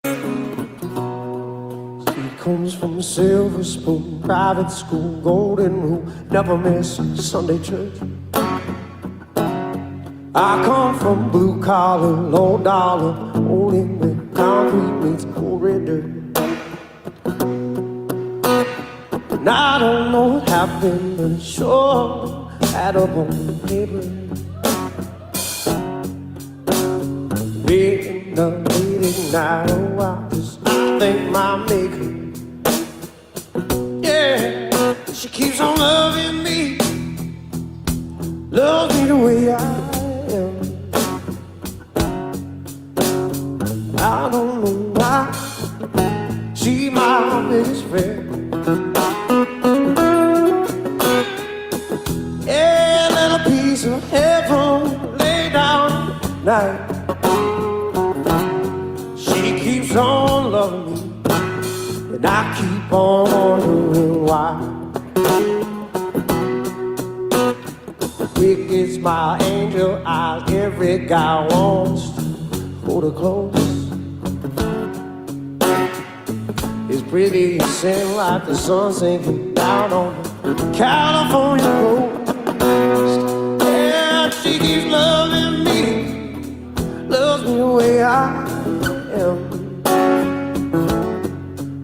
He comes from a silver spoon, private school, golden rule, never miss Sunday church. I come from blue collar, low dollar, only with concrete meets cool red dirt. And I don't know what happened, but it sure add up on the paper. Waiting the waiting night, oh I just thank my maker. Yeah, she keeps on loving me, loves me the way I am. I don't know why, she's my biggest friend. Yeah, little piece of heaven lay down at night. She keeps on loving me, and I keep on wondering why. Wicked smile, angel eyes, every guy wants to hold her close. It's pretty sin like the sun sinking down on the California coast. Yeah, she keeps loving me, loves me the way I am.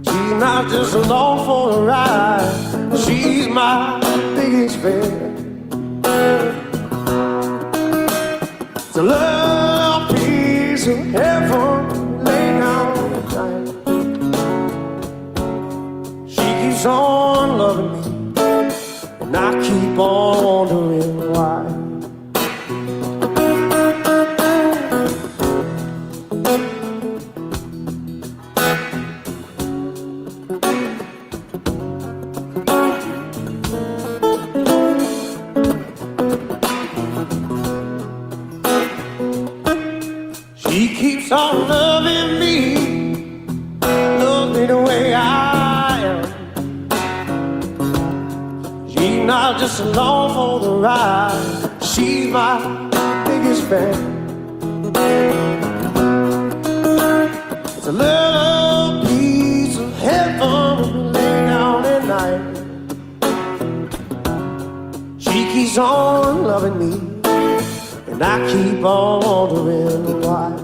She's not just along for the ride, she's my biggest fan. It's a little piece of heaven lay down at night. She keeps on loving me, and I keep on wondering why. She keeps on loving me, loves me the way I am. She's not just along for the ride, she's my biggest fan. It's a little piece of heaven lay down at night. She keeps on loving me, and I keep on wondering why.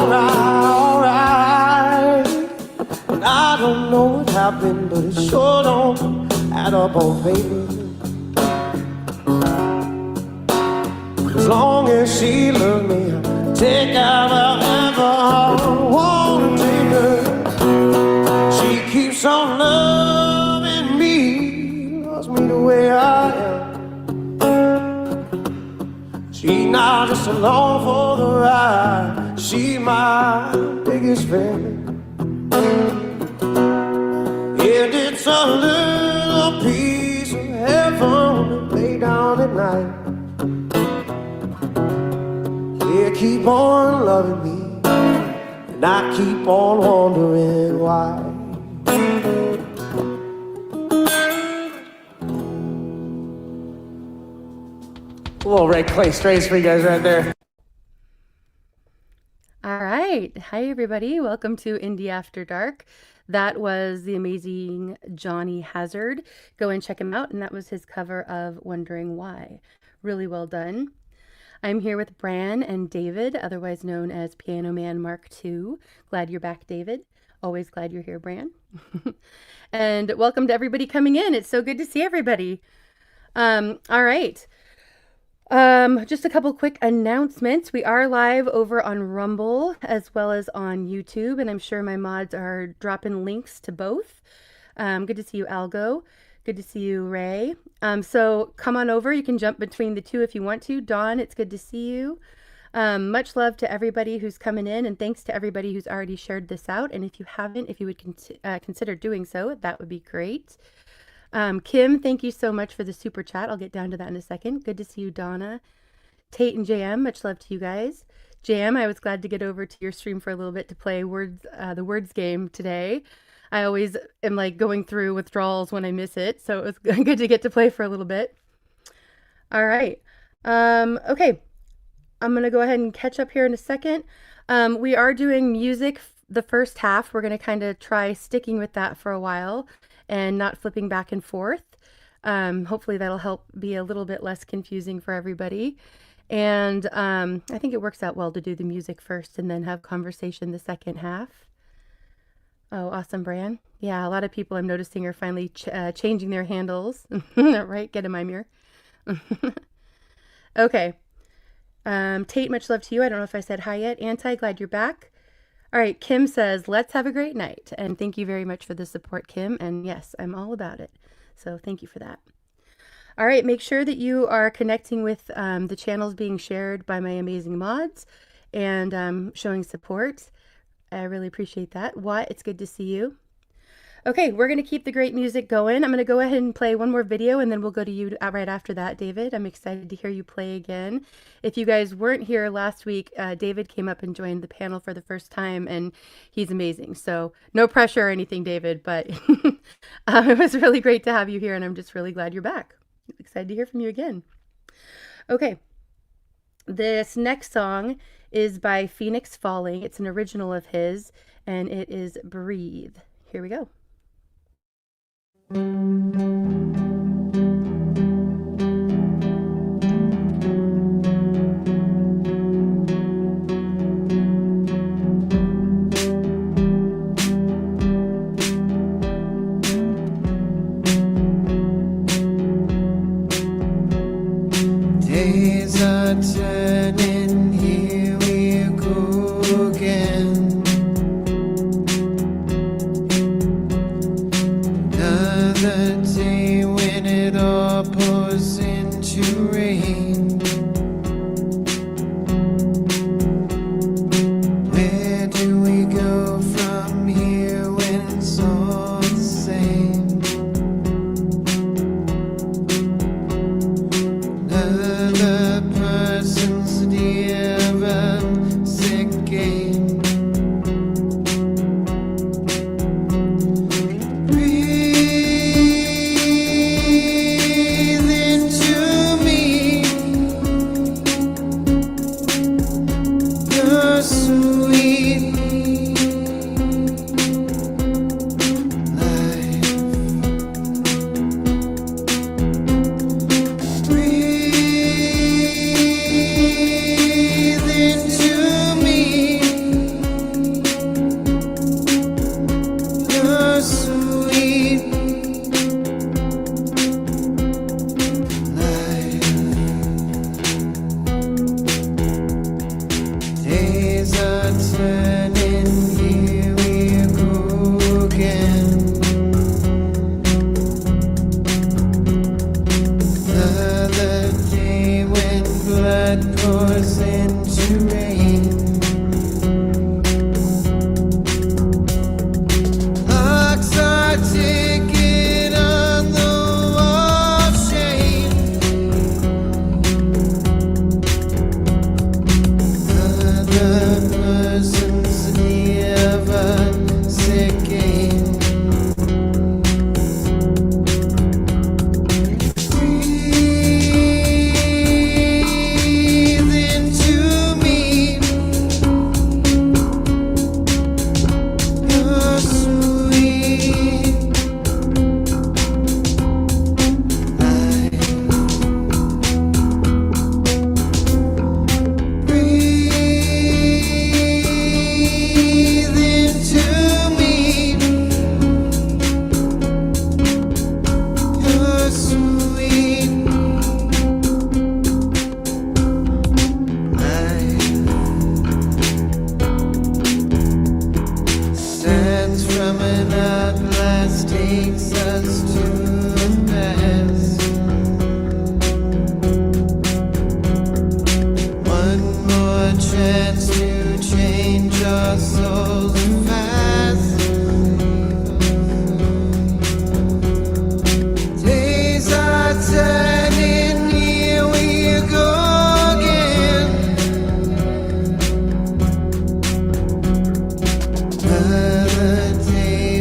Alright. And I don't know what happened, but it sure don't add up on paper. As long as she loves me, I'll take out whatever I want to take her. She keeps on loving me, loves me the way I am. She's not just along for the ride, she's my biggest fan. And it's a little piece of heaven lay down at night. Yeah, keep on loving me, and I keep on wondering why. A little Red Clay Strays for you guys right there. All right. Hi, everybody. Welcome to Indy After Dark. That was the amazing Johnny Hazard. Go and check him out. And that was his cover of Wondering Why. Really well done. I'm here with Bran and David, otherwise known as Piano Man Mark II. Glad you're back, David. Always glad you're here, Bran. And welcome to everybody coming in. It's so good to see everybody. All right. Just a couple quick announcements. We are live over on Rumble as well as on YouTube, and I'm sure my mods are dropping links to both. Good to see you, Algo. Good to see you, Ray. So come on over. You can jump between the two if you want to. Dawn, it's good to see you. Much love to everybody who's coming in, and thanks to everybody who's already shared this out. And if you haven't, if you would consider doing so, that would be great. Kim, thank you so much for the super chat. I'll get down to that in a second. Good to see you, Donna. Tate and JM, much love to you guys. JM, I was glad to get over to your stream for a little bit to play the words game today. I always am like going through withdrawals when I miss it, so it was good to get to play for a little bit. All right. Okay. I'm gonna go ahead and catch up here in a second. We are doing music the first half. We're gonna kind of try sticking with that for a while and not flipping back and forth. Hopefully that'll help be a little bit less confusing for everybody. And I think it works out well to do the music first and then have conversation the second half. Oh, awesome, Bran. Yeah, a lot of people I'm noticing are finally changing their handles. Right? Get in my mirror. Okay. Tate, much love to you. I don't know if I said hi yet. Anti, glad you're back. All right, Kim says, let's have a great night. And thank you very much for the support, Kim. And yes, I'm all about it. So thank you for that. All right, make sure that you are connecting with the channels being shared by my amazing mods and showing support. I really appreciate that. What? It's good to see you. Okay, we're going to keep the great music going. I'm going to go ahead and play one more video and then we'll go to you right after that, David. I'm excited to hear you play again. If you guys weren't here last week, David came up and joined the panel for the first time and he's amazing. So no pressure or anything, David, but it was really great to have you here and I'm just really glad you're back. Excited to hear from you again. Okay, this next song is by Phoenix Falling. It's an original of his and it is Breathe. Here we go. Days are turning, here we go again. Another day when it all pours into rain. Where do we go from here when it's all the same? Another person's near a sick game.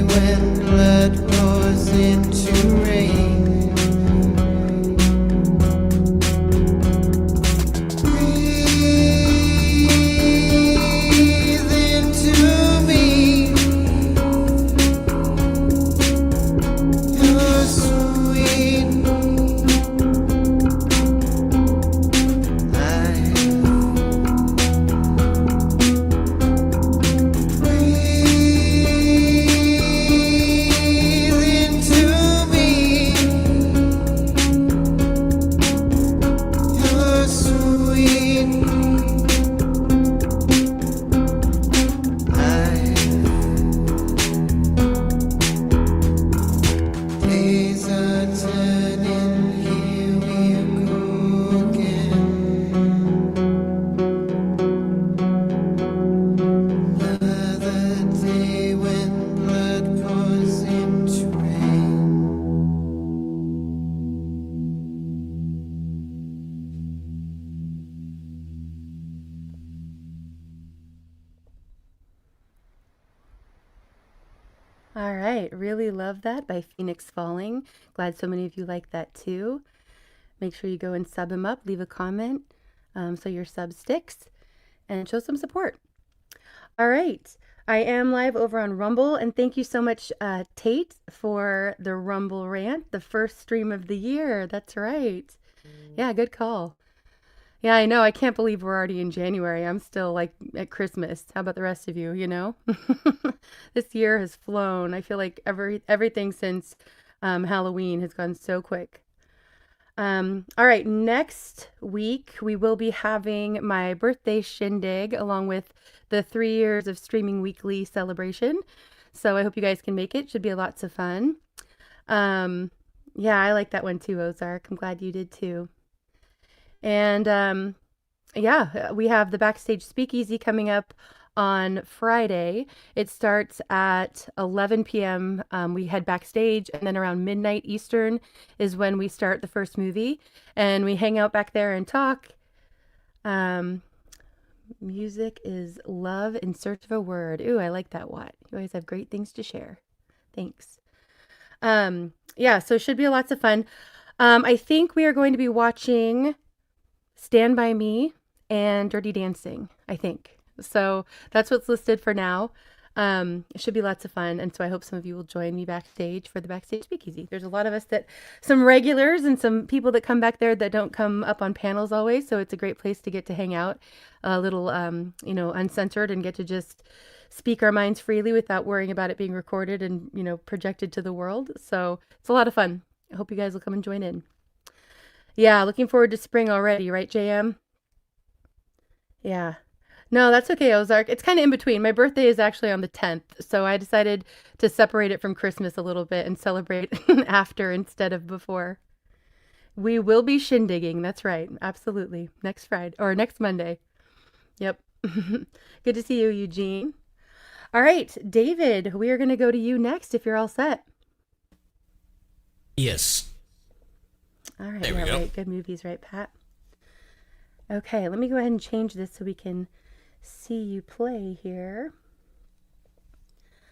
When All right. Really love that by Phoenix Falling. Glad so many of you like that too. Make sure you go and sub him up, leave a comment so your sub sticks, and show some support. All right. I am live over on Rumble, and thank you so much, Tate, for the Rumble rant, the first stream of the year. That's right. Yeah, good call. Yeah, I know. I can't believe we're already in January. I'm still like at Christmas. How about the rest of you, you know? This year has flown. I feel like everything since Halloween has gone so quick. All right, next week we will be having my birthday shindig along with the 3 years of streaming weekly celebration. So I hope you guys can make it. Should be lots of fun. Yeah, I like that one too, Ozark. I'm glad you did too. And yeah, we have the Backstage Speakeasy coming up on Friday. It starts at 11 p.m. We head backstage, and then around midnight Eastern is when we start the first movie, and we hang out back there and talk. Music is love in search of a word. Ooh, I like that, Watt. You always have great things to share. Thanks. Yeah, so it should be lots of fun. I think we are going to be watching Stand By Me and Dirty Dancing, I think. So that's what's listed for now. It should be lots of fun. And so I hope some of you will join me backstage for the Backstage Speakeasy. There's a lot of us some regulars and some people that come back there that don't come up on panels always. So it's a great place to get to hang out a little, uncensored and get to just speak our minds freely without worrying about it being recorded and, projected to the world. So it's a lot of fun. I hope you guys will come and join in. Yeah, looking forward to spring already, right, JM? Yeah. No, that's okay, Ozark. It's kind of in between. My birthday is actually on the 10th, so I decided to separate it from Christmas a little bit and celebrate after instead of before. We will be shindigging. That's right. Absolutely. Next Friday or next Monday. Yep. Good to see you, Eugene. All right, David, we are going to go to you next if you're all set. Yes. All right. There we go. Right. Good movies, right, Pat? Okay, let me go ahead and change this so we can see you play here.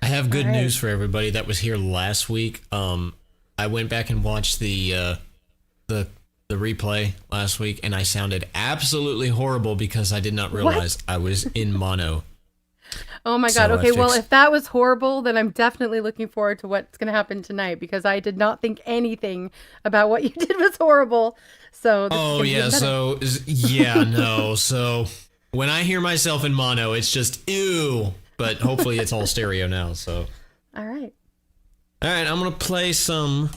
I have good news for everybody that was here last week. I went back and watched the replay last week, and I sounded absolutely horrible because I did not realize I was in mono. Oh my God. Okay, well, if that was horrible, then I'm definitely looking forward to what's going to happen tonight because I did not think anything about what you did was horrible. So. Oh yeah. So yeah, no. So when I hear myself in mono, it's just ew. But hopefully it's all stereo now. So. All right. All right. I'm gonna play some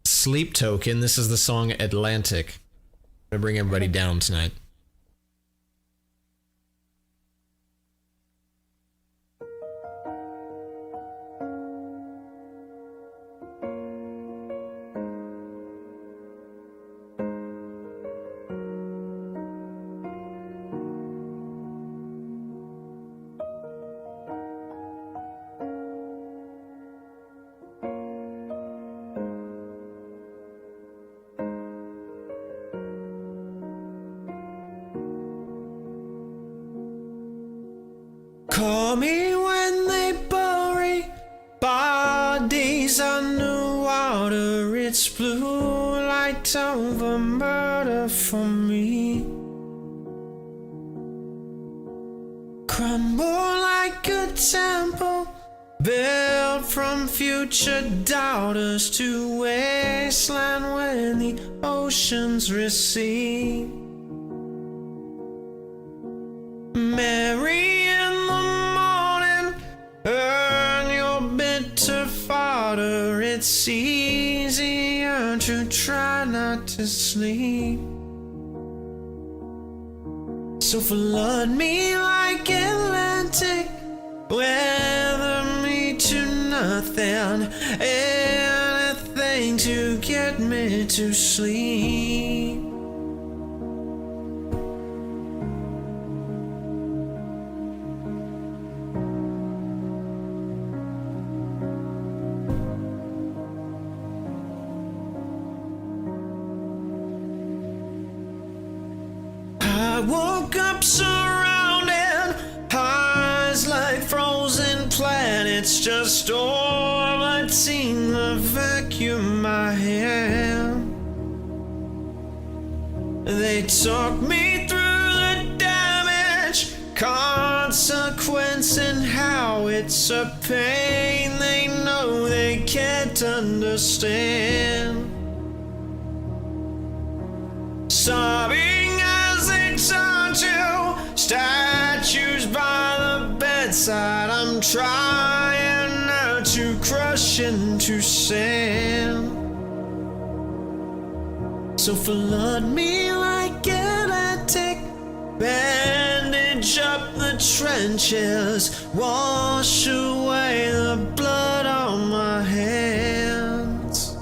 Sleep Token. This is the song Atlantic. I'm gonna bring everybody down tonight. Call me when they bury bodies underwater. It's blue light over murder for me. Crumble like a temple built from future doubters to wasteland when the oceans recede. Mary in the morning, earn your bitter fodder. It's easier to try not to sleep. So flood me like Atlantic, weather me to nothing, anything to get me to sleep. I woke up surrounded, eyes like frozen planets a storm, I'd seen the vacuum I am. They talk me through the damage, consequence, and how it's a pain they know they can't understand. Sobbing as they turn to statues by the bedside, I'm trying not to crush into sand. So flood me like Atlantic, bandage up the trenches, wash away the blood on my hands.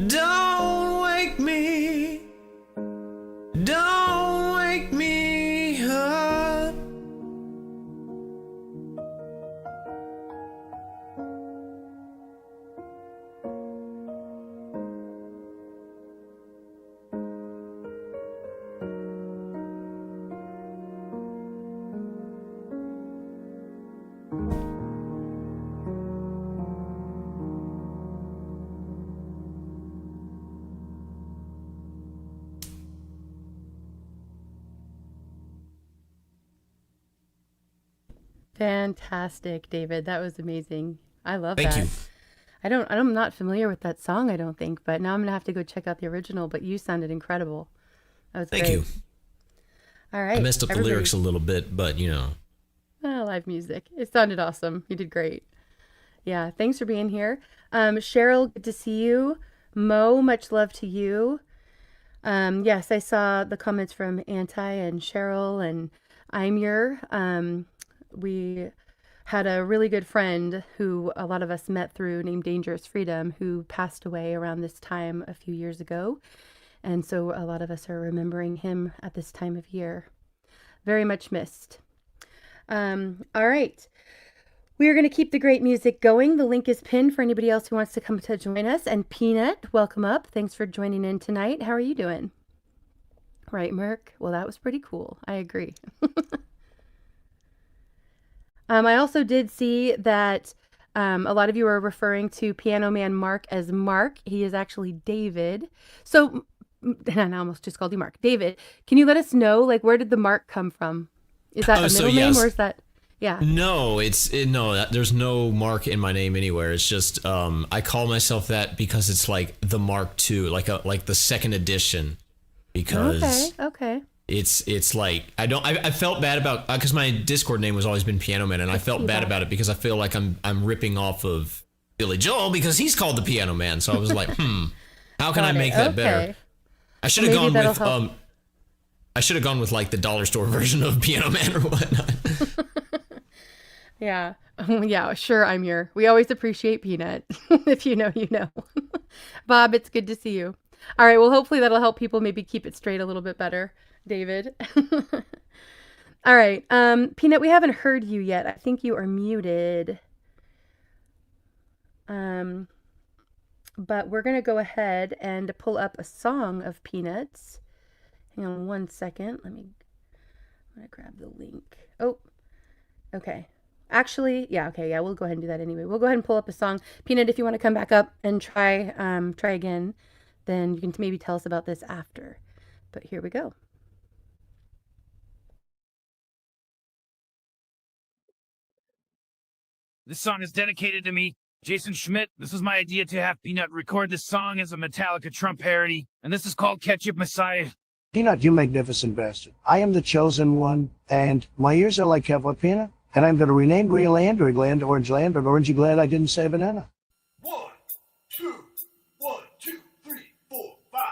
Don't wake me, don't wake me up. Fantastic, David. That was amazing. I love Thank that. you. I'm not familiar with that song, I don't think, but now I'm gonna have to go check out the original, but you sounded incredible. That was Thank great. you. All right. I messed up the everybody- lyrics a little bit, but you know. Live music. It sounded awesome. You did great. Yeah, thanks for being here. Cheryl, good to see you. Mo, much love to you. Yes, I saw the comments from Anti and Cheryl and Imir. We had a really good friend who a lot of us met through named Dangerous Freedom, who passed away around this time a few years ago. And so a lot of us are remembering him at this time of year. Very much missed. All right. We are going to keep the great music going. The link is pinned for anybody else who wants to come to join us. And Peanut, welcome up. Thanks for joining in tonight. How are you doing? Right, Merc? Well, that was pretty cool. I agree. I also did see that a lot of you are referring to Piano Man Mark as Mark. He is actually David. So, and I almost just called you Mark. David, can you let us know, like, where did the Mark come from? Is that a middle name or is that... Yeah. No, there's no Mark in my name anywhere. It's just I call myself that because it's like the Mark II, like the second edition, because Okay. it's like I felt bad about because my Discord name was always been Piano Man, and I felt bad about it because I feel like I'm ripping off of Billy Joel because he's called the Piano Man. So I was like, how can I make that better? I should have gone with I should have gone with like the dollar store version of Piano Man or whatnot. Yeah. Yeah, sure, I'm here. We always appreciate Peanut. If you know, you know. Bob, it's good to see you. All right, well, hopefully that'll help people maybe keep it straight a little bit better, David. All right, Peanut, we haven't heard you yet. I think you are muted. But we're going to go ahead and pull up a song of Peanut's. Hang on one second. I'm going to grab the link. Oh, okay. Actually, yeah, okay, yeah, we'll go ahead and do that anyway. We'll go ahead and pull up a song. Peanut, if you want to come back up and try again, then you can maybe tell us about this after. But here we go. This song is dedicated to me, Jason Schmidt. This was my idea to have Peanut record this song as a Metallica Trump parody, and this is called Ketchup Messiah. Peanut, you magnificent bastard. I am the chosen one, and my ears are like Kevlar Peanut, and I'm going to rename Greenland, Greenland, Orange Land, but Orangey glad I didn't say banana. 1, 2, 1, 2, 3, 4, 5.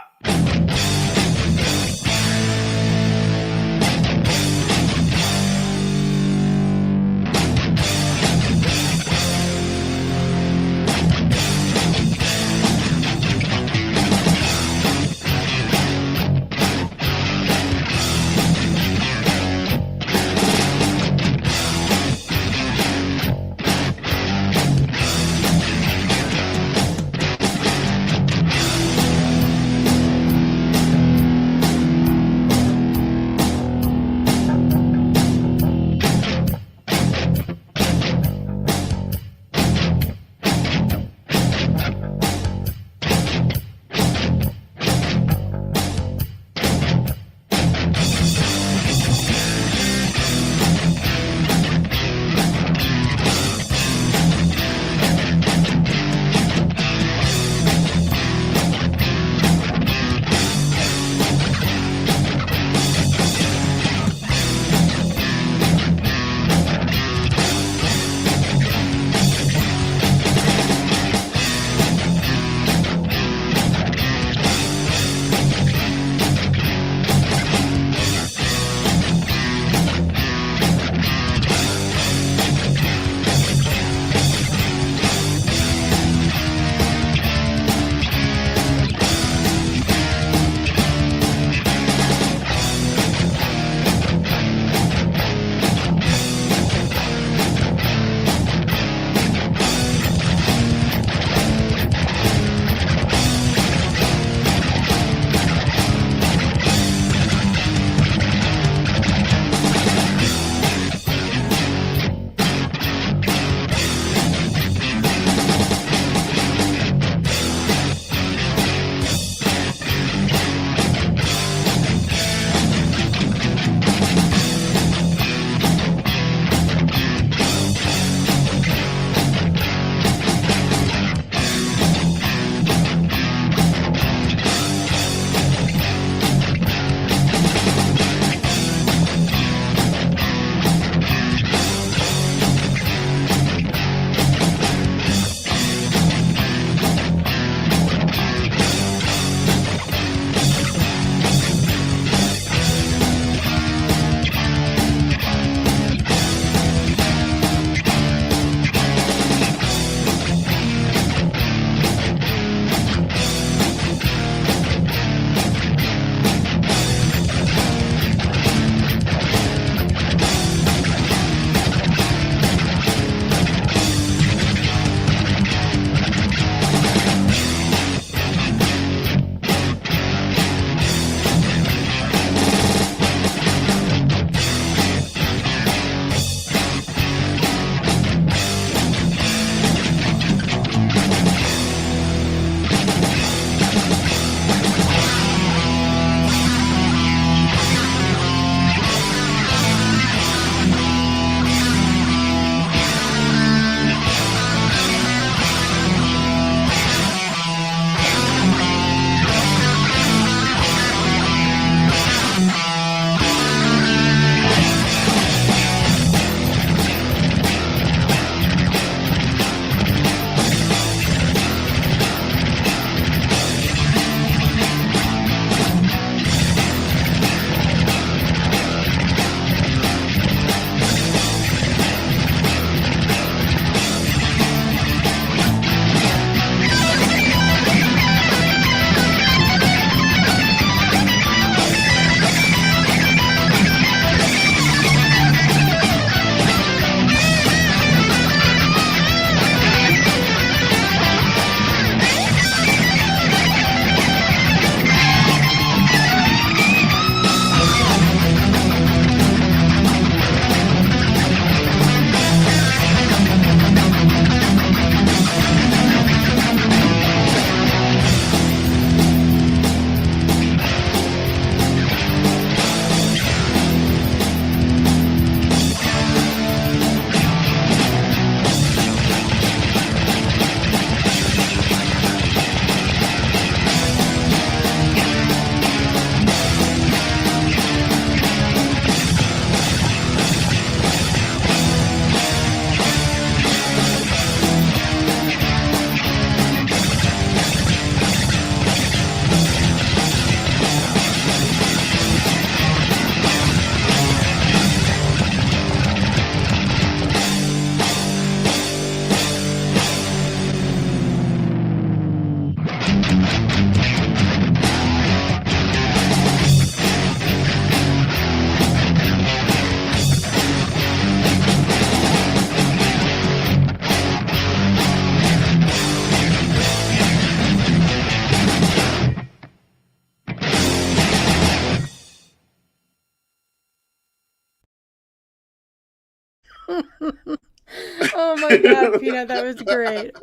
Oh my God, Peanut, that was great.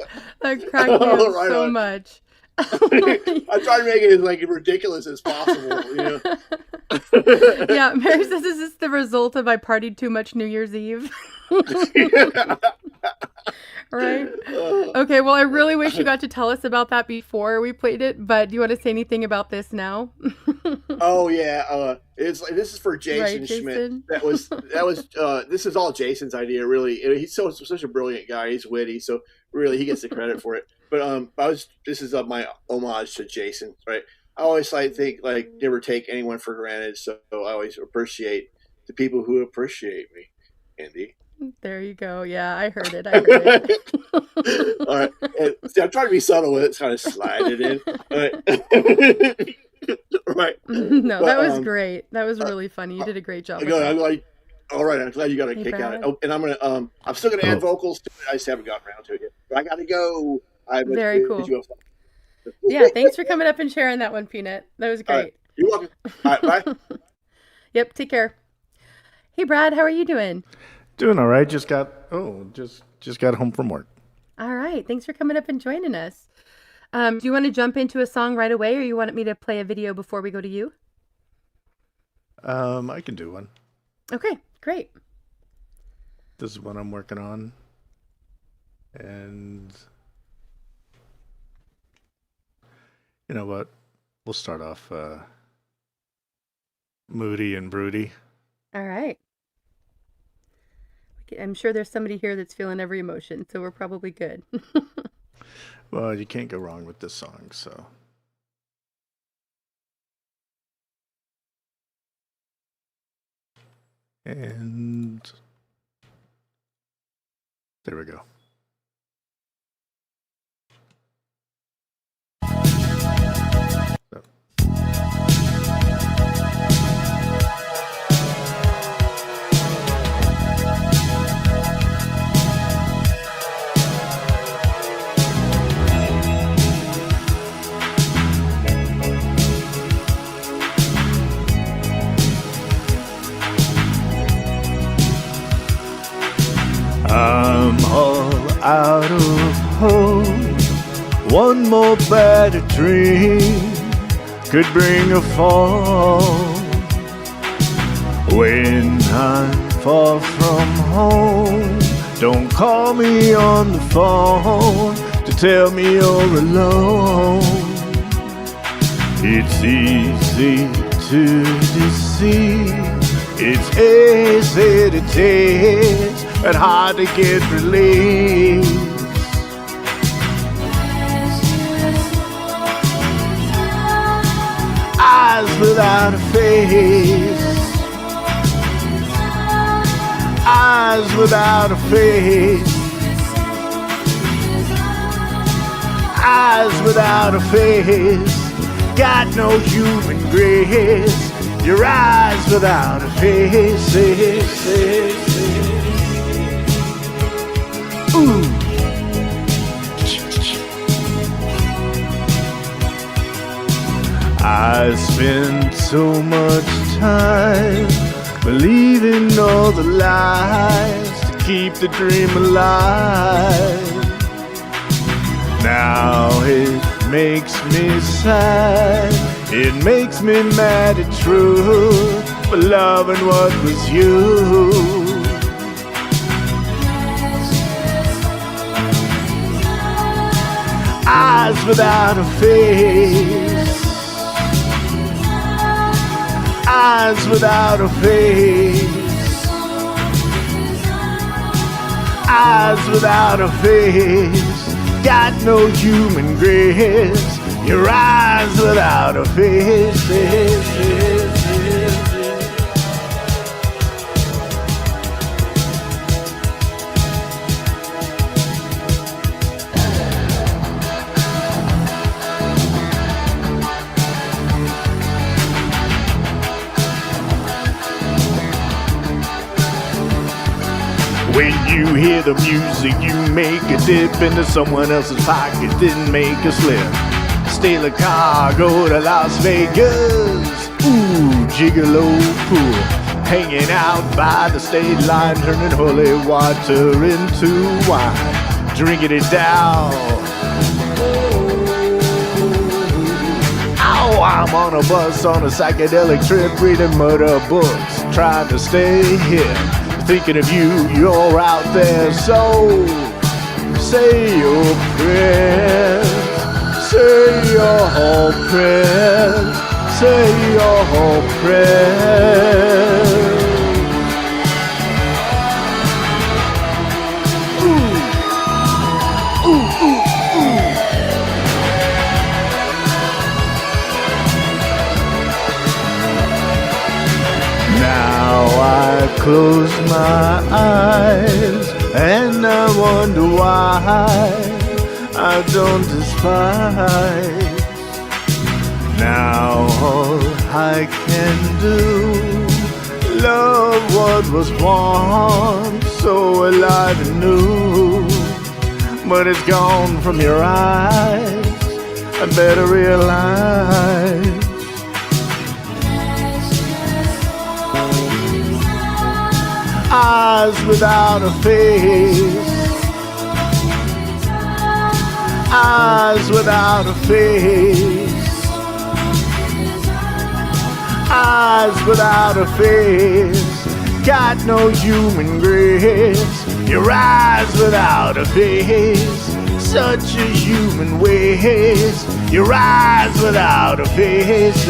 That cracked me up Right so on. much. I try to make it as like ridiculous as possible. Yeah, Mary says, is this the result of I partied too much New Year's Eve? Right? Okay, well, I really wish you got to tell us about that before we played it, but do you want to say anything about this now? Oh yeah, it's like this is for Jason Right, Schmidt. Jason? That was this is all Jason's idea. Really, he's such a brilliant guy. He's witty, so really he gets the credit for it. But this is my homage to Jason. Right, I always think never take anyone for granted. So I always appreciate the people who appreciate me, Indy. There you go. Yeah, I heard it. I heard it. All right, and see, I'm trying to be subtle with it, kind of slide it in. All right. Right. No, But, that was great. That was really funny. You did a great job. with I'm that. like, all right. I'm glad you got a Hey, kick out of it. Brad. Oh, and I'm gonna I'm still gonna add vocals to it. I just haven't gotten around to it yet. But I gotta go. Very cool. Yeah, thanks for coming up and sharing that one, Peanut. That was All great. right. You're welcome. All right. Bye. Yep, take care. Hey, Brad, how are you doing? Doing all right. Just got home from work. All right. Thanks for coming up and joining us. Do you want to jump into a song right away, or you want me to play a video before we go to you? I can do one. Okay, great. This is what I'm working on. And you know what? We'll start off moody and broody. All right. I'm sure there's somebody here that's feeling every emotion, so we're probably good. Well, you can't go wrong with this song, so. And there we go. I'm all out of hope. One more bad dream could bring a fall. When I'm far from home, don't call me on the phone to tell me you're alone. It's easy to deceive. It's easy to taste, but hard to get release. Eyes without a face. Eyes without a face. Eyes without a face. Got no human grace. Your eyes without a face. Ooh. I spend so much time believing all the lies to keep the dream alive. Now it makes me sad. It makes me mad at truth for loving what was you. Eyes without a face. Eyes without a face. Eyes without a face. Got no human grace. Your eyes without a face. When you hear the music, you make a dip into someone else's pocket, then make a slip. Steal a car, go to Las Vegas. Ooh, gigolo pool. hanging out by the state line, turning holy water into wine, drinking it down. Oh, I'm on a bus on a psychedelic trip, reading murder books, trying to stay here, thinking of you, you're out there, so say your prayers, say your prayers, say your prayers. Ooh, ooh, ooh. Now I close my eyes and I wonder why I don't despise. Now all I can do, love what was once so alive and new, but it's gone from your eyes. I better realize. Eyes without a face, eyes without a face, eyes without a face, got no human grace. Your eyes without a face, such a human waste. Your eyes without a face,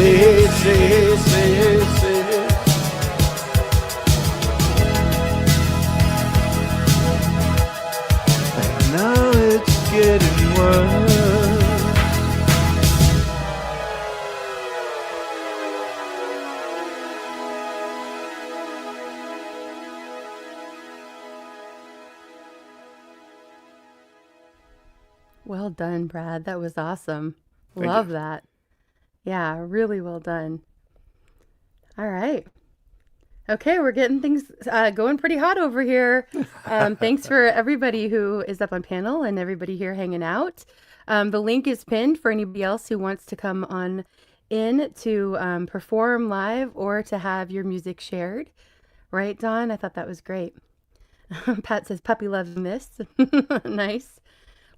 now it's getting worse. Well done, Brad. That was awesome. Thank Love you. that. Yeah, really well done. All right. Okay, we're getting things going pretty hot over here. Thanks for everybody who is up on panel and everybody here hanging out. The link is pinned for anybody else who wants to come on in to perform live or to have your music shared. Right, Dawn? I thought that was great. Pat says, puppy loves this. Nice.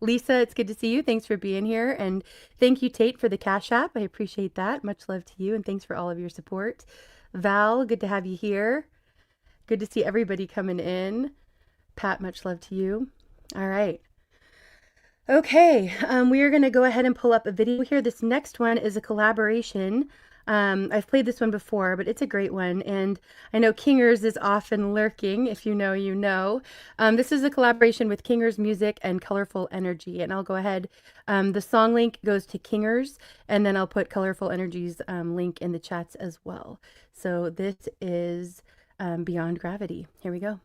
Lisa, it's good to see you. Thanks for being here. And thank you, Tate, for the Cash App. I appreciate that. Much love to you. And thanks for all of your support. Val, good to have you here. Good to see everybody coming in. Pat, much love to you. All right. Okay, we are going to go ahead and pull up a video here. This next one is a collaboration. I've played this one before, but it's a great one. And I know Kingers is often lurking. If you know, you know. This is a collaboration with Kingers Music and Colorful Energy. And I'll go ahead. The song link goes to Kingers, and then I'll put Colorful Energy's link in the chats as well. So this is Beyond Gravity. Here we go.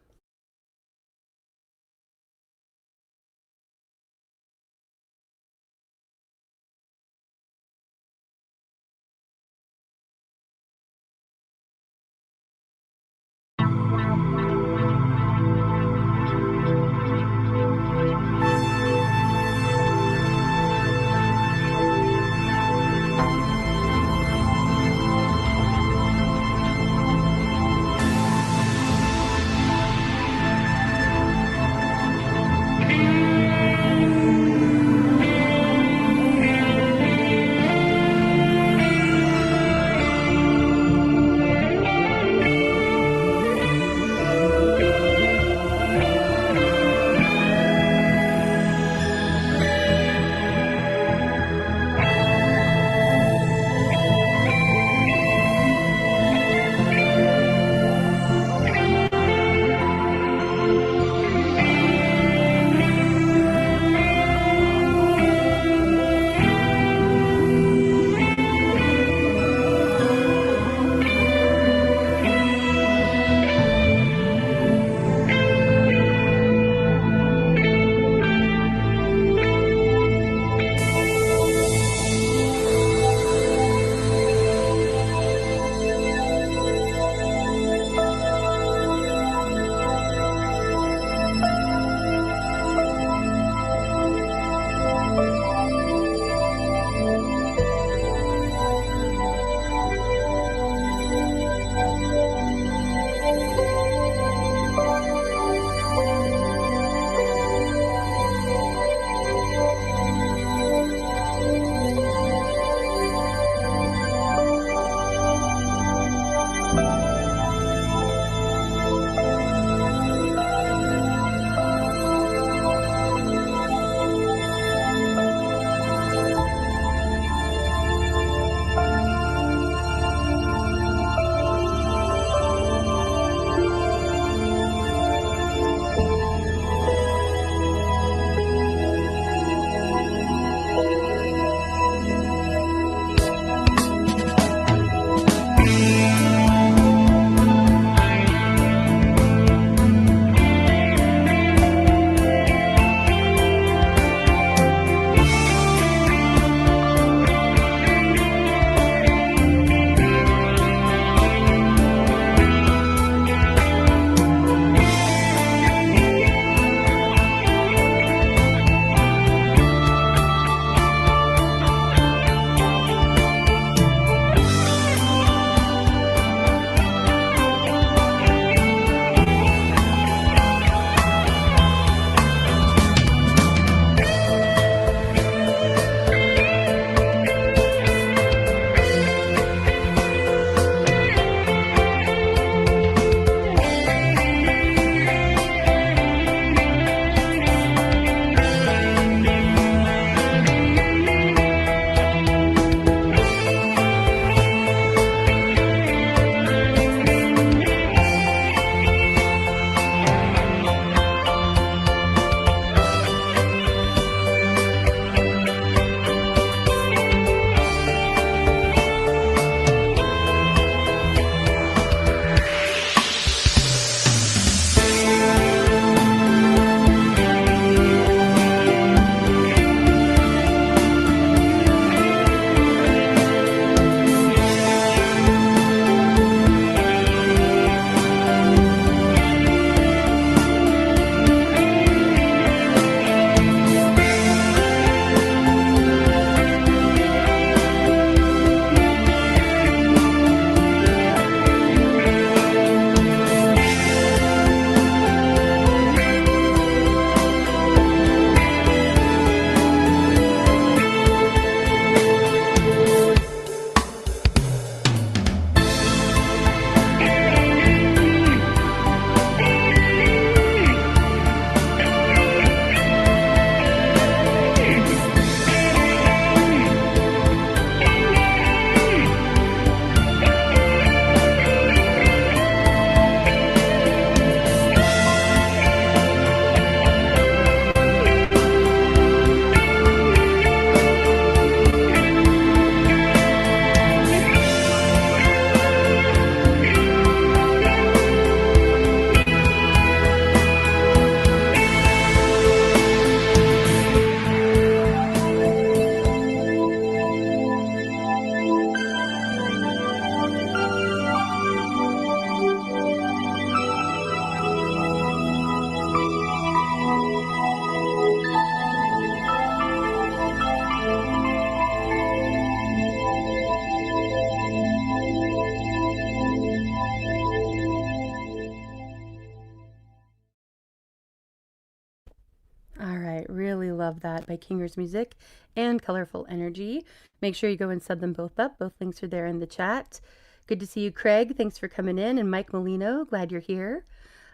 love that by Kinger's Music and Colorful Energy. Make sure you go and sub them both up. Both links are there in the chat. Good to see you, Craig. Thanks for coming in. And Mike Molino, glad you're here.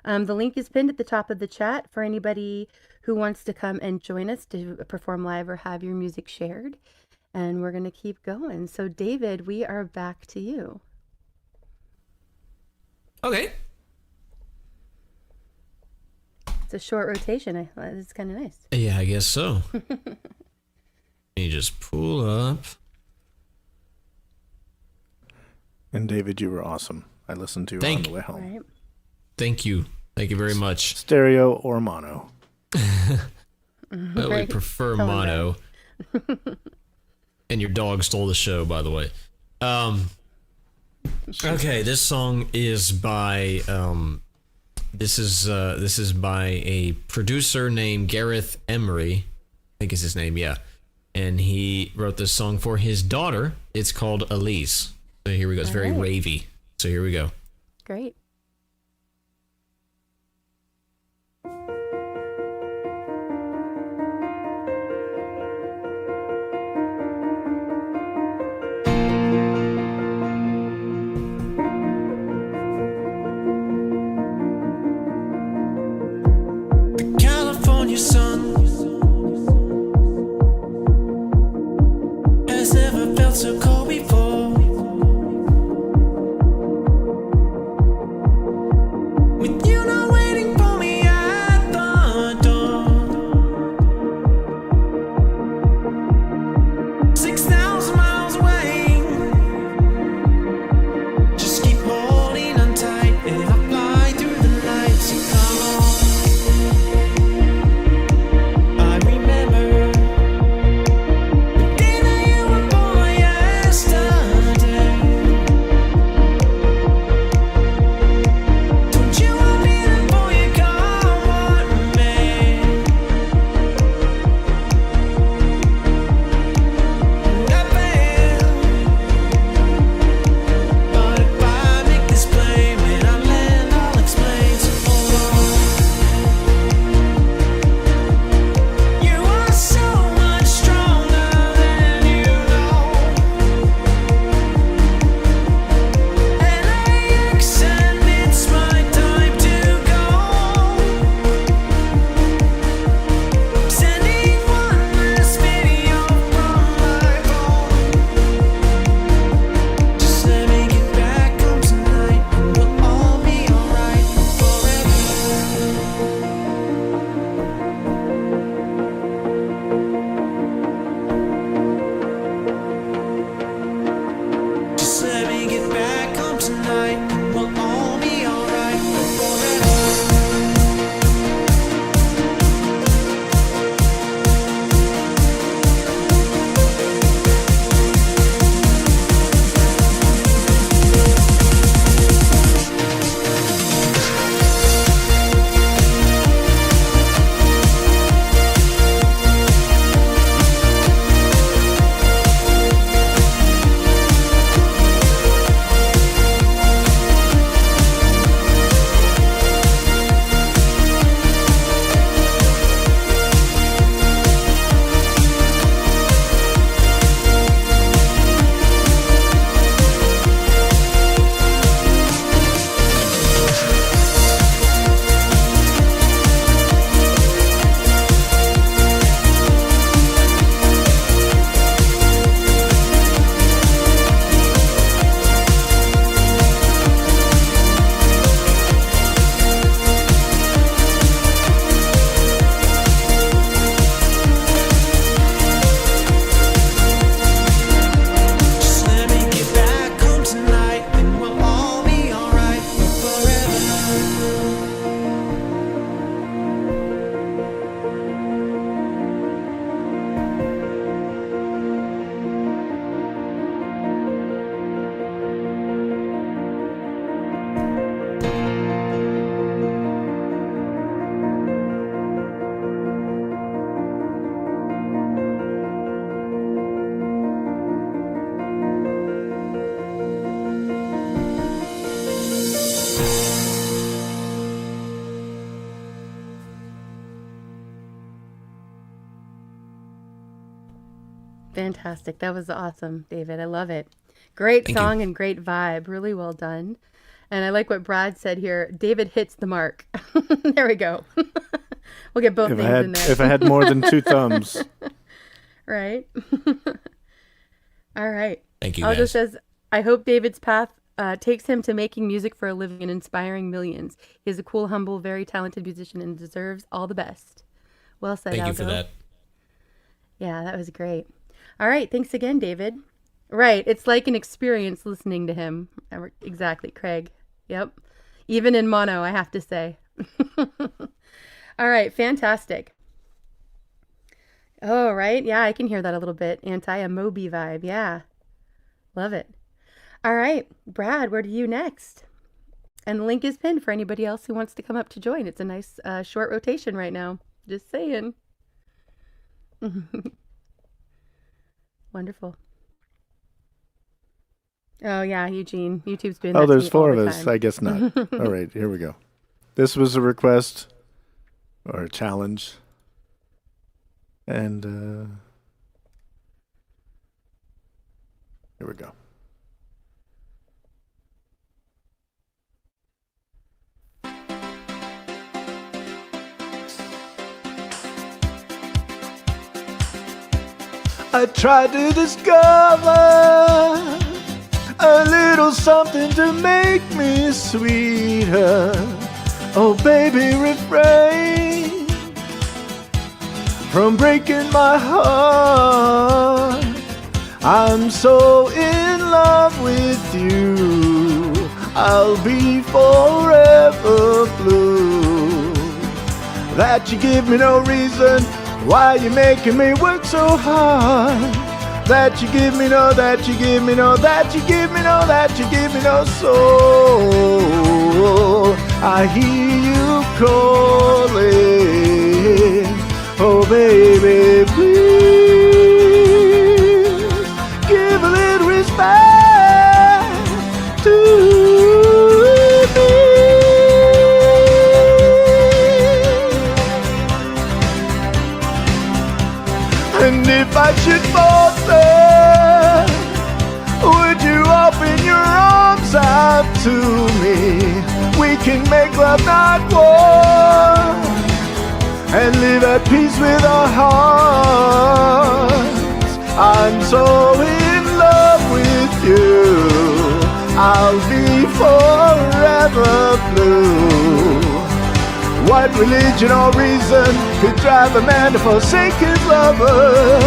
The link is pinned at the top of the chat for anybody who wants to come and join us to perform live or have your music shared. And we're going to keep going. So, David, we are back to you. Okay. It's a short rotation. It's kind of nice. Yeah, I guess so. Let me just pull up. And David, you were awesome. I listened to you on the way home. Right. Thank you. Thank you very much. Stereo or mono? Well, we prefer mono. And your dog stole the show, by the way. Okay, this song is by this is by a producer named Gareth Emery. I think is his name, yeah. And he wrote this song for his daughter. It's called Elise. So here we go. It's very ravey. So here we go. Great. California sun has never felt so cold before. With you not waiting for me at the door. 6,000 miles away. Just keep holding on tight and I'll fly through the night. So come on. I remember the day that you were born, yeah. Fantastic. That was awesome, David. I love it. Great Thank song you. and great vibe. Really well done. And I like what Brad said here. David hits the mark. There we go. We'll get both names in there. If I had more than two thumbs. Right. All right. Thank you, Aldo guys. says, I hope David's path takes him to making music for a living and inspiring millions. He's a cool, humble, very talented musician and deserves all the best. Well said, Thank you Aldo. for that. Yeah, that was great. All right. Thanks again, David. Right. It's like an experience listening to him. Exactly, Craig. Yep. Even in mono, I have to say. All right. Fantastic. Oh, right. Yeah, I can hear that a little bit. A Moby vibe. Yeah. Love it. All right. Brad, where do you next? And the link is pinned for anybody else who wants to come up to join. It's a nice short rotation right now. Just saying. Wonderful. Oh, yeah, Eugene. YouTube's doing that Oh, to there's me four all of the us. time. I guess not. All right, here we go. This was a request or a challenge. And here we go. I tried to discover a little something to make me sweeter. Oh, baby, refrain from breaking my heart. I'm so in love with you, I'll be forever blue. That you give me no reason why you making me work so hard. That you give me no, that you give me no, that you give me no, that you give me no soul. I hear you calling. Oh baby, please give a little respect to me. And if I should falter, would you open your arms out to me? We can make love, not war, and live at peace with our hearts. I'm so in love with you, I'll be forever blue. What religion or reason could drive a man to forsake his lover?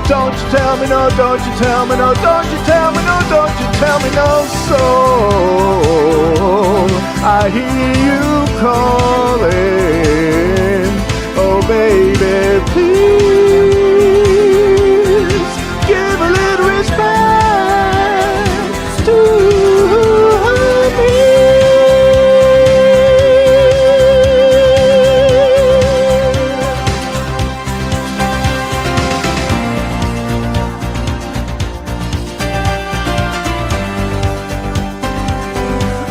Don't you tell me no, don't you tell me no, don't you tell me no, don't you tell me no soul. I hear you calling. Oh baby, please give a little respect to me.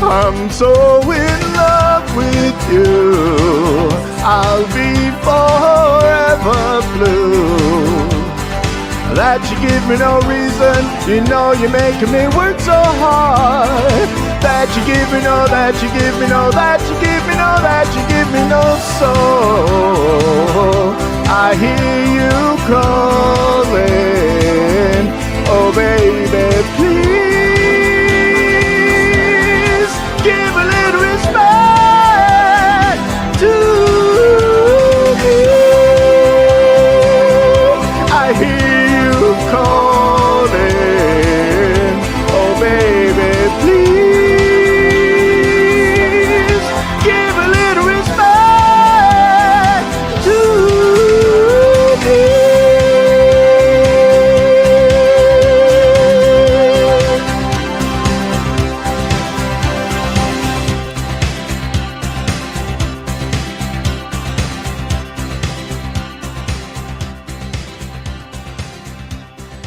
I'm so in love with you, I'll be forever blue. That you give me no reason, you know you're making me work so hard. That you give me no, that you give me no, that you give me no, that you give me no soul. I hear you calling. Oh baby, please give a little respect to me. I hear you calling. Oh baby, please give a little respect to me.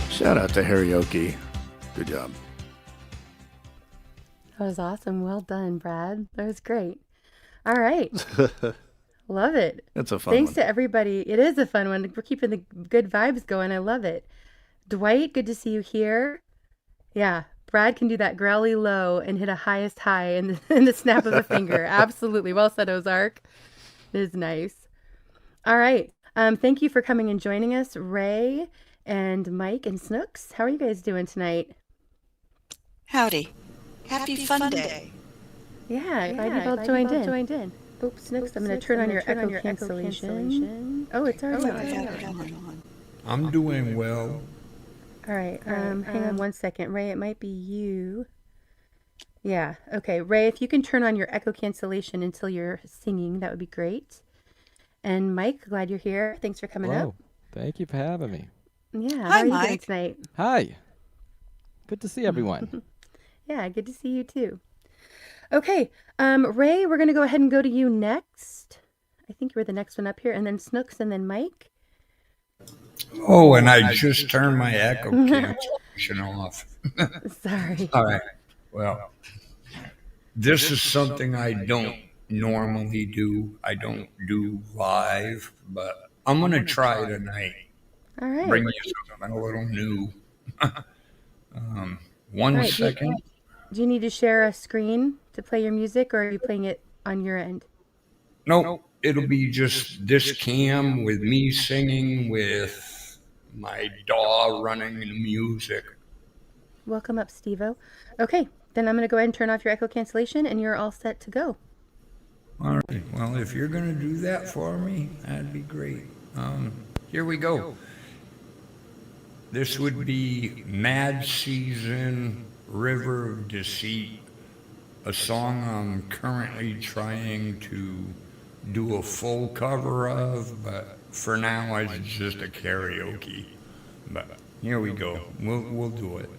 Shout out to karaoke. Good job. That was awesome. Well done, Brad. That was great. All right. Love it. It's a fun Thanks one. to everybody. It is a fun one. We're keeping the good vibes going. I love it. Dwight, good to see you here. Yeah, Brad can do that growly low and hit a highest high in the snap of a finger. Absolutely. Well said, Ozark. It is nice. All right. Thank you for coming and joining us, Ray and Mike and Snooks. How are you guys doing tonight? Howdy. Happy Fun Day. Yeah, glad you all joined in. Oops, Snooks, I'm going to turn on your echo cancellation. Oh, it's already on. I'm doing well. All right, hang on one second. Ray, it might be you. Yeah, okay. Ray, if you can turn on your echo cancellation until you're singing, that would be great. And Mike, glad you're here. Thanks for coming up. Thank you for having me. Yeah, Hi, how are you Mike. doing tonight? Hi. Good to see everyone. Yeah, good to see you too. Okay, Ray, we're going to go ahead and go to you next. I think you were the next one up here, and then Snooks, and then Mike. Oh, and I just turned my echo cancellation off. Sorry. All right. Well, this is something I don't normally do. I don't do live, but I'm going to try tonight. All right. Bring you something a little new. One second. Do you need to share a screen to play your music, or are you playing it on your end? Nope. It'll be just this cam with me singing with my DAW running the music. Welcome up, Steve-O. Okay, then I'm going to go ahead and turn off your echo cancellation, and you're all set to go. All right. Well, if you're going to do that for me, that'd be great. Here we go. This would be Mad Season, River of Deceit, a song I'm currently trying to do a full cover of, but for now it's just a karaoke. But here we go. We'll do it.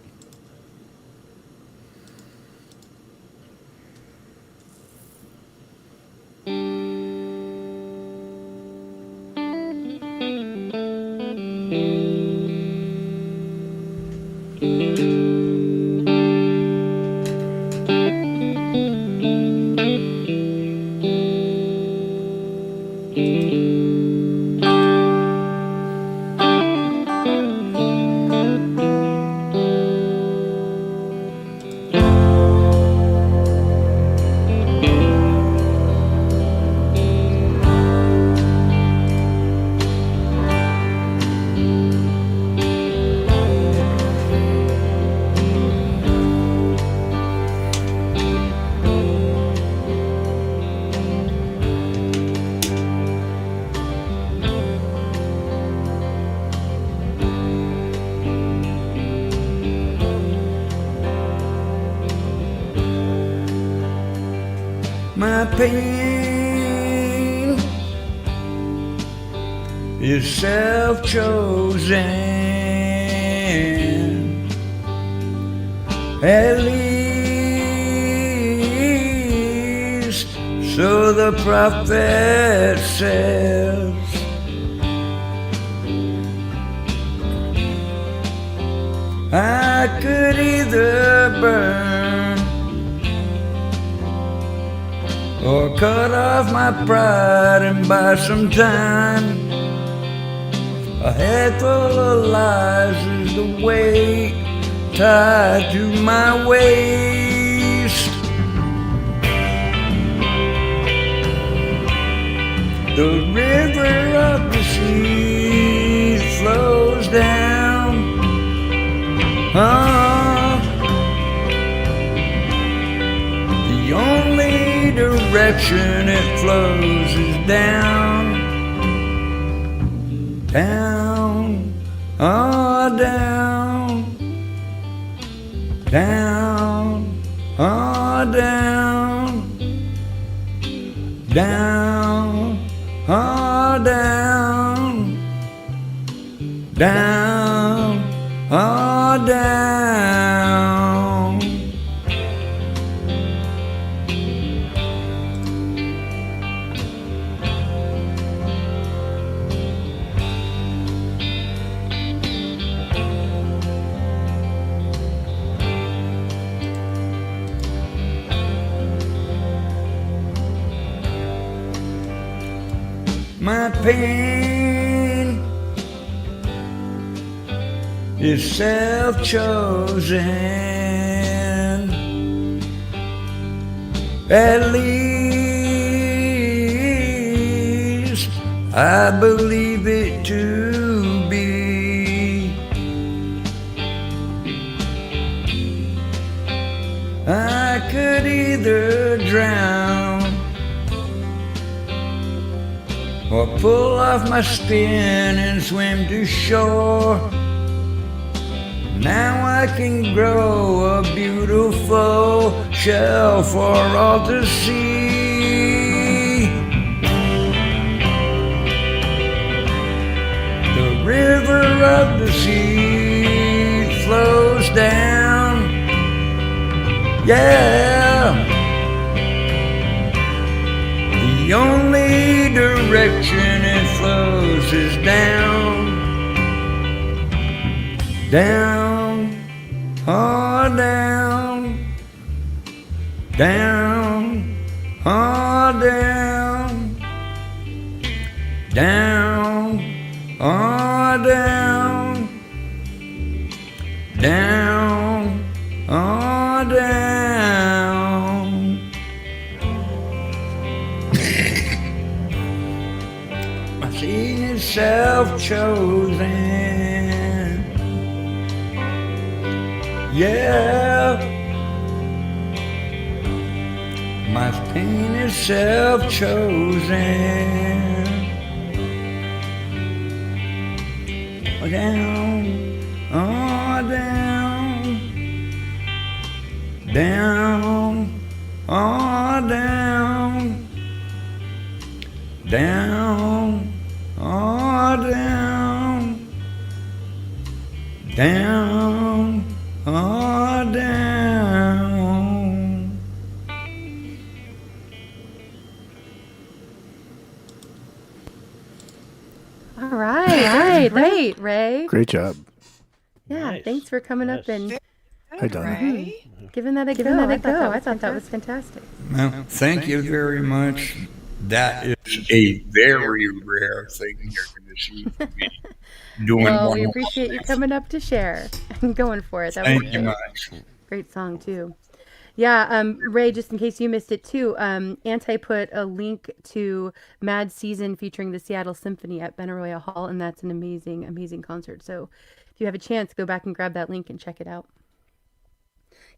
My pain is self-chosen, at least so the prophet says. I could either burn or cut off my pride and buy some time. A head full of lies is the weight tied to my waist. The river of the sea flows down. The only direction it flows is down, down, oh down, down, oh down, down, oh down, down, oh down. My pain is self-chosen. At least I believe it to be. I could either drown or pull off my skin and swim to shore. Now I can grow a beautiful shell for all to see. The river of the sea flows down, yeah. The only direction it flows is down, down, oh down, down, oh down, down, oh down, down, oh down. My seed is self-chosen, yeah. My pain is self-chosen. Oh, down, oh, down, down, oh, down, down, oh, down, down, oh, down. All right. Great, Ray. Great job. Yeah, thanks for coming up and Hi, Donna. giving that a go. I thought that was fantastic. Well, thank you very much. That is a very rare thing you're going to see me doing. Well, we one. appreciate you coming up to share and going for it. That was Thank you much. great song too. Yeah, Ray, just in case you missed it too, Anti put a link to Mad Season featuring the Seattle Symphony at Benaroya Hall, and that's an amazing, amazing concert. So if you have a chance, go back and grab that link and check it out.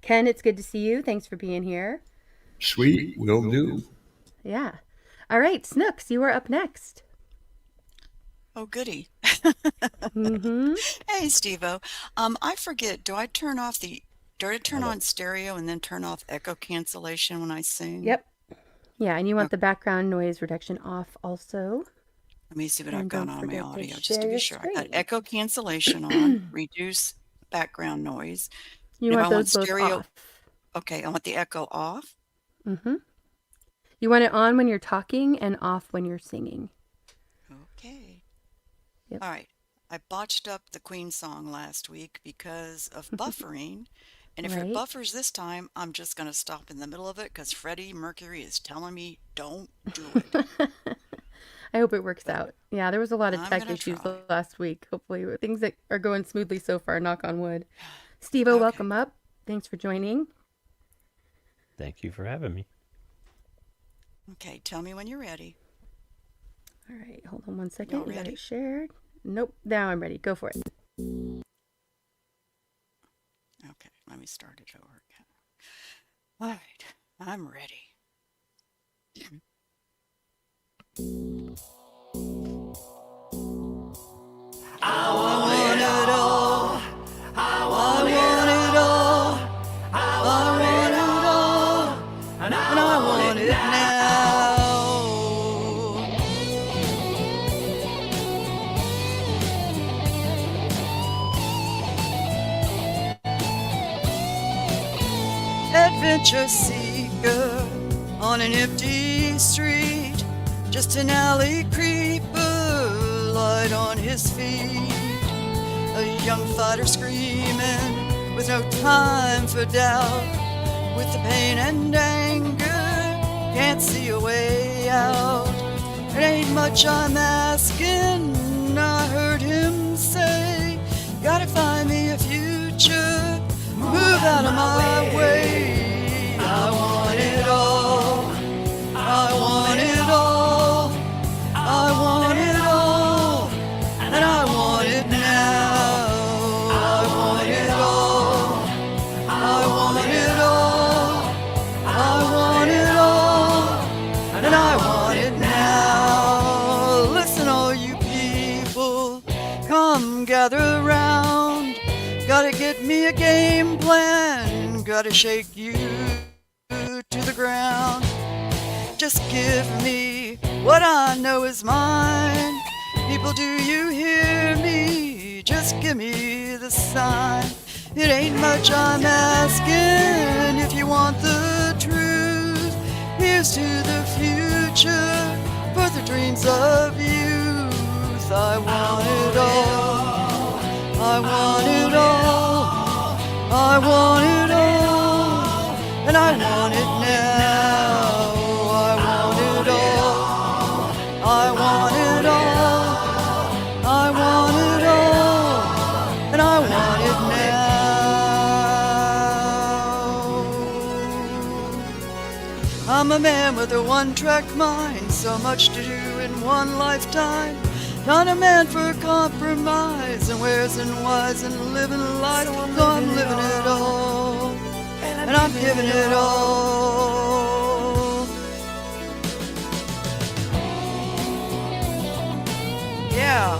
Ken, it's good to see you. Thanks for being here. Sweet, will do. Yeah. All right, Snooks, you are up next. Oh, goody. Mm-hmm. Hey, Steve-O. I forget, do I turn on stereo and then turn off echo cancellation when I sing? Yep. Yeah, and you want the background noise reduction off also. Let me see what I've And got don't on my forget to audio, just share to be your sure. I got screen. echo cancellation on, reduce background noise. You If want I those both stereo, off. okay, I want the echo off. Mm-hmm. You want it on when you're talking and off when you're singing. Okay. Yep. All right. I botched up the Queen song last week because of buffering. And if it Right. buffers this time, I'm just going to stop in the middle of it because Freddie Mercury is telling me don't do it. I hope it works out. Yeah, there was a lot of I'm tech gonna issues try. last week. Hopefully, things that are going smoothly so far, knock on wood. Steve-O, Okay. welcome up. Thanks for joining. Thank you for having me. Okay, tell me when you're ready. All right, hold on one second. Y'all We got ready? it shared. Nope, now I'm ready. Go for it. Okay, let me start it over again. All right, I'm ready. I want it all. I want it all. I want it all. And I want it now. Adventure seeker on an empty street, just an alley creeper, light on his feet. A young fighter screaming with no time for doubt, with the pain and anger, can't see a way out. It ain't much I'm asking, I heard him say, gotta find me my way. I want it all. I want it all. I want it all. And I want it now. I want it all. I want it all. I want it all. And I want it now. Listen, all you people, come gather around. Gotta get me a game plan. Gotta shake you to the ground. Just give me what I know is mine. People, do you hear me? Just give me the sign. It ain't much I'm asking if you want the truth. Here's to the future for the dreams of youth. I want it all. I want it all. I want it all. And I want it now. I want it all. I want it all. I want it all. And I want it now. I'm a man with a one-track mind, so much to do in one lifetime. Not a man for compromise and where's and why's and living life. So I'm living it all, and I'm giving it all. Yeah.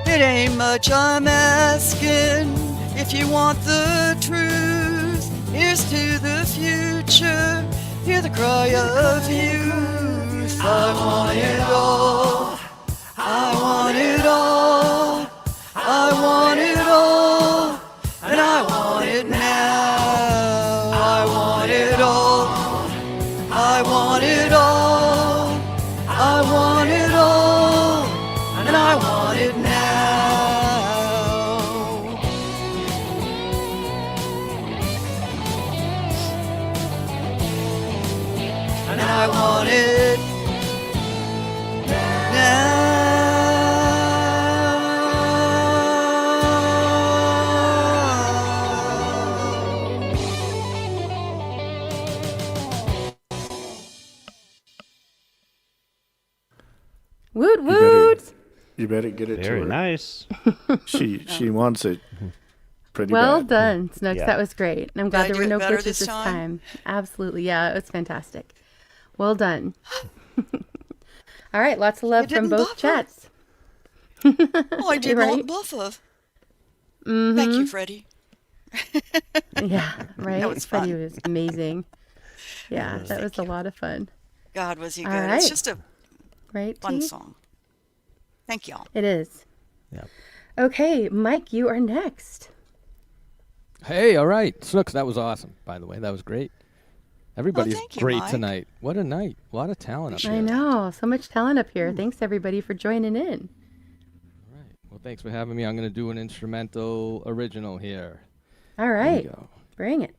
It ain't much I'm asking if you want the truth. Here's to the future. Hear the cry of youth. I want it all. I want it all. I want it all. And I want it now. I want it all. I want it all. I want it all. And I want it now. And I want it Woot woot! You better get it Very to her. nice. She wants it pretty Well bad. done, Snooks. Yeah. That was great. And I'm Did glad I there do were it no better glitches this this time? time. Absolutely. Yeah, it was fantastic. Well done. All right, lots of love from didn't both buffer. chats. Oh, I did Right? not buffer. Thank you, Freddie. Yeah, right? was Freddie fun. was amazing. Yeah, that was a lot of fun. God, was he good. All It's right. just a Right, fun T? song. Thank y'all. It is. Yep. Okay, Mike, you are next. Hey, all right. Snooks, that was awesome, by the way. That was great. Everybody's thank you, great Mike. tonight. What a night. A lot of talent up here. I know. So much talent up here. Thanks, everybody, for joining in. All right. Well, thanks for having me. I'm going to do an instrumental original here. All Here we right. go. Bring it.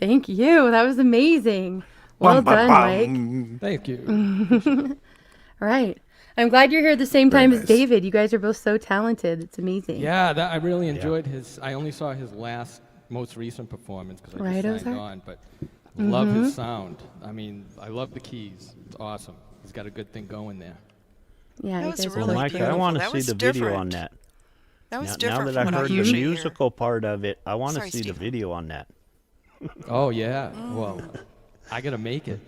Thank you. That was amazing. Well done, Mike. Thank you. All right. I'm glad you're here at the same Very time nice. as David. You guys are both so talented. It's amazing. Yeah, I really enjoyed his. I only saw his most recent performance because I Right, just signed Ozark? on, but love his sound. I mean, I love the keys. It's awesome. He's got a good thing going there. Yeah, That you was guys are really Well, both Mike, I beautiful. want to That see was the video different. on that. That was Now different that from I what I heard the usually hear. musical part of it, I want to Sorry, see the Steve. video on that. Oh yeah. Well, I gotta make it.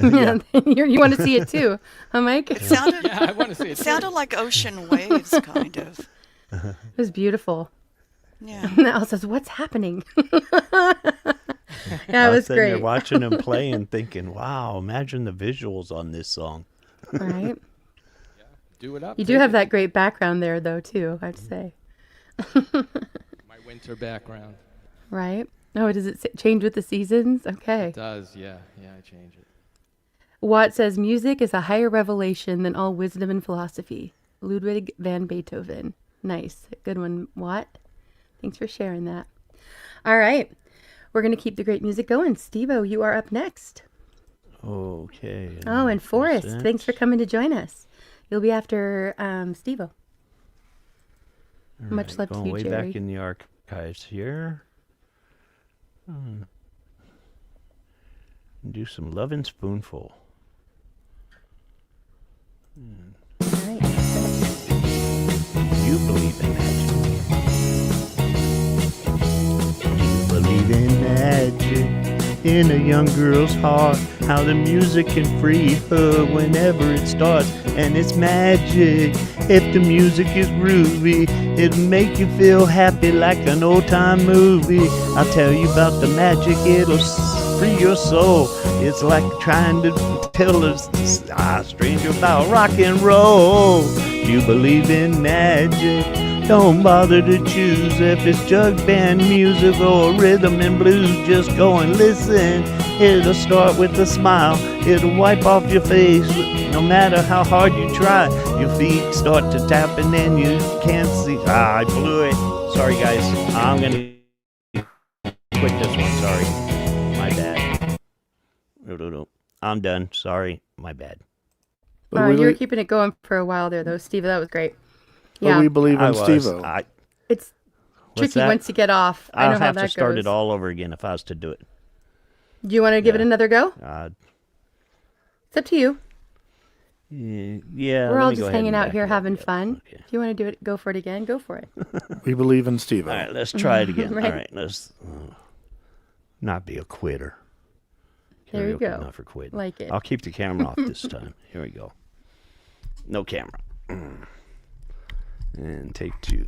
Yeah, you want to see it too, huh, Mike? It sounded, Yeah, I want to see it. it sounded like ocean waves, kind of. It was beautiful. Yeah. And Al says, "What's happening?" Yeah, I it was was sitting there great. watching him play and thinking, "Wow, imagine the visuals on this song." Right? Do it up. You do have that great background there, though, too. I have to say. my winter background. Right? Oh, does it change with the seasons? Okay. It does. Yeah. Yeah. I change it. Watt says music is a higher revelation than all wisdom and philosophy. Ludwig van Beethoven. Nice. Good one, Watt. Thanks for sharing that. All right. We're going to keep the great music going. Steve-O, you are up next. Okay. Oh, and Forrest, Percent. thanks for coming to join us. You'll be after Steve-O. All Much right, love to going you, way Jerry. back in the archives here. Do some Lovin' Spoonful. All right. You believe in magic. You believe in magic in a young girl's heart. How the music can free her whenever it starts. And it's magic. If the music is groovy, it'll make you feel happy like an old time movie. I'll tell you about the magic, it'll free your soul. It's like trying to tell a stranger about rock and roll. You believe in magic, don't bother to choose if it's jug band music or rhythm and blues. Just go and listen. It'll start with a smile. It'll wipe off your face. No matter how hard you try, your feet start to tap and then you can't see. I blew it. Sorry, guys. I'm gonna quit this one. Sorry. My bad. I'm done. Sorry. My bad. Wow, you were keeping it going for a while there, though, Steve. That was great. But Yeah, we believe I in was. Steve-O. it's What's tricky that? once you get off. I know I'll how have that to start goes. it all over again if I was to do it. Do you want to give it another go? It's up to you. Yeah. We're let all me go just ahead hanging and out back here it up. having fun. If you want to do it, go for it again. Go for it. We believe in Steve-O. All right, let's try it again. Right. All right, let's not be a quitter. There you Karaoke, go. Not for quitting. Like it. I'll keep the camera off this time. Here we go. No camera. And take two.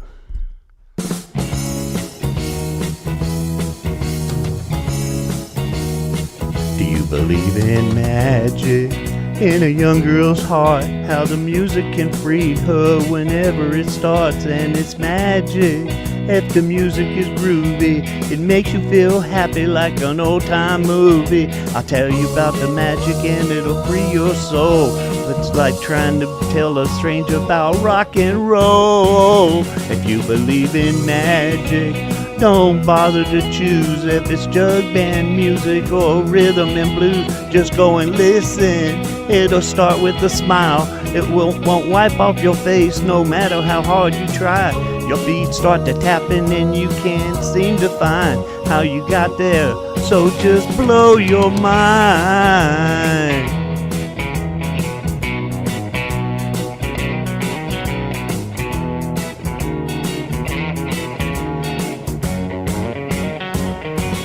Do you believe in magic? In a young girl's heart, how the music can free her whenever it starts, and it's magic. If the music is groovy, it makes you feel happy like an old-time movie. I'll tell you about the magic and it'll free your soul. It's like trying to tell a stranger about rock and roll. If you believe in magic, don't bother to choose if it's jug band music or rhythm and blues. Just go and listen. It'll start with a smile. It won't wipe off your face no matter how hard you try. Your feet start to tapping and you can't seem to find how you got there. So just blow your mind.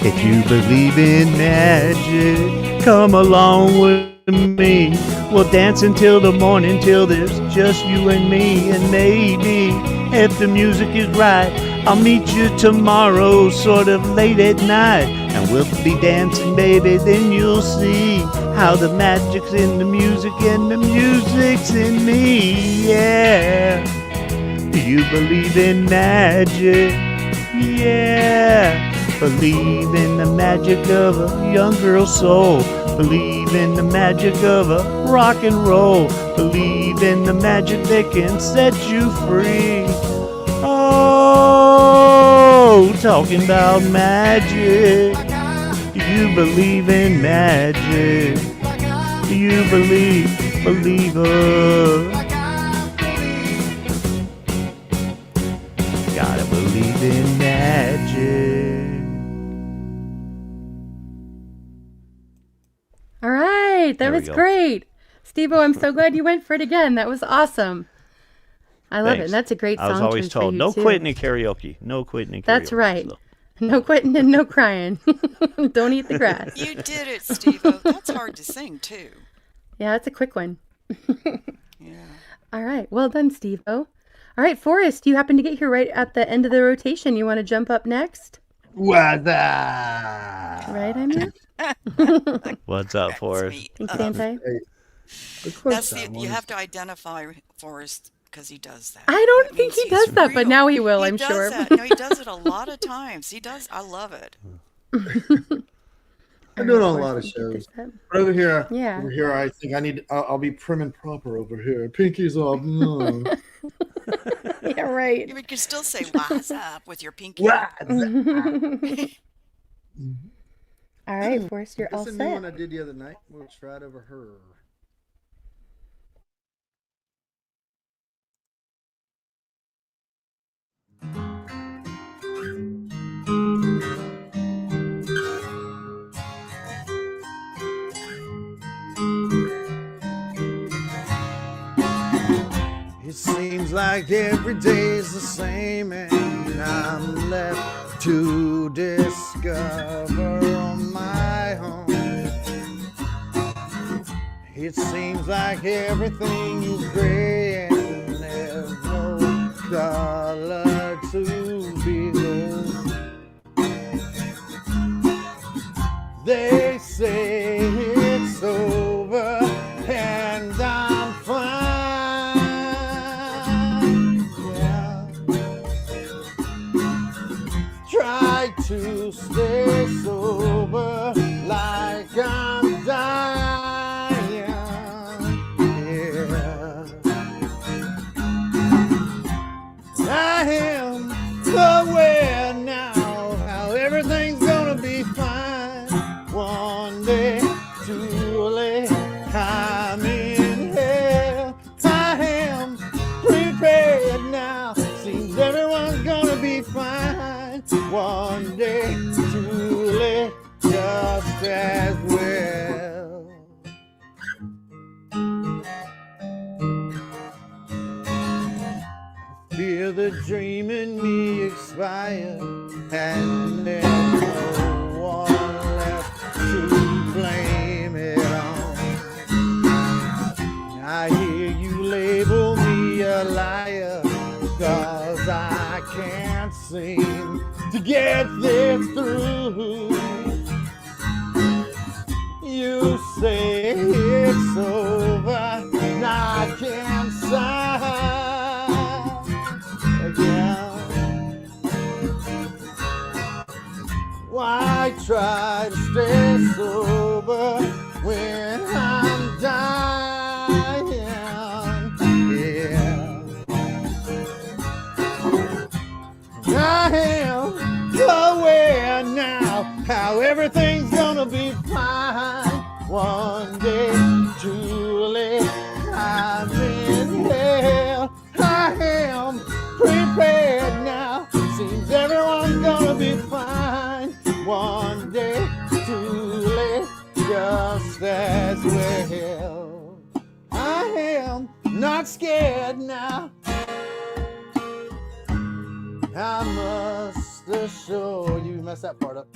If you believe in magic, come along with me. We'll dance until the morning, till there's just you and me. And maybe, if the music is right, I'll meet you tomorrow, sort of late at night. And we'll be dancing, baby, then you'll see how the magic's in the music and the music's in me, yeah. Do you believe in magic? Yeah. Believe in the magic of a young girl's soul. Believe in the magic of a rock and roll. Believe in the magic that can set you free. Oh, talking about magic. you believe in magic? Do you believer? Gotta believe in magic. All right, that There we was go. great. Steve-O, I'm so glad you went for it again. That was awesome. I love it. Thanks. And that's a great song I was always choice for told, you, no too. quitting in karaoke. No quitting in karaoke. That's right. So. No quitting and no crying. Don't eat the grass. You did it, Steve-O. That's hard to sing, too. Yeah, that's a quick one. Yeah. All right. Well done, Steve-O. All right, Forrest, you happen to get here right at the end of the rotation. You want to jump up next? What the? Right, I mean? What's up, Forrest? Thanks, Dante. That's you have to identify Forrest because he does that. I don't That think means he does he's that, but real. now he will, He I'm does sure. that. No, he does it a lot of times. He does. I love it. I'm doing a lot of shows. But over here, Yeah. over here, I think I'll be prim and proper over here. Pinkies up. Mm. Yeah, right. You can still say "What's up" with your pinky. What's All right, Forrest, you're all This is a new one set. I did the other night. We'll try it over her. It seems like every day's the same, and I'm left to discover on my own. It seems like everything is gray and there's no color to behold. They say it's over and I'm fine. Yeah. Try to stay sober like I'm dying. Yeah. I am aware now how everything's gonna be fine. One day, too late, I'm in hell. I am prepared now. Seems everyone's gonna be fine. One day, too late, just as well. Feel the dream in me expire, and there's no one left to blame it on. I hear you label me a liar, 'cause I can't seem to get this through. You say it's over, now I can't sigh again. Why try to stay sober when I'm dying? Yeah. I am aware now how everything's gonna be fine. One day, too late, I'm in hell. I am prepared now. Seems everyone's gonna be fine. One day, too late, just as well. I am not scared now. I must assure you, messed that part up.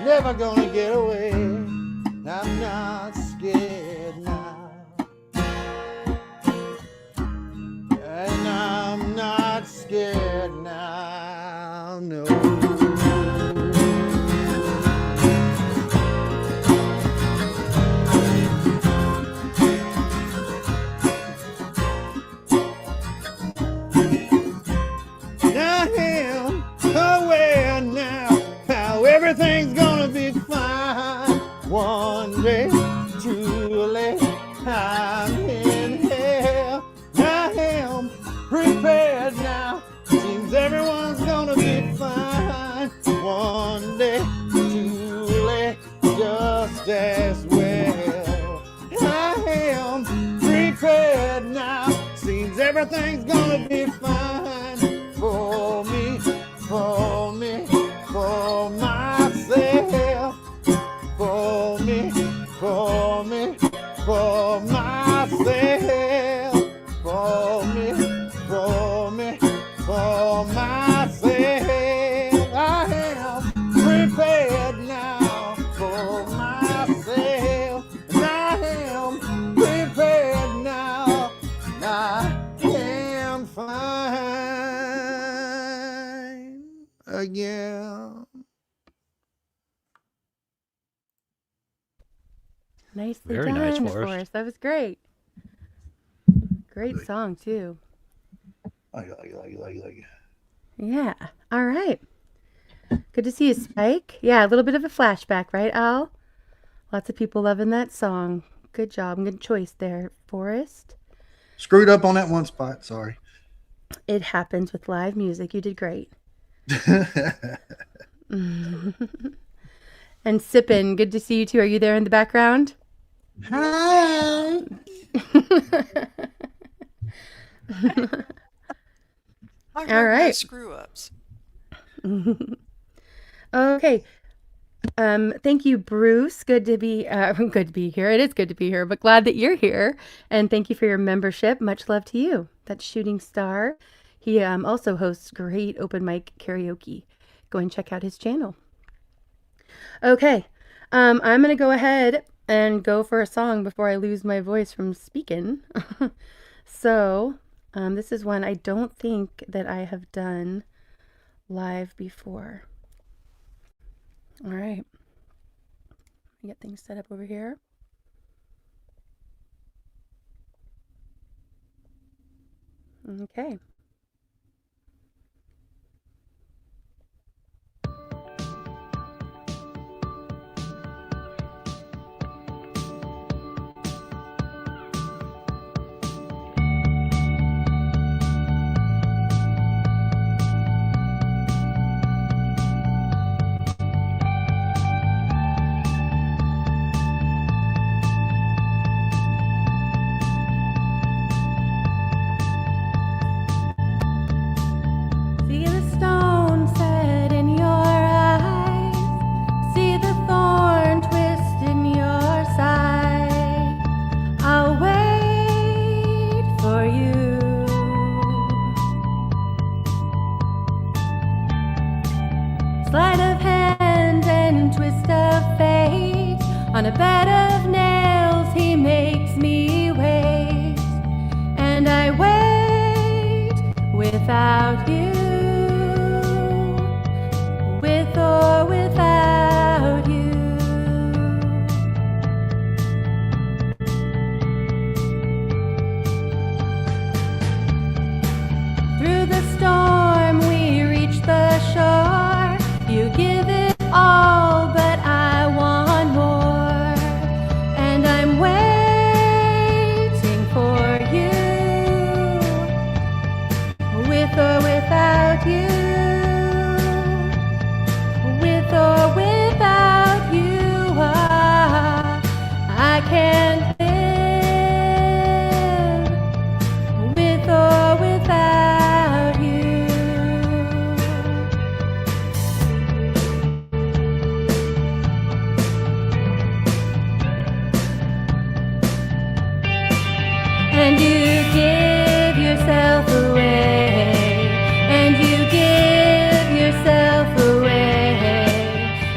Never gonna get away. I'm not scared now. And I'm not scared now, no. I am aware now how everything's gonna be fine. One day, too late, I'm in hell. I am prepared now. Seems Everything's gonna be fine for me, for me, for myself, for me, for me, for myself, for me, for me, for myself. I am prepared now for myself, and I am prepared now, and I am fine again. Nicely Very done, nice, Forrest. Forrest. That was great. Great song too. Like it. Yeah. All right. Good to see you, Spike. Yeah, a little bit of a flashback, right, Al? Lots of people loving that song. Good job. Good choice there, Forrest. Screwed up on that one spot. Sorry. It happens with live music. You did great. And Sippin, good to see you too. Are you there in the background? Hi. All right. Screw ups. Okay. Thank you, Bruce. Good to be here. It is good to be here, but glad that you're here. And thank you for your membership. Much love to you. That's Shooting Star. He also hosts great open mic karaoke. Go and check out his channel. Okay. I'm gonna go ahead and go for a song before I lose my voice from speaking. So, this is one I don't think that I have done live before. All right. Let me get things set up over here. Okay. See the stone set in your eyes, see the thorn twist in your side. I'll wait for you. Sleight of hand and twist of fate, on a bed of nails he makes me wait, and I wait without you. With or without you. Through the storm we reach the shore. You give it all, but I want more. And I'm waiting for you. With or without you. With or without you, I can't live. With or without you. And you give yourself away. And you give yourself away.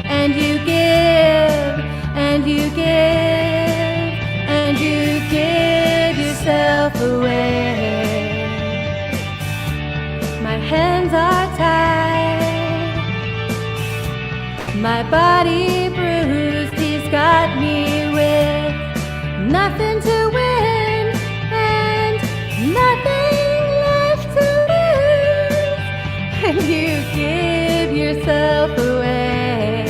And you give, and you give, and you give yourself away. My hands are tied, my body bruised. He's got me with nothing to win and nothing left to lose. And you give yourself away,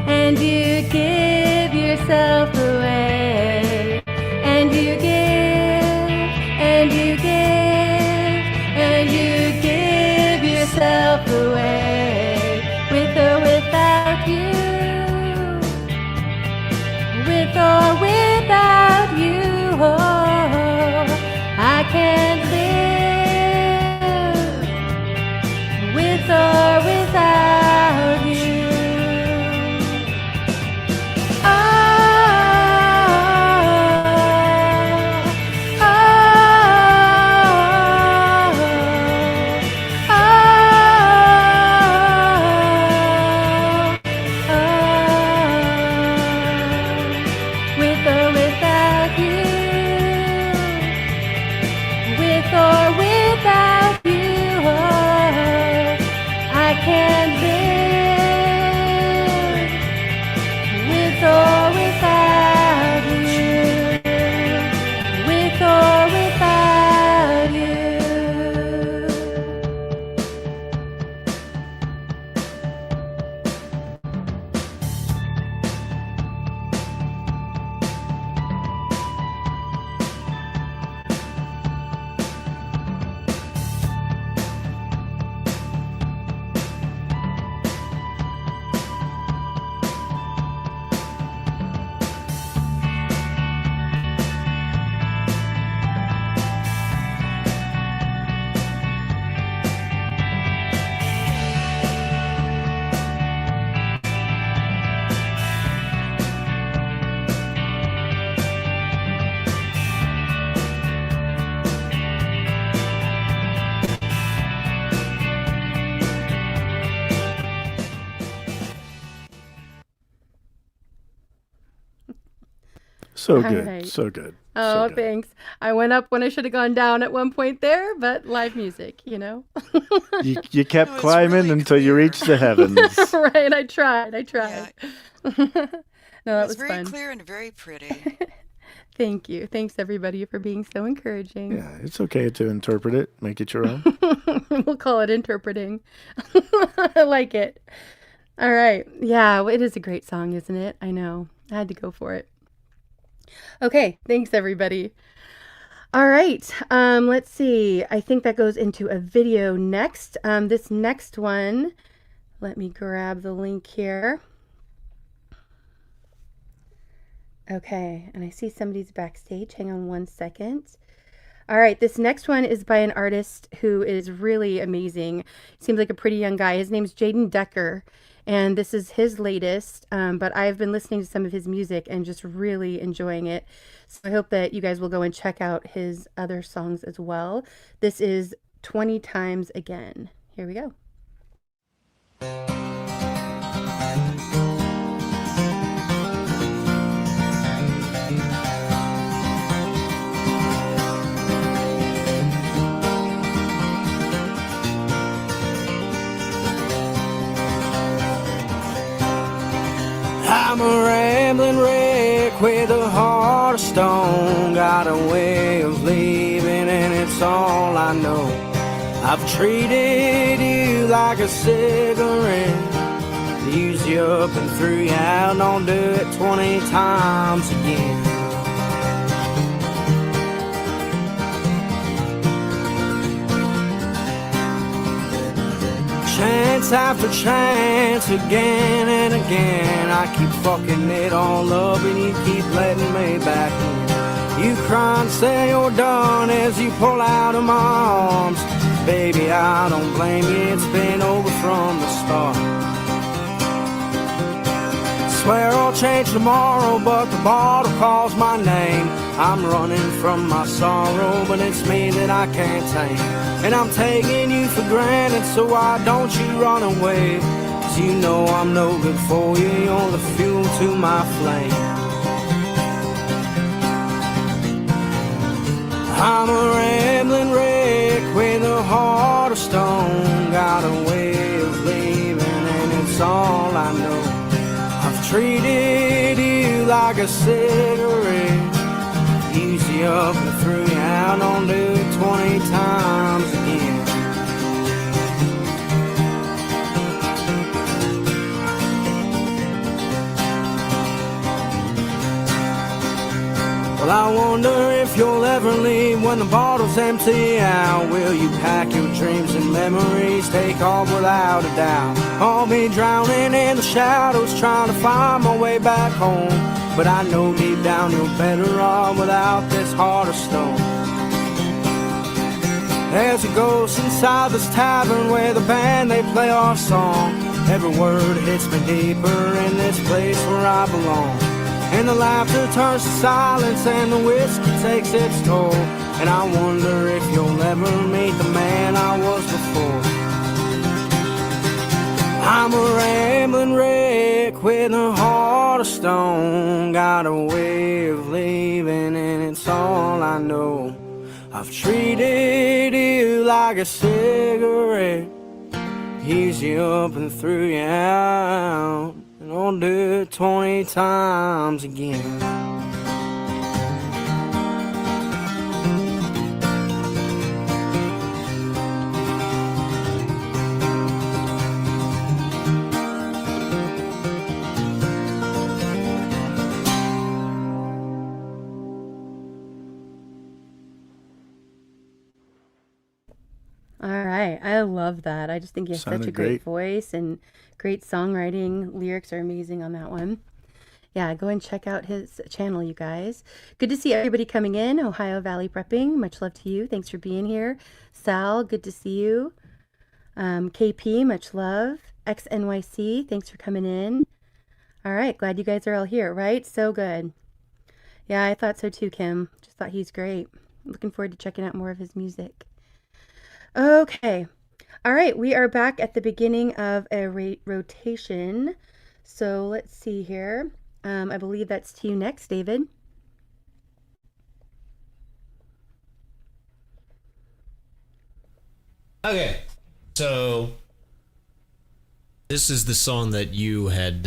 and you give yourself away, and you give, and you give, and you give yourself away. With or without you. With or without you, oh, I can't live. With or without you, oh, I can't live. With or without you, with or without you. So All good. right. So good. Oh, So good. thanks. I went up when I should have gone down at one point there, but live music, you know? You kept climbing until you reached the heavens. Right, I tried. No, that It was was very fun. clear and very pretty. Thank you. Thanks, everybody, for being so encouraging. Yeah, it's okay to interpret it, make it your own. We'll call it interpreting. I like it. All right. Yeah, it is a great song, isn't it? I know. I had to go for it. Okay, thanks, everybody. All right, let's see. I think that goes into a video next. This next one, let me grab the link here. Okay, and I see somebody's backstage. Hang on one second. All right, this next one is by an artist who is really amazing. Seems like a pretty young guy. His name's Jaden Decker, and this is his latest, but I've been listening to some of his music and just really enjoying it. So I hope that you guys will go and check out his other songs as well. This is 20 Times Again. Here we go. I'm a rambling wreck with a heart of stone. Got a way of leaving and it's all I know. I've treated you like a cigarette. Used you up and threw you out, don't do it 20 times again. Chance after chance, again and again, I keep fucking it all up and you keep letting me back in. You cry and say you're done as you pull out of my arms. Baby, I don't blame you, it's been over from the start. Swear I'll change tomorrow, but the bottle calls my name. I'm running from my sorrow, but it's me that I can't tame. And I'm taking you for granted, so why don't you run away? 'Cause you know I'm no good for you, you're the fuel to my flame. I'm a rambling wreck with a heart of stone. Got a way of leaving and it's all I know. I've treated you like a cigarette. Used you up and threw you out, don't do it 20 times again. Well, I wonder if you'll ever leave when the bottle's empty out. Will you pack your dreams and memories, take off without a doubt? I'll be drowning in the shadows trying to find my way back home. But I know deep down you're better off without this heart of stone. There's a ghost inside this tavern where the band they play our song. Every word hits me deeper in this place where I belong. And the laughter turns to silence and the whiskey takes its toll. And I wonder if you'll ever meet the man I was before. I'm a rambling wreck with a heart of stone. Got a way of leaving and it's all I know. I've treated you like a cigarette, ease you up and threw you out, and I'll do it 20 times again. All right. I love that. I just think he has such a Sounded great great. voice and great songwriting. Lyrics are amazing on that one. Yeah, go and check out his channel, you guys. Good to see everybody coming in. Ohio Valley Prepping, much love to you. Thanks for being here. Sal, good to see you. KP, much love. XNYC, thanks for coming in. All right, glad you guys are all here, right? So good. Yeah, I thought so too, Kim. Just thought he's great. Looking forward to checking out more of his music. Okay. All right, we are back at the beginning of a rotation. So let's see here. I believe that's to you next, David. Okay, so this is the song that you had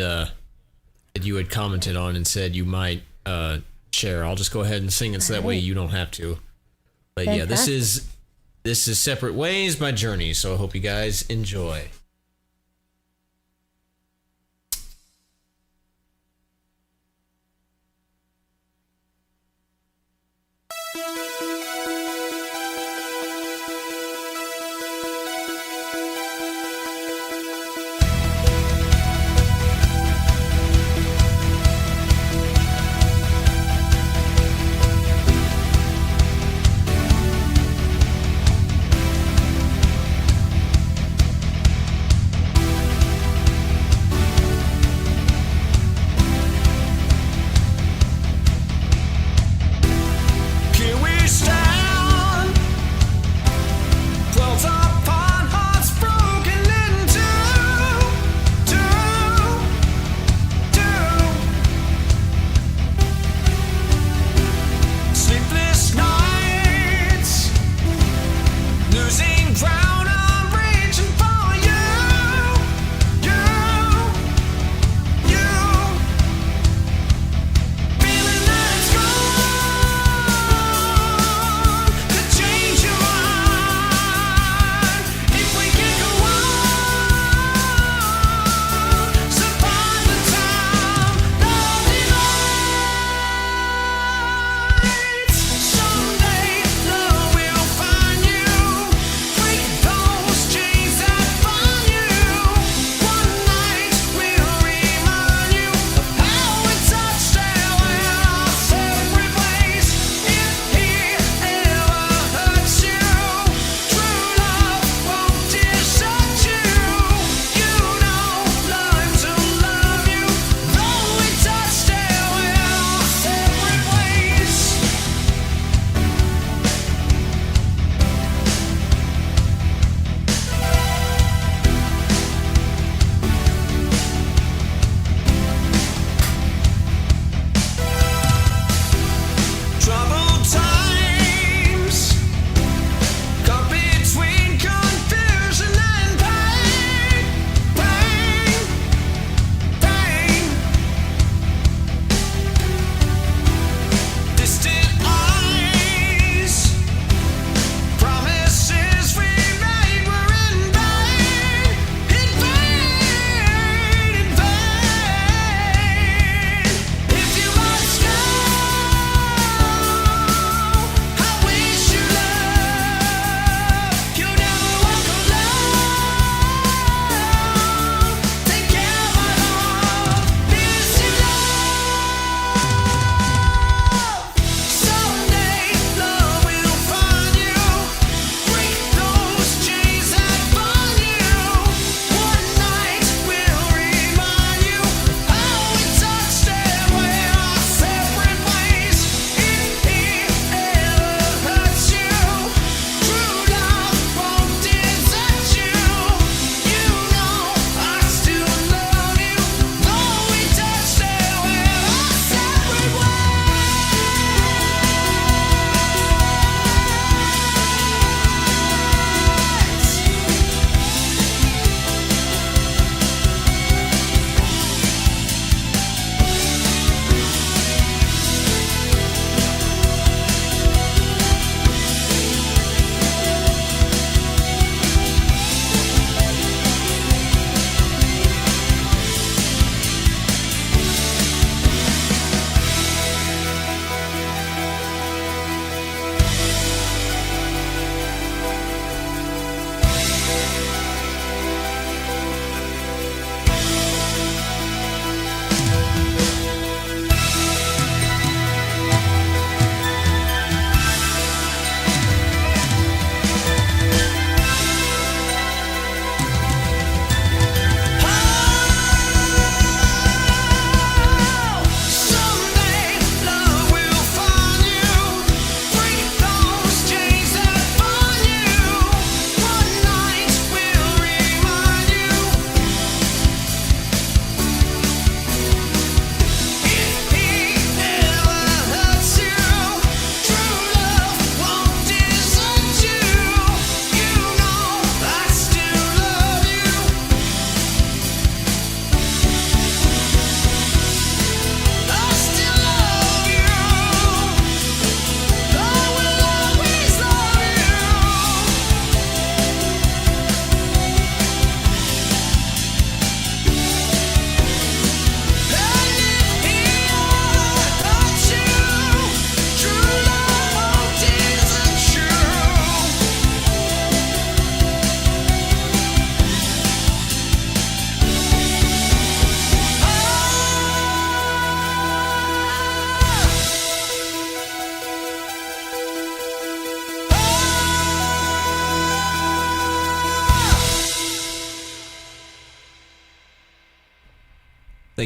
commented on and said you might share. I'll just go ahead and sing it so that way you don't have to. But yeah, this is Separate Ways by Journey, so I hope you guys enjoy.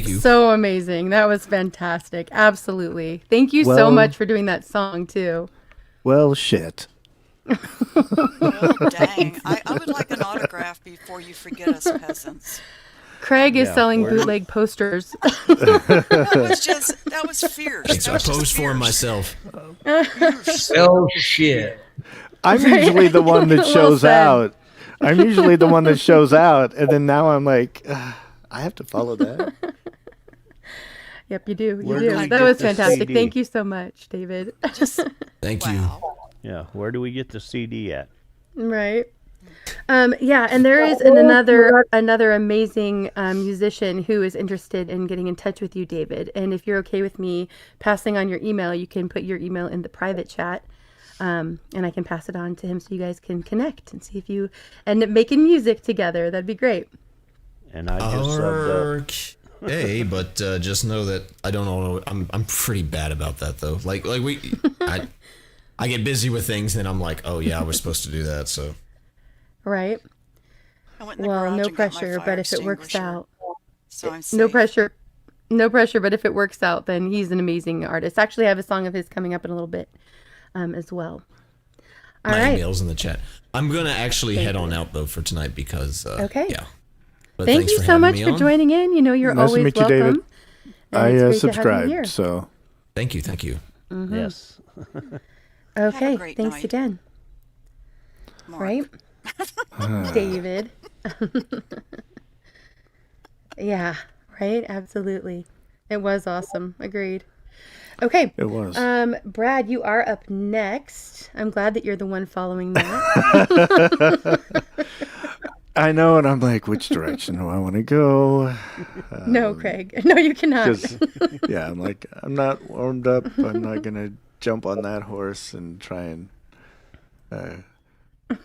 Thank you. So amazing. That was fantastic. Absolutely. Thank you so Well- much for doing that song too. Well, shit. Well, dang. I would like an autograph before you forget us peasants. Craig is Yeah, selling where- bootleg posters. That was fierce. Thanks. That I was just posed for him fierce. myself. Oh shit. I'm usually the one that Well shows said. out. I'm usually the one that shows out, and then now I'm like, I have to follow that. Yep, you do. You Where do. do we That get was the fantastic. CD? Thank you so much, David. Thank you. Yeah, where do we get the CD at? Right. Yeah, and there is another amazing musician who is interested in getting in touch with you, David. And if you're okay with me passing on your email, you can put your email in the private chat, and I can pass it on to him so you guys can connect and see if you end up making music together. That'd be great. And I just subbed up. Hey, but just know that I don't know. I'm pretty bad about that though. I get busy with things, and I'm like, oh yeah, we're supposed to do that. So Right. I went in the Well, garage no and got my pressure, fire but if it works extinguisher, out, so I'm no safe. pressure. No pressure, but if it works out, then he's an amazing artist. Actually, I have a song of his coming up in a little bit as well. All my right. email's in the chat. I'm gonna actually Thank head on you. out though for tonight because Okay. yeah. But Thank thanks you for so having much me for on. joining in. You know, you're Nice to always meet you, David. welcome. And I it's great to have you subscribed, here. so Thank you. Thank you. Mhm. yes. Okay. great Thanks night. again. Mark. Right? David. Yeah, right? Absolutely. It was awesome. Agreed. Okay. It was. Brad, you are up next. I'm glad that you're the one following that. I know, and I'm like, which direction do I want to go? No, Craig. No, you cannot. 'Cause, yeah, I'm like, I'm not warmed up. I'm not gonna jump on that horse and try and.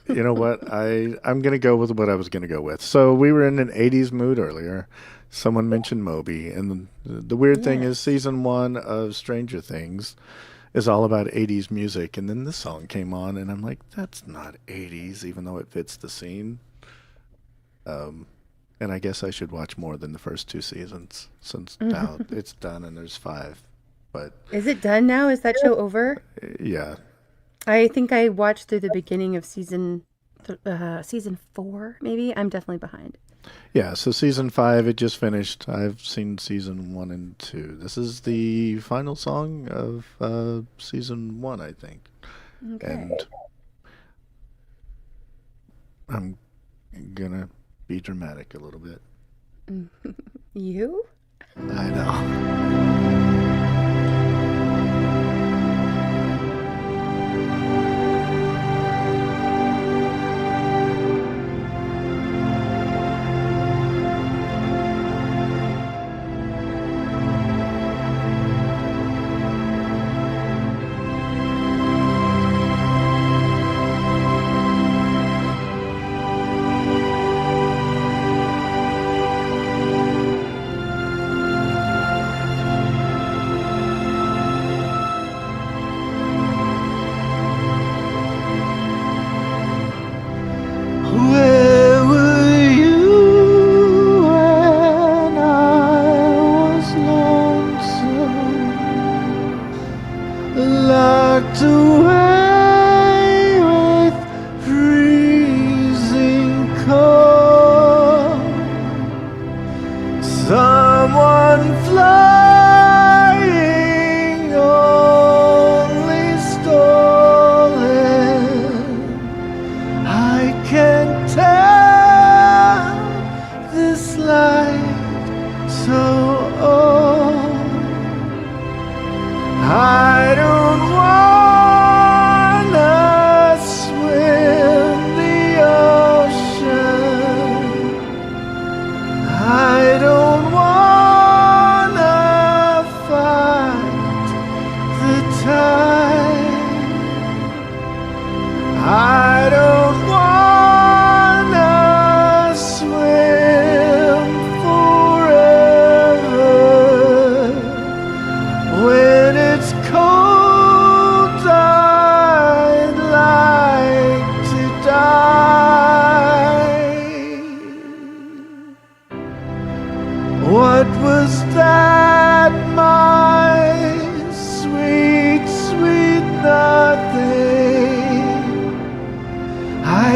You know what? I'm gonna go with what I was gonna go with. So we were in an '80s mood earlier. Someone mentioned Moby, and the weird thing is, season 1 of Stranger Things is all about '80s music, and then this song came on, and I'm like, that's not '80s, even though it fits the scene. And I guess I should watch more than the first 2 seasons, since now it's done and there's 5. But Is it done now? Is that show over? yeah, I think I watched through the beginning of season 4, maybe. I'm definitely behind. yeah. So season 5, it just finished. I've seen season 1 and 2. This is the final song of season 1, I think. Okay. And I'm gonna be dramatic a little bit. You? I know.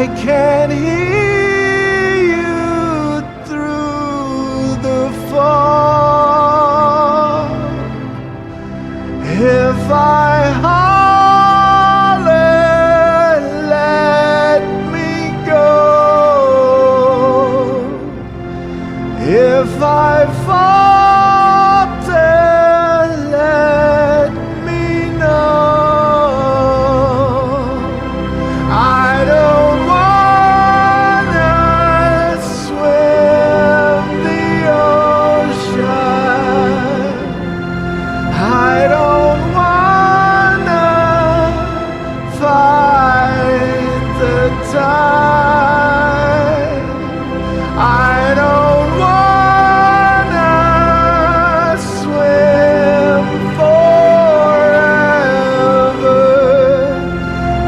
I can hear you through the fog. If I holler, let me go. If I falter, let me know. I don't wanna swim the ocean. I don't wanna fight the tide. I don't wanna swim forever.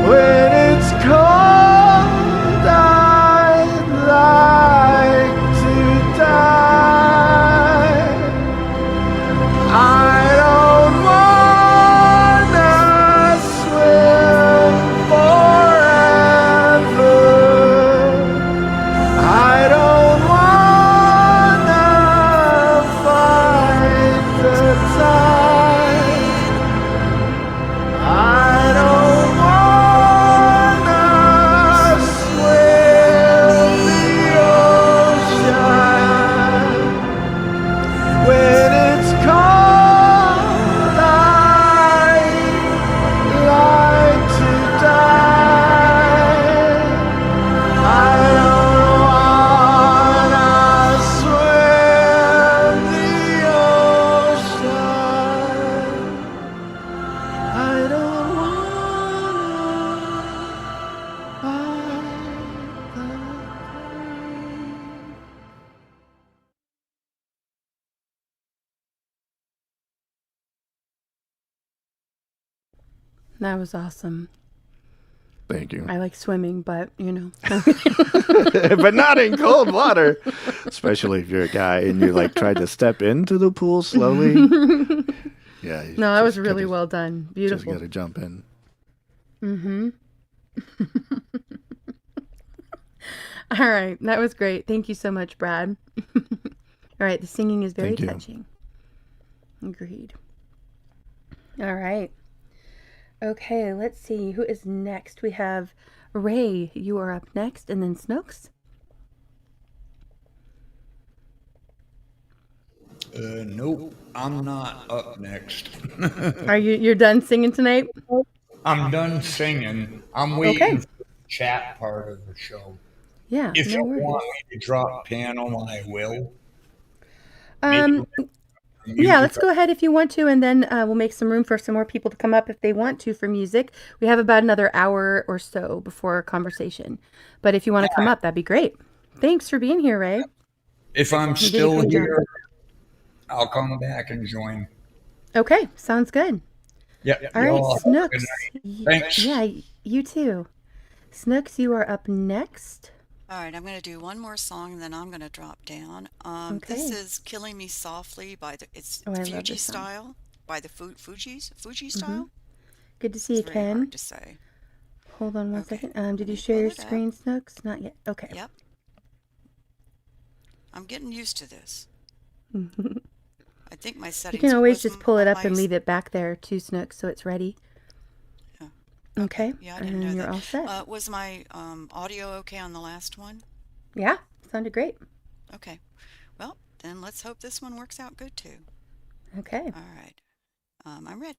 When it's cold, I'd like to die. I don't wanna swim forever. I don't wanna fight the tide. I don't wanna swim the ocean. When it's cold, I'd like to die. I don't wanna swim the ocean. I don't wanna fight the That was awesome. Thank you. I like swimming, but But not in cold water. Especially if you're a guy and you like tried to step into the pool slowly. Yeah. you No, that was just really gotta- well done. Just Beautiful. gotta jump in. Mm-hmm. All right. That was great. Thank you so much, Brad. All right. The singing is very Thank you. touching. Agreed. All right. Okay. Let's see. Who is next? We have Ray. You are up next. And then Snooks. Nope, I'm not up next. You're done singing tonight? I'm done singing. I'm Okay. waiting for the chat part of the show. Yeah. If No you worries. want me to drop piano, I will. Um, yeah, let's go ahead if you want to, and then we'll make some room for some more people to come up if they want to for music. We have about another hour or so before our conversation. But if you want to come up, that'd be great. Thanks for being here, Ray. If I'm You did a still good job. here, I'll come back and join. Okay, sounds good. Yep. All y'all right, have a Snooks. good night. Thanks. Yeah, you too. Snooks, you are up next. All right, I'm going to do one more song and then I'm going to drop down. Okay. This is "Killing Me Softly" by it's Oh, I love Fuji this song. style by the Fuji style. Good to see you, It's very Ken. hard to say. Hold on one Okay, second. Did you let me share your pull it up. screen, Snooks? Not yet. Okay. Yep. I'm getting used to this. you I think my settings. can always was just pull it up my and s- leave it back there too, Snooks, so it's ready. Yeah. Okay. Yeah, I And didn't then know you're that. all set. Was my audio okay on the last one? Yeah, sounded great. Okay. Well, then let's hope this one works out good too. Okay. All right. I'm ready.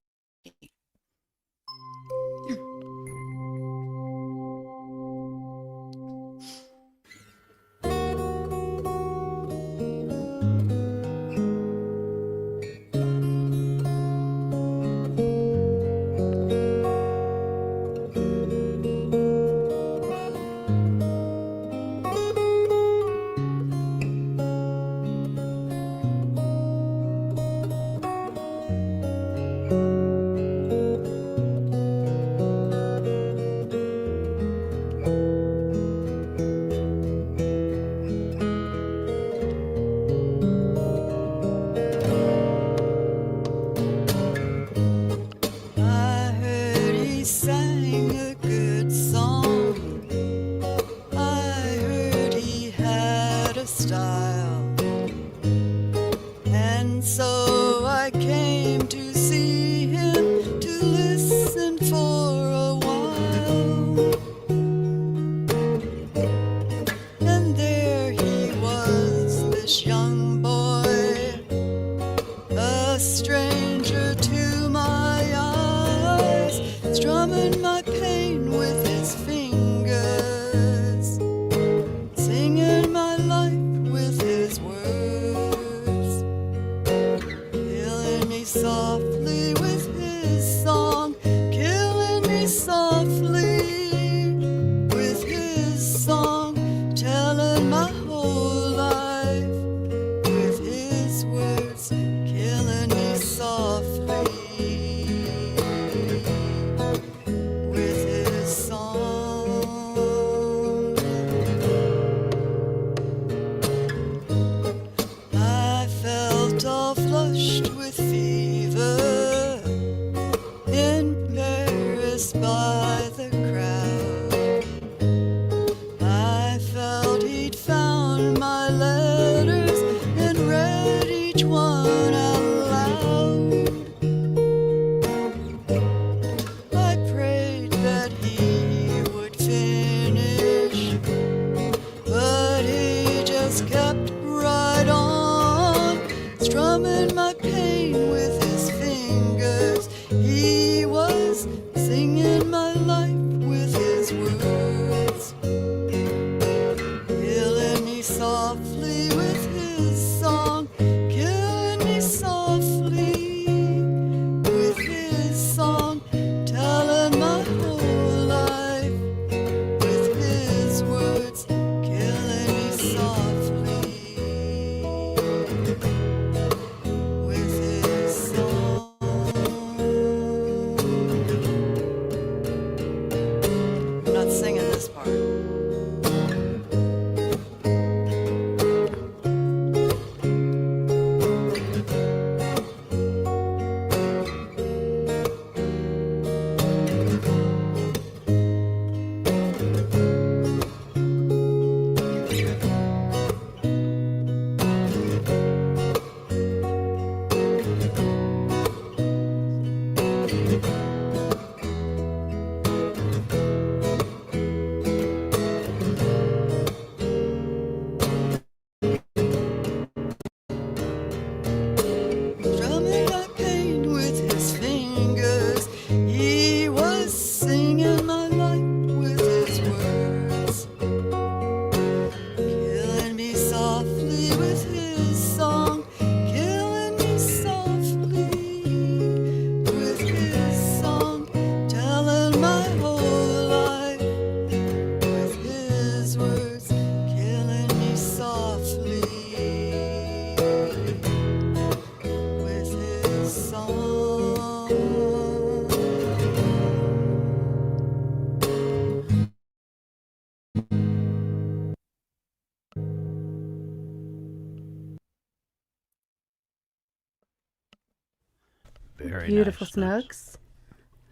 Very Beautiful, nice. Snooks.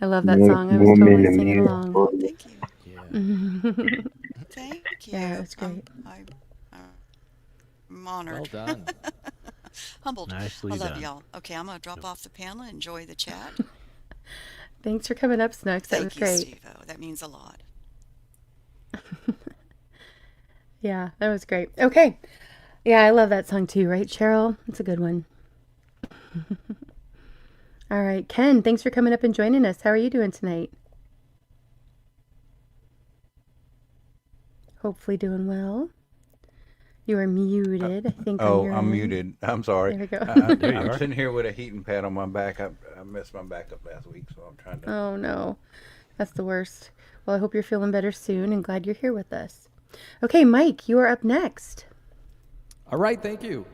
I love that song. I was totally singing along. Oh, thank you. Yeah. Thank you. Yeah, it was great. I'm honored. Well done. Humbled. Nicely I love done. y'all. Okay, I'm going to drop off the panel and enjoy the chat. Thanks for coming up, Snooks. That was Thank you, great. Steve-O. That means a lot. Yeah, that was great. Okay. Yeah, I love that song too, right, Cheryl? It's a good one. All right, Ken, thanks for coming up and joining us. How are you doing tonight? Hopefully doing well. You are muted, I think. Oh, on your I'm end. muted. I'm sorry. There we go. I'm sitting here with a heating pad on my back. I messed my back up last week, so I'm trying to. Oh, no. That's the worst. Well, I hope you're feeling better soon and glad you're here with us. Okay, Mike, you are up next. All right, thank you.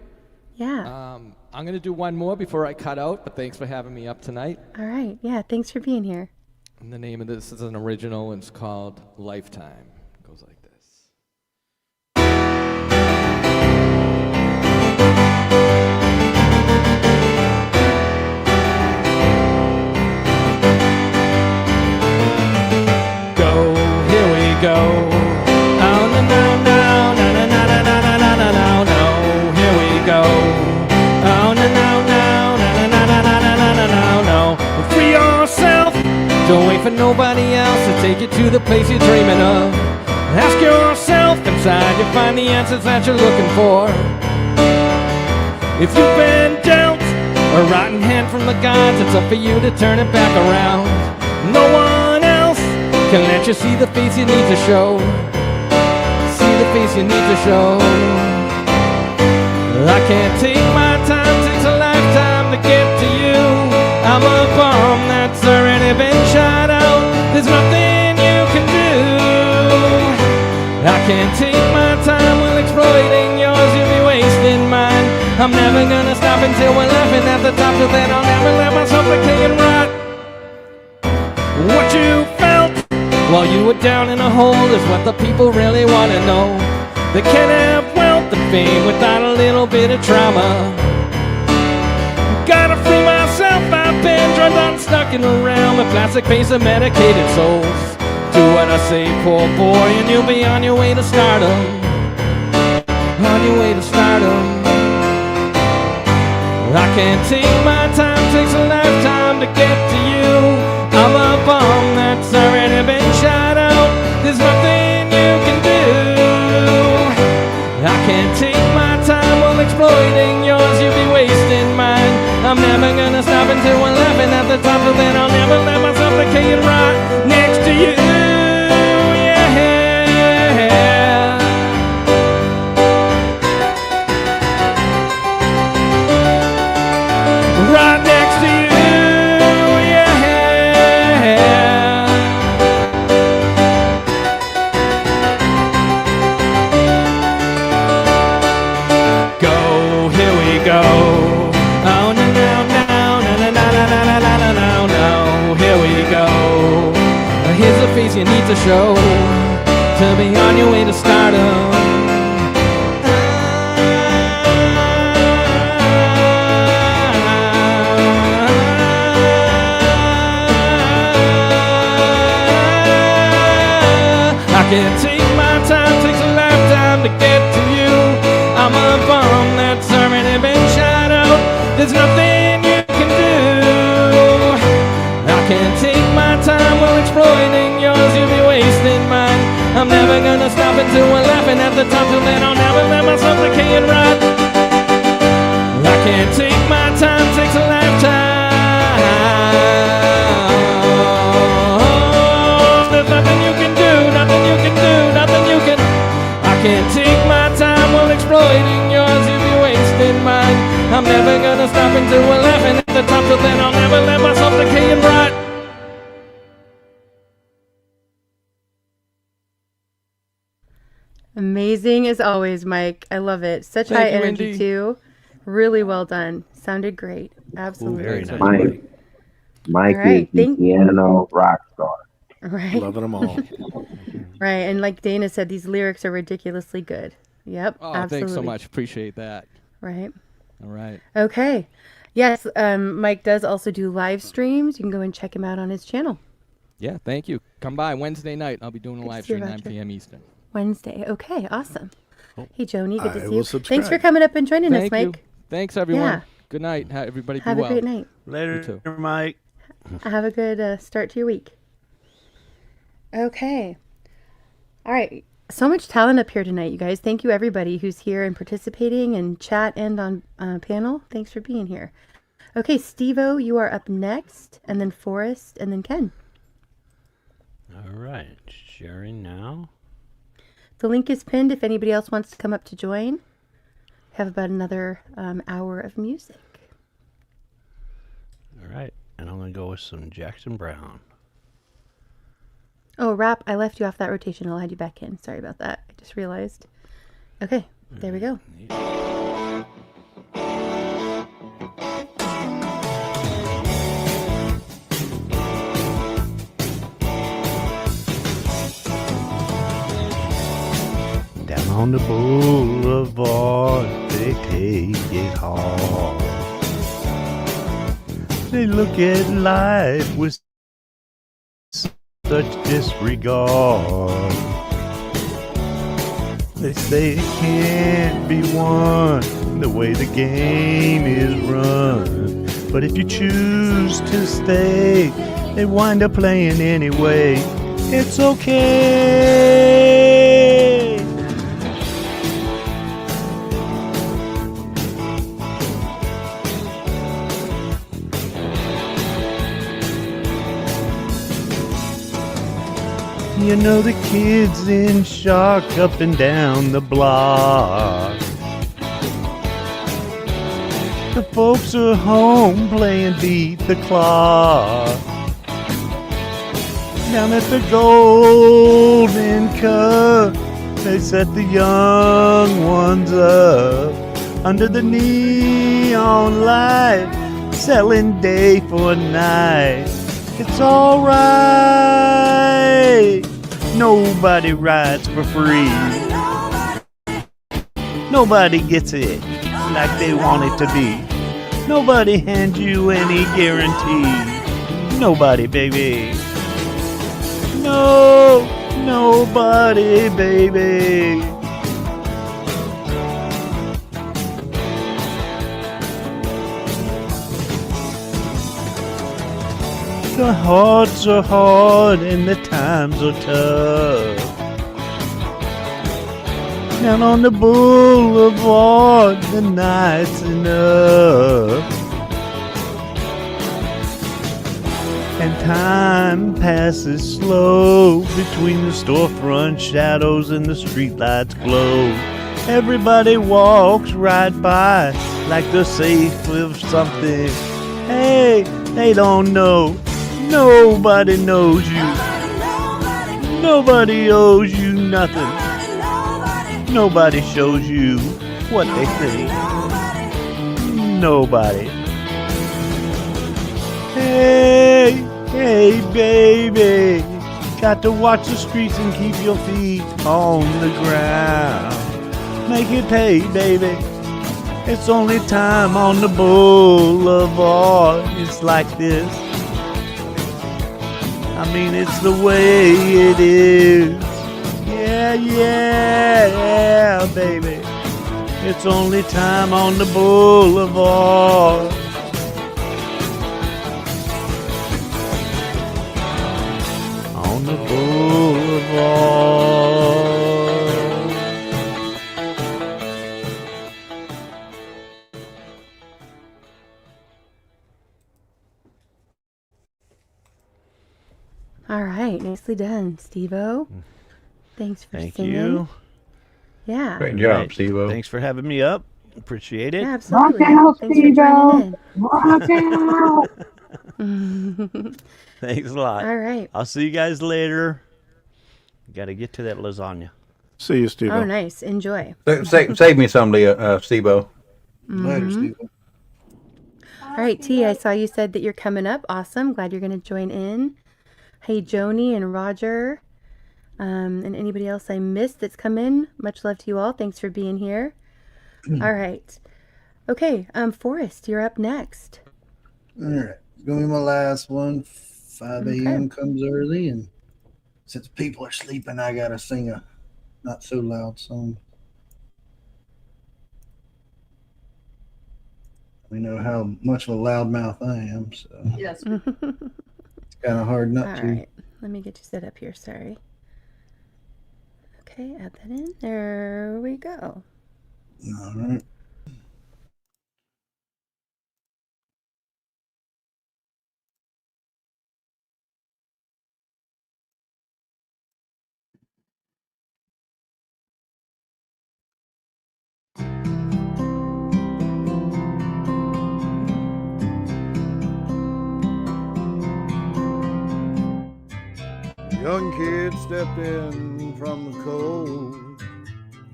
Yeah. I'm going to do one more before I cut out, but thanks for having me up tonight. All right. Yeah, thanks for being here. And the name of this is an original, and it's called Lifetime. It goes like this. Go, here we go. Oh, no, no, no, no, no, no, no, no, no, no, no, no, here we go. Oh, no, no, no, no, no, no, no, no, no, no, no, no. Free yourself. Don't wait for nobody else to take you to the place you're dreaming of. Ask yourself inside, you'll find the answers that you're looking for. If you've been dealt a rotten hand from the gods, it's up for you to turn it back around. No one else can let you see the face you need to show. See the face you need to show. I can't take my time, takes a lifetime to get to you. I'm a bomb that's already been shot out. There's nothing you can do. I can't take my time while exploiting yours, you'll be wasting mine. I'm never gonna stop until we're laughing at the top, till then I'll never let myself decay and rot. What you felt while you were down in a hole is what the people really wanna know. They can't have wealth and fame without a little bit of trauma. Gotta free myself, I've been drugged out and stuck in a realm of plastic face of medicated souls. Do what I say, poor boy, and you'll be on your way to stardom. On your way to stardom. I can't take my time, takes a lifetime to get to you. I'm a bomb that's already been shot out. There's nothing you can do. I can't take my time while exploiting yours, you'll be wasting mine. I'm never gonna stop until we're laughing at the top, and then I'll never let myself decay and rot next to you. Right next to you, yeah. Go, here we go. Oh, no, no, no, no, no, no, no, no, no, no, no, no, here we go. Here's the face you need to show to be on your way to stardom. I can't take my time, takes a lifetime to get to you. I'm a bomb that's already been shot out. There's nothing you can do. I can't take my time while exploiting yours, you'll be wasting mine. I'm never gonna stop until we're laughing at the top, till then I'll never let myself decay and rot. I can't take my time, takes a lifetime. There's nothing you can do, nothing you can do, nothing you can. I can't take my time while exploiting yours, you'll be wasting mine. I'm never gonna stop until we're laughing at the top, till then I'll never let myself decay and rot. Amazing as always, Mike. I love it. Such Thank high you, energy Indy. too. Really well done. Sounded great. Absolutely. Very nice. Mike All right, is the piano rock star. Right. Loving them all. Right. And like Dana said, these lyrics are ridiculously good. Yep. Oh, absolutely. thanks so much. Appreciate that. Right. All right. Okay. Yes. Mike does also do live streams. You can go and check him out on his channel. Yeah, thank you. Come by Wednesday night. I'll be doing a Good to live see you, stream 9 Roger. p.m. Eastern. Wednesday. Okay. Awesome. Hey, Joni. Good to I see will you. subscribe. Thanks for coming up and joining us, Thank Mike. you. Thanks, everyone. Yeah. Good night. Everybody Have be a well. great night. Later, too. Mike. Have a good start to your week. Okay. All right. So much talent up here tonight, you guys. Thank you, everybody who's here and participating in chat and on panel. Thanks for being here. Okay, Steve-O, you are up next, and then Forrest, and then Ken. All right, sharing now. The link is pinned if anybody else wants to come up to join. We have about another hour of music. All right, and I'm going to go with some Jackson Brown. Oh, rap, I left you off that rotation. I'll add you back in. Sorry about that. I just realized. Okay, there we go. Down on the boulevard, they take it hard. They look at life with such disregard. They say it can't be won the way the game is run. But if you choose to stay, they wind up playing anyway. It's okay. You know the kids in shock up and down the block. The folks are home playing beat the clock. Down at the Golden Cup, they set the young ones up under the neon light, selling day for night. It's alright. Nobody rides for free. Nobody gets it like they want it to be. Nobody hands you any guarantee. Nobody, baby. No, nobody, baby. The hearts are hard and the times are tough. Down on the boulevard, the night's enough. And time passes slow between the storefront shadows and the streetlights glow. Everybody walks right by like they're safe with something. Hey, they don't know. Nobody knows you. Nobody owes you nothing. Nobody shows you what they think. Nobody. Hey, hey, baby. Got to watch the streets and keep your feet on the ground. Make it pay, baby. It's only time on the boulevard. It's like this. I mean, it's the way it is. Yeah, yeah, yeah, baby. It's only time on the boulevard. On the boulevard. All right, nicely done, Steve-O. Thanks for Thank singing. you. Yeah. Great job, Steve-O. Thanks for having me up. Appreciate it. Yeah, absolutely. Thanks for joining in. Thanks a lot. All right. I'll see you guys later. Got to get to that lasagna. See you, Steve. Oh, nice. Enjoy. Save me some, Steve-O. Later, Steve. All right, T, I saw you said that you're coming up. Awesome. Glad you're going to join in. Hey, Joni and Roger, and anybody else I missed that's come in. Much love to you all. Thanks for being here. All right. Okay, Forrest, you're up next. All right. It's going to be my last one. 5 a.m. comes early, and since people are sleeping, I got to sing a not so loud song. We know how much of a loudmouth I am, so Yes. it's kind of hard not All to. right. Let me get you set up here. Sorry. Okay, add that in. There we go. All right. Young kid stepped in from the cold.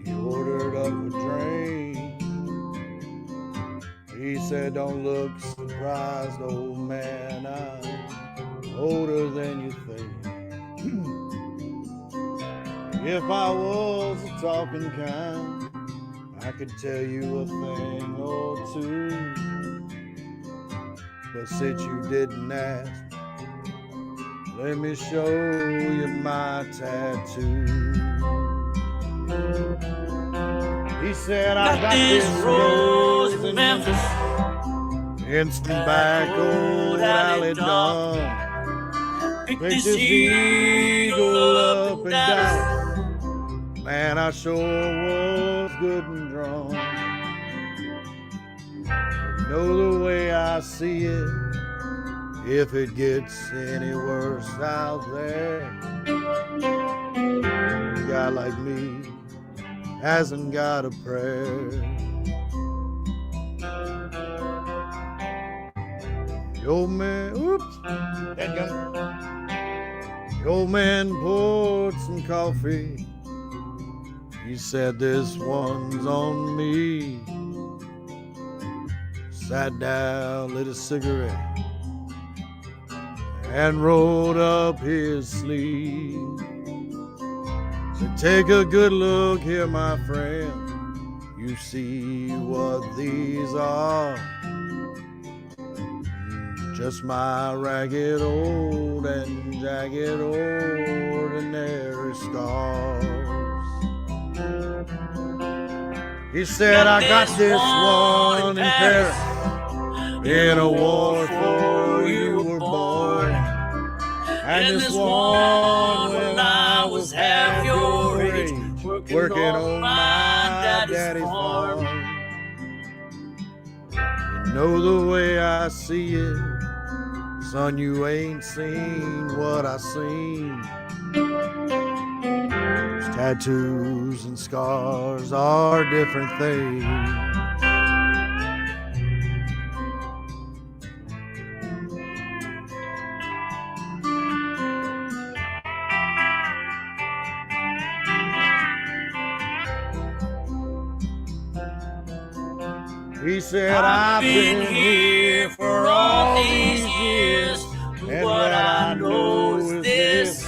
He ordered up a drink. He said, "Don't look surprised, old man. I'm older than you think. If I was a talking kind, I could tell you a thing or two. But since you didn't ask, let me show you my tattoo." He said, "I got this rose in Memphis, in some back old alley dawn. Pick this eagle up and down. Man, I sure was good and drawn. You know the way I see it, if it gets any worse out there, a guy like me hasn't got a prayer." The old man, the old man poured some coffee. He said, "This one's on me." Sat down, lit a cigarette, and rolled up his sleeve. Said, "Take a good look here, my friend. You see what these are? Just my ragged old and jagged ordinary scars." He said, "I got this one in Paris, in a war before you were born. And this one when I was half your age, working on my daddy's farm. You know the way I see it, son, you ain't seen what I seen. Tattoos and scars are different things. He said, "I've been here for all these years, and what I know is this.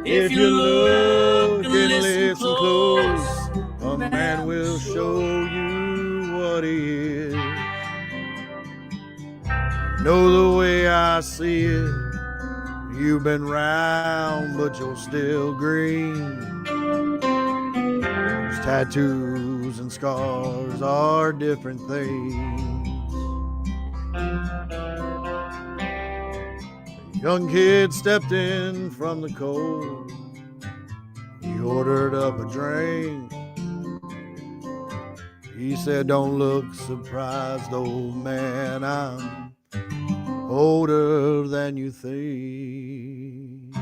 If you look and listen close, a man will show you what he is. Know the way I see it, you've been round, but you're still green. Those tattoos and scars are different things." Young kid stepped in from the cold. He ordered up a drink. He said, "Don't look surprised, old man. I'm older than you think."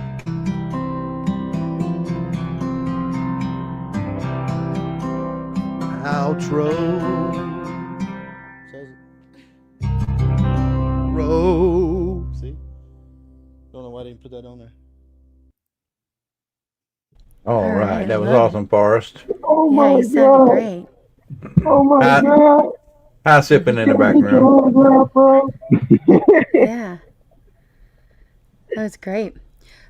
Outro. Says it. Row. See? Don't know why I didn't put that on there. All right, that was awesome, Forrest. Oh Yeah, my you sounded God. great. Oh my God. Hi, sipping in the background. Yeah. That was great.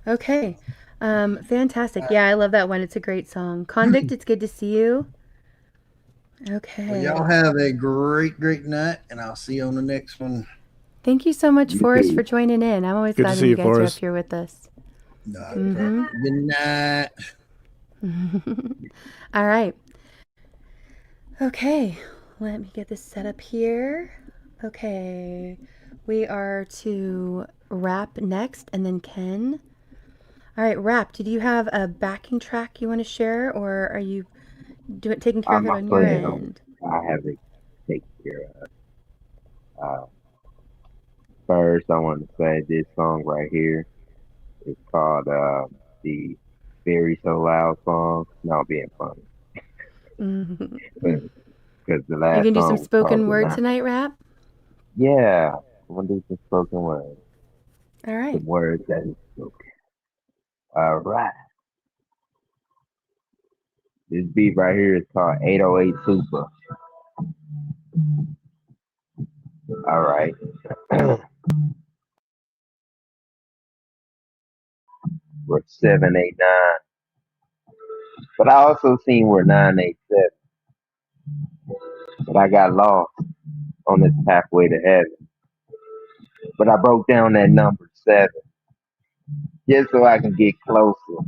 Okay. Fantastic. Yeah, I love that one. It's a great song. Convict, it's good to see you. Okay. Well, y'all have a great night, and I'll see you on the next one. Thank you so much, Forrest, for joining in. I'm always Good to glad see when you you, guys are up Forrest. here with us. Good night. All right. Okay. Let me get this set up here. Okay. We are to Rap next, and then Ken. All right, Rap, did you have a backing track you want to share, or are you taking care of it on your end? I have it taken care of. First, I want to say this song right here is called the Very So Loud song. No, being funny. Because the Are you last going to do song some was called spoken The word Night. tonight, Rap? Yeah, I'm going to do some spoken words. All right. Some words that is spoken. All right. This beat right here is called 808 Super. All right. We're 789. But I also seen we're 987. But I got lost on this pathway to heaven. But I broke down that number 7 just so I can get closer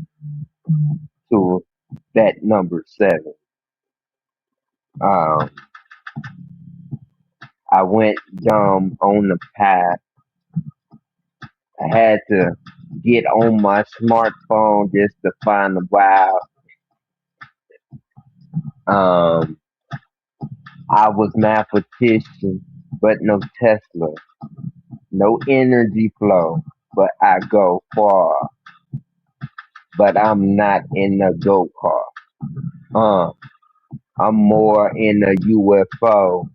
to that number 7. Um, I went dumb on the path. I had to get on my smartphone just to find the wow. I was mathematician, but no Tesla, no energy flow, but I go far. But I'm not in a go kart. I'm more in a UFO,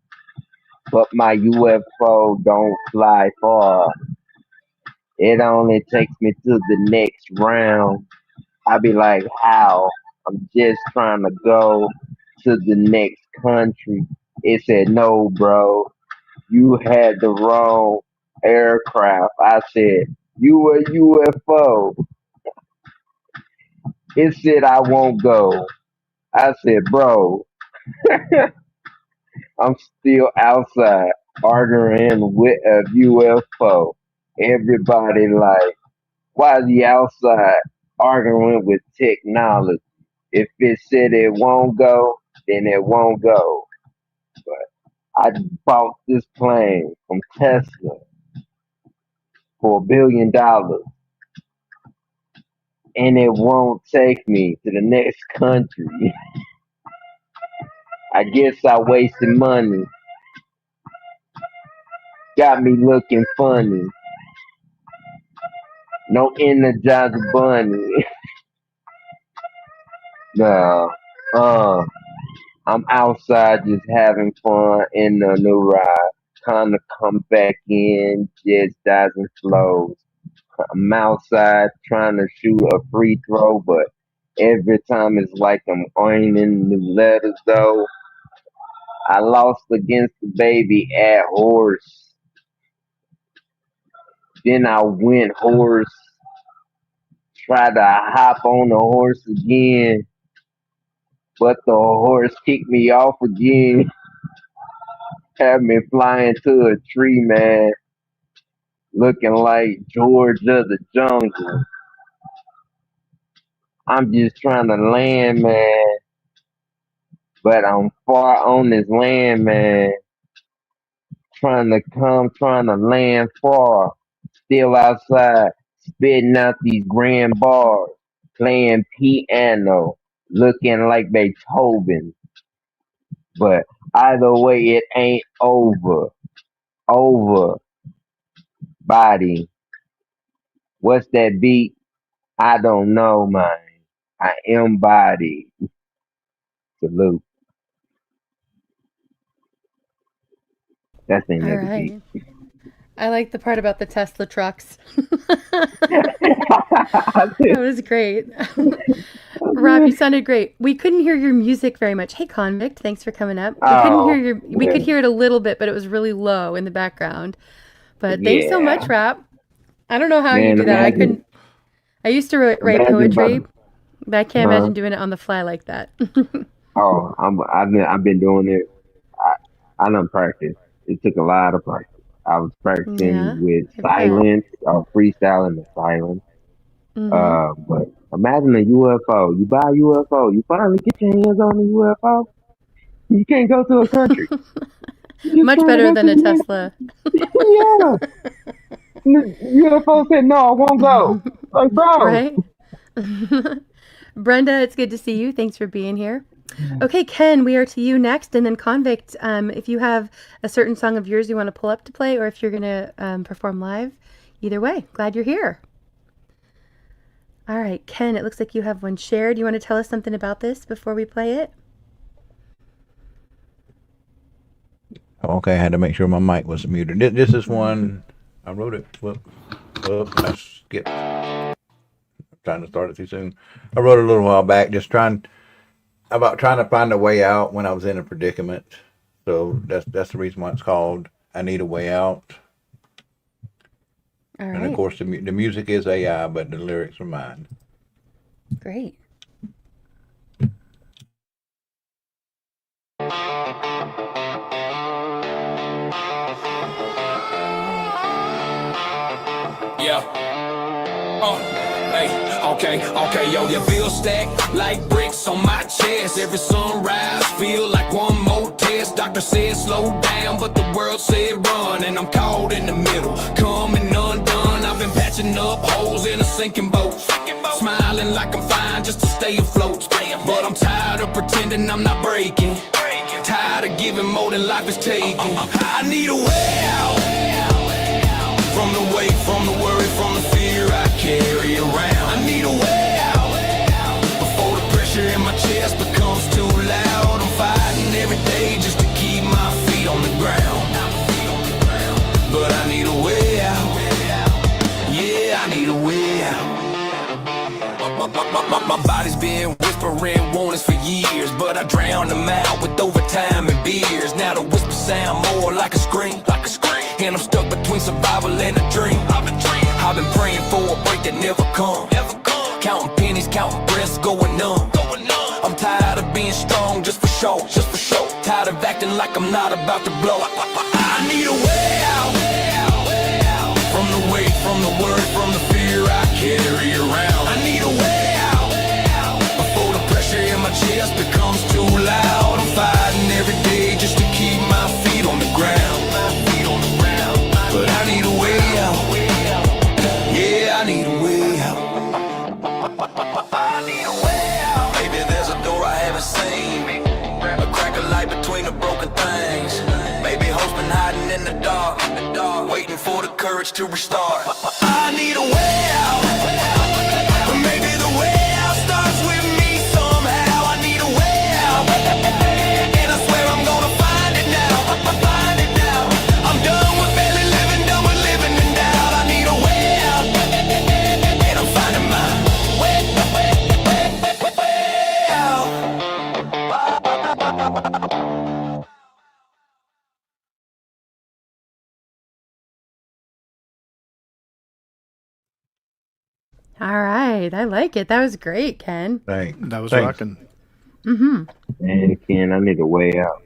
but my UFO don't fly far. It only takes me to the next round. I be like, how? I'm just trying to go to the next country. It said, no, bro, you had the wrong aircraft. I said, you a UFO. It said, I won't go. I said, bro, I'm still outside arguing with a UFO. Everybody like, why is he outside arguing with technology? If it said it won't go, then it won't go. But I bought this plane from Tesla for $1 billion, and it won't take me to the next country. I guess I wasted money. Got me looking funny. No Energizer Bunny. No. I'm outside just having fun in the new ride. Kinda come back in, just doesn't flows. I'm outside trying to shoot a free throw, but every time it's like I'm earning new letters though. I lost against the baby at horse. Then I went horse, tried to hop on the horse again, but the horse kicked me off again. Had me flying to a tree, man, looking like George of the Jungle. I'm just trying to land, man, but I'm far on this land, man. Trying to land far. Still outside, spitting out these grand bars, playing piano, looking like Beethoven. But either way, it ain't over. Over, body. What's that beat? I don't know, man. I embody. Salute. That's the end All of the beat. right. I like the part about the Tesla trucks. That was great. Rap, you sounded great. We couldn't hear your music very much. Hey, Convict, thanks for coming up. We could hear it a little bit, but it was really low in the background. But thanks so much, Yeah. Rap. I don't know how you Man, do that. I imagine, couldn't. I used to write imagine, poetry, brother. but I can't Uh, imagine doing it on the fly like that. I've been doing it. I done practiced. It took a lot of practice. I was Yeah, practicing with I bet. silence, freestyling the silence. Mm-hmm. But imagine a UFO. You buy a UFO. You finally get your hands on a UFO. You can't go to a country. You just Much trying to better go to than a the Tesla. yeah. The UFO said no, I won't go. Like, bro. Right? Brenda, it's good to see you. Thanks for being here. Okay, Ken, we are to you next, and then Convict. If you have a certain song of yours you want to pull up to play, or if you're going to perform live, either way, glad you're here. All right, Ken, it looks like you have one shared. You want to tell us something about this before we play it? Okay, I had to make sure my mic was muted. This is one I wrote it. Whoop, I skipped. Trying to start it too soon. I wrote it a little while back, just trying to find a way out when I was in a predicament. So that's the reason why it's called "I Need a Way Out." All And of right, course, the music is AI, but the lyrics are mine. great. Yeah. Okay, yo, your bill stack like bricks on my chest. Every sunrise feel like one more test. Doctor said slow down, but the world said run, and I'm caught in the middle, coming undone. I've been patching up holes in a sinking boat, smiling like I'm fine just to stay afloat. But I'm tired of pretending I'm not breaking, tired of giving more than life is taking. I need a way out from the weight, from the worry, from the fear I carry around. I need a way out before the pressure in my chest becomes too loud. I'm fighting every day just to keep my feet on the ground. But I need a way out. Yeah, I need a way out. My body's been whispering warnings for years, but I drown them out with overtime and beers. Now the whispers sound more like a scream, and I'm stuck between survival and a dream. I've been praying for a break that never come. Counting pennies, counting breaths, going numb. I'm tired of being strong just for show, Tired of acting like I'm not about to blow. I need a way out from the weight, from the worry, from the fear I carry around. I need a way out before the pressure in my chest becomes too loud. I'm fighting every day just to keep my feet on the ground. But I need a way out. Yeah, I need a way out. I need a way out. Maybe there's a door I haven't seen, a crack of light between the broken things. Maybe hope's been hiding in the dark, waiting for the courage to restart. I need a way out. But maybe the way out starts with me somehow. I need a way out, and I swear I'm gonna find it now. I'm done with barely living, done with living in doubt. I need a way out, and I'm finding my way out. All right, I like it. That was great, Ken. Thanks. That was Thanks. rocking. Mm-hmm. Man, Ken, I need a way out.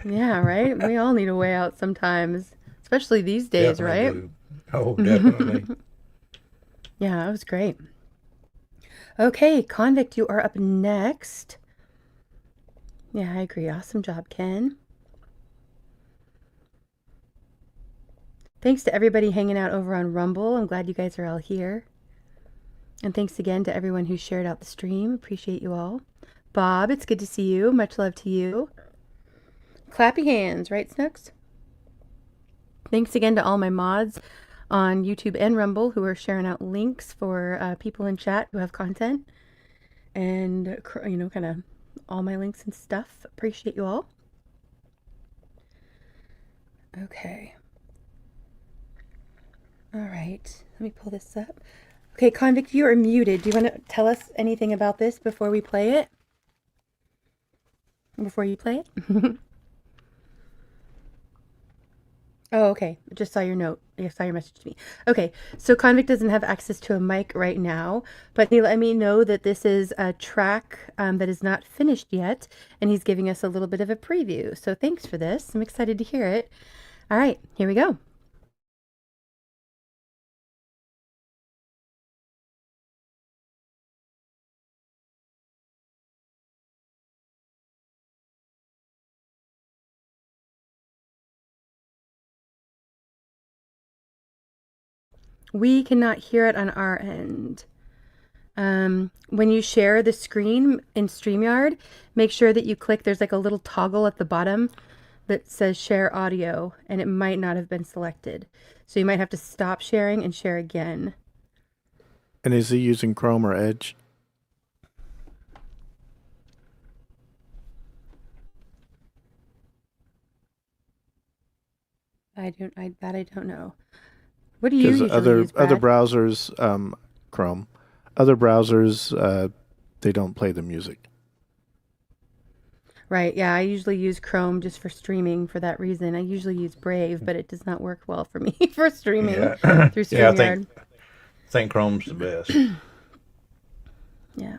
Yeah, right? We all need a way out sometimes, especially these days, Definitely right? do. Oh, definitely. Yeah, that was great. Okay, Convict, you are up next. Yeah, I agree. Awesome job, Ken. Thanks to everybody hanging out over on Rumble. I'm glad you guys are all here. And thanks again to everyone who shared out the stream. Appreciate you all. Bob, it's good to see you. Much love to you. Clappy hands, right, Snooks? Thanks again to all my mods on YouTube and Rumble who are sharing out links for people in chat who have content. And, you know, kind of all my links and stuff. Appreciate you all. Okay. All right. Let me pull this up. Okay, Convict, you are muted. Do you want to tell us anything about this before we play it? Before you play it? Oh, okay. I just saw your note. I saw your message to me. Okay, so Convict doesn't have access to a mic right now, but he let me know that this is a track that is not finished yet, and he's giving us a little bit of a preview. So thanks for this. I'm excited to hear it. All right, here we go. We cannot hear it on our end. When you share the screen in StreamYard, make sure that you click, there's like a little toggle at the bottom that says share audio, and it might not have been selected. So you might have to stop sharing and share again. And is he using Chrome or Edge? I don't know. What do you usually use, Brad? Other browsers, Chrome. Other browsers, they don't play the music. Right, yeah, I usually use Chrome just for streaming for that reason. I usually use Brave, but it does not work well for me for streaming through StreamYard. I think Chrome's the best. Yeah.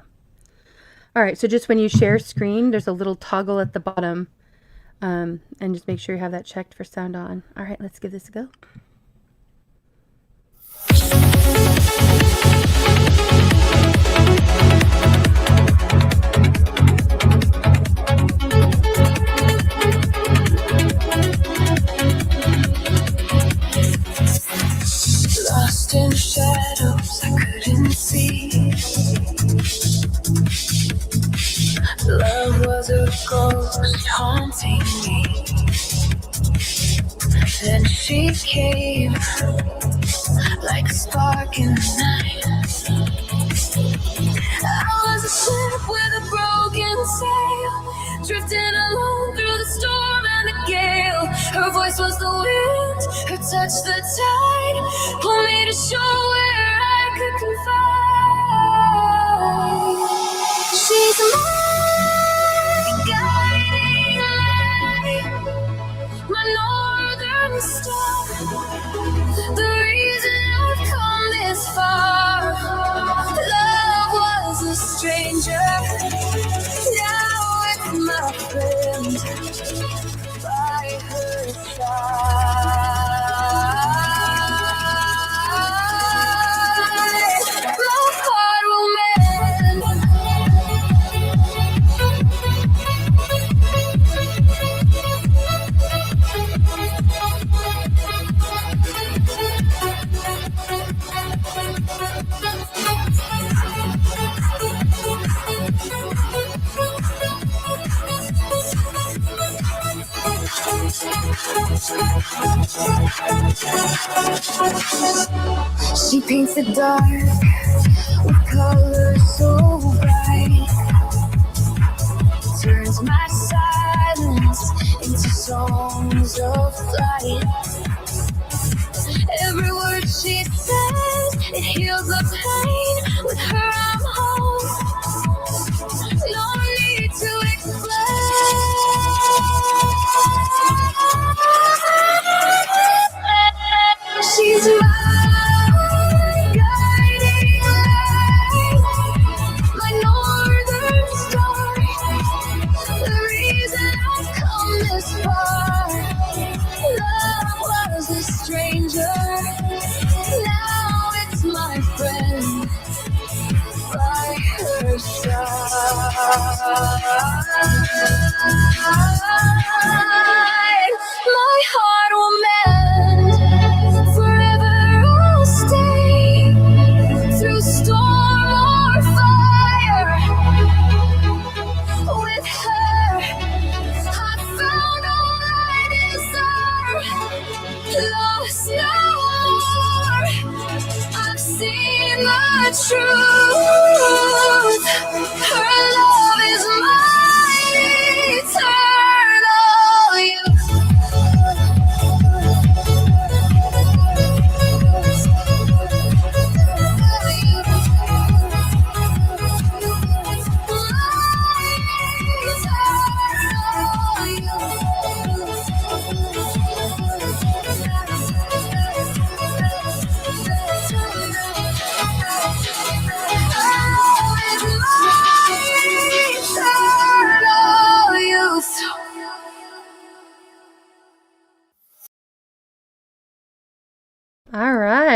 All right, so just when you share screen, there's a little toggle at the bottom, and just make sure you have that checked for sound on. All right, let's give this a go. Lost in shadows I couldn't see. Love was a ghost haunting me. Then she came like a spark in the night. I was a ship with a broken sail, drifting alone through the storm and the gale. Her voice was the wind, her touch the tide, pulled me to shore where I could confide. She's my guiding light, my northern star, the reason I've come this far. Love was a stranger, now it's my friend by her side. My heart will mend. She paints the dark with colors so bright, turns my silence into songs of flight. Every word she says, it heals the pain. With her I'm home, no need to explain. She's my guiding light, my northern star, the reason I've come this far. Love was a stranger, now it's my friend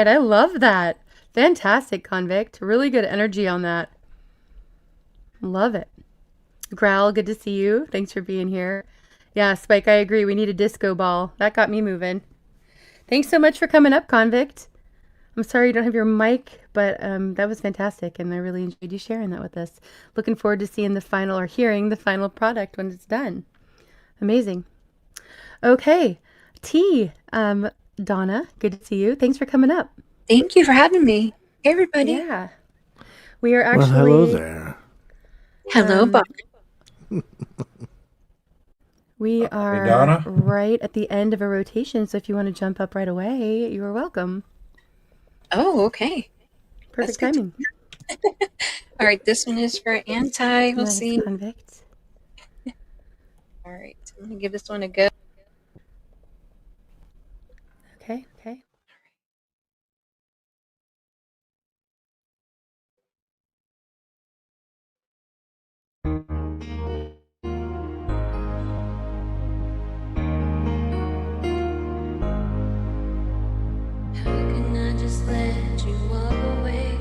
fireside. I love that. Fantastic, Convict. Really good energy on that. Love it. Growl, good to see you. Thanks for being here. Yeah, Spike, I agree. We need a disco ball. That got me moving. Thanks so much for coming up, Convict. I'm sorry you don't have your mic, but that was fantastic, and I really enjoyed you sharing that with us. Looking forward to seeing the final, or hearing the final product when it's done. Amazing. Okay, T, Donna, good to see you. Thanks for coming up. Thank you for having me. Hey, everybody. Yeah. We are Well, actually... hello there. Hello, Bob. We are Donna? right at the end of a rotation, so if you want to jump up right away, you are welcome. Oh, okay. Perfect That's timing. All right, this one is for Anti. We'll Nice, see. Convict. All right, I'm going to give this one a go. Okay, okay. How can I just let you walk away?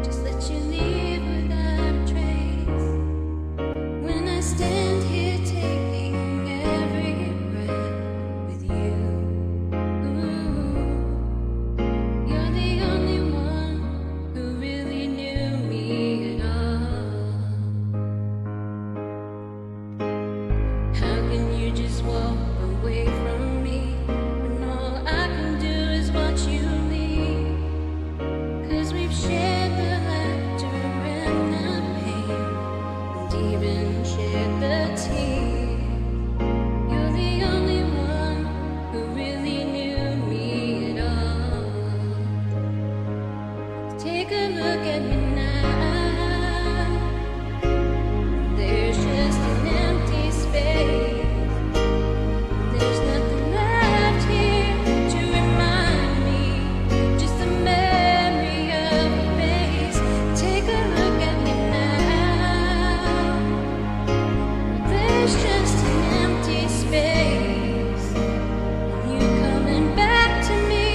Just let you leave without a trace. When I stand here taking every breath with you. Ooh, you're the only one who really knew me at all. How can you just walk away from me when all I can do is watch you leave? 'Cause we've shared the laughter and the pain, and even shared the tears. You're the only one who really knew me at all. Take a look at me now. There's just an empty space. There's nothing left here to remind me. Just a memory of a face. Take a look at me now. There's just an empty space. You coming back to me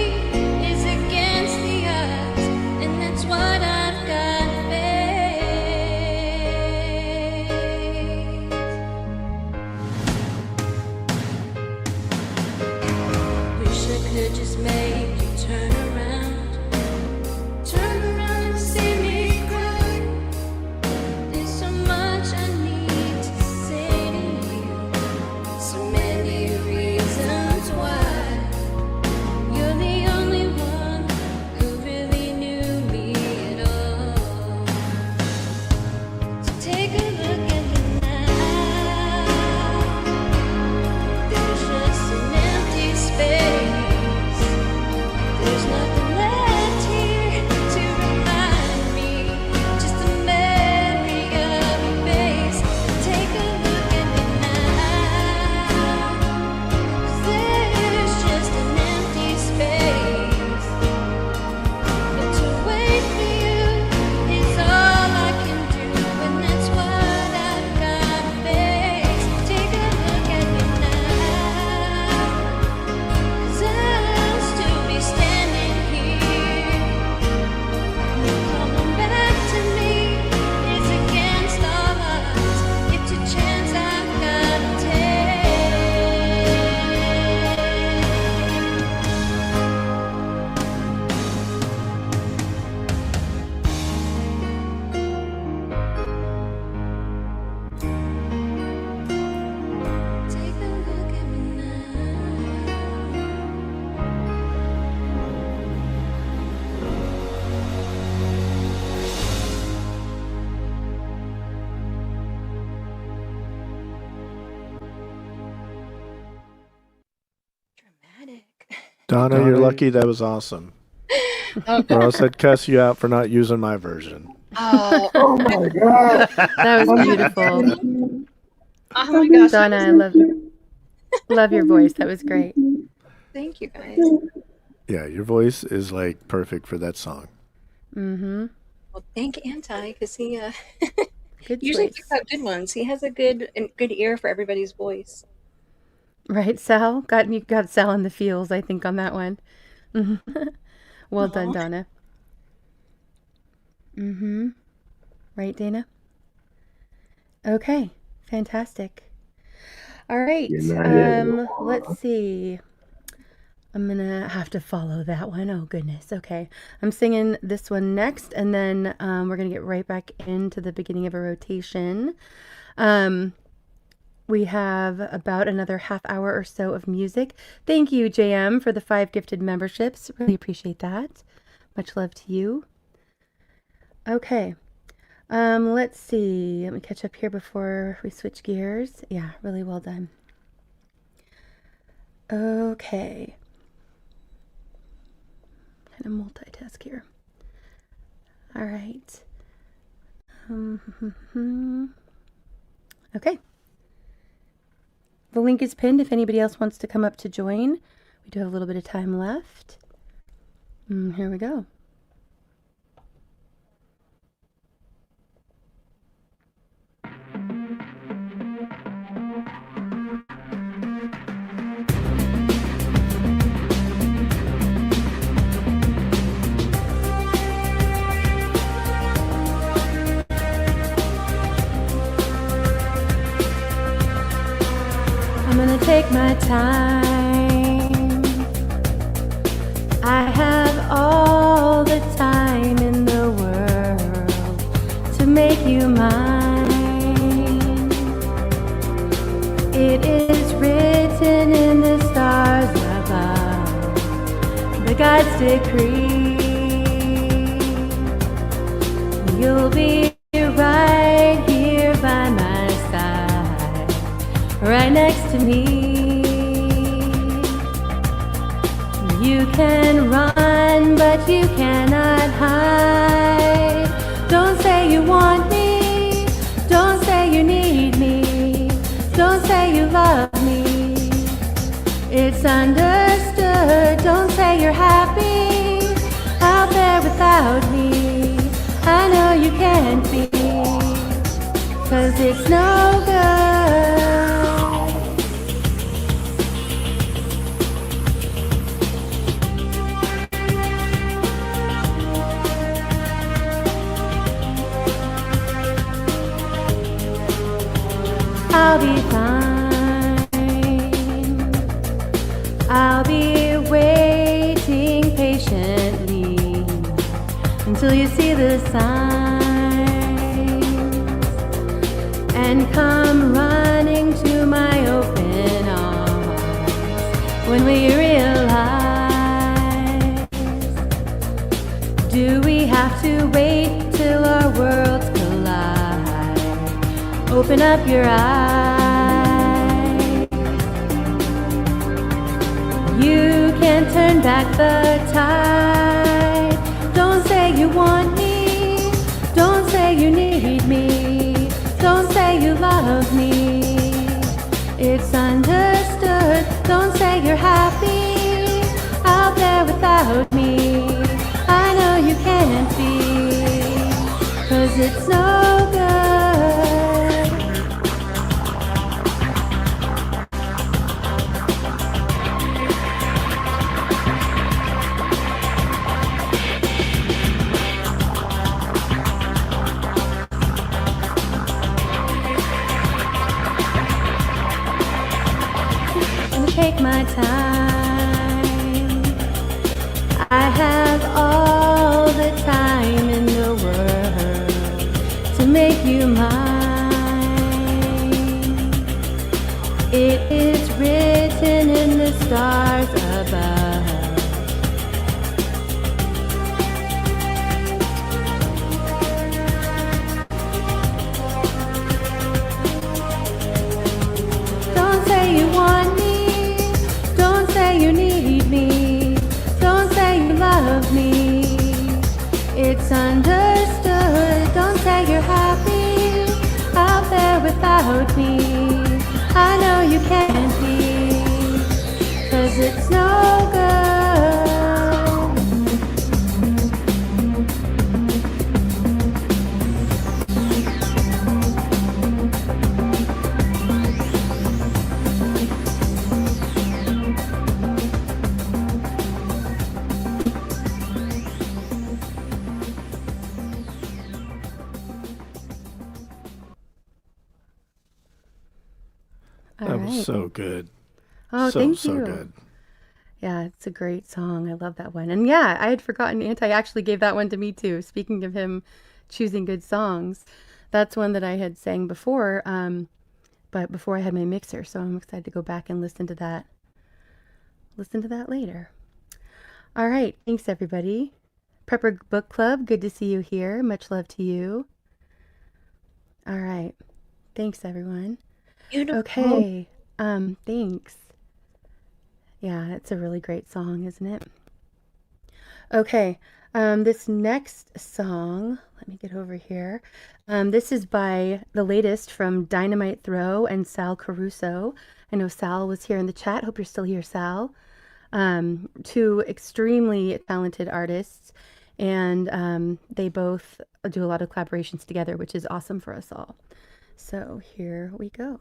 is against the odds, and that's what I've got to face. Wish I could just make you turn around and see me cry. There's so much I need to say to you, so many reasons why. You're the only one who really knew me at all. So take a look at me now. There's just an empty space. There's nothing left here to remind me. Just a memory of your face. Take a look at me now. 'Cause there's just an empty space. But to wait for you is all I can do, and that's what I've got to face. Take a look at me now. 'Cause I'll still be standing here. Coming back to me is against all odds. It's a chance I've got to take. Take a look at me now. Donna, you're lucky that was awesome. Or else I'd cuss you out for not using my version. Oh, Oh my God. That was beautiful. Oh my gosh. Donna, I love your voice. That was great. Thank you, guys. Yeah, your voice is like perfect for that song. Mm-hmm. Well, thank Anti, because he Good usually choice. picks out good ones. He has a good ear for everybody's voice. Right, Sal? You got Sal in the feels, I think, on that one. Mhm. Well done, Donna. Mm-hmm. Right, Dana? Okay, fantastic. All right, let's see. I'm gonna have to follow that one. Oh goodness. Okay, I'm singing this one next, and then we're gonna get right back into the beginning of a rotation. We have about another half hour or so of music. Thank you, JM, for the 5 gifted memberships. Really appreciate that. Much love to you. Okay. Let's see. Let me catch up here before we switch gears. Yeah, really well done. Okay. Kind of multitask here. All right. Okay. The link is pinned if anybody else wants to come up to join. We do have a little bit of time left. Here we go. I'm gonna take my time. I have all the time in the world to make you mine. It is written in the stars above, the God's decree. You'll be right here by my side, right next to me. You can run, but you cannot hide. Don't say you want me, don't say you need me, don't say you love me. It's understood. Don't say you're happy out there without me. I know you can't be, 'cause it's no good. I'll be fine. I'll be waiting patiently until you see the signs and come running to my open arms when we realize, do we have to wait till our worlds collide? Open up your eyes. You can't turn back the tide. Don't say you want me, don't say you need me, don't say you love me. It's understood. Don't say you're happy out there without me. I know you can't be, 'cause it's no good. Take my time. I have all the time in the world to make you mine. It is written in the stars above. Don't say you want me, you need me, don't say you love me. It's understood. Don't say you're happy out there without me. I know you can't be, 'cause it's no good. All That right. was so good. Oh, so, thank so you. good. Yeah, it's a great song. I love that one. And yeah, I had forgotten Anti actually gave that one to me too. Speaking of him choosing good songs, that's one that I had sang before, but before I had my mixer. So I'm excited to go back and listen to that. Listen to that later. All right. Thanks, everybody. Prepper Book Club, good to see you here. Much love to you. All right. Thanks, everyone. Beautiful. Okay. Thanks. Yeah, it's a really great song, isn't it? Okay. This next song, let me get over here. This is by the latest from Dynamite Throw and Sal Caruso. I know Sal was here in the chat. Hope you're still here, Sal. Two extremely talented artists, and they both do a lot of collaborations together, which is awesome for us all. So here we go.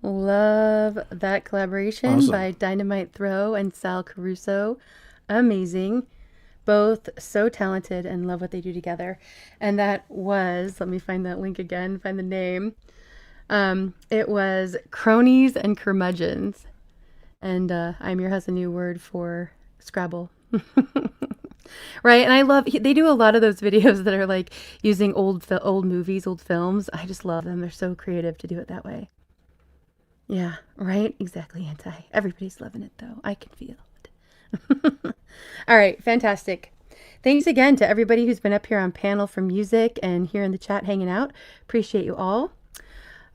Love that collaboration Awesome. by Dynamite Throw and Sal Caruso. Amazing. Both so talented and love what they do together. And that was, let me find that link again, find the name. It was Cronies and Curmudgeons. And Imir has a new word for Scrabble. Right, and I love, they do a lot of those videos that are like using old movies, old films. I just love them. They're so creative to do it that way. Yeah, right? Exactly, Anti. Everybody's loving it, though. I can feel it. All right, fantastic. Thanks again to everybody who's been up here on panel for music and here in the chat hanging out. Appreciate you all.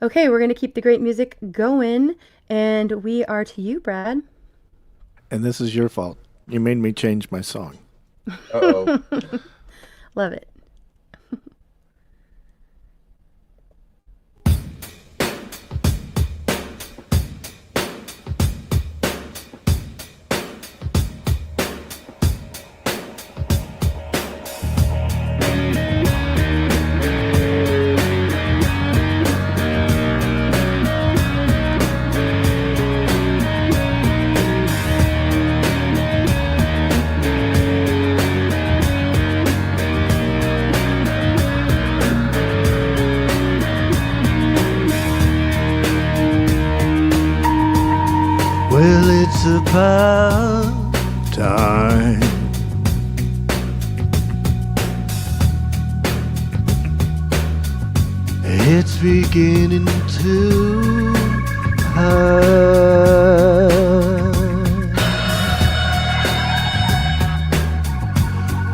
Okay, we're going to keep the great music going, and we are to you, Brad. And this is your fault. You made me change my song. Uh-oh. Love it. Well, it's about time. It's beginning to hurt.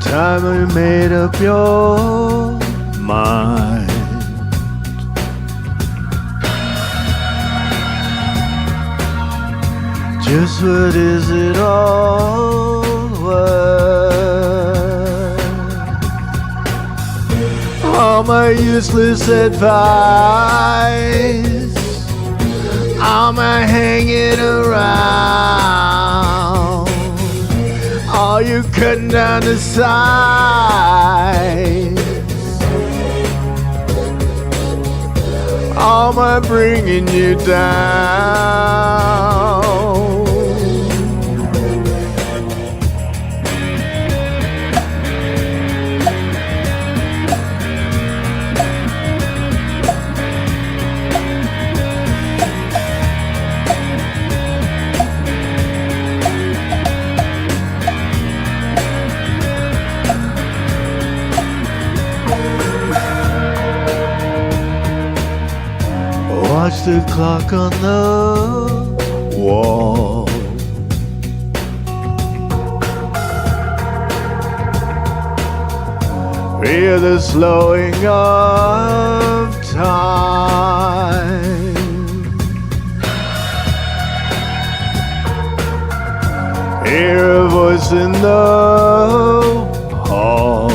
Time you made up your mind. Just what is it all worth? All my useless advice, all my hanging around, all you cutting down the sides, all my bringing you down. Watch the clock on the wall. Hear the slowing of time. Hear a voice in the hall.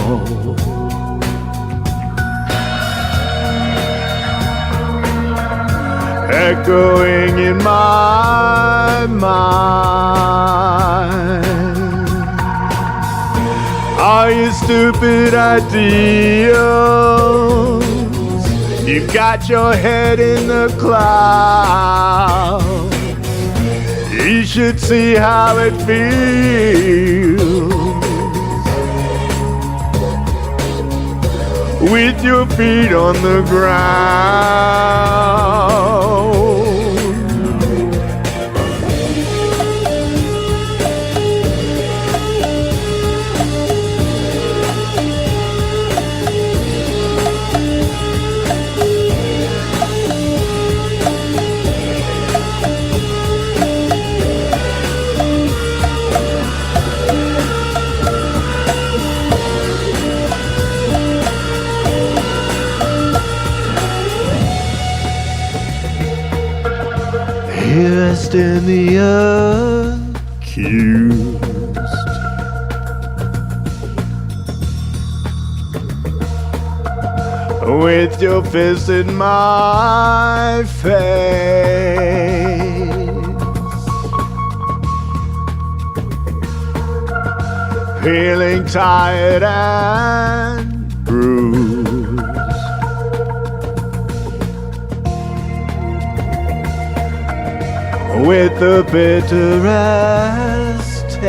Echoing in my mind. All your stupid ideals, you've got your head in the clouds. You should see how it feels with your feet on the ground. Here I stand the accused, with your fist in my face. Feeling tired and bruised. the bitterest taste.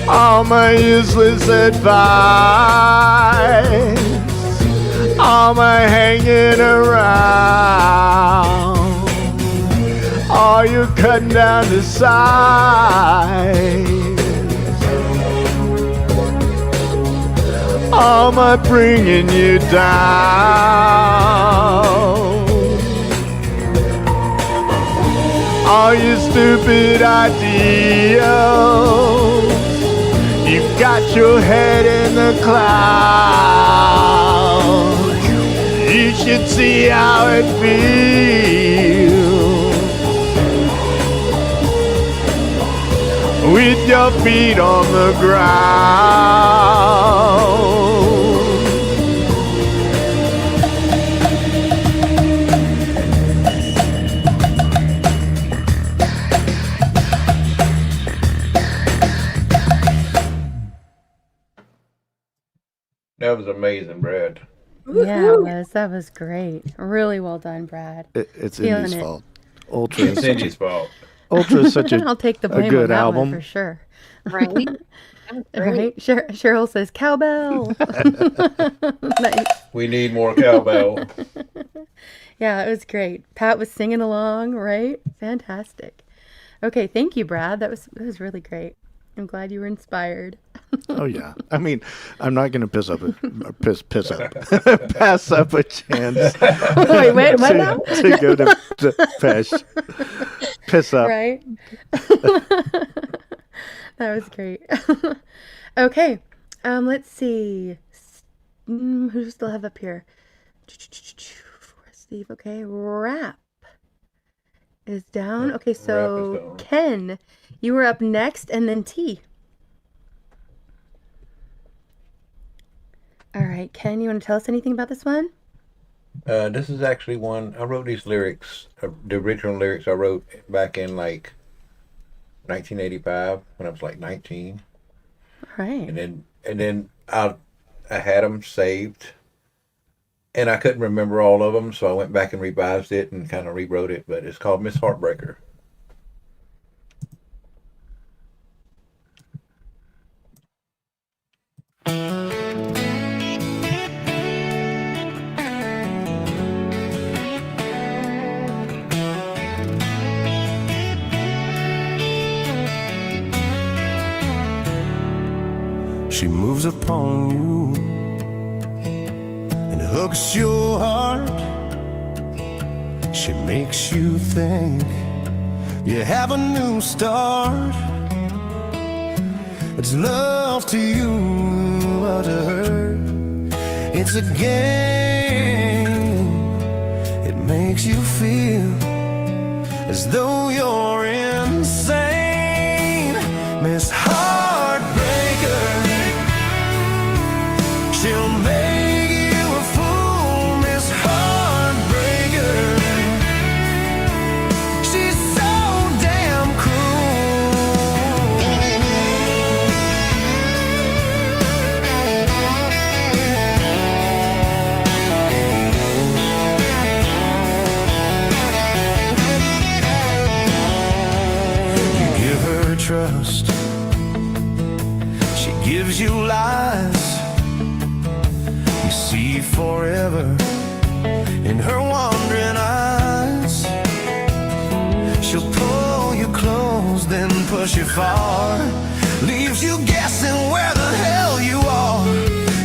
All my useless advice, all my hanging around, all you cutting down to size, all my bringing you down, all your stupid ideals. You've got your head in the clouds. You should see how it feels with your feet on the ground. That was amazing, Brad. Yeah, it was. That was great. Really well done, Brad. It's Feeling Indy's it. fault. Ultra is It's such Indy's fault. Ultra is such a, I'll take the a blame on good that album. one for sure. Right? That was great. Right? Cheryl says cowbell. Nice. We need more cowbell. Yeah, it was great. Pat was singing along, right? Fantastic. Okay, thank you, Brad. That was really great. I'm glad you were inspired. Oh yeah. I mean, I'm not going to pass up a chance. Wait, what now? to go to piss up. Right? That was great. Okay. Let's see. Who do we still have up here? Steve. Okay. Rap is down. Okay, so down. Ken, you were up next, and then T. All right, Ken, you want to tell us anything about this one? This is actually one I wrote these lyrics. The original lyrics I wrote back in like 1985 when I was like 19. All right. And then I had them saved, and I couldn't remember all of them, so I went back and revised it and kind of rewrote it. But it's called Miss Heartbreaker. She moves upon you and hooks your heart. She makes you think you have a new start. It's love to you, but to her it's a game. It makes you feel as though you're insane. Miss Heartbreaker, she'll make you a fool, Miss Heartbreaker. She's so damn You give her trust, she gives you lies. You see forever in her wandering eyes. She'll pull you close, then push you far, leaves you guessing where the hell you are.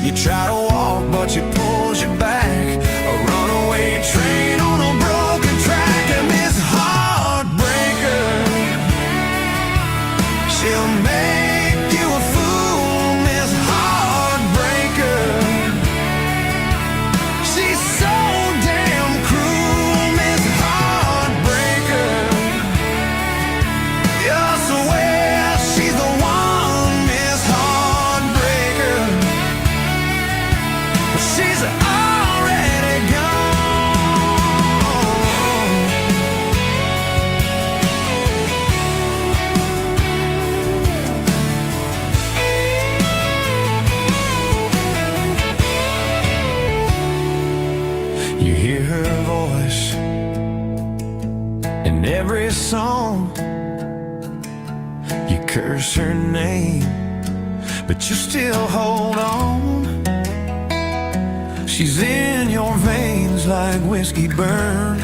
You try to walk, but she pulls you back. A runaway train on a broken track. And Miss Heartbreaker, she'll make you a fool, Miss Heartbreaker. She's so damn cruel, Miss Heartbreaker. I swear she's the one, Miss In every song, you curse her name, but you still hold on. She's in your veins like whiskey burn,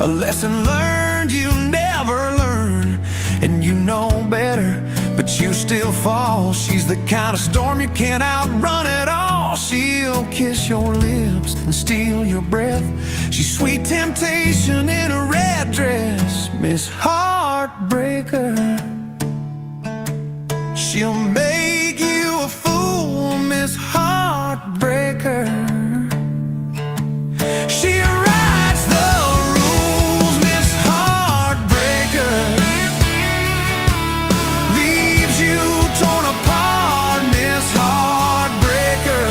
a lesson learned you never learn. And you know better, but you still fall. She's the kind of storm you can't outrun at all. She'll kiss your lips and steal your breath. She's sweet temptation in a red dress, Miss Heartbreaker. She'll make you a fool, Miss Heartbreaker. She writes the rules, Miss Heartbreaker. Leaves you torn apart, Miss Heartbreaker.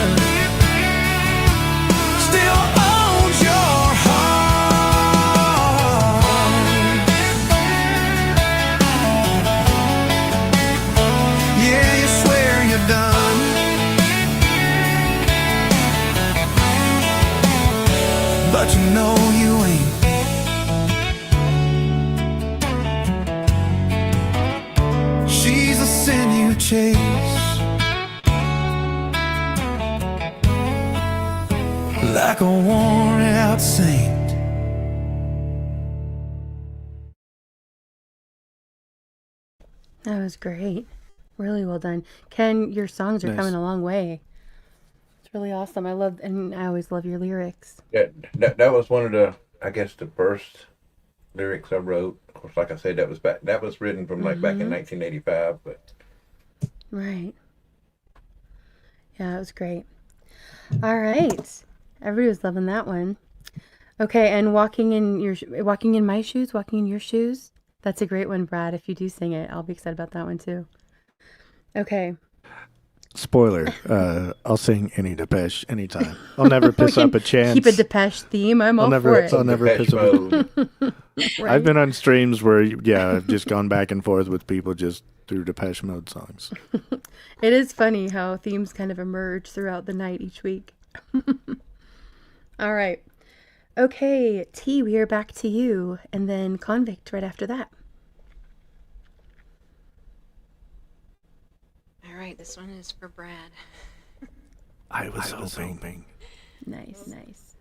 Still owns your heart. Yeah, you swear you're done, but you know you ain't. She's a sin you chase, like a worn out saint. That was great. Really well done. Ken, your songs are Nice. coming a long way. It's really awesome. I love, and I always love your lyrics. That was one of the, I guess, the first lyrics I wrote. Of course, like I said, that was written from like back in Mhm. 1985. But Right. Yeah, it was great. All right. Everybody was loving that one. Okay, and walking in my shoes, walking in your shoes. That's a great one, Brad. If you do sing it, I'll be excited about that one too. Okay. Spoiler, I'll sing any Depeche anytime. I'll never piss We up can a chance. Keep a Depeche theme. I'm all for it. I'll never piss up a Right. I've been on streams where, I've just gone back and forth with people just through Depeche Mode songs. It is funny how themes kind of emerge throughout the night each week. All right. Okay, T, we are back to you, and then Convict right after that. All right, this one is for Brad. I was hoping. Nice, nice.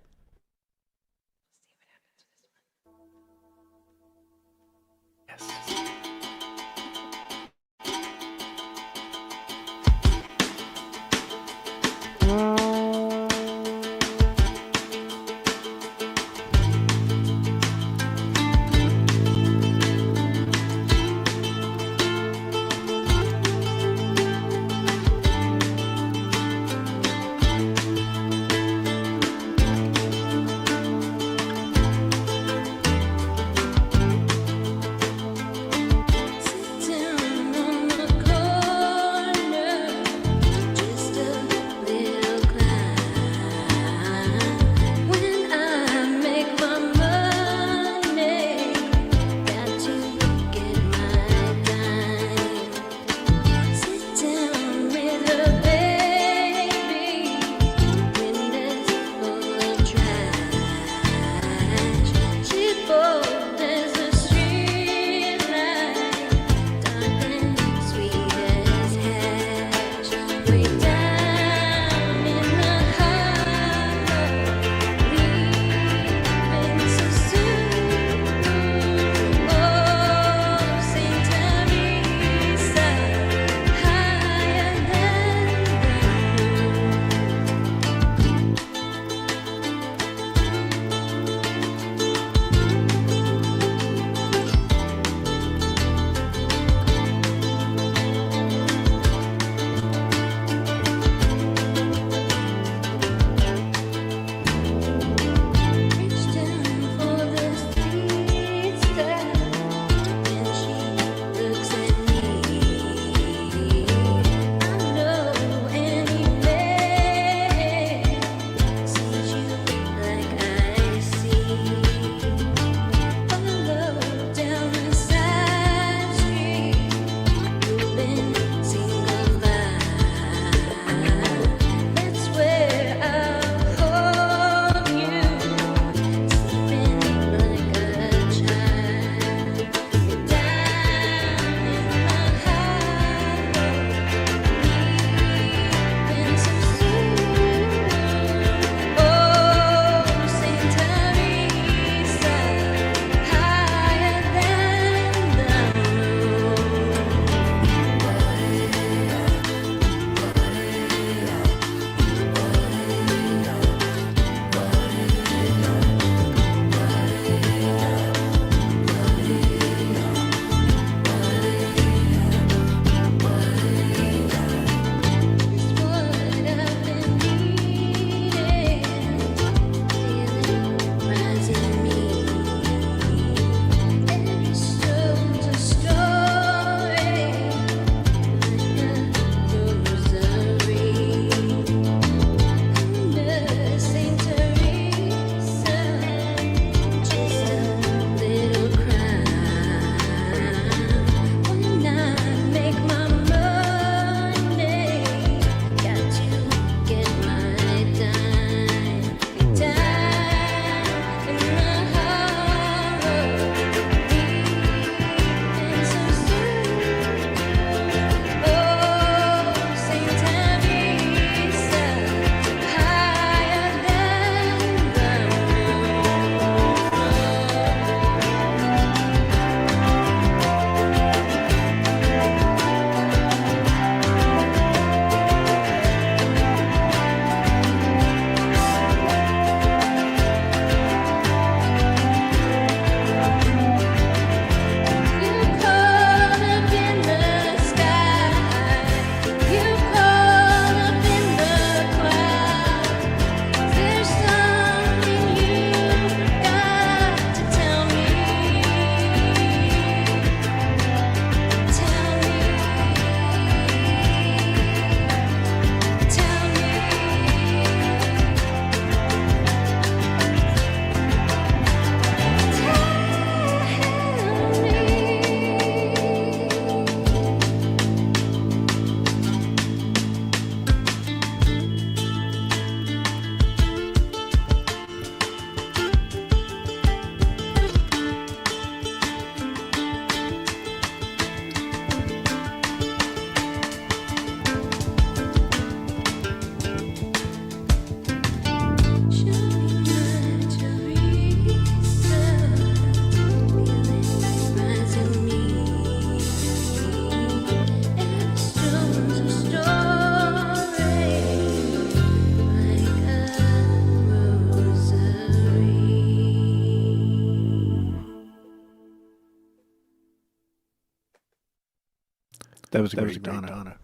That was a great Donna.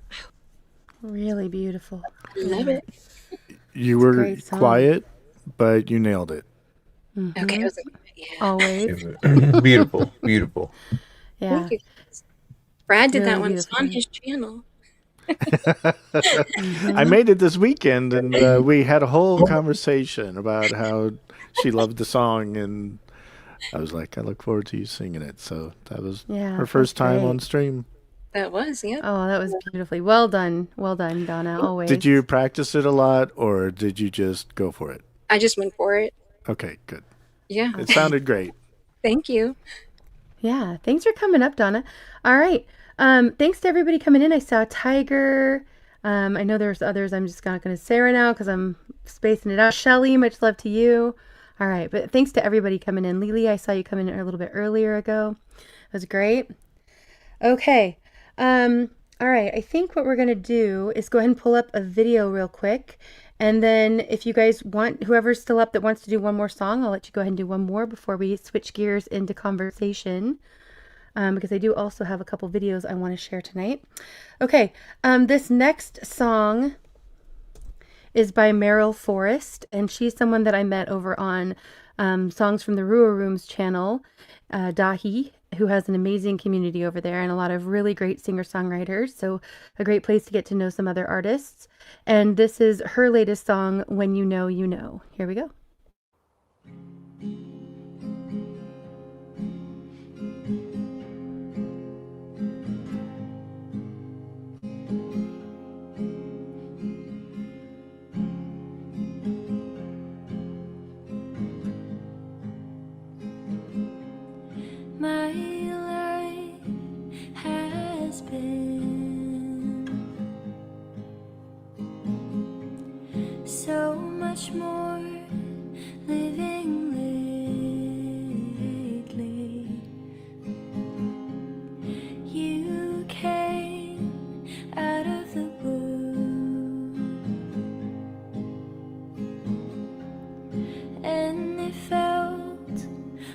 Really beautiful. I love it. You It's a were great song. quiet, but you nailed it. Okay, I was like, yeah. Always. Beautiful, beautiful. Yeah. Thank you. Brad did that Really one. It's beautiful. on his channel. I made it this weekend, and we had a whole conversation about how she loved the song, and I was like, I look forward to you singing it. So that was Yeah, her first that's time great. on stream. That was, yep. Oh, that was beautifully well done. Well done, Donna. Always. Did you practice it a lot, or did you just go for it? I just went for it. Okay, good. Yeah. It sounded great. Thank you. Yeah. Thanks for coming up, Donna. All right. Thanks to everybody coming in. I saw Tiger. I know there's others I'm just not going to say right now because I'm spacing it out. Shelly, much love to you. All right. But thanks to everybody coming in. Lily, I saw you come in a little bit earlier ago. It was great. Okay. All right. I think what we're going to do is go ahead and pull up a video real quick. And then if you guys want, whoever's still up that wants to do one more song, I'll let you go ahead and do one more before we switch gears into conversation. Because I do also have a couple videos I want to share tonight. Okay, this next song is by Meryl Forrest, and she's someone that I met over on Songs from the Rua Rooms channel, Dahi, who has an amazing community over there and a lot of really great singer-songwriters, so a great place to get to know some other artists. And this is her latest song, When You Know, You Know. Here we go. My life has been so much more living lately. You came out of the blue, and it felt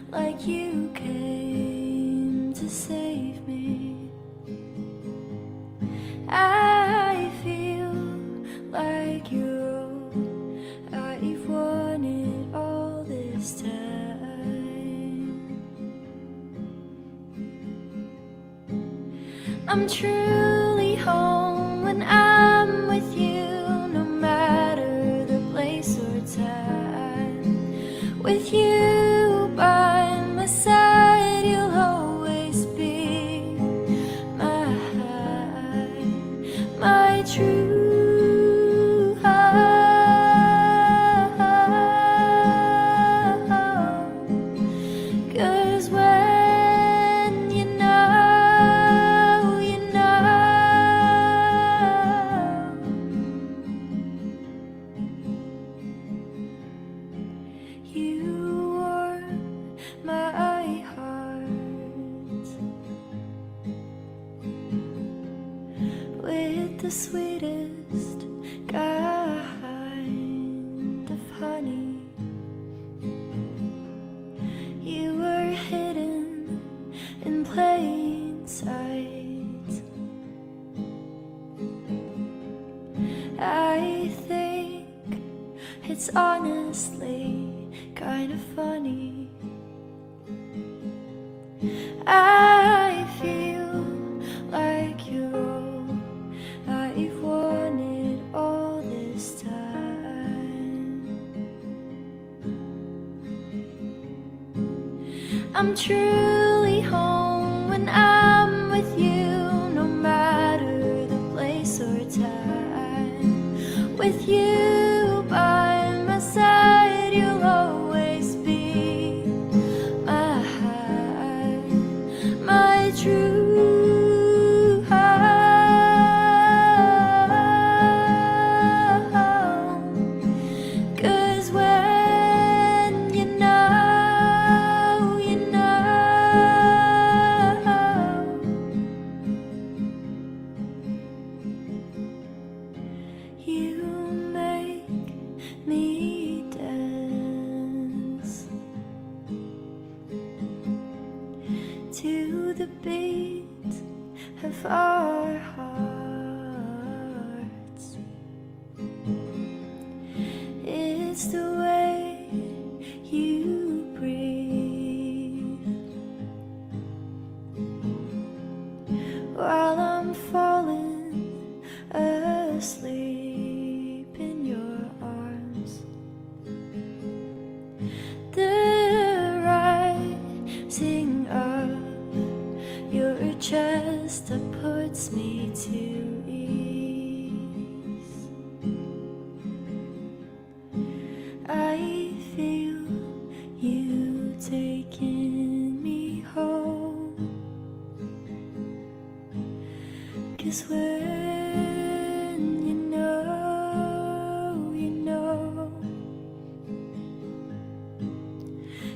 like you came to save me. I feel like you're all I've wanted all this time. I'm truly home when I'm with you, no matter the place or time. With you by my side, you'll always be my true home. 'Cause when you know, you know. You warm my heart with the sweetest kind of honey. You were hidden in plain sight. I think it's honestly kind of funny. I feel like you're all I've wanted all this time. I'm truly home when I'm with you, no matter the place or time. With you by my side, you'll always be my true home. 'Cause when you know, you know. You make It's the way you breathe while I'm falling asleep in your arms. The rising of your chest puts me to ease. I feel you taking me home, 'cause when you know, you know.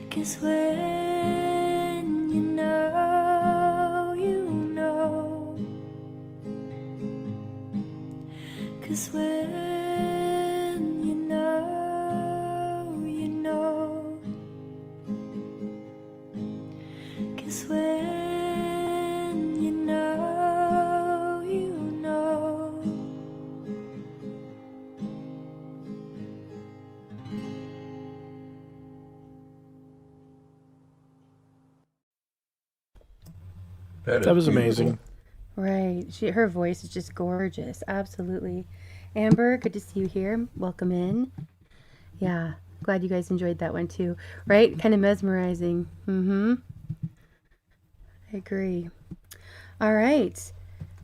'Cause when you know, you know. 'Cause when you know, you know. 'Cause when you know, you know. That was amazing. Right. Her voice is just gorgeous. Absolutely. Amber, good to see you here. Welcome in. Yeah. Glad you guys enjoyed that one too. Right? Kind of mesmerizing. Mm-hmm. I agree. All right.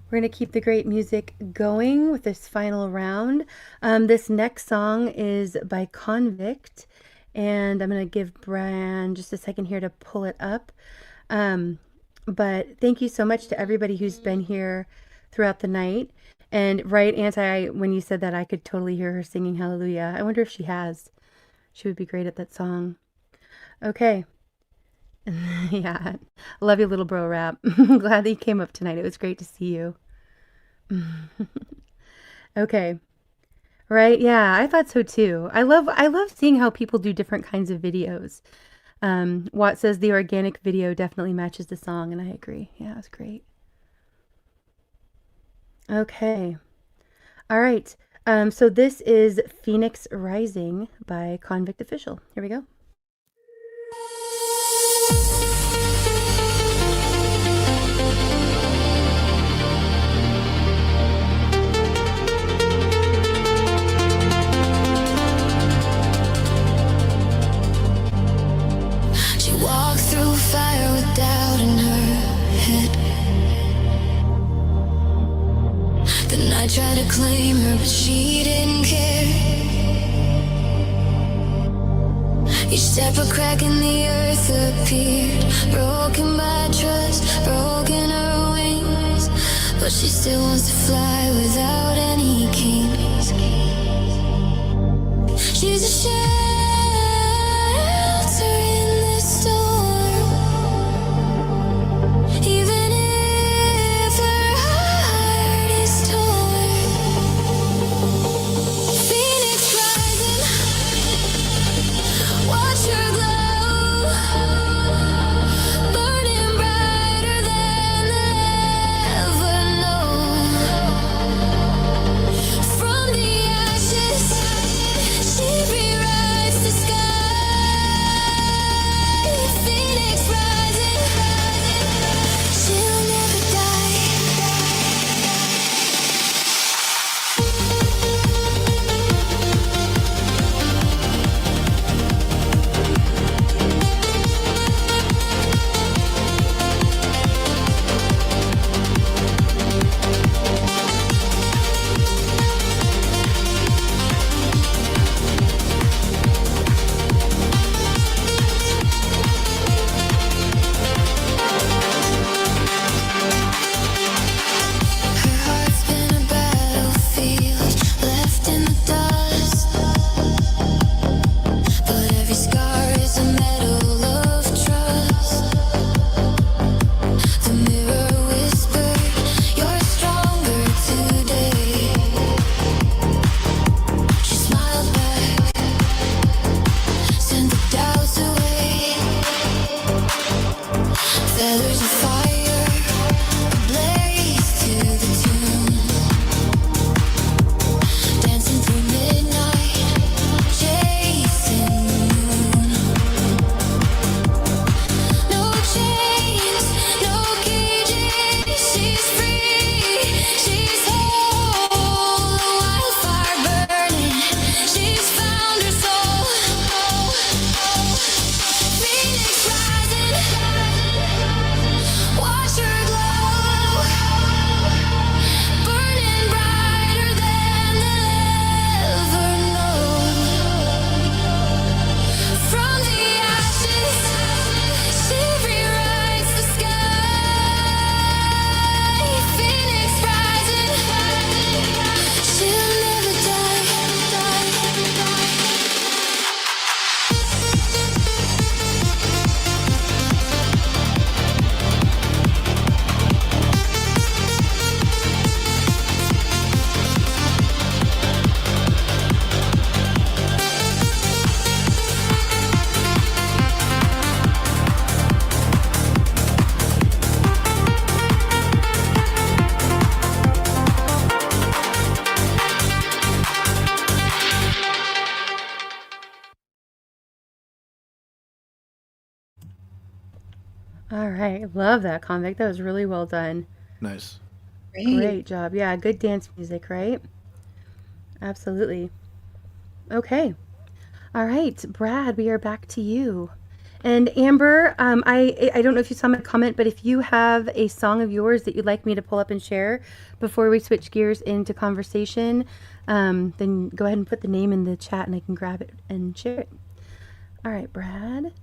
We're going to keep the great music going with this final round. This next song is by Convict, and I'm going to give Brian just a second here to pull it up. But thank you so much to everybody who's been here throughout the night. And right, Anti, when you said that, I could totally hear her singing Hallelujah. I wonder if she has. She would be great at that song. Okay. Yeah. Love your little bro rap. Glad that you came up tonight. It was great to see you. Okay. Right? Yeah, I thought so too. I love seeing how people do different kinds of videos. Watt says the organic video definitely matches the song, and I agree. Yeah, it was great. Okay. All right. So this is Phoenix Rising by Convict Official. Here we go. She walked through fire with doubt in her head. The night tried to claim her, but she didn't care. Each step a crack in the earth appeared, broken by trust, broken her wings. But she still wants to fly without any kings. She's a shelter in the storm, even if her heart is torn. Phoenix rising, watch her glow, burning brighter than they'll ever know. From the ashes, she be rising. All right. Love that, Convict. That was really well done. Nice. Great job. Yeah, good dance music, right? Absolutely. Okay. All right, Brad, we are back to you. And Amber, I don't know if you saw my comment, but if you have a song of yours that you'd like me to pull up and share before we switch gears into conversation, then go ahead and put the name in the chat and I can grab it and share it. All right, Brad.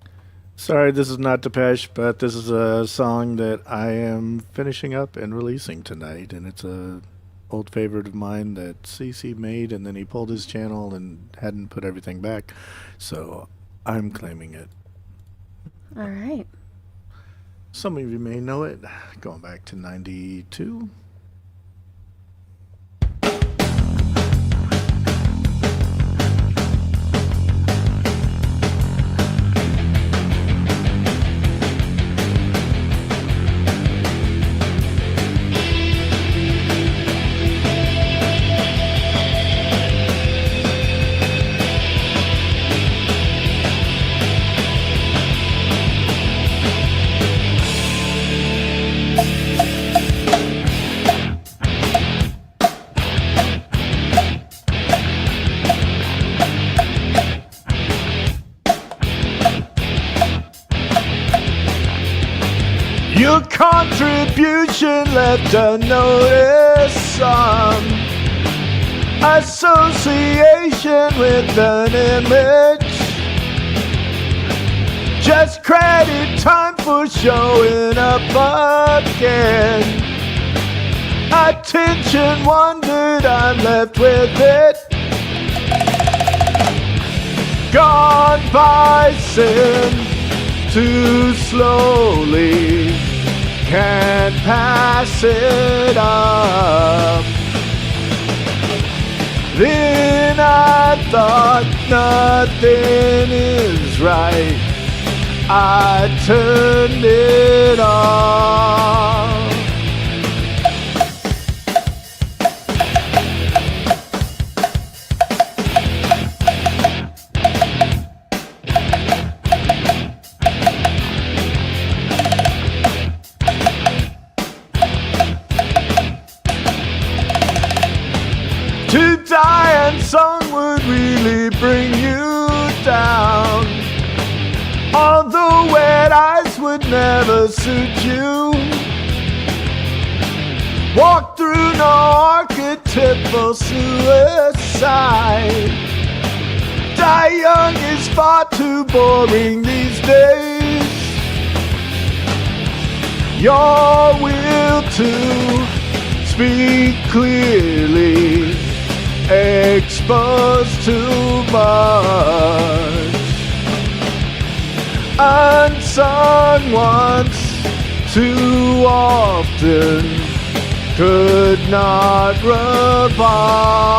Sorry, this is not Depeche, but this is a song that I am finishing up and releasing tonight, and it's a old favorite of mine that CC made, and then he pulled his channel and hadn't put everything back, so I'm claiming it. All right. Some of you may know it, going back to 92. Your contribution left unnoticed. Some association with an image. Just credit time for showing up again. Attention wondered, I'm left with it. Gone by sin too slowly, can't pass it up. Then I thought nothing is right, I turned it off. To die and song would really bring you down. Although wet eyes would never suit you. Walk through no archetypal suicide. Die young is far too boring these days. Your will to speak clearly, exposed too much, unsung once too often, could not revive.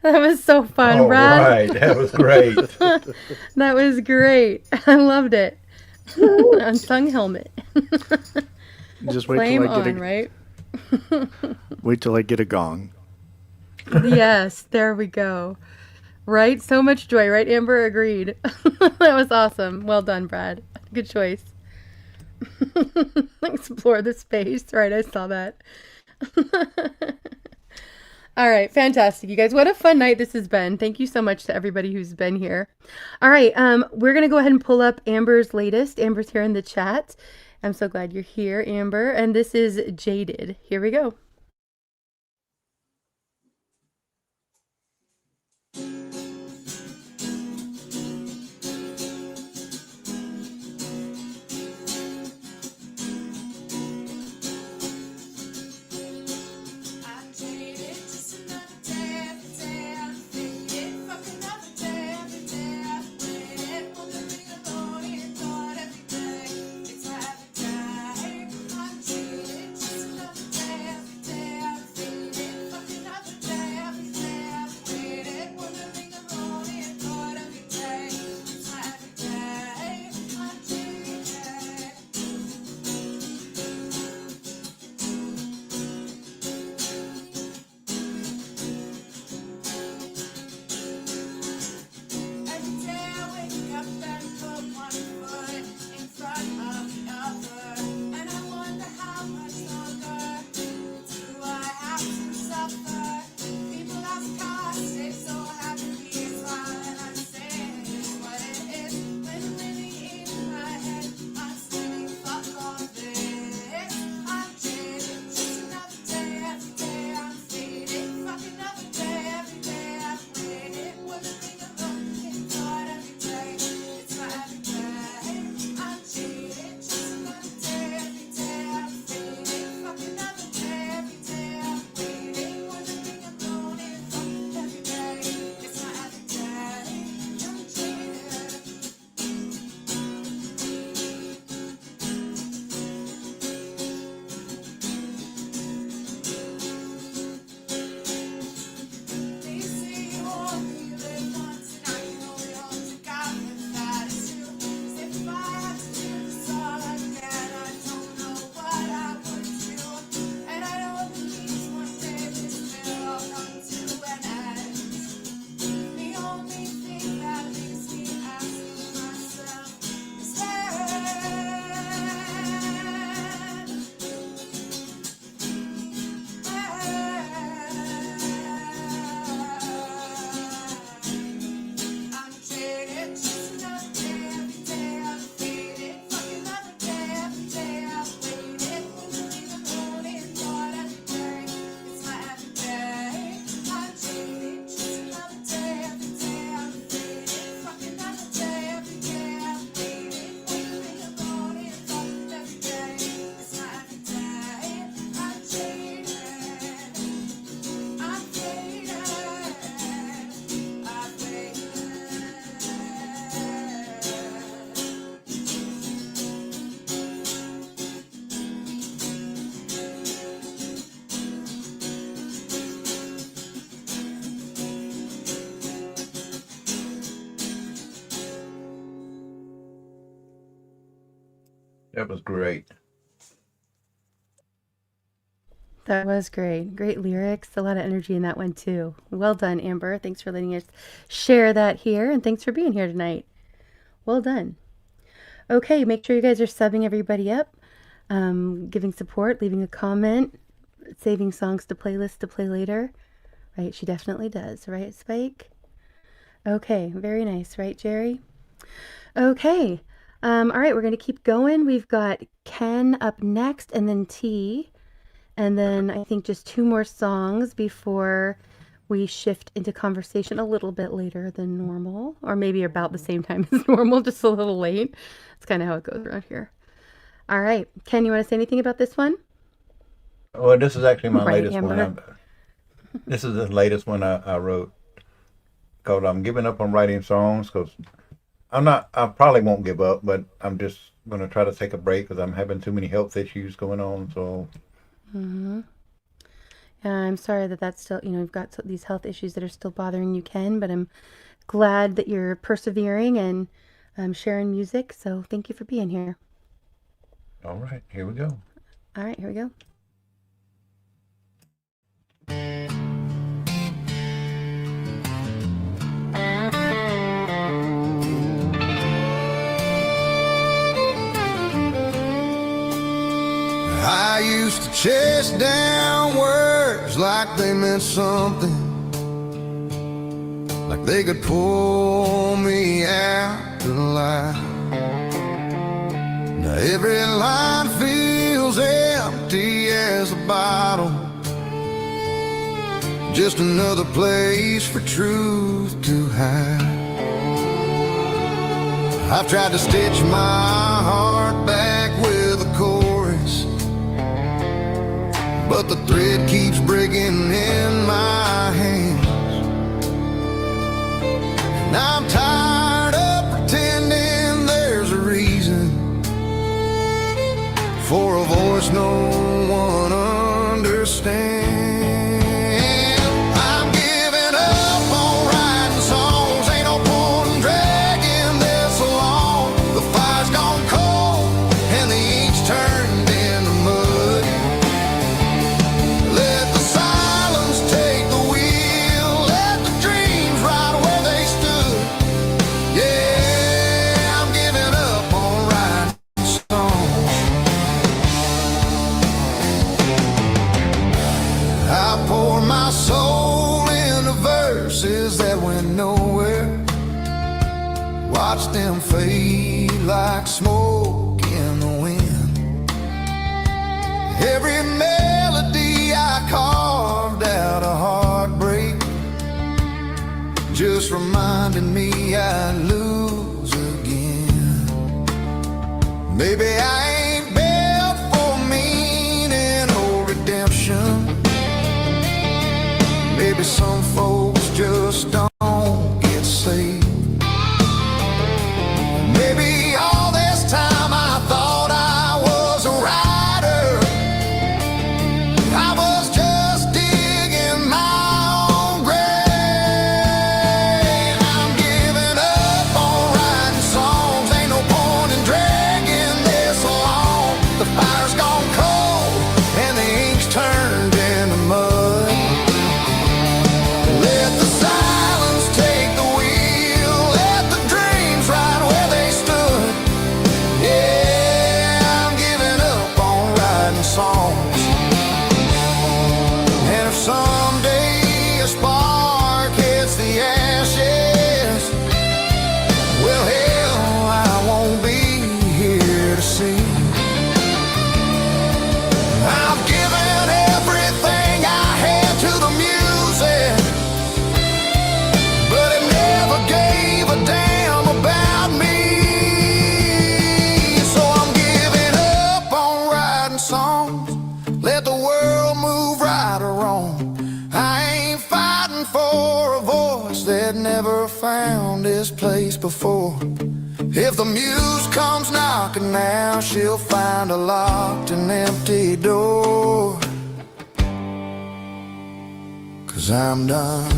That was so fun, All Brad. right, that was great. That was great. I loved it. Unsung helmet. Just wait Flame till I get on, right? Wait till I get a gong. Yes, there we go. Right? So much joy, right, Amber? Agreed. That was awesome. Well done, Brad. Good choice. Explore the space. Right, I saw that. All right, fantastic, you guys. What a fun night this has been. Thank you so much to everybody who's been here. All right, we're gonna go ahead and pull up Amber's latest. Amber's here in the chat. I'm so glad you're here, Amber. And this is Jaded. Here we go. That was great. That was great. Great lyrics. A lot of energy in that one, too. Well done, Amber. Thanks for letting us share that here, and thanks for being here tonight. Well done. Okay, make sure you guys are subbing everybody up, giving support, leaving a comment, saving songs to playlists to play later. Right, she definitely does. Right, Spike? Okay, very nice. Right, Jerry? Okay. All right, we're going to keep going. We've got Ken up next, and then T. And then I think just 2 more songs before we shift into conversation a little bit later than normal, or maybe about the same time as normal, just a little late. That's kind of how it goes around here. All right. Ken, you want to say anything about this one? Well, this is actually my Right, latest Amber? one. This is the latest one I wrote, because I'm giving up on writing songs, because I probably won't give up, but I'm just going to try to take a break because I'm having too many health issues going on. So Mm-hmm. Yeah, I'm sorry that that's still, you've got these health issues that are still bothering you, Ken, but I'm glad that you're persevering and sharing music. So thank you for being here. all right, here we go. All right, here we go. I used to chase down words like they meant something, like they could pull me out of life. Now every line feels empty as a bottle, just another place for truth to hide. I've tried to stitch my heart back with a chorus, but the thread keeps breaking in my hands. And I'm tired of pretending there's a reason for a voice no one understands. I'm giving up on writing songs, ain't no point in dragging this along. The fire's gone cold and the ink's turned into mud. Let the silence take the wheel, let the dreams ride where they stood. Yeah, I'm giving up on writing songs. I pour my soul into verses that went nowhere, watch them fade like smoke in the wind. Every melody I carved out of heartbreak just reminded me I'd lose again. Maybe I ain't built for meaning or redemption. Maybe some folks just don't get saved. Maybe all this time I thought I was a writer, I was just digging my own grave. I'm giving up on writing songs, ain't no point in dragging this along. The fire's gone cold and the ink's turned into mud. Let the silence take the wheel, let the dreams ride where they stood. Yeah, I'm giving up on writing songs. And if someday a spark hits the ashes, well, hell, I won't be here to see. I've given everything I had to the music, but it never gave a damn about me. So I'm giving up on writing songs, let the world move right or wrong. I ain't fighting for a voice that never found its place before. If the muse comes knocking now, she'll find a locked and empty door. 'Cause I'm done.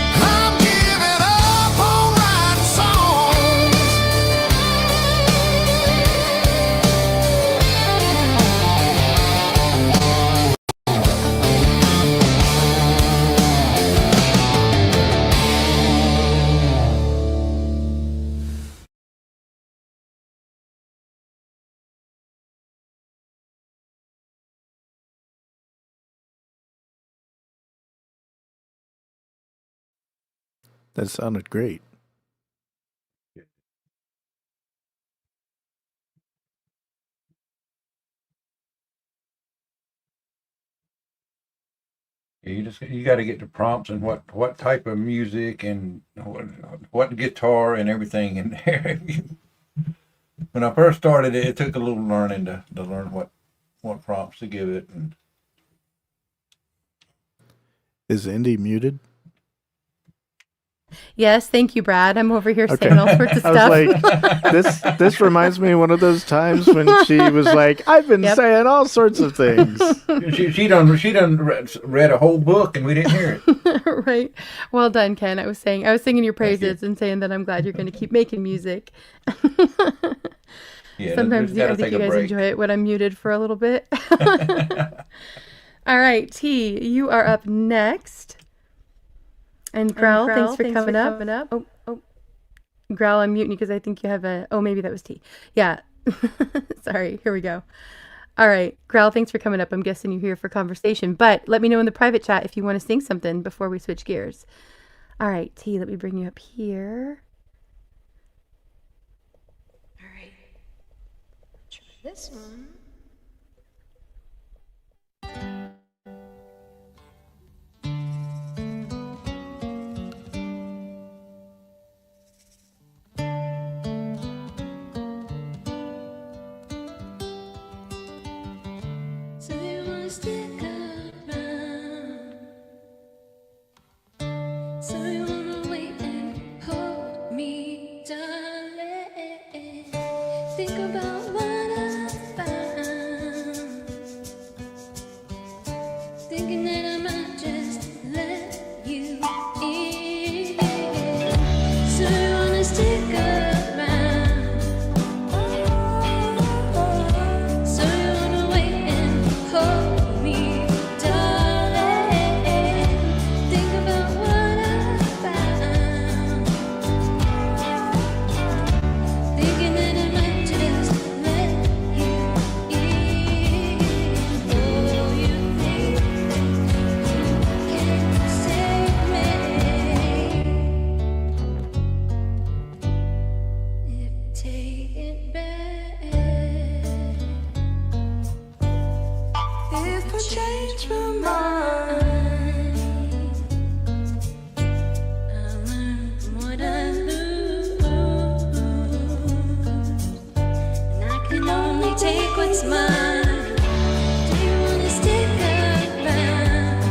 I'm giving up on writing songs. That sounded great. You got to get the prompts and what type of music and what guitar and everything in there. When I first started it took a little learning to learn what prompts to give it. And Is Indy muted? Yes, thank you, Brad. I'm over here Okay. saying all sorts of I stuff. was like, this reminds me of one of those times when she was like, I've been Yep. saying all sorts of things. she done read a whole book and we didn't hear it. Right. Well done, Ken. I was singing your praises and saying that I'm glad you're going to keep making music. Yeah, Sometimes just gotta I think take you a guys break. enjoy it when I'm muted for a little bit. All right, T, you are up next. And Growl, thanks for coming up. Oh, Growl, I'm muting you because I think you have a... Oh, maybe that was T. Yeah. Sorry, here we go. All right, Growl, thanks for coming up. I'm guessing you're here for conversation, but let me know in the private chat if you want to sing something before we switch gears. All right, T, let me bring you up here. All right. Try this one. So you wanna stick around? So you wanna wait and hold me, darling? Think about what I found. Thinking that I might just let you in. So you wanna stick around? So you wanna wait and hold me, darling? Think about what I found. Thinking that I might just let you in. Oh, you think you can save me? If take it back. If I change my mind, I learn what I lose, and I can only take what's mine. Do you wanna stick around?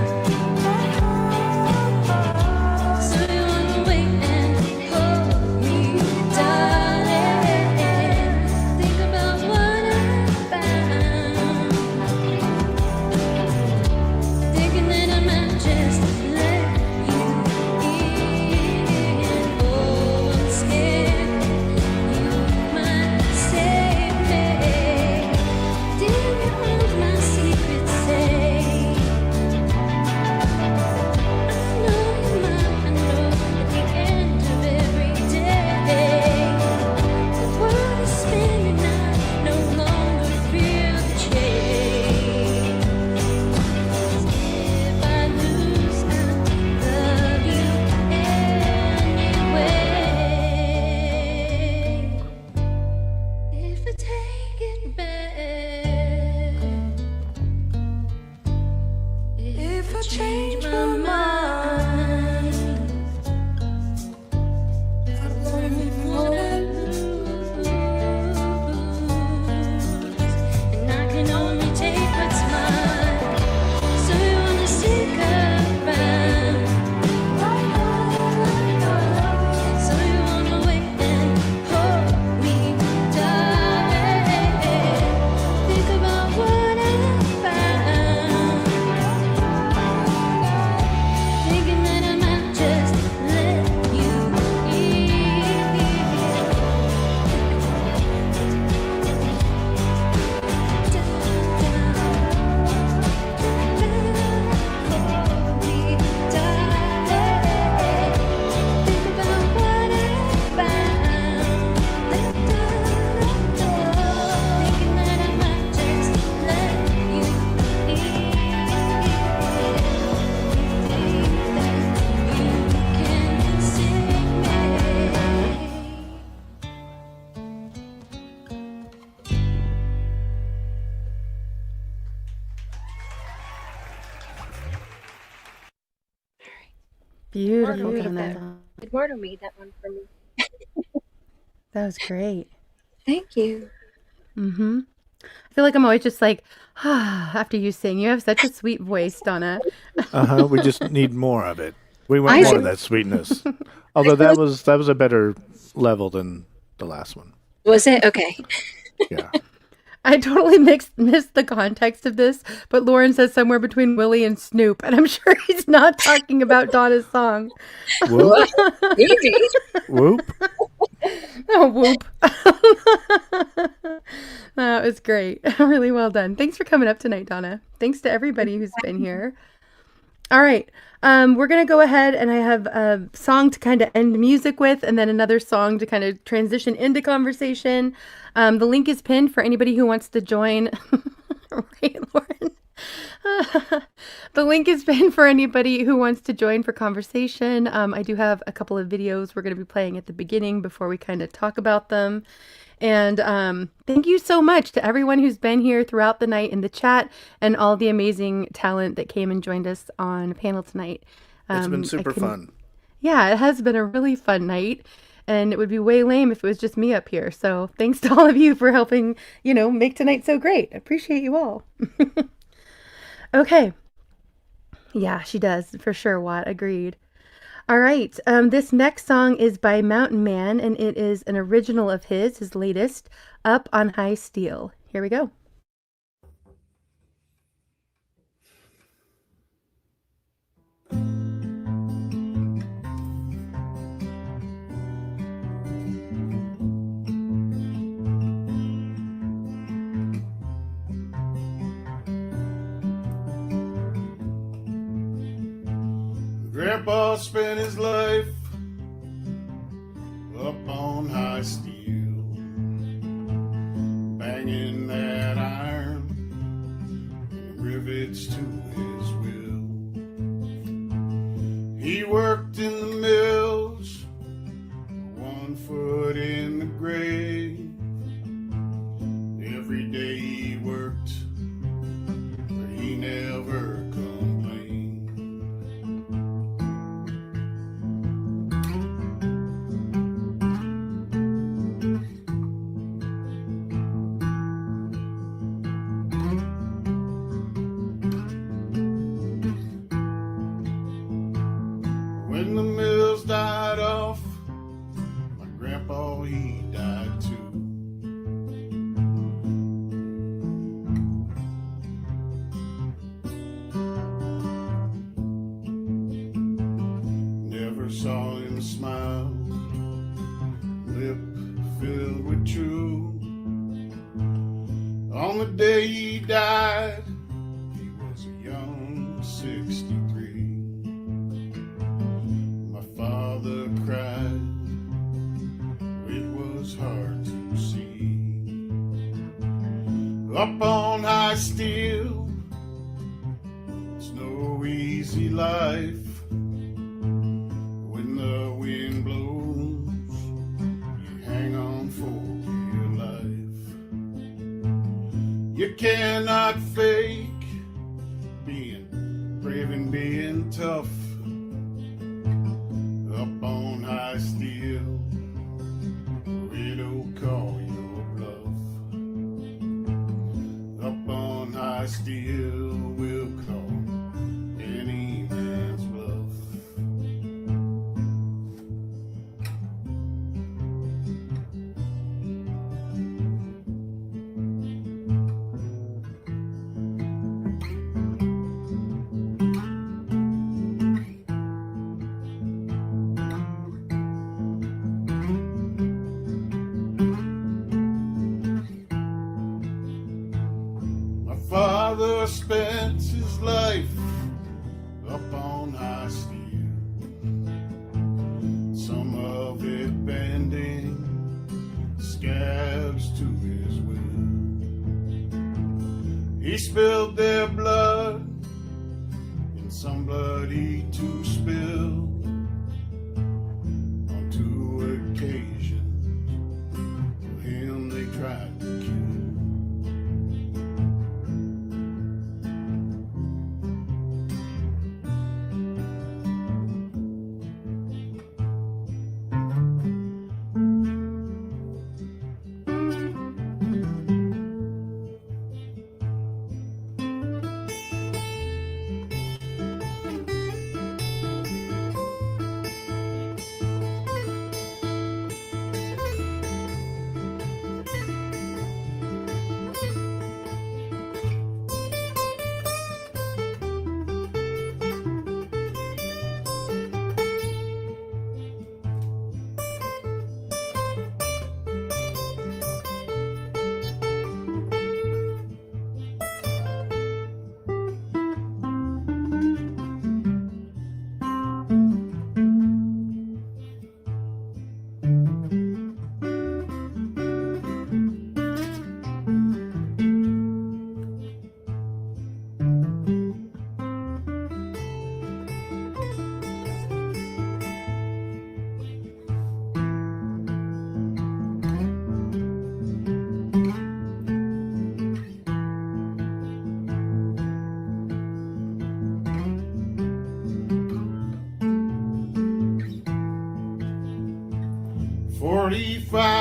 So you wanna wait and hold me, darling? Think about what I found. Thinking that I might just let you in. Oh, I'm scared you might save me. Did you hold my secret safe? I know you might, I know at the end of every day, the world is spinning, I no longer feel the change. If I lose, I love you anyway. If I take it back, if I change my mind, I learn what I lose, and I can only take what's mine. So you wanna stick around? So you wanna wait and hold me, darling? Think about what I found. Thinking that I might just let you Beautiful, Donna. Eduardo made that one for me. That was great. Thank you. Mm-hmm. I feel like I'm always just like, after you sing. You have such a sweet voice, Donna. We just need more of it. We want I more should- of that sweetness. Although that was a better level than the last one. Was it? Okay. Yeah. I totally missed the context of this, but Lauren says somewhere between Willie and Snoop, and I'm sure he's not talking about Donna's song. Whoop. Maybe. Whoop. Oh, whoop. That was great. Really well done. Thanks for coming up tonight, Donna. Thanks to everybody who's been here. All right. We're going to go ahead, and I have a song to kind of end music with, and then another song to kind of transition into conversation. The link is pinned for anybody who wants to join. Right, Lauren? The link is pinned for anybody who wants to join for conversation. I do have a couple of videos we're going to be playing at the beginning before we kind of talk about them. And thank you so much to everyone who's been here throughout the night in the chat and all the amazing talent that came and joined us on a panel tonight. It's been super fun. Yeah, it has been a really fun night. And it would be way lame if it was just me up here. So thanks to all of you for helping, make tonight so great. I appreciate you all. Okay. Yeah, she does for sure, Watt. Agreed. All right. This next song is by Mountain Man, and it is an original of his latest, Up on High Steel. Here we go. Grandpa spent his life up on high steel, banging that iron and rivets to his will. He worked in the mills, 1 foot in the grave. Every day he worked, but he never complained. When the mills died off, my grandpa, he died too. Never saw him smile, lip filled with true. On the day he died, he was a young 63. My father cried, it was hard to see. Up on high steel, it's no easy life. When the wind blows, you hang on for dear life. You cannot fake being brave and being tough. Up on high steel, it'll call your bluff. Up on high steel, we'll call any man's bluff. My father spent his life up on high steel, some of it bending, scabs to his will. He spilled their blood, and some blood he too spilled. On 2 occasions, for him they tried to kill.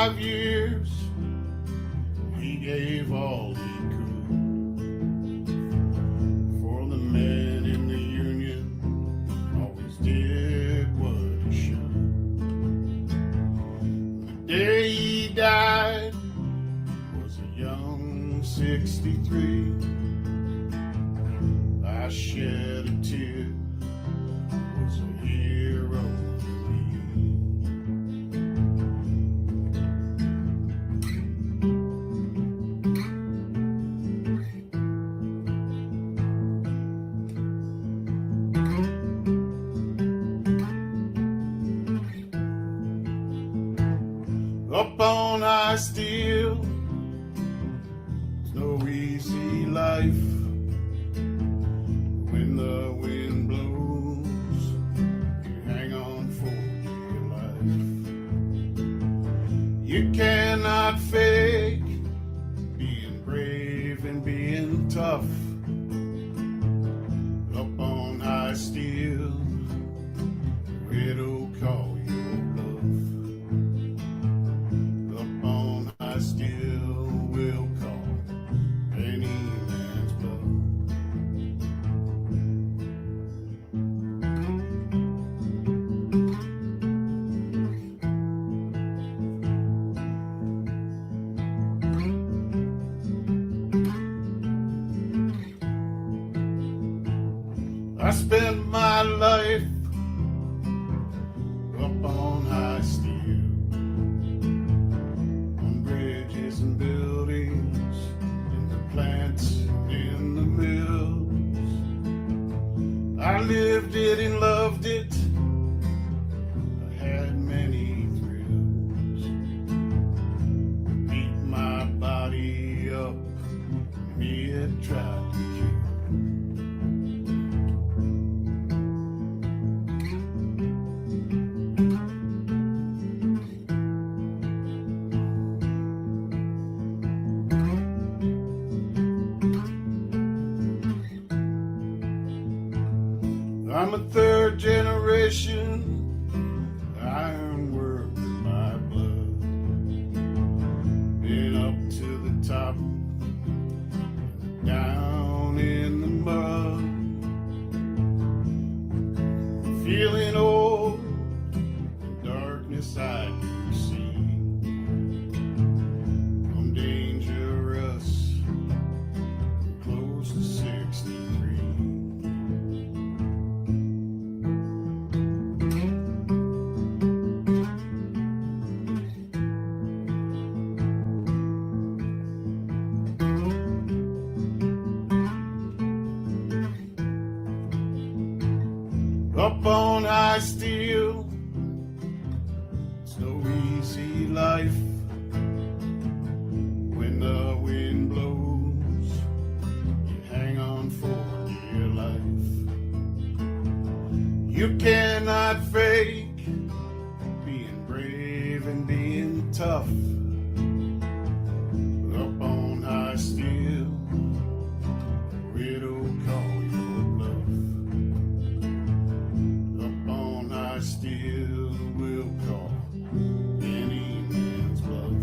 5 years, he gave all he could for the men in the Union, always did what he should. The day he died was a young 63. I shed a tear, was a hero to me. Up on high steel, it's no easy life. When the wind blows, you hang on for dear life. You cannot fake being brave and being tough. Up on high steel, it'll call your bluff. Up on high steel, will call any man's bluff. I spent my life up on high steel, on bridges and buildings, in the plants, in the mills. I lived it and loved it. I had many thrills. Beat my body up, me it tried to kill. I'm a third generation ironwork in my blood. Been up to the top, down in the mud. Feeling old, in darkness I can see. I'm dangerous, close to 63. Up on high steel, it's no easy life. When the wind blows, you hang on for dear life. You cannot fake being brave and being tough. Up on high steel, it'll call your bluff. Up on high steel, will call any man's bluff.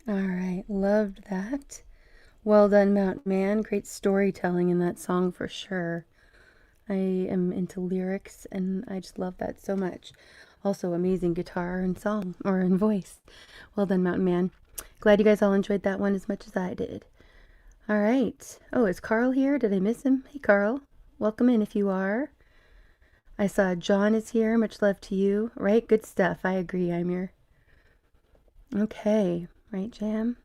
All right, loved that. Well done, Mountain Man. Great storytelling in that song for sure. I am into lyrics and I just love that so much. Also, amazing guitar and song, or in voice. Well done, Mountain Man. Glad you guys all enjoyed that one as much as I did. All right. Oh, is Carl here? Did I miss him? Hey, Carl. Welcome in if you are. I saw John is here. Much love to you. Right? Good stuff. I agree, Amir. Okay. Right, Jam?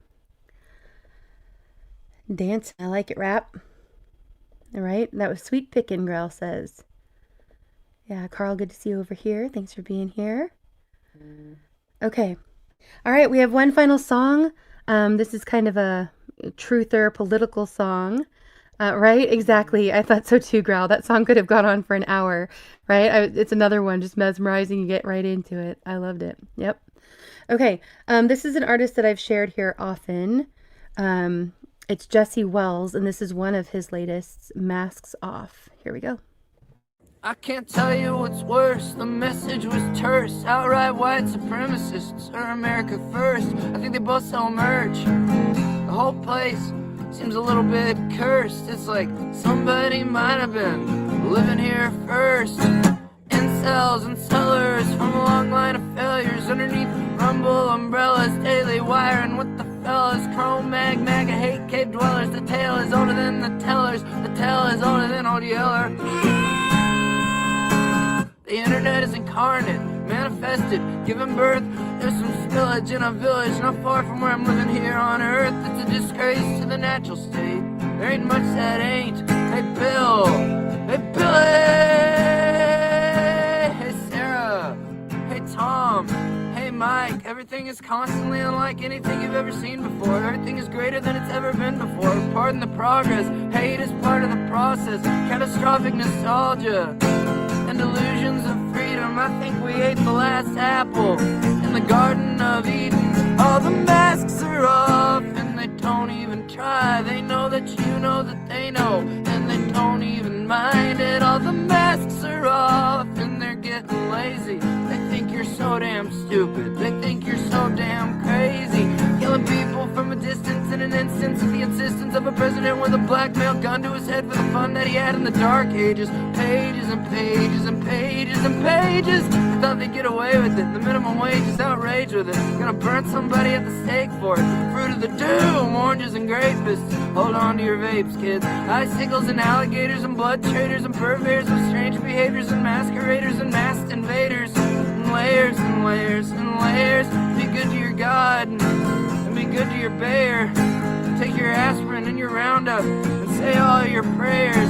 Dance. I like it, rap. All right. That was sweet pickin', Growl says. Yeah, Carl, good to see you over here. Thanks for being here. Okay. All right, we have one final song. This is kind of a truther political song. Right? Exactly. I thought so too, Growl. That song could have gone on for an hour, right? It's another one, just mesmerizing. You get right into it. I loved it. Yep. Okay. This is an artist that I've shared here often. It's Jesse Wells, and this is one of his latest, Masks Off. Here we go. I can't tell you what's worse. The message was terse. Outright white supremacists or America first. I think they both sell merch. The whole place seems a little bit cursed. It's like somebody might have been living here first. Incels and sellers from a long line of failures. Underneath rumble umbrellas, daily wiring with the fellas. Chrome MAGA hate cave dwellers. The tale is older than the tellers. The tale is older than Old Yeller. The internet is incarnate, manifested, given birth. There's some spillage in a village not far from where I'm living here on earth. It's a disgrace to the natural state. There ain't much that ain't. Hey Bill, hey Billy, hey Sarah, hey Tom, hey Mike. Everything is constantly unlike anything you've ever seen before. Everything is greater than it's ever been before. Pardon the progress, hate is part of the process. Catastrophic nostalgia and illusions of freedom. I think we ate the last apple in the Garden of Eden. All the masks are off and they don't even try. They know that you know that they know and they don't even mind it. All the masks are off and they're getting lazy. They think you're so damn stupid. They think you're so damn crazy. Killing people from a distance in an instance of the insistence of a president with a blackmail gun to his head for the fun that he had in the dark ages. Pages and pages and pages and pages. They thought they'd get away with it. The minimum wage is outraged with it. Gonna burn somebody at the stake for it. Fruit of the doom, oranges and grapists. Hold on to your vapes, kids. Icicles and alligators and blood traders and purveyors of strange behaviors and masqueraders and masked invaders. And layers and layers and layers. Be good to your God and be good to your bear. Take your aspirin and your Roundup and say all your prayers.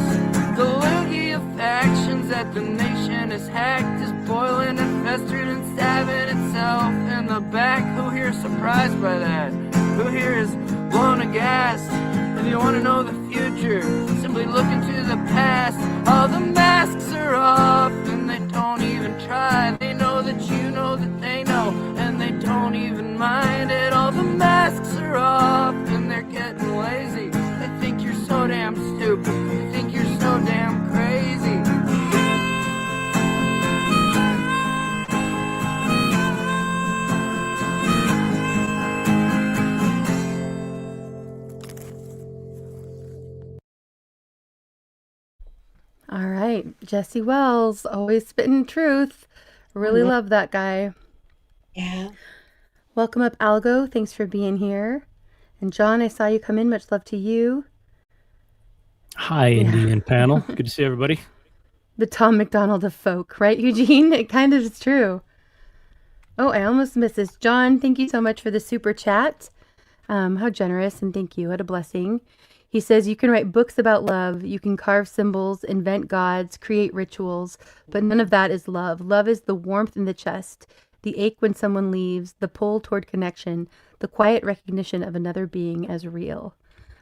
The loogie of factions that the nation has hacked is boiling and festered and stabbing itself in the back. Who here is surprised by that? Who here is blown aghast? If you want to know the future, simply look into the past. All the masks are off and they don't even try. They know that you know that they know and they don't even mind it. All the masks are off and they're getting lazy. They think you're so damn stupid. They think you're so damn crazy. All right. Jesse Wells, always spitting truth. Really love that guy. Yeah. Welcome up, Algo. Thanks for being here. And John, I saw you come in. Much love to you. Hi, Indy and panel. Good to see everybody. The Tom McDonald of folk, right, Eugene? It kind of is true. Oh, I almost missed this. John, thank you so much for the super chat. How generous, and thank you. What a blessing. He says, you can write books about love, you can carve symbols, invent gods, create rituals, but none of that is love. Love is the warmth in the chest, the ache when someone leaves, the pull toward connection, the quiet recognition of another being as real.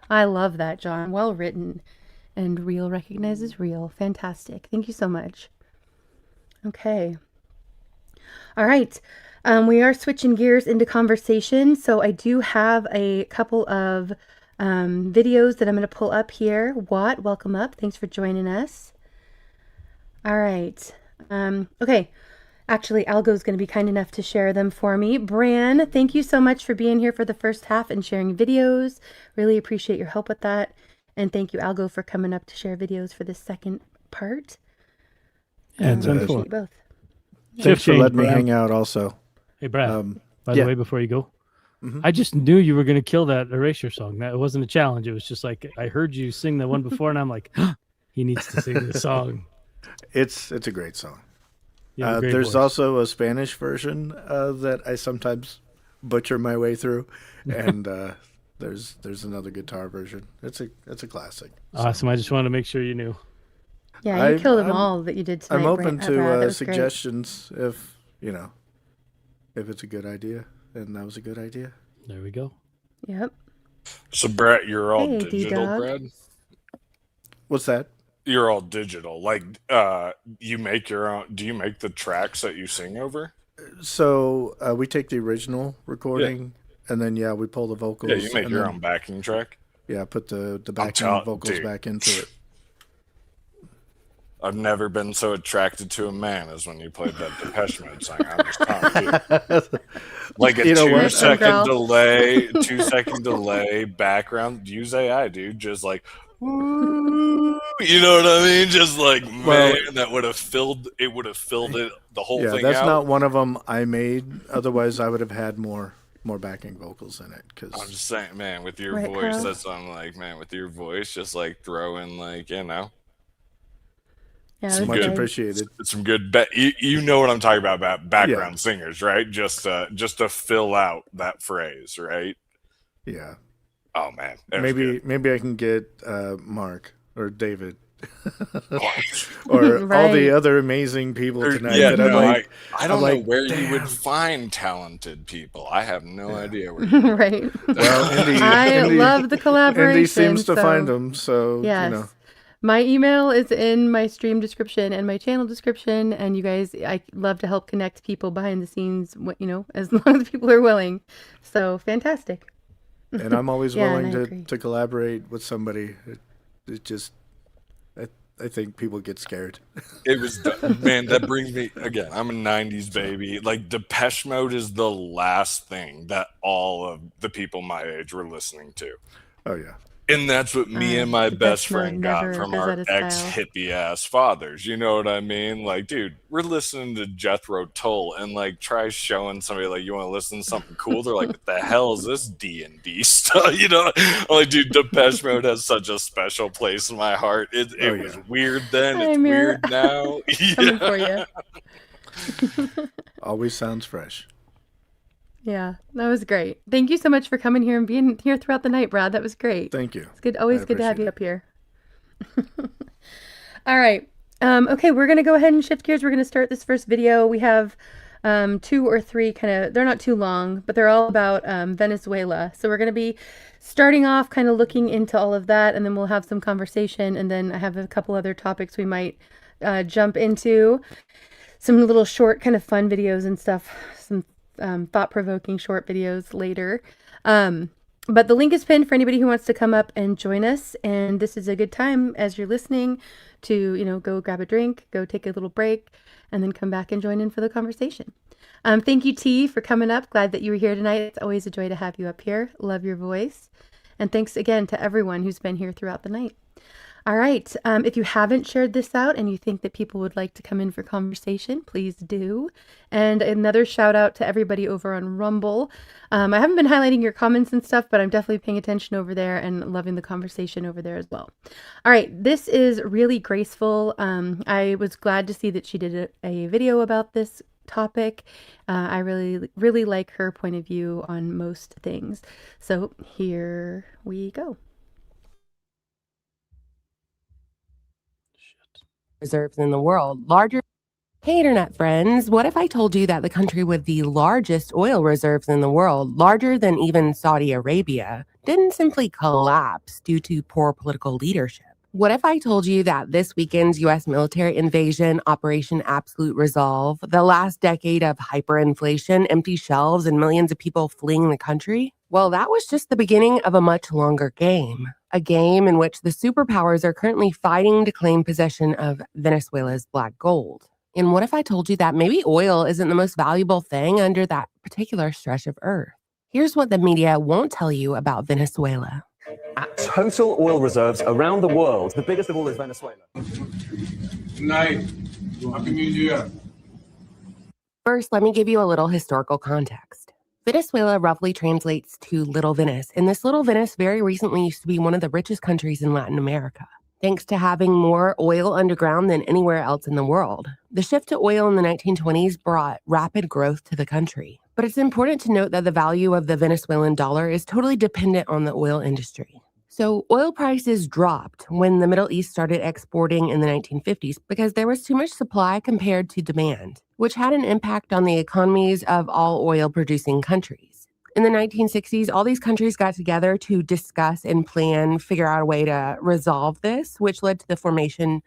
I love that, John. Well written. And real recognizes real. Fantastic. Thank you so much. Okay. All right. We are switching gears into conversation. So I do have a couple of videos that I'm going to pull up here. Watt, welcome up. Thanks for joining us. All right. Okay. Actually, Algo's going to be kind enough to share them for me. Bran, thank you so much for being here for the first half and sharing videos. Really appreciate your help with that. And thank you, Algo, for coming up to share videos for the second part. And appreciate you both. Thanks for letting me hang out also. Hey, Brad, by the way, before you go, Mhm. I just knew you were going to kill that Erasure song. That wasn't a challenge. It was just like, I heard you sing the one before, and I'm like, he needs to sing this song. It's a great song. You have a great There's voice. also a Spanish version that I sometimes butcher my way through, and there's another guitar version. It's a classic. Awesome. I just wanted to make sure you knew. Yeah, you killed them all that you did tonight. I'm open Brad. That to was great. suggestions if it's a good idea, and that was a good idea. There we go. Yep. So, Brett, you're all Hey, digital, D-Dog. Brad? What's that? You're all digital. Like, you make your own. Do you make the tracks that you sing over? So we take the original recording, and then we pull the vocals. Yeah, you make and your then, own backing track. Yeah, put the backing vocals back into it. I've never been so attracted to a man as when you played that Depeche Mode song. I'm just telling you. Like a 2-second delay, 2-second delay background. Use AI, dude. Just like, woo, you know what I mean? Just like, man, that would have filled it. Would have filled it the whole thing. Yeah, that's out. not one of them I made. Otherwise, I would have had more backing vocals in it. Cause I'm just saying, man, with your voice, that's what I'm like, man, with your voice, just like throw in like, you know. Yeah, much appreciated. Some good, you know what I'm talking about background singers, right? Just to fill out that phrase, right? Yeah. Oh man, maybe I can get Mark or David or all the other amazing people tonight. Yeah, I don't know where you would find talented people. I have no idea where. Right. Well, Indy, I love the collaboration. Indy seems to find them, so yes. you know. My email is in my stream description and my channel description, and you guys, I love to help connect people behind the scenes, you know, as long as people are willing. So fantastic. And I'm always willing to collaborate with somebody. It just, I think people get scared. It was, man, that brings me, again, I'm a 90s baby. Like, Depeche Mode is the last thing that all of the people my age were listening to. Oh, yeah. And that's what me and my best friend got from our ex-hippie ass fathers. You know what I mean? Like, dude, we're listening to Jethro Tull, and like, try showing somebody like, you want to listen to something cool? They're like, what the hell is this D&D stuff? You know, I'm like, dude, Depeche Mode has such a special place in my heart. It was weird then. It's weird now. Coming for you. Always sounds fresh. Yeah, that was great. Thank you so much for coming here and being here throughout the night, Brad. That was great. Thank you. It's good. Always good to have you up here. All right. Okay, we're going to go ahead and shift gears. We're going to start this first video. We have 2 or 3 they're not too long, but they're all about Venezuela. So we're going to be starting off kind of looking into all of that, and then we'll have some conversation. And then I have a couple other topics we might jump into. Some little short kind of fun videos and stuff. Some thought-provoking short videos later. But the link is pinned for anybody who wants to come up and join us. And this is a good time as you're listening to, you know, go grab a drink, go take a little break, and then come back and join in for the conversation. Thank you, T, for coming up. Glad that you were here tonight. It's always a joy to have you up here. Love your voice. And thanks again to everyone who's been here throughout the night. All right. If you haven't shared this out and you think that people would like to come in for conversation, please do. And another shout out to everybody over on Rumble. I haven't been highlighting your comments and stuff, but I'm definitely paying attention over there and loving the conversation over there as well. All right. This is really graceful. I was glad to see that she did a video about this topic. I really, really like her point of view on most things. So here we go. Reserves in the world, larger. Hey, internet friends, what if I told you that the country with the largest oil reserves in the world, larger than even Saudi Arabia, didn't simply collapse due to poor political leadership? What if I told you that this weekend's U.S. military invasion, Operation Absolute Resolve, the last decade of hyperinflation, empty shelves, and millions of people fleeing the country? Well, that was just the beginning of a much longer game. A game in which the superpowers are currently fighting to claim possession of Venezuela's black gold. And what if I told you that maybe oil isn't the most valuable thing under that particular stretch of earth? Here's what the media won't tell you about Venezuela. At total oil reserves around the world, the biggest of all is Venezuela. Good night. Happy New Year. First, let me give you a little historical context. Venezuela roughly translates to Little Venice, and this Little Venice very recently used to be one of the richest countries in Latin America, thanks to having more oil underground than anywhere else in the world. The shift to oil in the 1920s brought rapid growth to the country. But it's important to note that the value of the Venezuelan dollar is totally dependent on the oil industry. So oil prices dropped when the Middle East started exporting in the 1950s because there was too much supply compared to demand, which had an impact on the economies of all oil-producing countries. In the 1960s, all these countries got together to discuss and figure out a way to resolve this, which led to the formation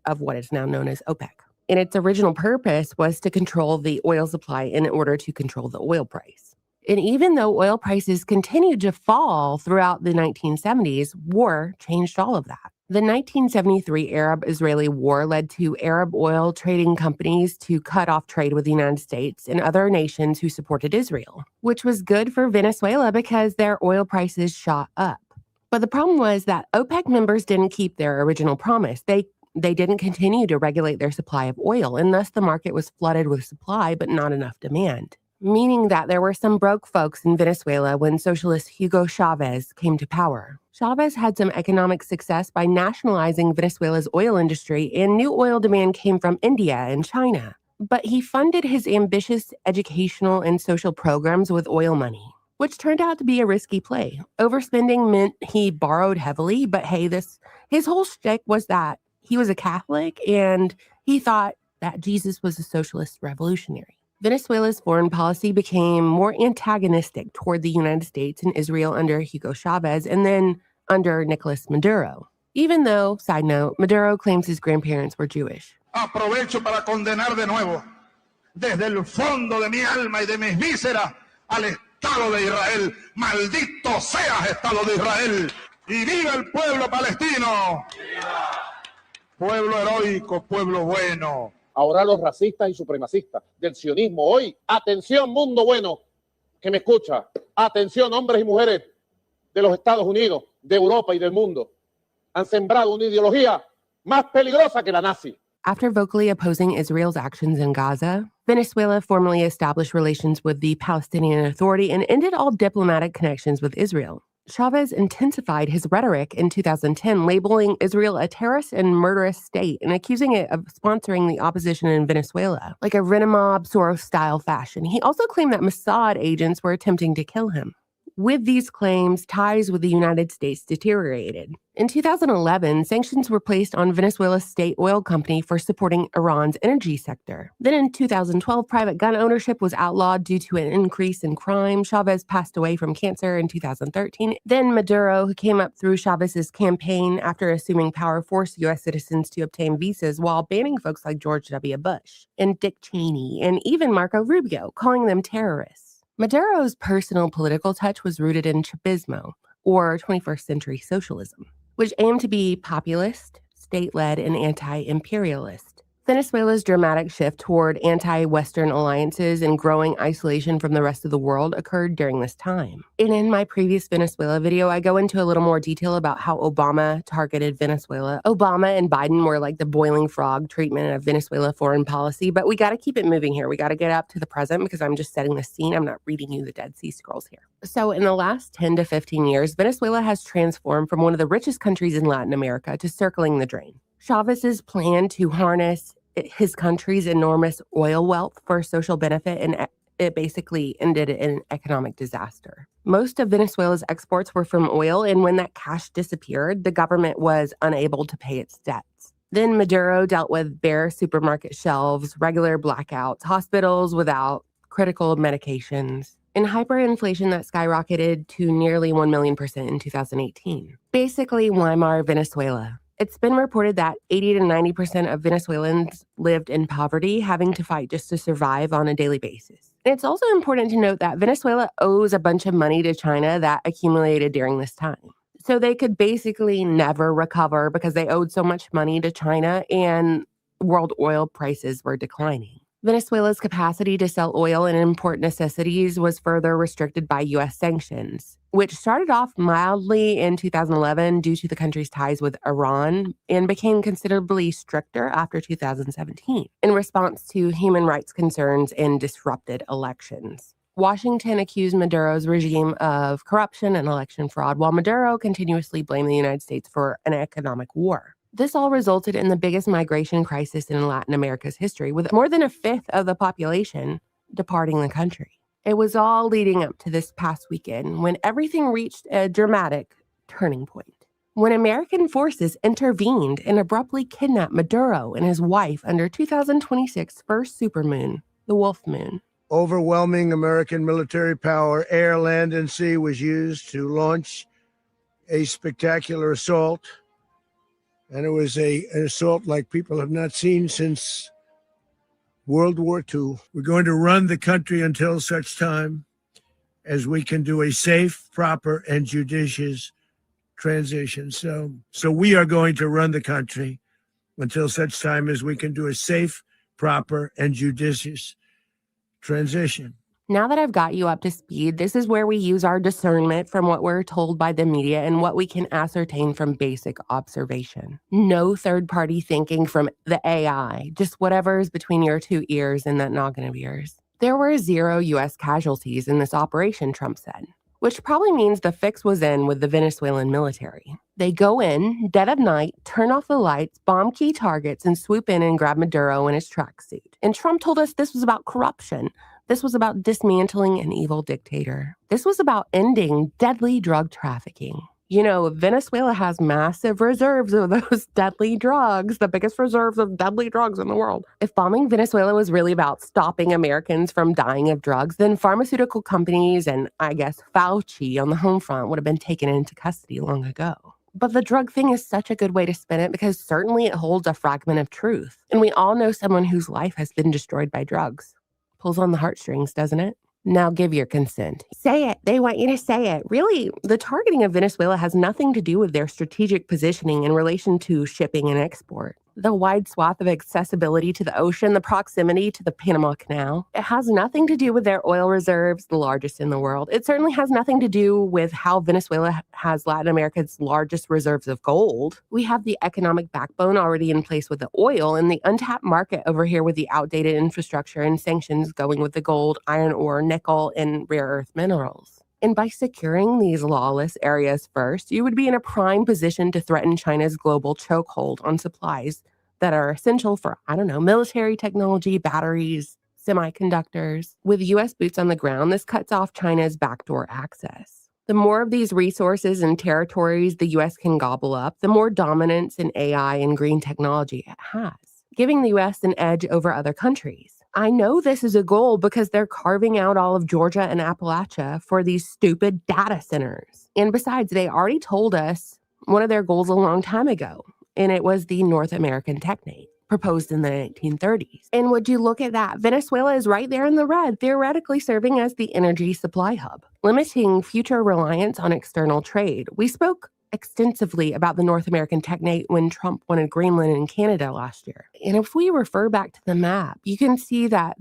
of what is now known as OPEC. And its original purpose was to control the oil supply in order to control the oil price. And even though oil prices continued to fall throughout the 1970s, war changed all of that. The 1973 Arab-Israeli War led to Arab oil trading companies to cut off trade with the United States and other nations who supported Israel, which was good for Venezuela because their oil prices shot up. But the problem was that OPEC members didn't keep their original promise. They didn't continue to regulate their supply of oil, and thus the market was flooded with supply but not enough demand, meaning that there were some broke folks in Venezuela when socialist Hugo Chavez came to power. Chavez had some economic success by nationalizing Venezuela's oil industry, and new oil demand came from India and China. But he funded his ambitious educational and social programs with oil money, which turned out to be a risky play. Overspending meant he borrowed heavily, but hey, his whole shtick was that he was a Catholic and he thought that Jesus was a socialist revolutionary. Venezuela's foreign policy became more antagonistic toward the United States and Israel under Hugo Chavez and then under Nicolas Maduro. Even though, side note, Maduro claims his grandparents were Jewish. Aprovecho para condenar de nuevo, desde el fondo de mi alma y de mis vísceras, al Estado de Israel. Maldito seas, Estado de Israel. Y viva el pueblo palestino. Pueblo heroico, pueblo bueno. Ahora los racistas y supremacistas del sionismo hoy, atención mundo bueno que me escucha, atención hombres y mujeres de los Estados Unidos, de Europa y del mundo, han sembrado una ideología más peligrosa que la nazi. After vocally opposing Israel's actions in Gaza, Venezuela formally established relations with the Palestinian Authority and ended all diplomatic connections with Israel. Chavez intensified his rhetoric in 2010, labeling Israel a terrorist and murderous state and accusing it of sponsoring the opposition in Venezuela, like a Renamob Soros-style fashion. He also claimed that Mossad agents were attempting to kill him. With these claims, ties with the United States deteriorated. In 2011, sanctions were placed on Venezuela's state oil company for supporting Iran's energy sector. Then in 2012, private gun ownership was outlawed due to an increase in crime. Chavez passed away from cancer in 2013. Then Maduro, who came up through Chavez's campaign after assuming power, forced U.S. citizens to obtain visas while banning folks like George W. Bush and Dick Cheney and even Marco Rubio, calling them terrorists. Maduro's personal political touch was rooted in Chavismo, or 21st century socialism, which aimed to be populist, state-led, and anti-imperialist. Venezuela's dramatic shift toward anti-Western alliances and growing isolation from the rest of the world occurred during this time. And in my previous Venezuela video, I go into a little more detail about how Obama targeted Venezuela. Obama and Biden were like the boiling frog treatment of Venezuela foreign policy, but we got to keep it moving here. We got to get up to the present because I'm just setting the scene. I'm not reading you the Dead Sea Scrolls here. So in the last 10 to 15 years, Venezuela has transformed from one of the richest countries in Latin America to circling the drain. Chavez's plan to harness his country's enormous oil wealth for social benefit, and it basically ended in an economic disaster. Most of Venezuela's exports were from oil, and when that cash disappeared, the government was unable to pay its debts. Then Maduro dealt with bare supermarket shelves, regular blackouts, hospitals without critical medications, and hyperinflation that skyrocketed to nearly 1 million % in 2018. Basically, Weimar Venezuela. It's been reported that 80 to 90% of Venezuelans lived in poverty, having to fight just to survive on a daily basis. And it's also important to note that Venezuela owes a bunch of money to China that accumulated during this time. So they could basically never recover because they owed so much money to China and world oil prices were declining. Venezuela's capacity to sell oil and import necessities was further restricted by U.S. sanctions, which started off mildly in 2011 due to the country's ties with Iran and became considerably stricter after 2017 in response to human rights concerns and disrupted elections. Washington accused Maduro's regime of corruption and election fraud, while Maduro continuously blamed the United States for an economic war. This all resulted in the biggest migration crisis in Latin America's history, with more than a fifth of the population departing the country. It was all leading up to this past weekend when everything reached a dramatic turning point. When American forces intervened and abruptly kidnapped Maduro and his wife under 2026's first supermoon, the Wolf Moon. Overwhelming American military power, air, land, and sea, was used to launch a spectacular assault. And it was an assault like people have not seen since World War II. We're going to run the country until such time as we can do a safe, proper, and judicious transition. So we are going to run the country until such time as we can do a safe, proper, and judicious transition. Now that I've got you up to speed, this is where we use our discernment from what we're told by the media and what we can ascertain from basic observation. No third-party thinking from the AI, just whatever's between your two ears and that noggin of yours. There were 0 U.S. casualties in this operation, Trump said, which probably means the fix was in with the Venezuelan military. They go in, dead of night, turn off the lights, bomb key targets, and swoop in and grab Maduro in his tracksuit. And Trump told us this was about corruption. This was about dismantling an evil dictator. This was about ending deadly drug trafficking. You know, Venezuela has massive reserves of those deadly drugs, the biggest reserves of deadly drugs in the world. If bombing Venezuela was really about stopping Americans from dying of drugs, then pharmaceutical companies and, I guess, Fauci on the home front would have been taken into custody long ago. But the drug thing is such a good way to spin it because certainly it holds a fragment of truth. And we all know someone whose life has been destroyed by drugs. Pulls on the heartstrings, doesn't it? Now give your consent. Say it. They want you to say it. Really, the targeting of Venezuela has nothing to do with their strategic positioning in relation to shipping and export. The wide swath of accessibility to the ocean, the proximity to the Panama Canal. It has nothing to do with their oil reserves, the largest in the world. It certainly has nothing to do with how Venezuela has Latin America's largest reserves of gold. We have the economic backbone already in place with the oil and the untapped market over here with the outdated infrastructure and sanctions going with the gold, iron ore, nickel, and rare earth minerals. And by securing these lawless areas first, you would be in a prime position to threaten China's global chokehold on supplies that are essential for, military technology, batteries, semiconductors. With U.S. boots on the ground, this cuts off China's backdoor access. The more of these resources and territories the U.S. can gobble up, the more dominance in AI and green technology it has, giving the U.S. an edge over other countries. I know this is a goal because they're carving out all of Georgia and Appalachia for these stupid data centers. And besides, they already told us one of their goals a long time ago, and it was the North American Technate, proposed in the 1930s. And would you look at that? Venezuela is right there in the red, theoretically serving as the energy supply hub, limiting future reliance on external trade. We spoke extensively about the North American Technate when Trump wanted Greenland and Canada last year. And if we refer back to the map, you can see that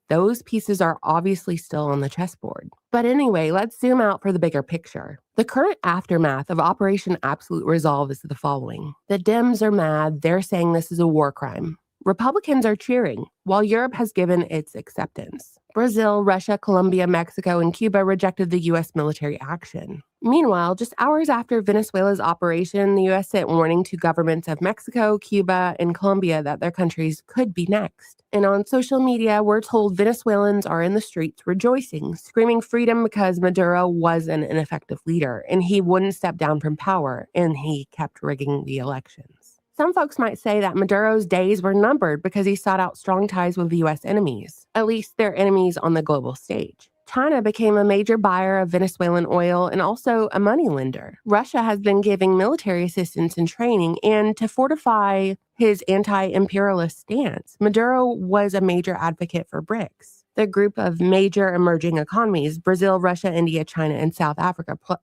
those pieces are obviously still on the chessboard. But anyway, let's zoom out for the bigger picture. The current aftermath of Operation Absolute Resolve is the following. The Dems are mad. They're saying this is a war crime. Republicans are cheering, while Europe has given its acceptance. Brazil, Russia, Colombia, Mexico, and Cuba rejected the U.S. military action. Meanwhile, just hours after Venezuela's operation, the U.S. sent warning to governments of Mexico, Cuba, and Colombia that their countries could be next. And on social media, we're told Venezuelans are in the streets rejoicing, screaming freedom because Maduro was an ineffective leader, and he wouldn't step down from power, and he kept rigging the elections. Some folks might say that Maduro's days were numbered because he sought out strong ties with the U.S. enemies, at least their enemies on the global stage. China became a major buyer of Venezuelan oil and also a moneylender. Russia has been giving military assistance and training, and to fortify his anti-imperialist stance, Maduro was a major advocate for BRICS, the group of major emerging economies, Brazil, Russia, India, China, and South Africa, plus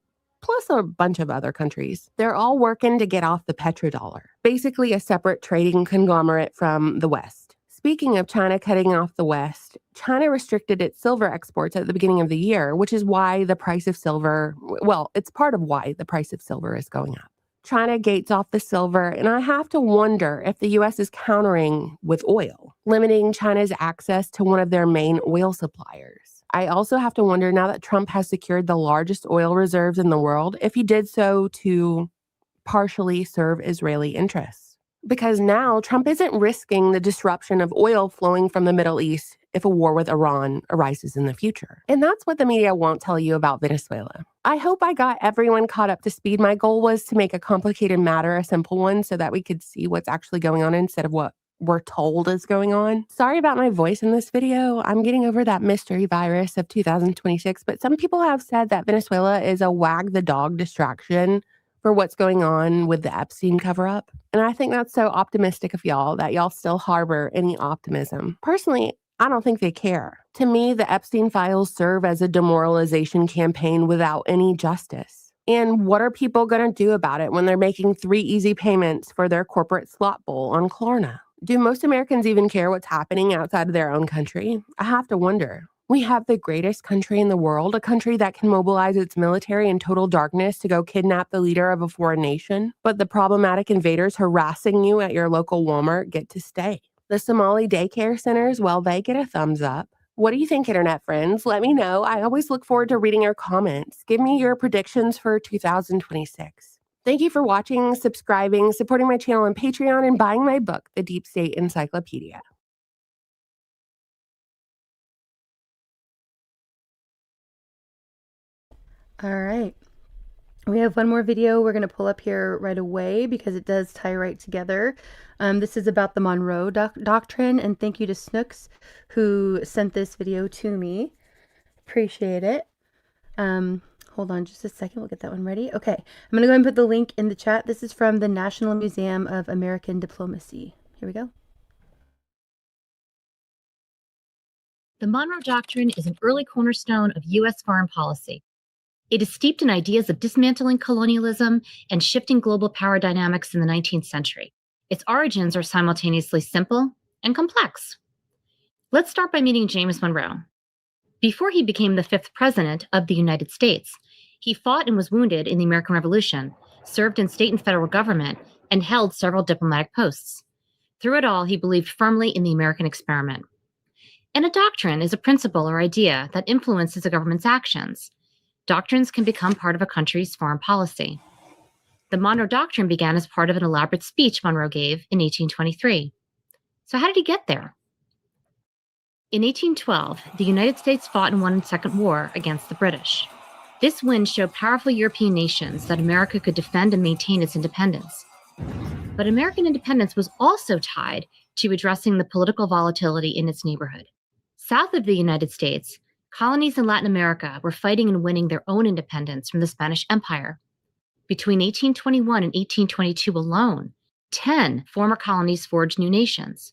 a bunch of other countries. They're all working to get off the petrodollar, basically a separate trading conglomerate from the West. Speaking of China cutting off the West, China restricted its silver exports at the beginning of the year, which is why the price of silver, it's part of why the price of silver is going up. China gates off the silver, and I have to wonder if the U.S. is countering with oil, limiting China's access to one of their main oil suppliers. I also have to wonder, now that Trump has secured the largest oil reserves in the world, if he did so to partially serve Israeli interests. Because now Trump isn't risking the disruption of oil flowing from the Middle East if a war with Iran arises in the future. And that's what the media won't tell you about Venezuela. I hope I got everyone caught up to speed. My goal was to make a complicated matter a simple one so that we could see what's actually going on instead of what we're told is going on. Sorry about my voice in this video. I'm getting over that mystery virus of 2026, but some people have said that Venezuela is a wag the dog distraction for what's going on with the Epstein cover-up. And I think that's so optimistic of y'all that y'all still harbor any optimism. Personally, I don't think they care. To me, the Epstein files serve as a demoralization campaign without any justice. And what are people going to do about it when they're making 3 easy payments for their corporate slot bowl on Klarna? Do most Americans even care what's happening outside of their own country? I have to wonder. We have the greatest country in the world, a country that can mobilize its military in total darkness to go kidnap the leader of a foreign nation. But the problematic invaders harassing you at your local Walmart get to stay. The Somali daycare centers, well, they get a thumbs up. What do you think, internet friends? Let me know. I always look forward to reading your comments. Give me your predictions for 2026. Thank you for watching, subscribing, supporting my channel on Patreon, and buying my book, The Deep State Encyclopedia. All right. We have one more video we're going to pull up here right away because it does tie right together. This is about the Monroe Doctrine, and thank you to Snooks who sent this video to me. Appreciate it. Hold on just a second. We'll get that one ready. Okay. I'm going to go ahead and put the link in the chat. This is from the National Museum of American Diplomacy. Here we go. The Monroe Doctrine is an early cornerstone of U.S. foreign policy. It is steeped in ideas of dismantling colonialism and shifting global power dynamics in the 19th century. Its origins are simultaneously simple and complex. Let's start by meeting James Monroe. Before he became the 5th president of the United States, he fought and was wounded in the American Revolution, served in state and federal government, and held several diplomatic posts. Through it all, he believed firmly in the American experiment. And a doctrine is a principle or idea that influences a government's actions. Doctrines can become part of a country's foreign policy. The Monroe Doctrine began as part of an elaborate speech Monroe gave in 1823. So how did he get there? In 1812, the United States fought and won the Second War against the British. This win showed powerful European nations that America could defend and maintain its independence. But American independence was also tied to addressing the political volatility in its neighborhood. South of the United States, colonies in Latin America were fighting and winning their own independence from the Spanish Empire. Between 1821 and 1822 alone, 10 former colonies forged new nations.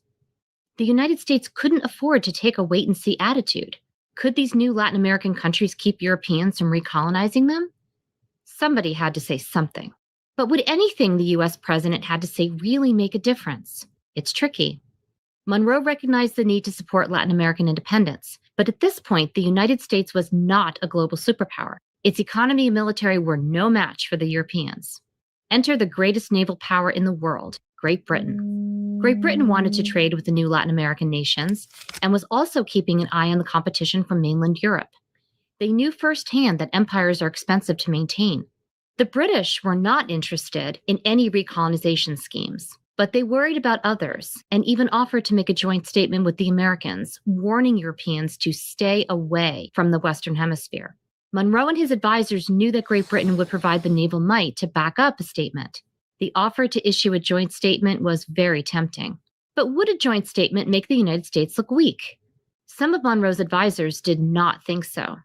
The United States couldn't afford to take a wait-and-see attitude. Could these new Latin American countries keep Europeans from recolonizing them? Somebody had to say something. But would anything the U.S. president had to say really make a difference? It's tricky. Monroe recognized the need to support Latin American independence, but at this point, the United States was not a global superpower. Its economy and military were no match for the Europeans. Enter the greatest naval power in the world, Great Britain. Great Britain wanted to trade with the new Latin American nations and was also keeping an eye on the competition from mainland Europe. They knew firsthand that empires are expensive to maintain. The British were not interested in any recolonization schemes, but they worried about others and even offered to make a joint statement with the Americans, warning Europeans to stay away from the Western Hemisphere. Monroe and his advisors knew that Great Britain would provide the naval might to back up a statement. The offer to issue a joint statement was very tempting. But would a joint statement make the United States look weak? Some of Monroe's advisors did not think so.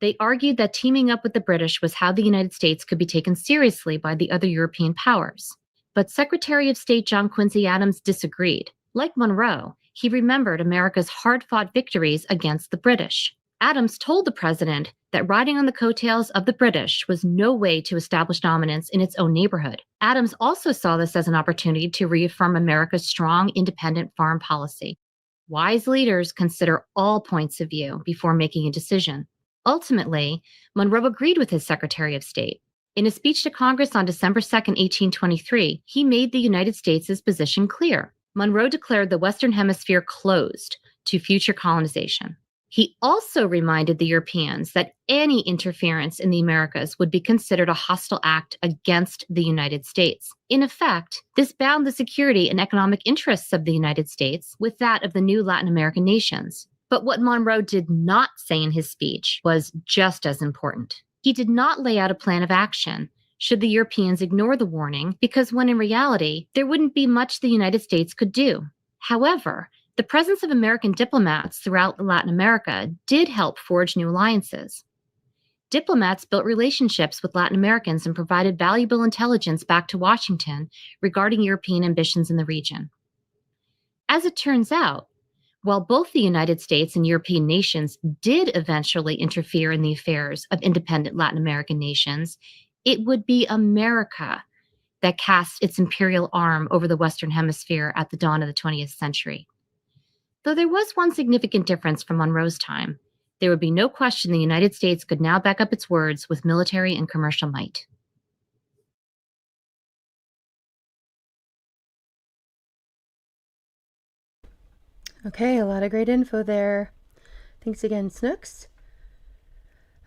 They argued that teaming up with the British was how the United States could be taken seriously by the other European powers. But Secretary of State John Quincy Adams disagreed. Like Monroe, he remembered America's hard-fought victories against the British. Adams told the president that riding on the coattails of the British was no way to establish dominance in its own neighborhood. Adams also saw this as an opportunity to reaffirm America's strong, independent foreign policy. Wise leaders consider all points of view before making a decision. Ultimately, Monroe agreed with his Secretary of State. In a speech to Congress on December 2, 1823, he made the United States' position clear. Monroe declared the Western Hemisphere closed to future colonization. He also reminded the Europeans that any interference in the Americas would be considered a hostile act against the United States. In effect, this bound the security and economic interests of the United States with that of the new Latin American nations. But what Monroe did not say in his speech was just as important. He did not lay out a plan of action should the Europeans ignore the warning, because when in reality, there wouldn't be much the United States could do. However, the presence of American diplomats throughout Latin America did help forge new alliances. Diplomats built relationships with Latin Americans and provided valuable intelligence back to Washington regarding European ambitions in the region. As it turns out, while both the United States and European nations did eventually interfere in the affairs of independent Latin American nations, it would be America that cast its imperial arm over the Western Hemisphere at the dawn of the 20th century. Though there was one significant difference from Monroe's time, there would be no question the United States could now back up its words with military and commercial might. Okay, a lot of great info there. Thanks again, Snooks.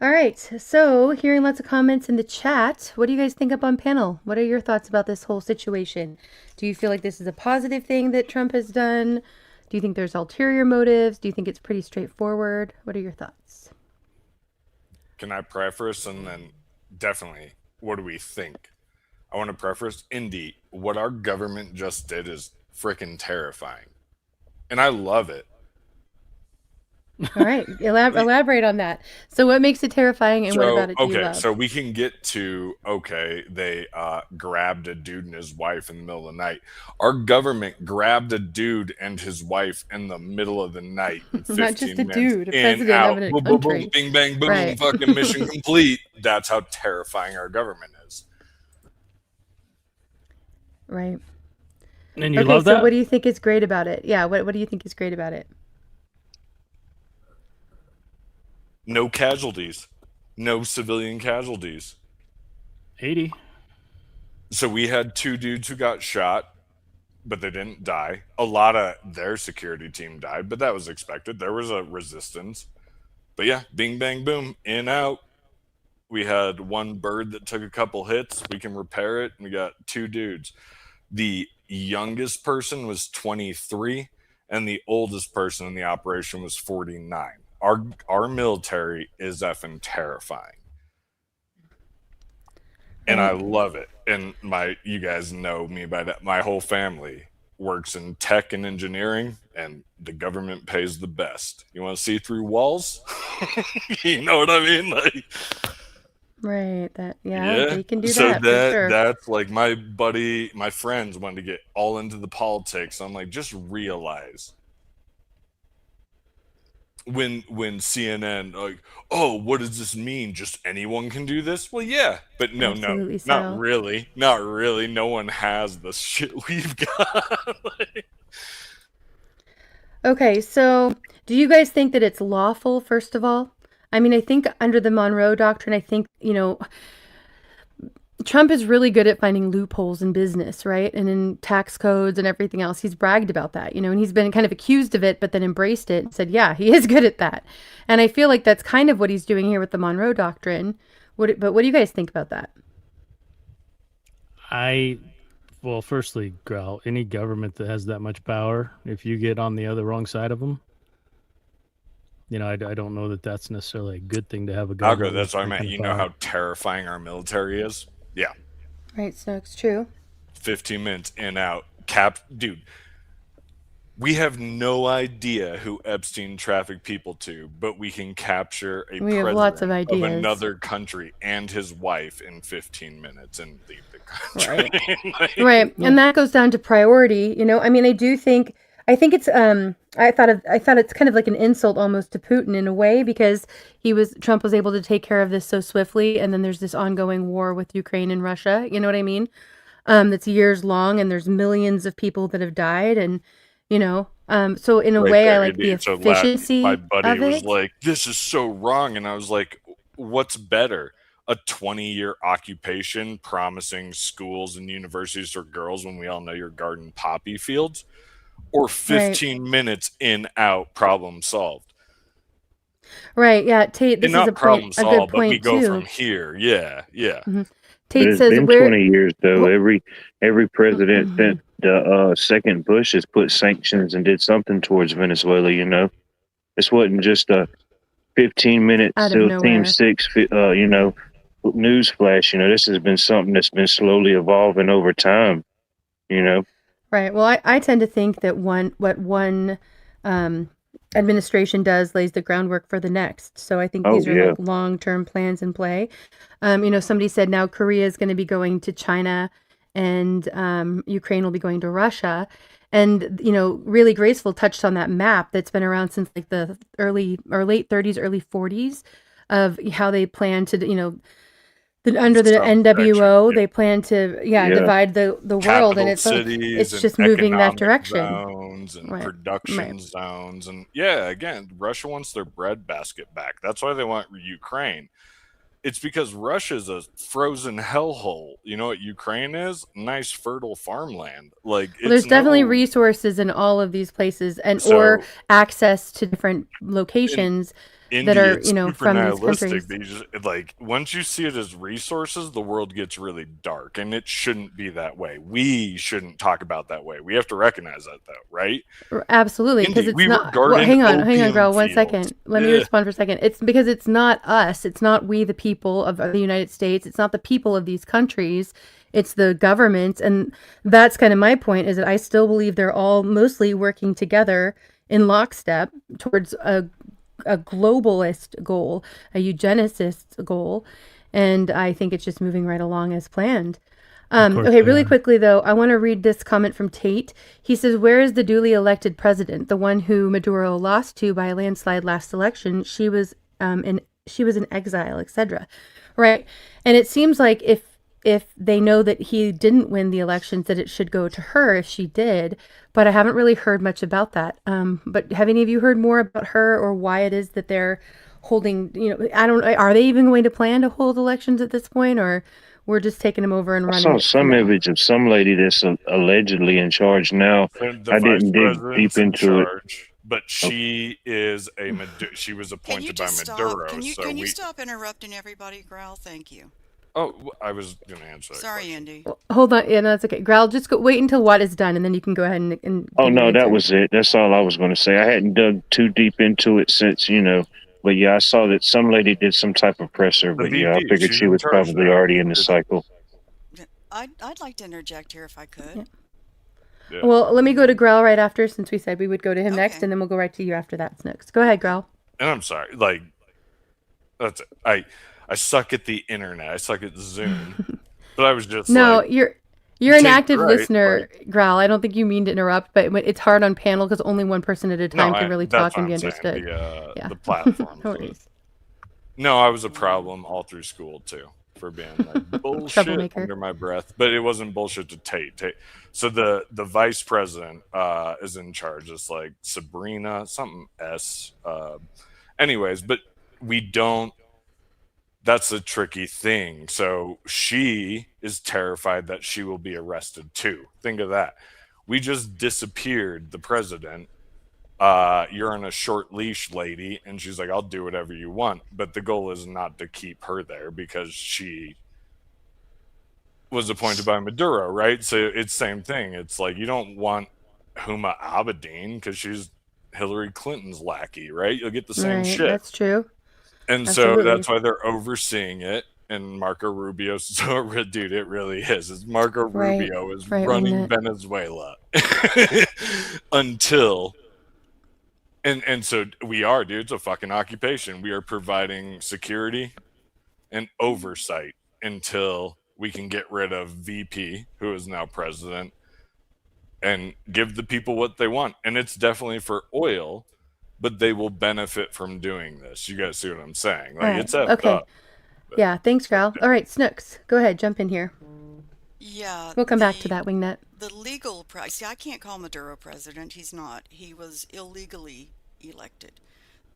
All right, so hearing lots of comments in the chat, what do you guys think up on panel? What are your thoughts about this whole situation? Do you feel like this is a positive thing that Trump has done? Do you think there's ulterior motives? Do you think it's pretty straightforward? What are your thoughts? Can I preface and then definitely, what do we think? I want to preface, Indy, what our government just did is freaking terrifying. And I love it. All right, elaborate on that. So what makes it terrifying and what about it do you love? So we can get to, they grabbed a dude and his wife in the middle of the night. Our government grabbed a dude and his wife in the middle of the night. Not just a minutes, dude, a in, president out, of a boom, country. boom, bing, bang, boom, Right. fucking mission complete. That's how terrifying our government is. Right. And you love that? So what do you think is great about it? Yeah, what do you think is great about it? No casualties. No civilian casualties. 80. So we had 2 dudes who got shot, but they didn't die. A lot of their security team died, but that was expected. There was a resistance. But yeah, bing, bang, boom, in, out. We had 1 bird that took a couple hits. We can repair it. And we got 2 dudes. The youngest person was 23, and the oldest person in the operation was 49. Our military is effing terrifying. And I love it. And you guys know me by that. My whole family works in tech and engineering, and the government pays the best. You want to see through walls? You know what I mean? Like, right. They can do so that for sure. That's like my friends wanted to get all into the politics. I'm like, just realize when CNN like, oh, what does this mean? Just anyone can do this? Well, yeah, but no, not really. No one has the shit we've got. Okay, so do you guys think that it's lawful, first of all? I mean, I think under the Monroe Doctrine, I think, Trump is really good at finding loopholes in business, right? And in tax codes and everything else. He's bragged about that, and he's been kind of accused of it, but then embraced it and said, yeah, he is good at that. And I feel like that's kind of what he's doing here with the Monroe Doctrine. But what do you guys think about that? Well, firstly, Growl, any government that has that much power, if you get on the wrong side of them, I don't know that that's necessarily a good thing to have a government. That's what I meant. You know how terrifying our military is? Yeah. Right, Snooks, true. 15 minutes in, out. Dude, we have no idea who Epstein trafficked people to, but we can capture a We have lots of president ideas. another country and his wife in 15 minutes and leave the country. Right. Right. And that goes down to priority. I mean, I think it's I thought it's kind of like an insult almost to Putin in a way, because Trump was able to take care of this so swiftly, and then there's this ongoing war with Ukraine and Russia, you know what I mean? That's years long, and there's millions of people that have died, and so in a way I like the efficiency my buddy of was it. like, this is so wrong, and I was like, what's better? A 20-year occupation promising schools and universities for girls when we all know your garden poppy fields, or 15 minutes in, out, problem solved? Right, yeah, Tate, this And is not problem a good solved, but we point go too. from here. Yeah. Mhm. But Tate it's says been we're 20 years though. Every president since the second Bush has put sanctions and did something towards Venezuela. This wasn't just a 15-minute Out of SEAL nowhere. Team 6 news flash. This has been something that's been slowly evolving over time. Right. Well, I tend to think that what one administration does lays the groundwork for the next. So I think Oh these are yeah. like long-term plans in play. Somebody said now Korea is going to be going to China and Ukraine will be going to Russia. And, really Graceful touched on that map that's been around since like the early or late 30s, early 40s of how they plan to, under the NWO, they plan to, divide the world, and Capital it's cities and just moving that economic direction. zones and Right. production zones. And yeah, again, Russia wants their breadbasket back. That's why they want Ukraine. It's because Russia's a frozen hellhole. You know what Ukraine is? Nice fertile farmland. Like Well, there's it's definitely no resources in all of these places or so access to different locations that Indy, are, it's super from these nihilistic. countries. They just like once you see it as resources, the world gets really dark, and it shouldn't be that way. We shouldn't talk about that way. We have to recognize that, though, right? Absolutely, because Indy, it's we were not. Well, guarding hang on, opium girl. One fields. second. Let me Ugh. respond for a second. It's because it's not us. It's not we, the people of the United States. It's not the people of these countries. It's the governments, and that's kind of my point. Is that I still believe they're all mostly working together in lockstep towards a globalist goal, a eugenicist goal, and I think it's just moving right along as planned. Okay, really quickly though, I want to read this comment from Tate. He says, "Where is the duly elected president, the one who Maduro lost to by a landslide last election? She was in exile, etc." Right, and it seems like if they know that he didn't win the elections, that it should go to her if she did. But I haven't really heard much about that. But have any of you heard more about her or why it is that they're holding? Are they even going to plan to hold elections at this point, or we're just taking them over and I running saw it some now? image of some lady that's allegedly in charge now. The I vice didn't dig president's deep in into it. charge, but she is she was appointed by Maduro. Can so you stop interrupting everybody, Growl? Thank you. I was going to answer that. Sorry, Indy. Hold on. Yeah, no, that's okay. Growl, just wait until what is done, and then you can go ahead and Oh give your no, that answer. was it. That's all I was going to say. I hadn't dug too deep into it since, but yeah, I saw that some lady did some type of presser, The but yeah, I VP, figured she's she in was charge probably now. already in the cycle. I'd like to interject here if I could. Yeah. Well, let me go to Growl right after, since we said we would go to him next, and then we'll go right to you after that, Snooks. Go ahead, Growl. And I'm sorry, like that's it. I suck at the internet. I suck at Zoom. But I was just No, like, you're an Tate's active right, listener, Growl. I don't think you mean to interrupt, but it's hard on panel because only one person at a time can really that's talk and what be I'm saying, understood. the platform. No worries. No, I was a problem all through school too for being like bullshit Troublemaker. under my breath, but it wasn't bullshit to Tate. So the vice president is in charge. It's like Sabrina something S. Anyways, but we don't. That's a tricky thing. So she is terrified that she will be arrested too. Think of that. We just disappeared the president. You're on a short leash, lady. And she's like, I'll do whatever you want. But the goal is not to keep her there because she was appointed by Maduro, right? So it's same thing. It's like you don't want Huma Abedin because she's Hillary Clinton's lackey, right? You'll get the same Right, shit. that's true. And Absolutely. so that's why they're overseeing it. And Marco Rubio, dude, it really is. It's Marco Right, Rubio is right, running winged it. Venezuela until, and so we are, dude. It's a fucking occupation. We are providing security and oversight until we can get rid of VP, who is now president, and give the people what they want. And it's definitely for oil, but they will benefit from doing this. You guys see what I'm saying? Like, All right, it's effed okay. up. Yeah, thanks, Growl. All right, Snooks, go ahead, jump in here. Yeah. We'll come back to that, Wingnet. The legal see, I can't call Maduro president. He's not. He was illegally elected.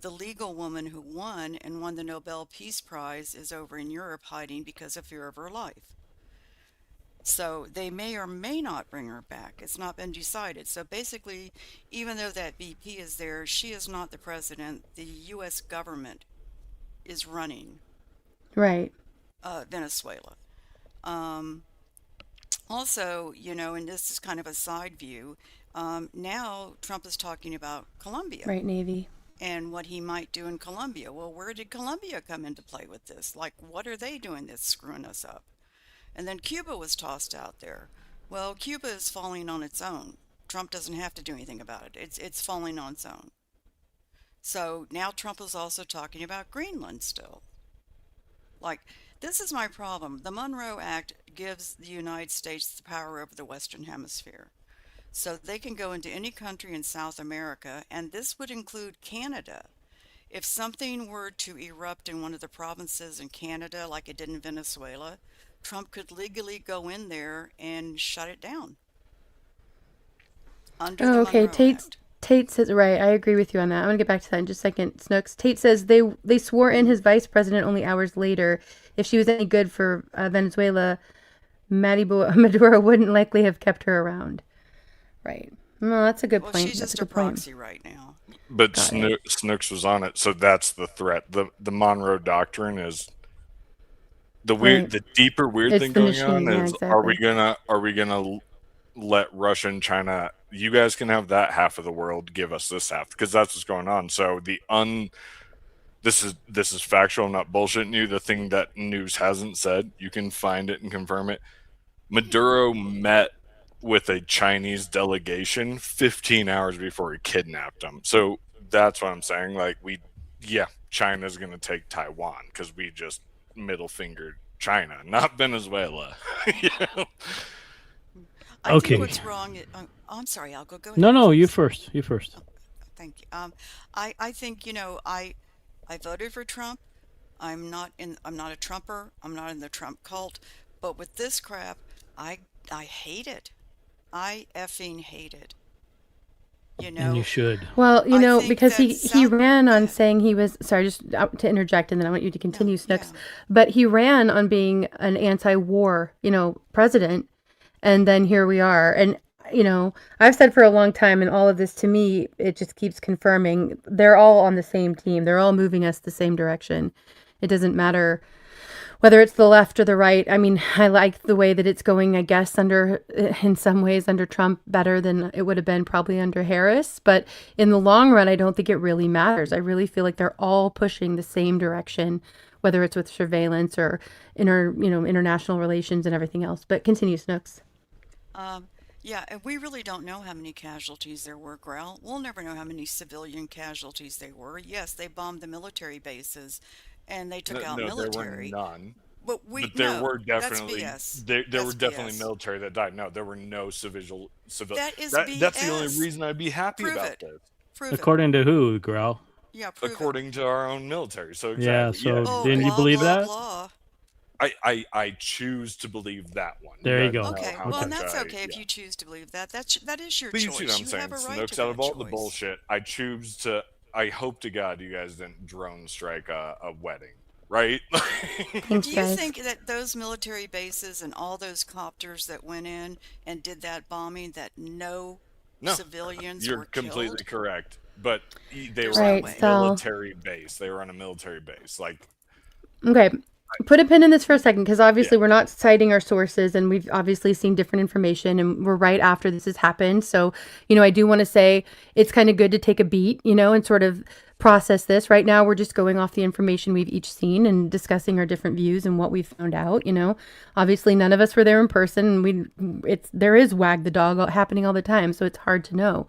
The legal woman who won and won the Nobel Peace Prize is over in Europe hiding because of fear of her life. So they may or may not bring her back. It's not been decided. So basically, even though that VP is there, she is not the president. The U.S. government is running Right. Venezuela. Also, and this is kind of a side view, now Trump is talking about Colombia. Right, Navy. And what he might do in Colombia. Well, where did Colombia come into play with this? Like, what are they doing that's screwing us up? And then Cuba was tossed out there. Well, Cuba is falling on its own. Trump doesn't have to do anything about it. It's falling on its own. So now Trump is also talking about Greenland still. Like, this is my problem. The Monroe Act gives the United States the power over the Western Hemisphere. So they can go into any country in South America, and this would include Canada. If something were to erupt in one of the provinces in Canada, like it did in Venezuela, Trump could legally go in there and shut it down under the Oh, okay. Monroe Act. Tate says right. I agree with you on that. I'm gonna get back to that in just a second. Snooks. Tate says they swore in his vice president only hours later. If she was any good for Venezuela, Maduro wouldn't likely have kept her around. Right. No, that's a good Well, point. she's That's just a a good point. proxy right now. But Got it. Snooks was on it, so that's the threat. The Monroe Doctrine is the Right. the deeper weird It's thing the going on machine. Yeah, is are we exactly. gonna let Russia and China, you guys can have that half of the world, give us this half, because that's what's going on. So this is factual, not bullshitting you. The thing that news hasn't said, you can find it and confirm it. Maduro met with a Chinese delegation 15 hours before he kidnapped them. So that's what I'm saying. Like, China's going to take Taiwan because we just middle fingered China, not Venezuela. You know? I Okay. think what's wrong. I'm sorry, Al. Go ahead. No, you first. You first. Thank you. I think I voted for Trump. I'm not a Trumper. I'm not in the Trump cult. But with this crap, I hate it. I effing hate it. And you should. Well, I think because that he ran on saying he was sorry, just to interject, and then I want you to continue, Snooks. But he ran on being an anti-war, president, and then here we are. And I've said for a long time, and all of this to me, it just keeps confirming they're all on the same team. They're all moving us the same direction. It doesn't matter whether it's the left or the right. I mean, I like the way that it's going, I guess, in some ways under Trump better than it would have been probably under Harris. But in the long run, I don't think it really matters. I really feel like they're all pushing the same direction, whether it's with surveillance or international relations and everything else. But continue, Snooks. Yeah, and we really don't know how many casualties there were, Growl. We'll never know how many civilian casualties there were. Yes, they bombed the military bases and they took out military. There were none. But there were that's definitely BS. there That's were definitely BS. military that died. No, there were no civil. That is That's the only BS. reason I'd be happy Prove about it. this. Prove it. According to who, Growl? Yeah, prove According to our own military. So Yeah, exactly. so Oh, didn't you blah, believe blah, that? blah. I choose to believe that one. There you guys go. know Okay, how well, and much that's I- okay if you choose to believe that. That is your But you choice. see what I'm You saying? have a right Snooks, to out that of all choice. the bullshit, I hope to God you guys didn't drone strike a wedding, right? Thanks, Do you guys. think that those military bases and all those copters that went in and did that bombing, that no civilians You're were completely killed? correct. But they There's were no on Right, way. a so military base. They were on a military base. Like, okay. Put a pin in this for a second, because obviously we're not citing our sources, and we've obviously seen different information, and we're right after this has happened. So, I do want to say it's kind of good to take a beat, and sort of process this. Right now, we're just going off the information we've each seen and discussing our different views and what we've found out. Obviously none of us were there in person. And there is wag the dog happening all the time, so it's hard to know.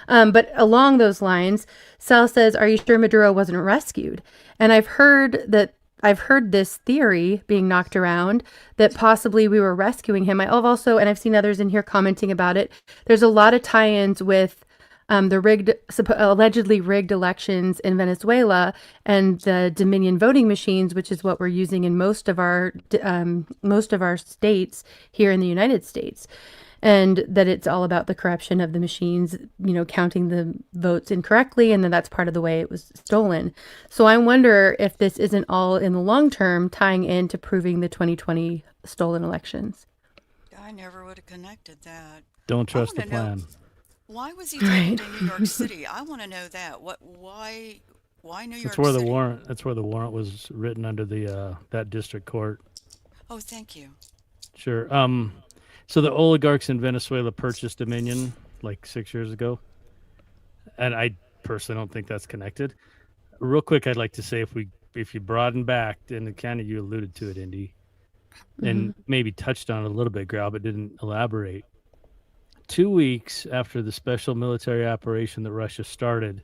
But along those lines, Sal says, "Are you sure Maduro wasn't rescued?" And I've heard this theory being knocked around that possibly we were rescuing him. I've also, and I've seen others in here commenting about it, there's a lot of tie-ins with the allegedly rigged elections in Venezuela and the Dominion voting machines, which is what we're using in most of our states here in the United States. And that it's all about the corruption of the machines, counting the votes incorrectly, and that's part of the way it was stolen. So I wonder if this isn't all in the long term tying into proving the 2020 stolen elections. I never would have connected that. Don't trust the I wanna know, plan. why was he taken to New York City? I want to know that. Why New York That's where the City? warrant. That's where the warrant was written under the that district court. Oh, thank you. Sure. So the oligarchs in Venezuela purchased Dominion like 6 years ago, and I personally don't think that's connected. Real quick, I'd like to say if you broaden back, and kind of you alluded to it, Indy, and maybe touched on it a little bit, Grau, but didn't elaborate. 2 weeks after the special military operation that Russia started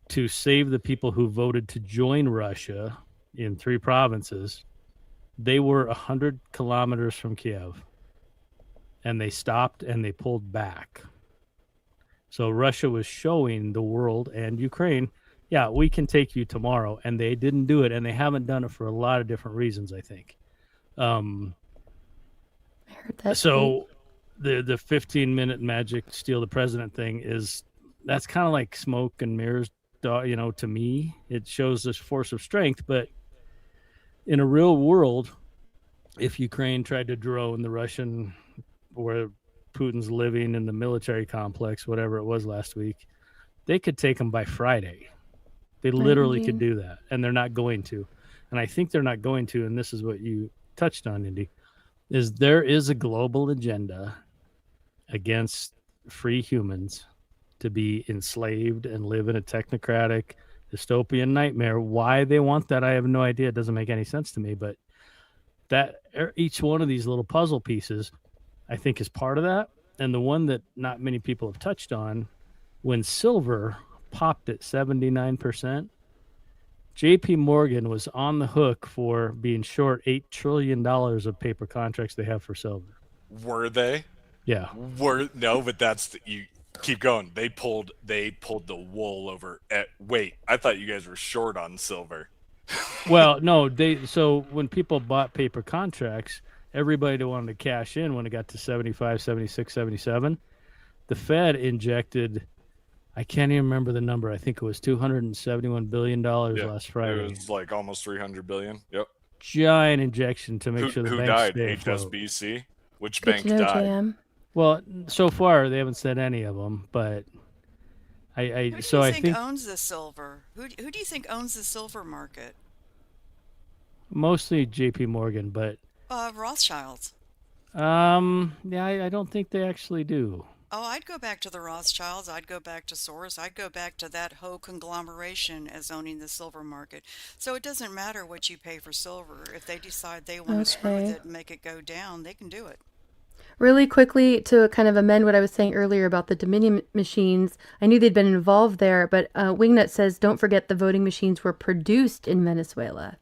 to save the people who voted to join Russia in 3 provinces, they were 100 kilometers from Kiev. And they stopped and they pulled back. So Russia was showing the world and Ukraine, yeah, we can take you tomorrow. And they didn't do it. And they haven't done it for a lot of different reasons, I think. I heard that. So the 15-minute magic steal the president thing that's kind of like smoke and mirrors, to me. It shows this force of strength. But in a real world, if Ukraine tried to drone the Russian, where Putin's living in the military complex, whatever it was last week, they could take them by Friday. They literally could do that, and they're not going to. And I think they're not going to, and this is what you touched on, Indy, is there is a global agenda against free humans to be enslaved and live in a technocratic dystopian nightmare. Why they want that, I have no idea. It doesn't make any sense to me, but that each one of these little puzzle pieces, I think, is part of that. And the one that not many people have touched on, when silver popped at 79%, JP Morgan was on the hook for being short $8 trillion of paper contracts they have for silver. Were they? Yeah. No, but you keep going. They pulled the wool over wait, I thought you guys were short on silver. Well, no, so when people bought paper contracts, everybody that wanted to cash in when it got to 75, 76, 77, the Fed injected, I can't even remember the number. I think it was $271 billion last Friday. It was like almost $300 billion. Yep. Giant injection to make sure the who banks died? stay afloat. HSBC? Which Good bank to know, died? JM. Well, so far they haven't said any of them, but Who do you think owns the silver? Who do you think owns the silver market? Mostly JP Morgan, but Rothschilds. yeah, I don't think they actually do. Oh, I'd go back to the Rothschilds. I'd go back to Soros. I'd go back to that whole conglomeration as owning the silver market. So it doesn't matter what you pay for silver. If they decide they want to screw with it and make it go down, they can do it. Really quickly, to kind of amend what I was saying earlier about the Dominion machines, I knew they'd been involved there, but Wingnut says, don't forget the voting machines were produced in Venezuela.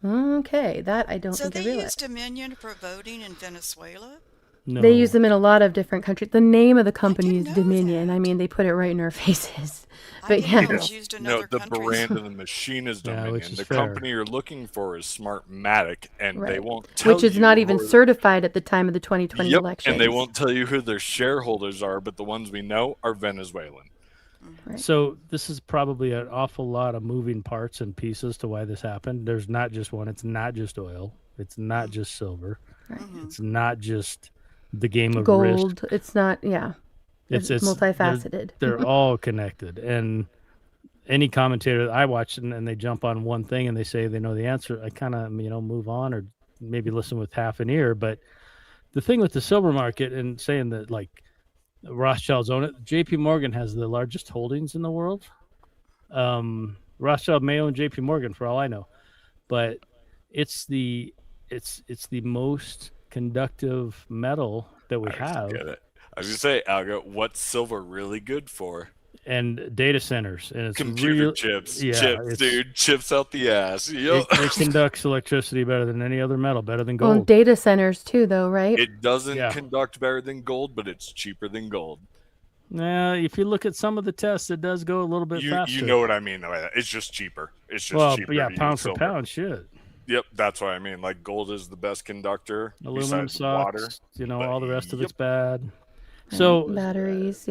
Okay, that I don't think I realized. So they use Dominion for voting in Venezuela? No. They use them in a lot of different countries. The name of the company is Dominion. I mean, they put it right in our faces. But yeah. No, the brand of the machine is Dominion. which is the fair. company you're looking for is Smartmatic, and they won't tell you. Which is not even certified at the time of the 2020 election. And they won't tell you who their shareholders are, but the ones we know are Venezuelan. Right. So this is probably an awful lot of moving parts and pieces to why this happened. There's not just one. It's not just oil. It's not just silver. Right. It's not just the game of gold. risk. It's not, it's multifaceted. They're all connected. And any commentator that I watch and they jump on one thing and they say they know the answer, I kind of, move on or maybe listen with half an ear. But the thing with the silver market and saying that like Rothschilds own it, JP Morgan has the largest holdings in the world. Rothschild may own JP Morgan for all I know, but it's the most conductive metal that we have. Get it. I was gonna say, Algo, what's silver really good for? And data centers, and it's computer chips, dude, chips out the ass. Yep. It conducts electricity better than any other metal, better than gold. Well, data centers too, though, right? It doesn't conduct better than gold, but it's cheaper than gold. Nah, if you look at some of the tests, it does go a little bit faster. You know what I mean? It's just cheaper. It's just cheaper. Yeah, to pound use for silver. pound, shit. Yep, that's what I mean. Like gold is the best conductor. Aluminum besides water. sucks. All the rest of it's bad. So batteries,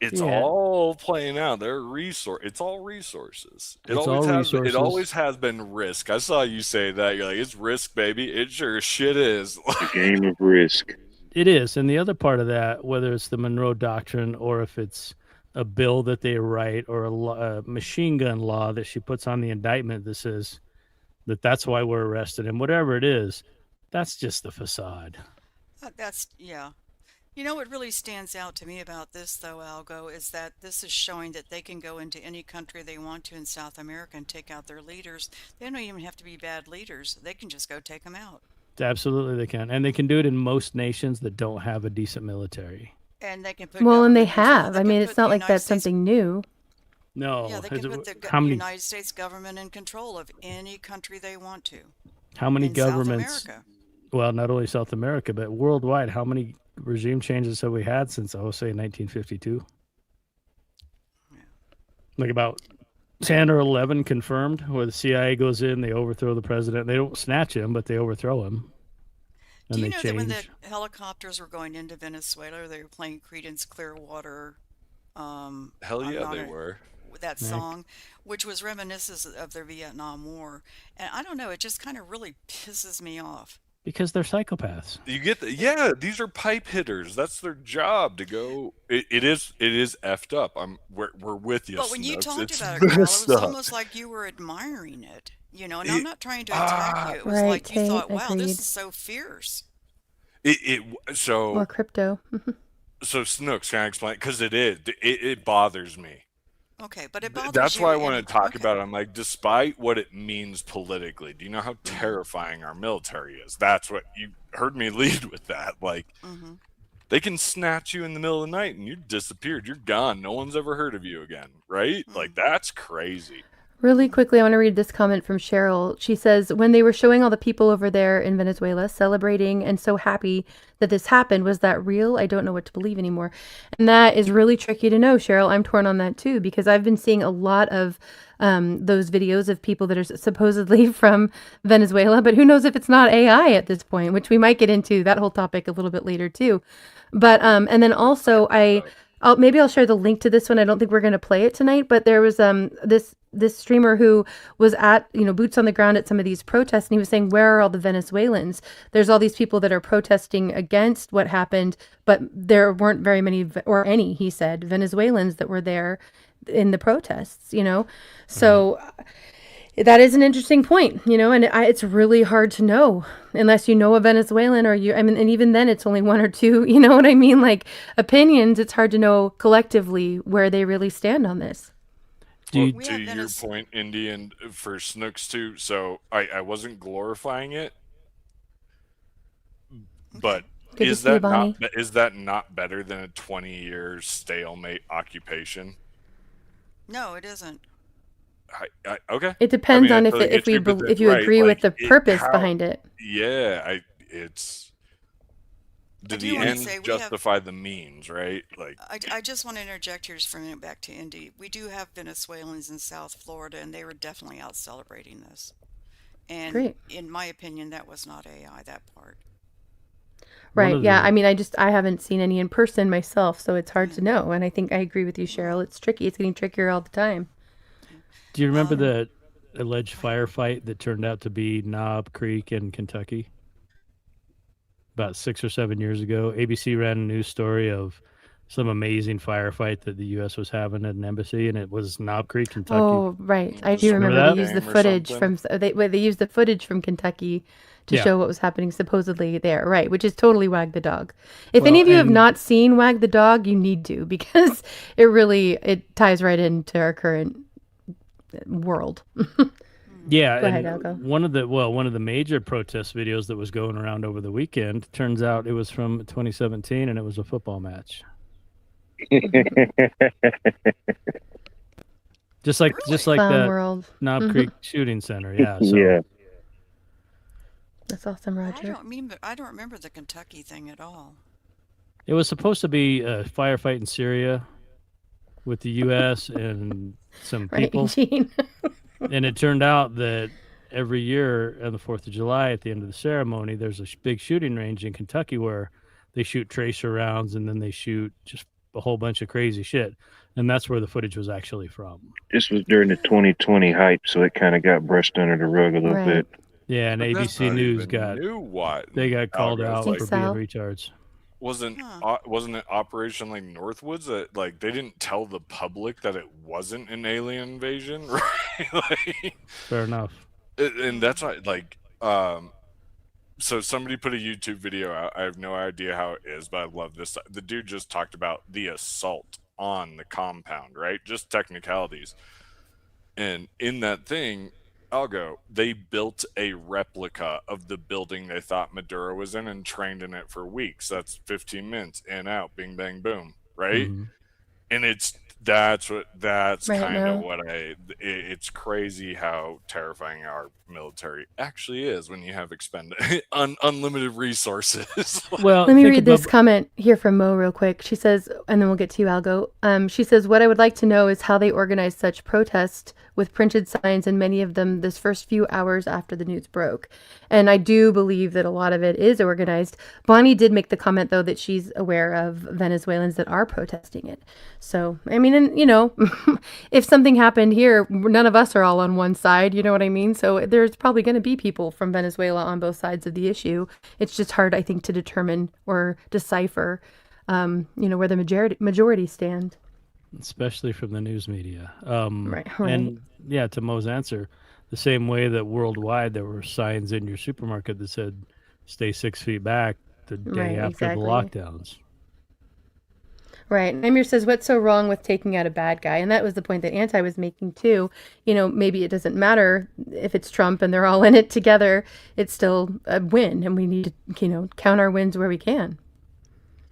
It's all playing out. It's all resources. It It's always all has. resources. It always has been risk. I saw you say that. You're like, it's risk, baby. It sure as shit is. The game of risk. It is. And the other part of that, whether it's the Monroe Doctrine or if it's a bill that they write or a machine gun law that she puts on the indictment that says that's why we're arrested, and whatever it is, that's just the facade. What really stands out to me about this, though, Algo, is that this is showing that they can go into any country they want to in South America and take out their leaders. They don't even have to be bad leaders. They can just go take them out. Absolutely, they can, and they can do it in most nations that don't have a decent military. And they can put Well, and they government control. have. They I can mean, put it's not the like United that's States. something new. No, Yeah, they can put the how many United States government in control of any country they want to. how many in South governments? America. Well, not only South America, but worldwide. How many regime changes have we had since, say, 1952? Like about 10 or 11 confirmed, where the CIA goes in, they overthrow the president. They don't snatch him, but they overthrow him. And Do you they know change. that when the helicopters were going into Venezuela, they were playing Creedence Clearwater? Hell yeah, they were. That song, which was reminiscent of their Vietnam War, and I don't know, it just kind of really pisses me off. Because they're psychopaths. You get yeah, these are pipe hitters. That's their job to go. It is effed up. We're with you. But when you Snooks. talked It's about it, Carl, it was messed up. almost like you were admiring it. And I'm not trying to attack you. It was Right, like you thought, Tate, wow, agreed. this is so fierce. So Or crypto. so Snooks, can I explain? Because it bothers me. Okay, but it bothers That's you. why I want to talk about it. I'm like, despite what it means politically, do you know how terrifying our military is? That's what you heard me lead with that. Like, they can snatch you in the middle of the night and you disappeared. You're gone. No one's ever heard of you again, right? Like, that's crazy. Really quickly, I want to read this comment from Cheryl. She says, when they were showing all the people over there in Venezuela celebrating and so happy that this happened, was that real? I don't know what to believe anymore. And that is really tricky to know, Cheryl. I'm torn on that too, because I've been seeing a lot of those videos of people that are supposedly from Venezuela, but who knows if it's not AI at this point, which we might get into that whole topic a little bit later too. But, and then also maybe I'll share the link to this one. I don't think we're going to play it tonight, but there was this streamer who was at, boots on the ground at some of these protests, and he was saying, where are all the Venezuelans? There's all these people that are protesting against what happened, but there weren't very many, or any, he said, Venezuelans that were there in the protests, So that is an interesting point, and it's really hard to know unless you know a Venezuelan and even then it's only one or two, you know what I mean? Like opinions, it's hard to know collectively where they really stand on this. Well, to your point, Indy, and for Snooks too, so I wasn't glorifying it, but is that not better than a 20-year stalemate occupation? No, it isn't. Okay. It depends on if you agree with the purpose behind it. Yeah, did the end justify the means, right? Like, I just want to interject here for a minute back to Indy. We do have Venezuelans in South Florida, and they were definitely out celebrating this. And Great. In my opinion, that was not AI, that part. Right. Yeah. I mean, I haven't seen any in person myself, so it's hard to know. And I think I agree with you, Cheryl. It's tricky. It's getting trickier all the time. Do you remember the alleged firefight that turned out to be Knob Creek in Kentucky? About 6 or 7 years ago, ABC ran a news story of some amazing firefight that the U.S. was having at an embassy, and it was Knob Creek, Kentucky. Oh, right. I do remember they used the footage they used the footage from Kentucky to show what was happening supposedly there, right? Which is totally Wag the Dog. If any of you have not seen Wag the Dog, you need to, because it ties right into our current world. Yeah, Go ahead, Algo. one of the major protest videos that was going around over the weekend, turns out it was from 2017, and it was a football match. just like that world. Knob Creek shooting center. Yeah. So. Yeah. That's awesome, Roger. I don't remember the Kentucky thing at all. It was supposed to be a firefight in Syria with the U.S. and some people. Eugene. And it turned out that every year on the 4th of July at the end of the ceremony, there's a big shooting range in Kentucky where they shoot tracer rounds and then they shoot just a whole bunch of crazy shit. And that's where the footage was actually from. This was during the 2020 hype, so it kind of got brushed under the rug a little bit. Yeah, and ABC News got called out for being retards. Wasn't it Operation like Northwoods that like they didn't tell the public that it wasn't an alien invasion, right? Fair enough. And that's why, like, so somebody put a YouTube video out. I have no idea how it is, but I love this. The dude just talked about the assault on the compound, right? Just technicalities. And in that thing, I'll go. They built a replica of the building they thought Maduro was in and trained in it for weeks. That's 15 minutes in, out, bing, bang, boom, right? Mm-hmm. And that's Right kind of now. what it's crazy how terrifying our military actually is when you have unlimited resources. Well, Let me think read this about comment here from Mo real quick. She says, and then we'll get to you, Algo. She says, what I would like to know is how they organized such protests with printed signs and many of them this first few hours after the news broke. And I do believe that a lot of it is organized. Bonnie did make the comment, though, that she's aware of Venezuelans that are protesting it. So, I mean, and if something happened here, none of us are all on one side, you know what I mean? So there's probably going to be people from Venezuela on both sides of the issue. It's just hard, I think, to determine or decipher, where the majority stand. especially from the news media. Right. And yeah, to Mo's answer, the same way that worldwide there were signs in your supermarket that said "Stay 6 feet back" the day Right, after the exactly. lockdowns. Right. Amir says, what's so wrong with taking out a bad guy? And that was the point that Anti was making too. Maybe it doesn't matter if it's Trump and they're all in it together. It's still a win, and we need to, count our wins where we can.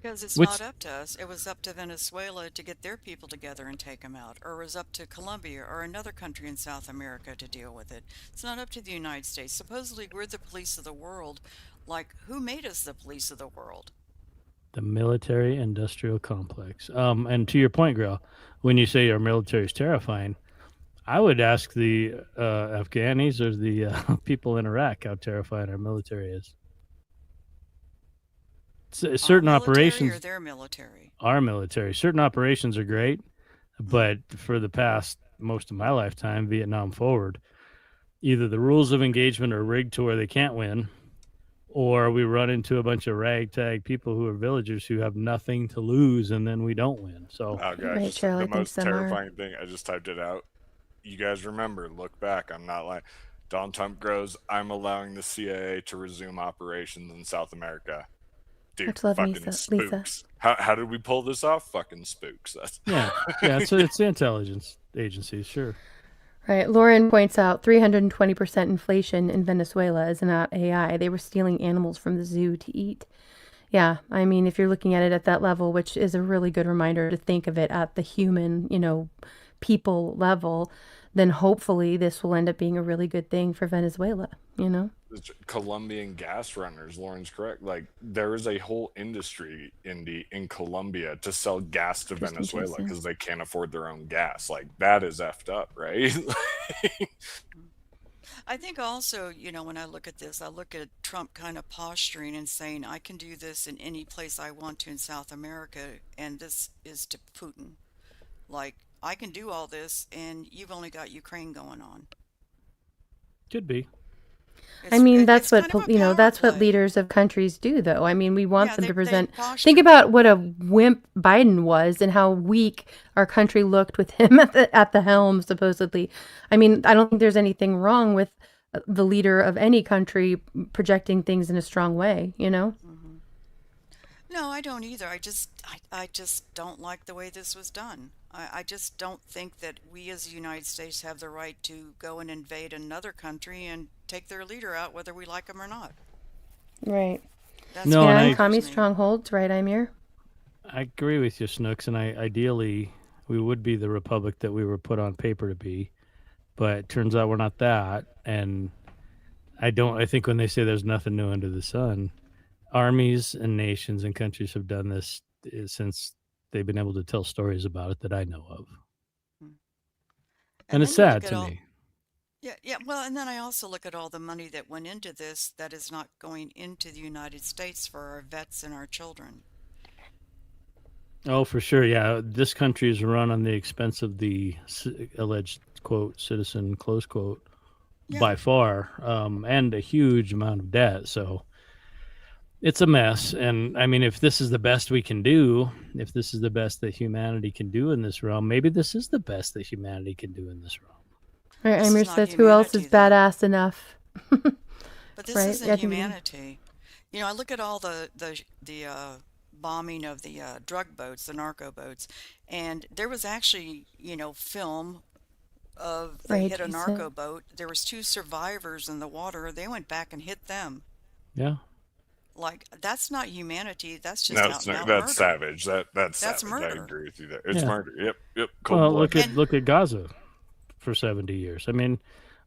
Because it's not up to us. It was up to Venezuela to get their people together and take them out. Or it was up to Colombia or another country in South America to deal with it. It's not up to the United States. Supposedly, we're the police of the world. Like, who made us the police of the world? The military-industrial complex. And to your point, Grail, when you say our military is terrifying, I would ask the Afghanis or the people in Iraq how terrifying our military is. Certain operations, or their military? Our military. Certain operations are great, but for the past most of my lifetime, Vietnam forward, either the rules of engagement are rigged to where they can't win, or we run into a bunch of ragtag people who are villagers who have nothing to lose, and then we don't win. So, oh gosh, the most terrifying thing, I just typed it out. You guys remember, look back, I'm not lying. Donald Trump grows, I'm allowing the CIA to resume operations in South America. Dude, fucking spooks. Lisa. How did we pull this off? Fucking spooks. yeah, it's the intelligence agencies, sure. Right. Lauren points out 320% inflation in Venezuela is not AI. They were stealing animals from the zoo to eat. Yeah, I mean, if you're looking at it at that level, which is a really good reminder to think of it at the human, people level, then hopefully this will end up being a really good thing for Venezuela, Colombian gas runners, Lauren's correct. Like, there is a whole industry, Indy, in Colombia to sell gas to Venezuela because they can't afford their own gas. Like, that is effed up, right? I think also, when I look at this, I look at Trump kind of posturing and saying, I can do this in any place I want to in South America, and this is to Putin. Like, I can do all this, and you've only got Ukraine going on. Could be. I mean, that's what that's what leaders of countries do, though. I mean, we want them to present. Think about what a wimp Biden was and how weak our country looked with him at the helm, supposedly. I mean, I don't think there's anything wrong with the leader of any country projecting things in a strong way, Mm-hmm. No, I don't either. I just don't like the way this was done. I just don't think that we as the United States have the right to go and invade another country and take their leader out, whether we like them or not. Right. That's commie strongholds, right, Amir? I agree with you, Snooks, and ideally we would be the republic that we were put on paper to be, but it turns out we're not that. And I think when they say there's nothing new under the sun, armies and nations and countries have done this since they've been able to tell stories about it that I know of. And it's sad to me. Yeah. Well, and then I also look at all the money that went into this that is not going into the United States for our vets and our children. Oh, for sure. Yeah. This country is run on the expense of the alleged, quote, citizen, close quote, by far, and a huge amount of debt. So it's a mess. And I mean, if this is the best we can do, if this is the best that humanity can do in this realm, maybe this is the best that humanity can do in this realm. Right, Amir says, who else is badass enough? But this isn't humanity. I look at all the bombing of the drug boats, the narco boats, and there was actually, film of they Right, hit a Jason. narco boat. There was 2 survivors in the water. They went back and hit them. Yeah. Like, that's not humanity. That's just No, out and out that's murder. savage. That's savage. I murder. agree with you there. It's Yeah. murder. Yep. Cold Well, blood. look at Gaza for 70 years. I mean,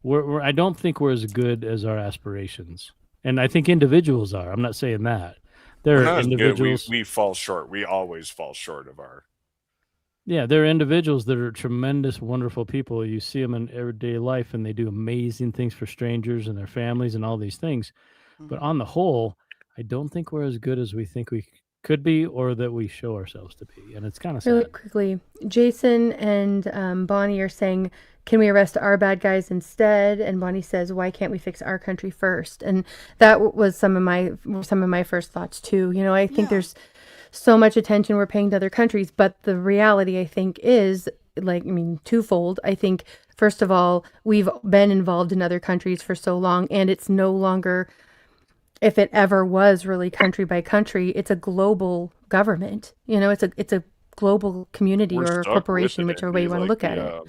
I don't think we're as good as our aspirations, and I think individuals are. I'm not saying that. There We're are not as good. individuals. We fall short. We always fall short of our. Yeah, there are individuals that are tremendous, wonderful people. You see them in everyday life, and they do amazing things for strangers and their families and all these things. But on the whole, I don't think we're as good as we think we could be, or that we show ourselves to be, and it's kind of Really sad. quickly, Jason and Bonnie are saying, can we arrest our bad guys instead? And Bonnie says, why can't we fix our country first? And that was some of my first thoughts too. You know, I think there's so much attention we're paying to other countries, but the reality, I think, is twofold. I think, first of all, we've been involved in other countries for so long, and it's no longer, if it ever was really country by country, it's a global government. You know, it's a global community or corporation, whichever way you want to look at it.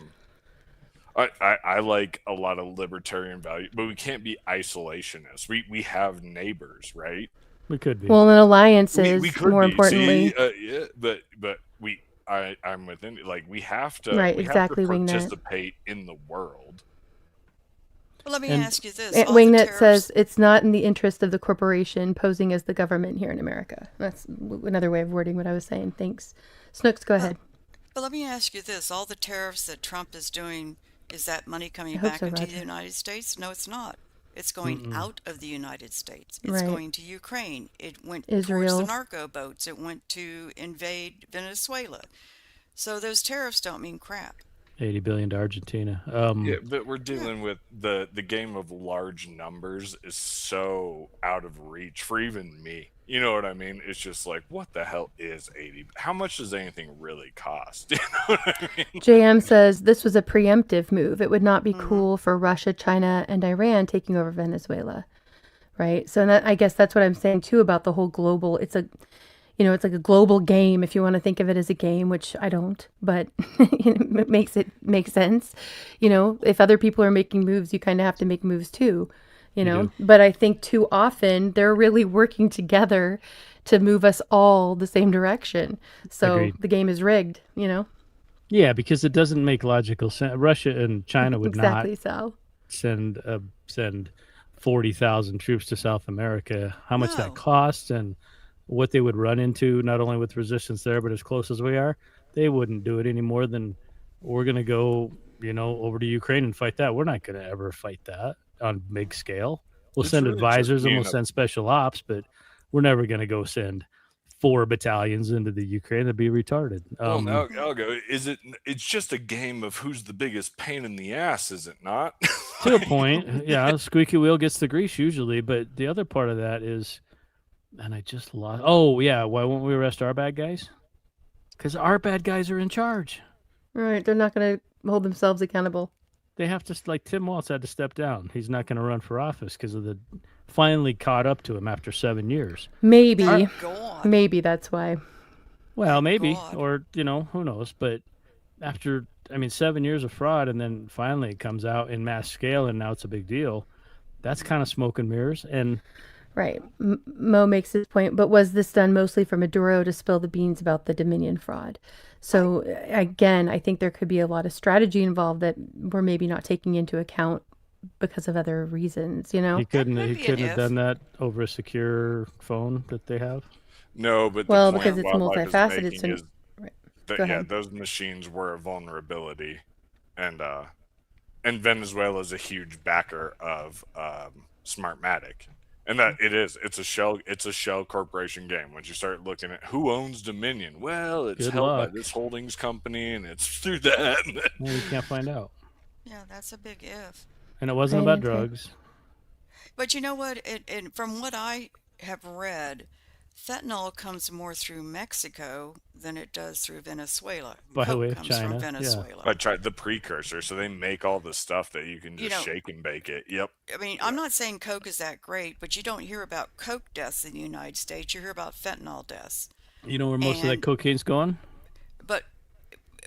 I like a lot of libertarian value, but we can't be isolationists. We have neighbors, right? We could be. Well, in alliances, we could more be. importantly. See, but I'm with Indy. Like, we have to. Right, we exactly, have to Wingnut. participate in the world. Well, let me ask you this. And All the Wingnut tariffs- says it's not in the interest of the corporation posing as the government here in America. That's another way of wording what I was saying. Thanks. Snooks, go ahead. But let me ask you this. All the tariffs that Trump is doing, is that money coming I hope back so, into Roger. the United States? No, it's not. It's going out of the United States. It's Right. going to Ukraine. It went towards Israel. the narco boats. It went to invade Venezuela. So those tariffs don't mean crap. $80 billion to Argentina. Yeah, but we're dealing with the game of large numbers is so out of reach for even me. You know what I mean? It's just like, what the hell is 80? How much does anything really cost? You know what I mean? JM says this was a preemptive move. It would not be cool for Russia, China, and Iran taking over Venezuela, right? So I guess that's what I'm saying too about the whole global. It's like a global game if you want to think of it as a game, which I don't, but it makes sense. You know, if other people are making moves, you kind of have to make moves too. You know, but I think too often they're really working together to move us all the same direction. So Agreed. the game is rigged, you know? Yeah, because it doesn't make logical sense. Russia and China would Exactly, not Sal. send 40,000 troops to South America. How much that costs and what they would run into, not only with resistance there, but as close as we are, they wouldn't do it any more than we're going to go, over to Ukraine and fight that. We're not going to ever fight that on big scale. We'll It's send really just advisors and being we'll send special ops, but we're never going to go send 4 battalions into the Ukraine. That'd be retarded. Well, now I'll go. It's just a game of who's the biggest pain in the ass, is it not? To a point, yeah. Squeaky wheel gets the grease usually, but the other part of that is, and I just lost. Oh yeah, why won't we arrest our bad guys? Because our bad guys are in charge. Right. They're not going to hold themselves accountable. They have to, like Tim Walz had to step down. He's not going to run for office because of the finally caught up to him after 7 years. Maybe that's why. Well, maybe, or who knows? But after 7 years of fraud, and then finally it comes out in mass scale, and now it's a big deal. That's kind of smoke and mirrors. And right, Mo makes this point. But was this done mostly for Maduro to spill the beans about the Dominion fraud? So again, I think there could be a lot of strategy involved that we're maybe not taking into account because of other reasons. he couldn't have done that over a secure phone that they have. No, but well, the point because it's Wildlife is multifaceted. making So, is right. that, Go yeah, ahead. those machines were a vulnerability, and Venezuela is a huge backer of Smartmatic, and that it's a shell corporation game. Once you start looking at who owns Dominion, well, it's Good held luck. by this holdings company, and it's through that. Well, you can't find out. Yeah, that's a big if. And it wasn't about drugs. But you know what? From what I have read, fentanyl comes more through Mexico than it does through Venezuela. By the Coke way, comes China, from yeah. Venezuela. I tried the precursor, so they make all the stuff that you can just know, shake and bake it. Yep. I mean, I'm not saying Coke is that great, but you don't hear about Coke deaths in the United States. You hear about fentanyl deaths. You know where most of that cocaine's going? But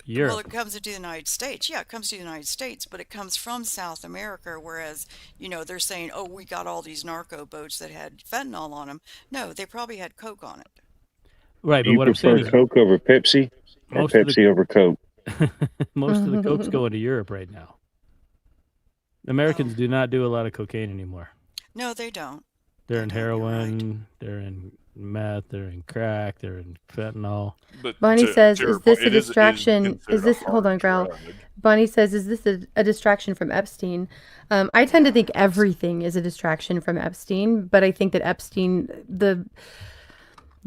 Europe. Well, it comes into the United States. Yeah, it comes to the United States, but it comes from South America, whereas, they're saying, oh, we got all these narco boats that had fentanyl on them. No, they probably had Coke on it. Right, Do but you what I'm saying prefer is Coke over Pepsi or most of the Pepsi over Coke? most of the Coke's going to Europe right now. Americans do not do a lot of cocaine anymore. No, they don't. They're in heroin, they're in meth, they're in crack, they're in fentanyl. But Bonnie says, your "Is this point, a distraction? Is considered a this hold hard on, Growl?" drug. Bonnie says, "Is this a distraction from Epstein?" I tend to think everything is a distraction from Epstein, but I think that Epstein,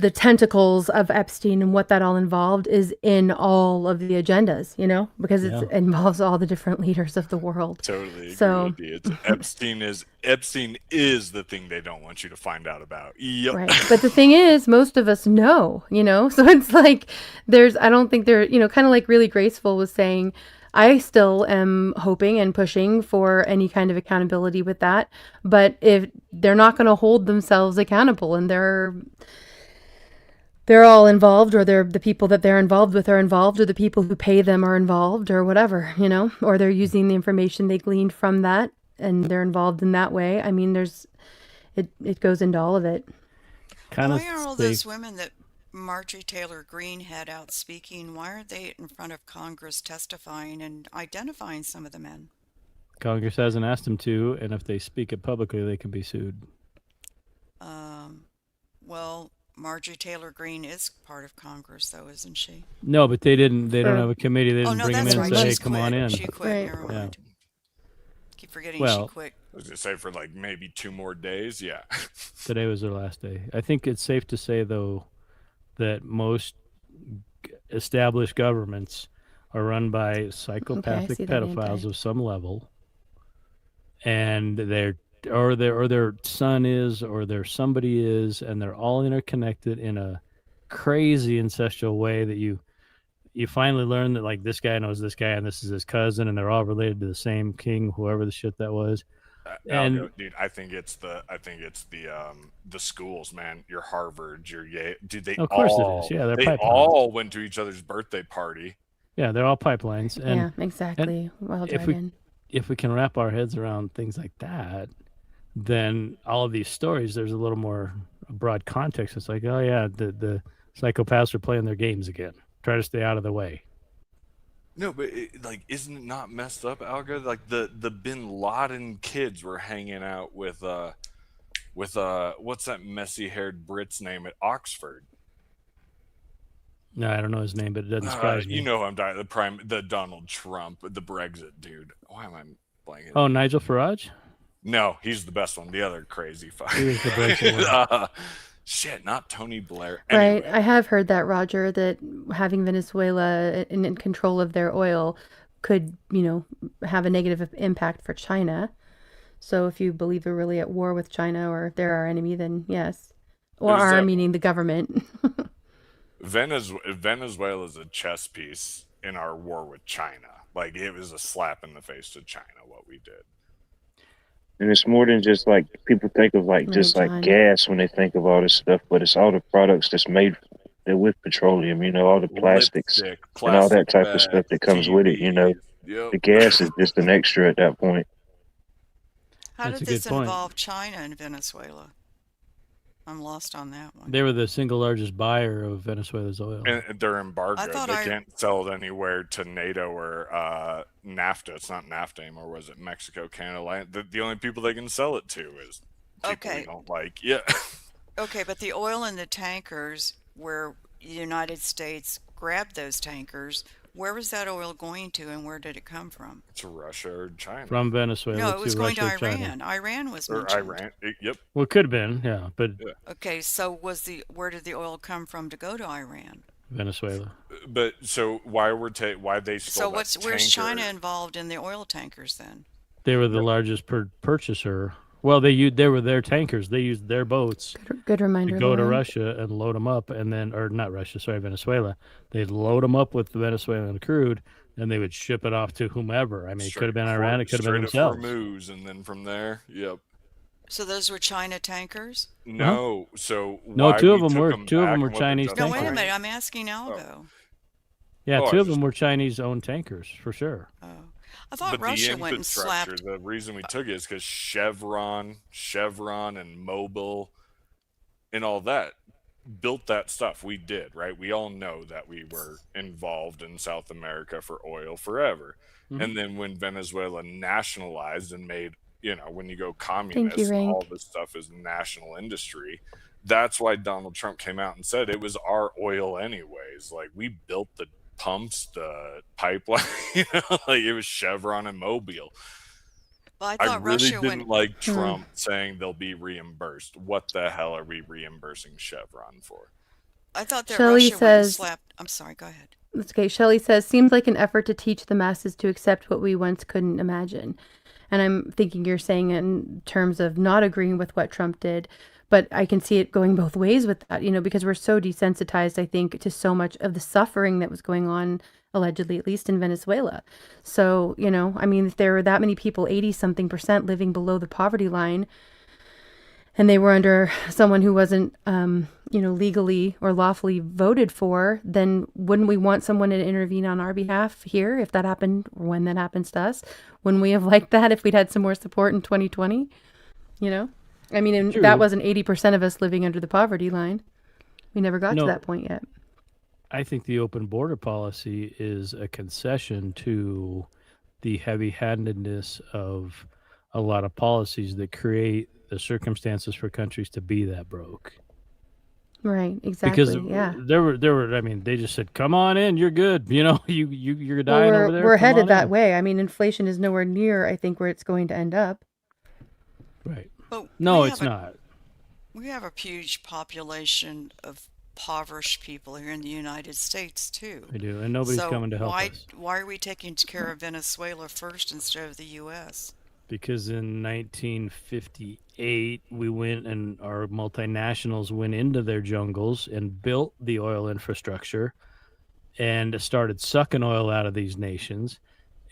the tentacles of Epstein and what that all involved is in all of the agendas, because it involves all the different leaders of the world. Totally So, agree with you. Epstein is the thing they don't want you to find out about. Yep. right. But the thing is, most of us know, so it's like I don't think they're, kind of like Really Graceful was saying, I still am hoping and pushing for any kind of accountability with that. But if they're not going to hold themselves accountable and they're all involved, or the people that they're involved with are involved, or the people who pay them are involved, or whatever, or they're using the information they gleaned from that and they're involved in that way. I mean, it goes into all of it. Why are all those women that Marjorie Taylor Greene had out speaking, why aren't they in front of Congress testifying and identifying some of the men? Congress hasn't asked them to, and if they speak it publicly, they can be sued. Well, Marjorie Taylor Greene is part of Congress, though, isn't she? No, but they don't have a committee. They didn't bring them in and say, hey, She's come quit. on in. She quit. Never mind. Keep forgetting she quit. I was going to say for like maybe 2 more days. Yeah. Today was their last day. I think it's safe to say, though, that most established governments are run by psychopathic pedophiles of some level, and their son is, or their somebody is, and they're all interconnected in a crazy incestual way that you finally learn that, like, this guy knows this guy and this is his cousin and they're all related to the same king, whoever the shit that was. Dude, I think it's the schools, man. Your Harvard, your Yale. Dude, they of course all, it is. Yeah, they're they pipelines. all went to each other's birthday party. Yeah, they're all pipelines. And, yeah, exactly. Well, if we can wrap our heads around things like that, then all of these stories, there's a little more broad context. It's like, oh yeah, the psychopaths are playing their games again. Try to stay out of the way. No, but isn't it not messed up, Alga? Like the Bin Laden kids were hanging out with what's that messy-haired Brit's name at Oxford? No, I don't know his name, but it doesn't surprise me. You know, I'm dying. The Donald Trump, the Brexit dude. Why am I blanking? Oh, Nigel Farage? No, he's the best one. The other crazy fuck. He was the Brexit one. Shit, not Tony Blair. Right. I have heard that, Roger, that having Venezuela in control of their oil could, have a negative impact for China. So if you believe they're really at war with China or they're our enemy, then yes. Or our, meaning the government. Venezuela is a chess piece in our war with China. Like, it was a slap in the face to China, what we did. And it's more than just like people think of like just like gas when they think of all this stuff, but it's all the products that's made with petroleum, all the plastics and all that type of stuff that comes with it, Yep. The gas is just an extra at that point. How did this involve China and Venezuela? I'm lost on that one. They were the single largest buyer of Venezuela's oil. And they're embargoed. They can't sell it anywhere to NATO or NAFTA. It's not NAFTA anymore. Was it Mexico, Canada? The only people they can sell it to is people we don't like. Yeah. Okay, but the oil in the tankers where the United States grabbed those tankers, where was that oil going to and where did it come from? To Russia or China. From Venezuela No, it was going to Russia, Iran. China. Iran was or mentioned. Iran. Yep. Well, it could have been, yeah, but Okay, so where did the oil come from to go to Iran? Venezuela. But so why they stole where's China involved in the oil tankers then? They were the largest purchaser. Well, they were their tankers. They used their boats. Good reminder. To go to Russia and load them up, and then, or not Russia, sorry, Venezuela. They'd load them up with the Venezuelan crude, and they would ship it off to whomever. I mean, it could have been Iran, it could have been themselves. Hormuz, and then from there, yep. So those were China tankers? No, so no, two of them were Chinese No, tankers. wait a minute, I'm asking Algo. Yeah, Oh, two of them were Chinese-owned tankers for sure. I thought But Russia the went and infrastructure, slapped. the reason we took it is because Chevron, and Mobil, and all that built that stuff. We did, right? We all know that we were involved in South America for oil forever. Mhm. And then when Venezuela nationalized and made, when you go Thank you, communist, Rank. all this stuff is national industry. That's why Donald Trump came out and said it was our oil anyways. Like, we built the pumps, the pipeline, like it was Chevron and Mobil. Well, I I thought really Russia didn't went. like Trump saying they'll be reimbursed. What the hell are we reimbursing Chevron for? I thought that Shelley Russia went and says, slapped. I'm sorry. Go ahead. that's okay. Shelley says, seems like an effort to teach the masses to accept what we once couldn't imagine. And I'm thinking you're saying it in terms of not agreeing with what Trump did, but I can see it going both ways with that, because we're so desensitized, I think, to so much of the suffering that was going on, allegedly, at least in Venezuela. So, if there were that many people, 80-something% living below the poverty line, and they were under someone who wasn't, legally or lawfully voted for, then wouldn't we want someone to intervene on our behalf here if that happened, or when that happens to us? Wouldn't we have liked that if we'd had some more support in 2020? And True. that wasn't 80% of us living under the poverty line. We never got No. to that point yet. I think the open border policy is a concession to the heavy-handedness of a lot of policies that create the circumstances for countries to be that broke. Right, exactly. Because Yeah. there were. I mean, they just said, "Come on in, you're good." You're dying Well, over there. we're come headed on that in. way. I mean, inflation is nowhere near, I think, where it's going to end up. Right. But No, we it's have a- not. We have a huge population of impoverished people here in the United States too. We do, and nobody's So coming to help why us. why are we taking care of Venezuela first instead of the U.S.? Because in 1958, we went and our multinationals went into their jungles and built the oil infrastructure and started sucking oil out of these nations.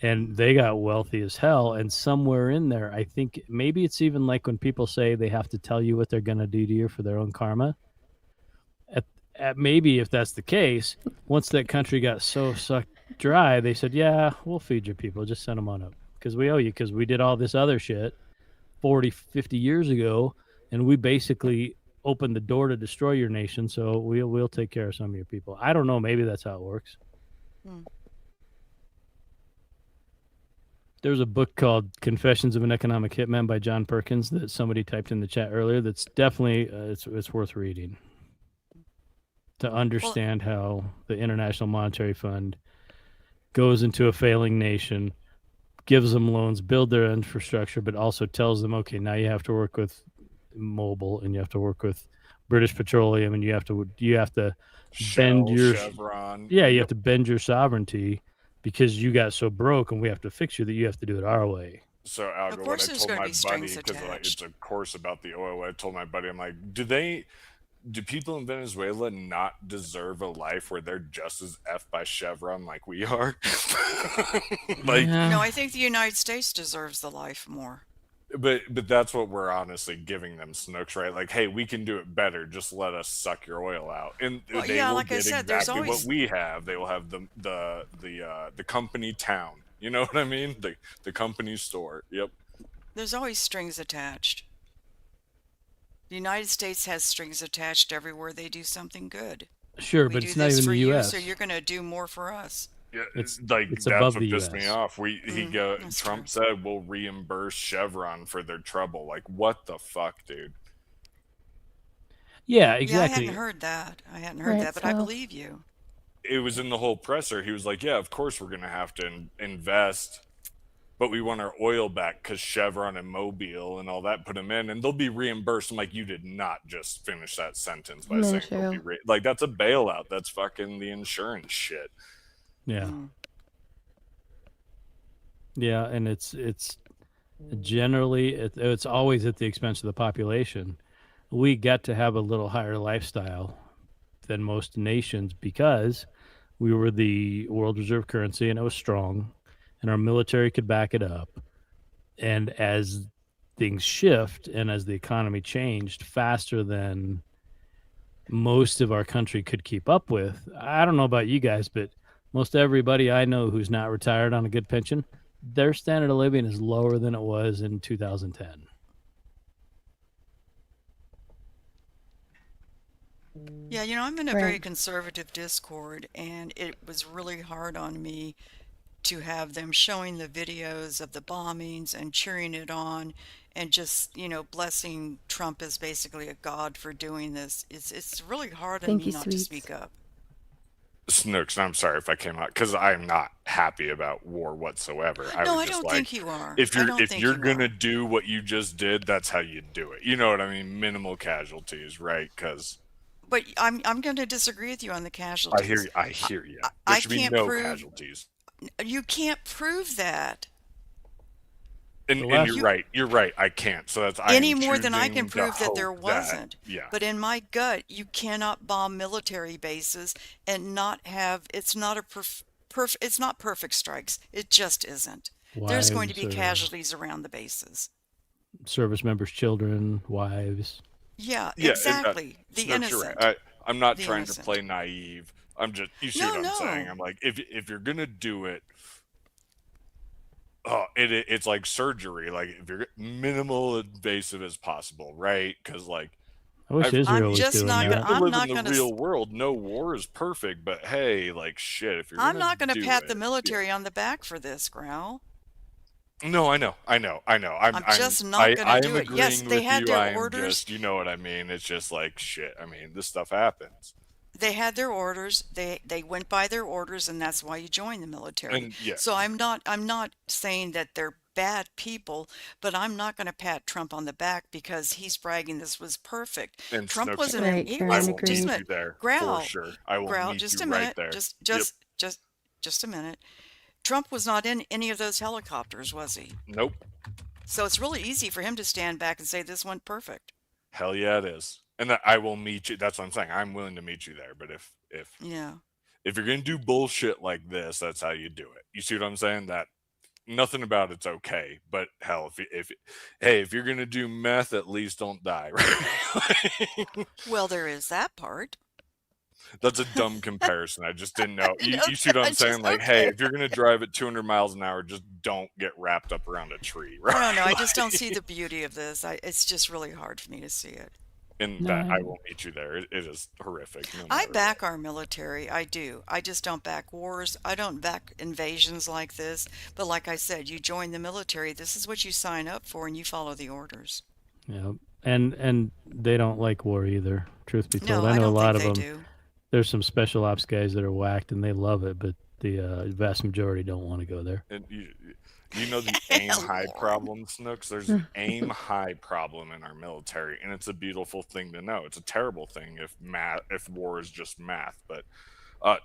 And they got wealthy as hell. And somewhere in there, I think maybe it's even like when people say they have to tell you what they're going to do to you for their own karma. Maybe if that's the case, once that country got so sucked dry, they said, yeah, we'll feed your people. Just send them on up. Because we owe you, because we did all this other shit 40, 50 years ago, and we basically opened the door to destroy your nation, so we'll take care of some of your people. I don't know. Maybe that's how it works. There's a book called Confessions of an Economic Hitman by John Perkins that somebody typed in the chat earlier. That's definitely, it's worth reading to understand how the International Monetary Fund goes into a failing nation, gives them loans, build their infrastructure, but also tells them, okay, now you have to work with Mobil and you have to work with British Petroleum and you have to bend your Chevron. you have to bend your sovereignty because you got so broke and we have to fix you that you have to do it our way. So, Algo, Of what course I there's told gonna my be buddy, strings because it's attached. a course about the oil, I told my buddy, I'm like, do people in Venezuela not deserve a life where they're just as effed by Chevron like we are? Like, No, I think the United States deserves the life more. but that's what we're honestly giving them, Snooks, right? Like, hey, we can do it better. Just let us suck your oil out, and Well, they yeah, will like I get said, there's exactly always- what we have. They will have the company town. You know what I mean? The company store. Yep. There's always strings attached. The United States has strings attached everywhere they do something good. Sure, We but do it's not this even for the you, US. so you're going to do more for us. Yeah, It's that's above what the pissed me US. off. Trump said we'll reimburse Chevron for their trouble. Like, what the fuck, dude? Yeah, Yeah, I exactly. hadn't heard that. But I believe you. It was in the whole presser. He was like, yeah, of course we're gonna have to invest, but we want our oil back because Chevron and Mobil and all that put them in, and they'll be reimbursed. I'm like, you did not just finish that sentence by saying they'll be like, that's a bailout. That's fucking the insurance shit. Yeah. Yeah, and it's generally it's always at the expense of the population. We got to have a little higher lifestyle than most nations because we were the world reserve currency and it was strong and our military could back it up. And as things shift and as the economy changed faster than most of our country could keep up with, I don't know about you guys, but Most everybody I know who's not retired on a good pension, their standard of living is lower than it was in 2010. Yeah, I'm in a very conservative Discord, and it was really hard on me to have them showing the videos of the bombings and cheering it on and just, blessing Trump as basically a god for doing this. It's really hard on Thank me you, not to sweets. speak up. Snooks, I'm sorry if I came out because I'm not happy about war whatsoever. I No, was I just don't like, think you are. if I you're don't if think you're you gonna are. do what you just did, that's how you do it. You know what I mean? Minimal casualties, right? Because But I'm going to disagree with you on the casualties. I hear you. There I should be can't no prove casualties. you can't prove that. And you're right. You're right. I can't. So that's Any I'm more than I can choosing to prove that there hope that wasn't. yeah. But in my gut, you cannot bomb military bases and not have it's not a it's not perfect strikes. It just isn't. There's going to be Wives or casualties around the bases. service members' children, wives. Yeah, Yeah, exactly. The Snooks, you're innocent. right. I'm not The trying to innocent. play naive. I'm just you see No, what I'm saying? no. I'm like if you're gonna do it, it's like surgery. Like if you're minimal invasive as possible, right? Because like I wish I've Israel I'm was just doing not you gonna that. have to I'm live in not the gonna real world. No war is perfect, but hey, like shit, if you're I'm gonna not gonna do pat the it, military on the back for this, Growl. no, I know. I'm just not gonna I do am it. Yes, agreeing they with had you. their I am orders. just, you know what I mean? It's just like shit. I mean, this stuff happens. They had their orders. They went by their orders, and that's why you join the military. And yeah, So I'm not saying that they're bad people, but I'm not going to pat Trump on the back because he's bragging this was perfect. and Trump Snooks, wasn't Right, he I Karen, was will just a meet agreed. you there for Growl, sure. I will growl. meet Just you a right minute. there. Just Yep. just just just a minute. Trump was not in any of those helicopters, was he? Nope. So it's really easy for him to stand back and say this went perfect. Hell yeah, it is. And that I will meet you. That's what I'm saying. I'm willing to meet you there. But Yeah. if you're gonna do bullshit like this, that's how you do it. You see what I'm saying? That nothing about it's okay. But hell, if you're gonna do meth, at least don't die, right? Well, there is that part. That's a dumb comparison. I just didn't know. You, No, you see what I'm it's just saying? Like, hey, okay. if you're gonna drive at 200 miles an hour, just don't get wrapped up around a tree, right? I don't know. I just don't Like, see the beauty of this. It's just really hard for me to see it. and No, that I will meet you there. It is horrific. No I matter back our military. I do. I just don't back wars. I don't back invasions like this. But like I said, you join the military. This is what you sign up for, and you follow the orders. Yeah, and they don't like war either. Truth be told, No, I I know a don't lot think of they them. do. There's some special ops guys that are whacked and they love it, but the vast majority don't want to go there. and you know the aim high problem, Snooks. There's an aim high problem in our military, and it's a beautiful thing to know. It's a terrible thing if war is just math, but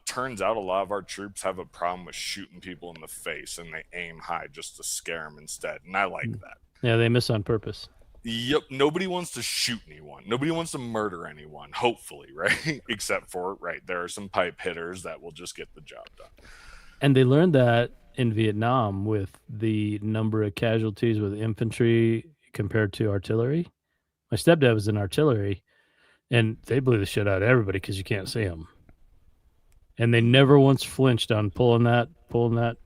turns out a lot of our troops have a problem with shooting people in the face, and they aim high just to scare them instead. And I like that. Yeah, they miss on purpose. Yep, nobody wants to shoot anyone. Nobody wants to murder anyone, hopefully, right? Except for, right, there are some pipe hitters that will just get the job done. And they learned that in Vietnam with the number of casualties with infantry compared to artillery. My stepdad was in artillery, and they blew the shit out of everybody because you can't see them. And they never once flinched on pulling that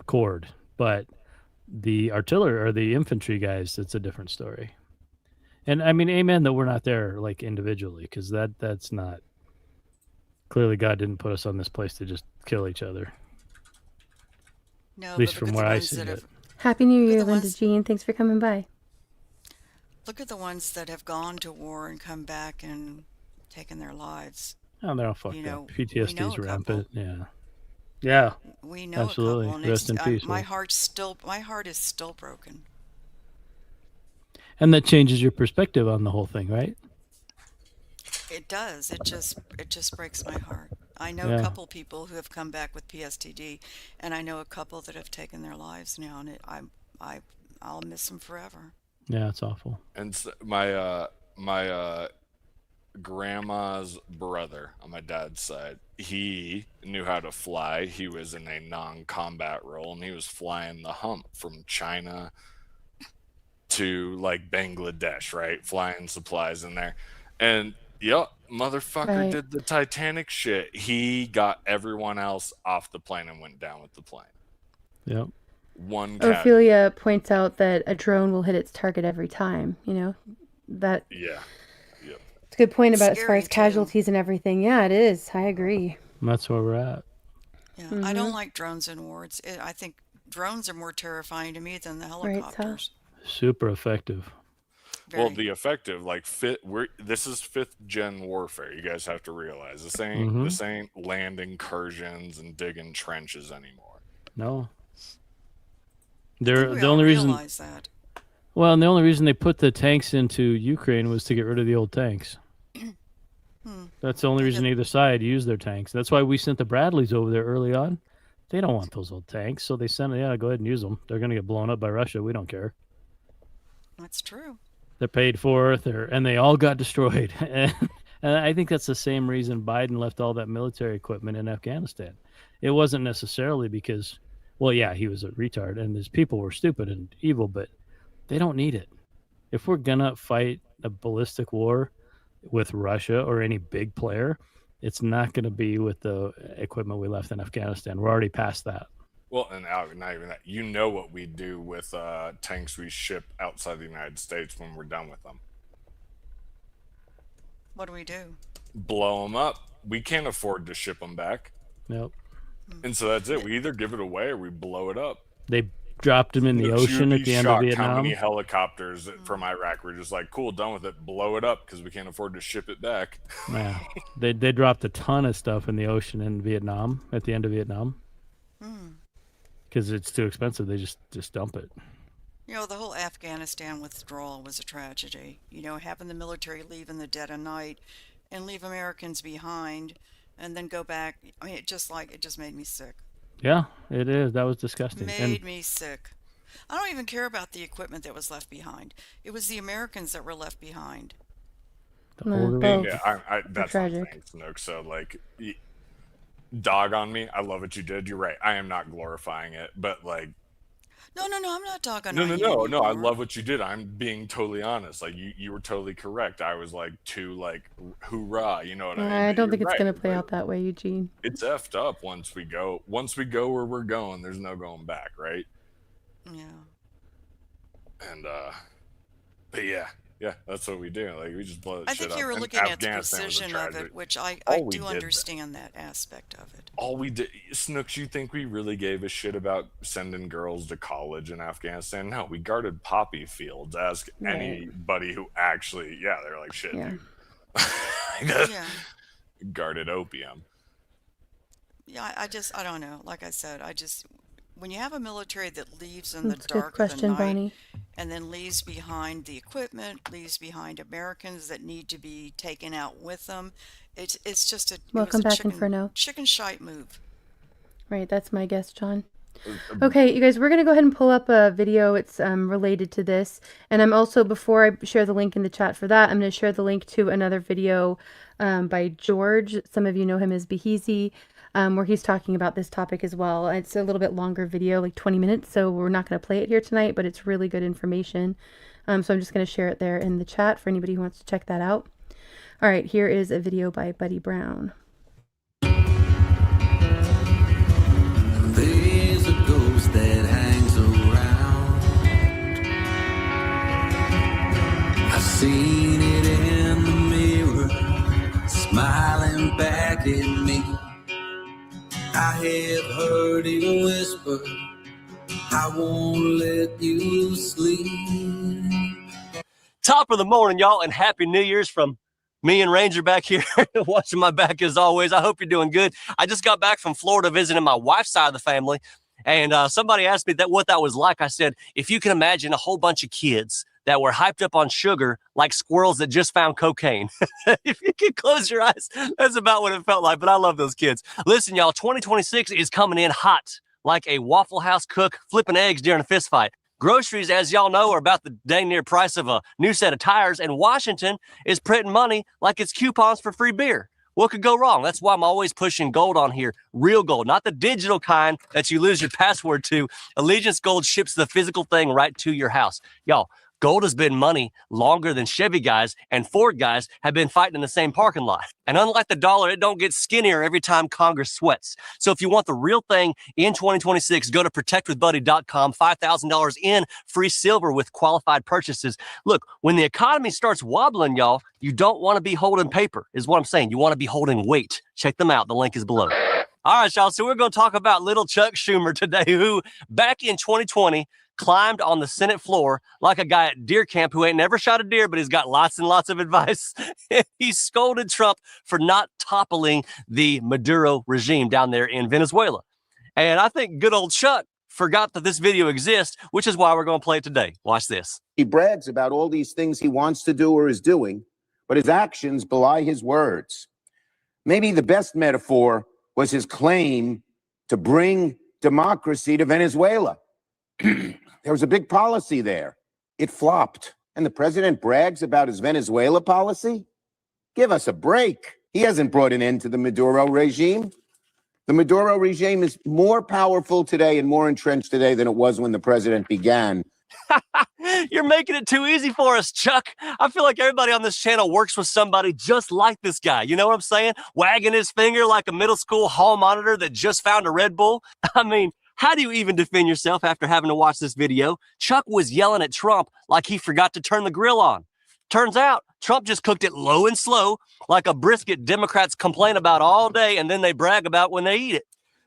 cord. But the artillery or the infantry guys, it's a different story. And I mean, amen that we're not there like individually, because that's not clearly God didn't put us on this place to just kill each other. No, At least but look from at where the I ones see that it. have Happy New look at Year, the Linda ones Jean. Thanks for coming by. look at the ones that have gone to war and come back and taken their lives. Oh, they're all fucked You up. know, we PTSD's know a couple. rampant. Yeah. Yeah. We know Absolutely. a couple, and Rest in peace. my heart is still broken. And that changes your perspective on the whole thing, right? It does. It just breaks my heart. I know a Yeah. couple people who have come back with PSTD, and I know a couple that have taken their lives now, and I'll miss them forever. Yeah, it's awful. And my grandma's brother on my dad's side, he knew how to fly. He was in a non-combat role, and he was flying the hump from China to like Bangladesh, right? Flying supplies in there. And Yep, motherfucker Right. did the Titanic shit. He got everyone else off the plane and went down with the plane. Yep. One casualty. Ophelia points out that a drone will hit its target every time. You know, that. Yeah. Yep. It's a good point about as far Scary, as casualties and everything. Yeah, it is. I agree. That's where we're at. Yeah, I don't like drones in war. I think drones are more terrifying to me than the helicopters. Super effective. Well, the effective, like this is 5th gen warfare. You guys have to realize this ain't land incursions and digging trenches anymore. No. The only reason. That. Well, and the only reason they put the tanks into Ukraine was to get rid of the old tanks. That's the only reason either side used their tanks. That's why we sent the Bradleys over there early on. They don't want those old tanks, so they sent it. Yeah, go ahead and use them. They're going to get blown up by Russia. We don't care. That's true. They're paid for it, and they all got destroyed. And I think that's the same reason Biden left all that military equipment in Afghanistan. It wasn't necessarily because, well, yeah, he was a retard, and his people were stupid and evil, but they don't need it. If we're going to fight a ballistic war with Russia or any big player, it's not going to be with the equipment we left in Afghanistan. We're already past that. Well, and not even that. You know what we do with tanks we ship outside the United States when we're done with them. What do we do? Blow them up. We can't afford to ship them back. Nope. And so that's it. We either give it away or we blow it up. They dropped them in the ocean at the end of Vietnam. How many helicopters from Iraq were just like, cool, done with it, blow it up because we can't afford to ship it back. Yeah, they dropped a ton of stuff in the ocean in Vietnam at the end of Vietnam because it's too expensive. They just dump it. You know, the whole Afghanistan withdrawal was a tragedy. You know, having the military leave in the dead of night and leave Americans behind and then go back. I mean, it just made me sick. Yeah, it is. That was disgusting. Made me sick. I don't even care about the equipment that was left behind. It was the Americans that were left behind. Yeah, that's tragic. Snook. So, like, dog on me. I love what you did. You're right. I am not glorifying it, but like. No, I'm not dogging on you. No. I love what you did. I'm being totally honest. Like, you were totally correct. I was like, hoorah. You know what I mean? I don't think it's going to play out that way, Eugene. It's effed up once we go where we're going. There's no going back, right? Yeah. And but yeah, that's what we do. Like, we just blow it. I think you were looking at the precision of it, which I do understand that aspect of it. All we did, Snooks, you think we really gave a shit about sending girls to college in Afghanistan? No, we guarded poppy fields. Ask anybody who actually, they're like, shit, dude. Guarded opium. Yeah, I don't know. Like I said, when you have a military that leaves in the dark of the night Bonnie. and then leaves behind the equipment, leaves behind Americans that need to be taken out with them, it's just Welcome back, Inferno. Chicken shite move. Right, that's my guess, John. Okay, you guys, we're going to go ahead and pull up a video. It's related to this. And I'm also, before I share the link in the chat for that, I'm going to share the link to another video by George. Some of you know him as Beheezy. Where he's talking about this topic as well. It's a little bit longer video, like 20 minutes, so we're not going to play it here tonight, but it's really good information. So I'm just going to share it there in the chat for anybody who wants to check that out. All right, here is a video by Buddy Brown. There's a ghost that hangs around. I've seen it in the mirror, smiling back at me. I have heard it whisper, I won't let you sleep. Top of the morning, y'all, and Happy New Year's from me and Ranger back here watching my back as always. I hope you're doing good. I just got back from Florida visiting my wife's side of the family, and somebody asked me what that was like. I said, if you can imagine a whole bunch of kids that were hyped up on sugar like squirrels that just found cocaine. If you can close your eyes, that's about what it felt like. But I love those kids. Listen, y'all, 2026 is coming in hot like a Waffle House cook flipping eggs during a fist fight. Groceries, as y'all know, are about the dang near price of a new set of tires, and Washington is printing money like it's coupons for free beer. What could go wrong? That's why I'm always pushing gold on here. Real gold, not the digital kind that you lose your password to. Allegiance Gold ships the physical thing right to your house. Y'all, Gold has been money longer than Chevy guys and Ford guys have been fighting in the same parking lot. And unlike the dollar, it don't get skinnier every time Congress sweats. So if you want the real thing in 2026, go to protectwithbuddy.com, $5,000 in free silver with qualified purchases. Look, when the economy starts wobbling, y'all, you don't want to be holding paper, is what I'm saying. You want to be holding weight. Check them out. The link is below. All right, y'all. So we're going to talk about little Chuck Schumer today, who back in 2020 climbed on the Senate floor like a guy at deer camp who ain't never shot a deer, but he's got lots and lots of advice. He scolded Trump for not toppling the Maduro regime down there in Venezuela. And I think good old Chuck forgot that this video exists, which is why we're going to play it today. Watch this. He brags about all these things he wants to do or is doing, but his actions belie his words. Maybe the best metaphor was his claim to bring democracy to Venezuela. There was a big policy there. It flopped. And the president brags about his Venezuela policy? Give us a break. He hasn't brought an end to the Maduro regime. The Maduro regime is more powerful today and more entrenched today than it was when the president began. You're making it too easy for us, Chuck. I feel like everybody on this channel works with somebody just like this guy. You know what I'm saying? Wagging his finger like a middle school hall monitor that just found a Red Bull. I mean, how do you even defend yourself after having to watch this video? Chuck was yelling at Trump like he forgot to turn the grill on. Turns out, Trump just cooked it low and slow, like a brisket Democrats complain about all day and then they brag about when they eat it.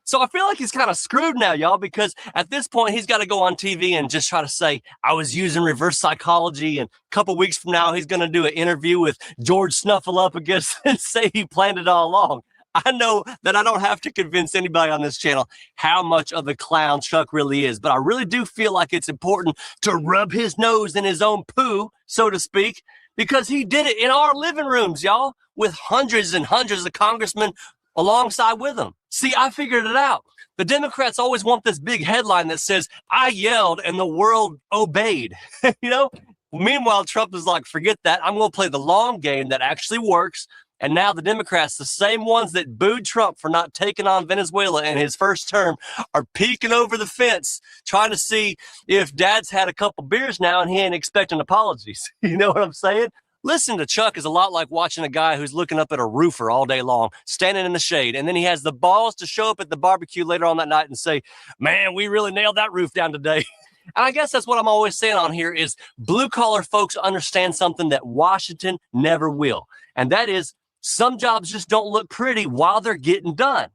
So I feel like he's kind of screwed now, y'all, because at this point, he's got to go on TV and just try to say, I was using reverse psychology. And a couple weeks from now, he's going to do an interview with George Snuffleupagus and say he planned it all along. I know that I don't have to convince anybody on this channel how much of a clown Chuck really is, but I really do feel like it's important to rub his nose in his own poo, so to speak, because he did it in our living rooms, y'all, with hundreds and hundreds of congressmen alongside with him. See, I figured it out. The Democrats always want this big headline that says, I yelled and the world obeyed. You know? Meanwhile, Trump is like, forget that. I'm going to play the long game that actually works. And now the Democrats, the same ones that booed Trump for not taking on Venezuela in his first term, are peeking over the fence, trying to see if Dad's had a couple beers now and he ain't expecting apologies. You know what I'm saying? Listening to Chuck is a lot like watching a guy who's looking up at a roofer all day long, standing in the shade, and then he has the balls to show up at the barbecue later on that night and say, man, we really nailed that roof down today. And I guess that's what I'm always saying on here is blue-collar folks understand something that Washington never will, and that is some jobs just don't look pretty while they're getting done.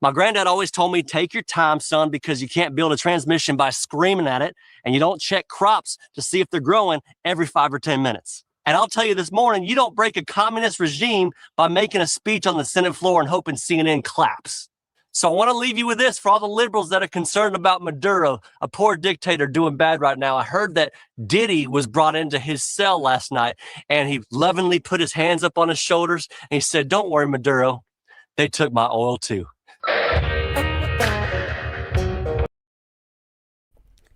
My granddad always told me, take your time, son, because you can't build a transmission by screaming at it, and you don't check crops to see if they're growing every 5 or 10 minutes. And I'll tell you this morning, you don't break a communist regime by making a speech on the Senate floor and hoping CNN claps. So I want to leave you with this for all the liberals that are concerned about Maduro, a poor dictator doing bad right now. I heard that Diddy was brought into his cell last night and he lovingly put his hands up on his shoulders and he said, don't worry, Maduro, they took my oil too.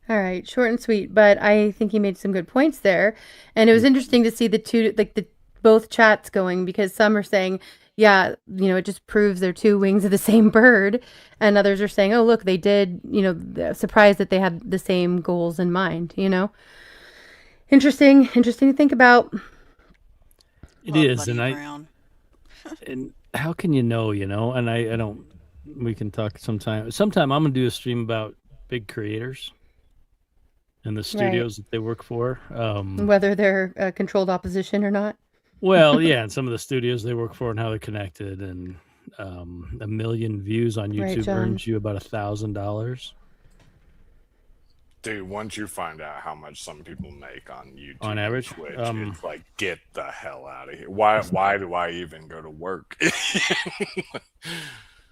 All right, short and sweet, but I think he made some good points there. And it was interesting to see the two, like the both chats going, because some are saying, yeah, you know, it just proves they're two wings of the same bird. And others are saying, oh, look, they did, you know, surprised that they had the same goals in mind, you know. Interesting to think about. It is, and and how can you know, you know, and I don't, we can talk sometime. Sometime I'm going to do a stream about big creators and the studios that they work for. Whether they're controlled opposition or not. Well, yeah, and some of the studios they work for and how they're connected, and 1 million views on YouTube earns you about $1,000. Dude, once you find out how much some people make on YouTube, on average, Twitch, it's like, get the hell out of here. Why do I even go to work?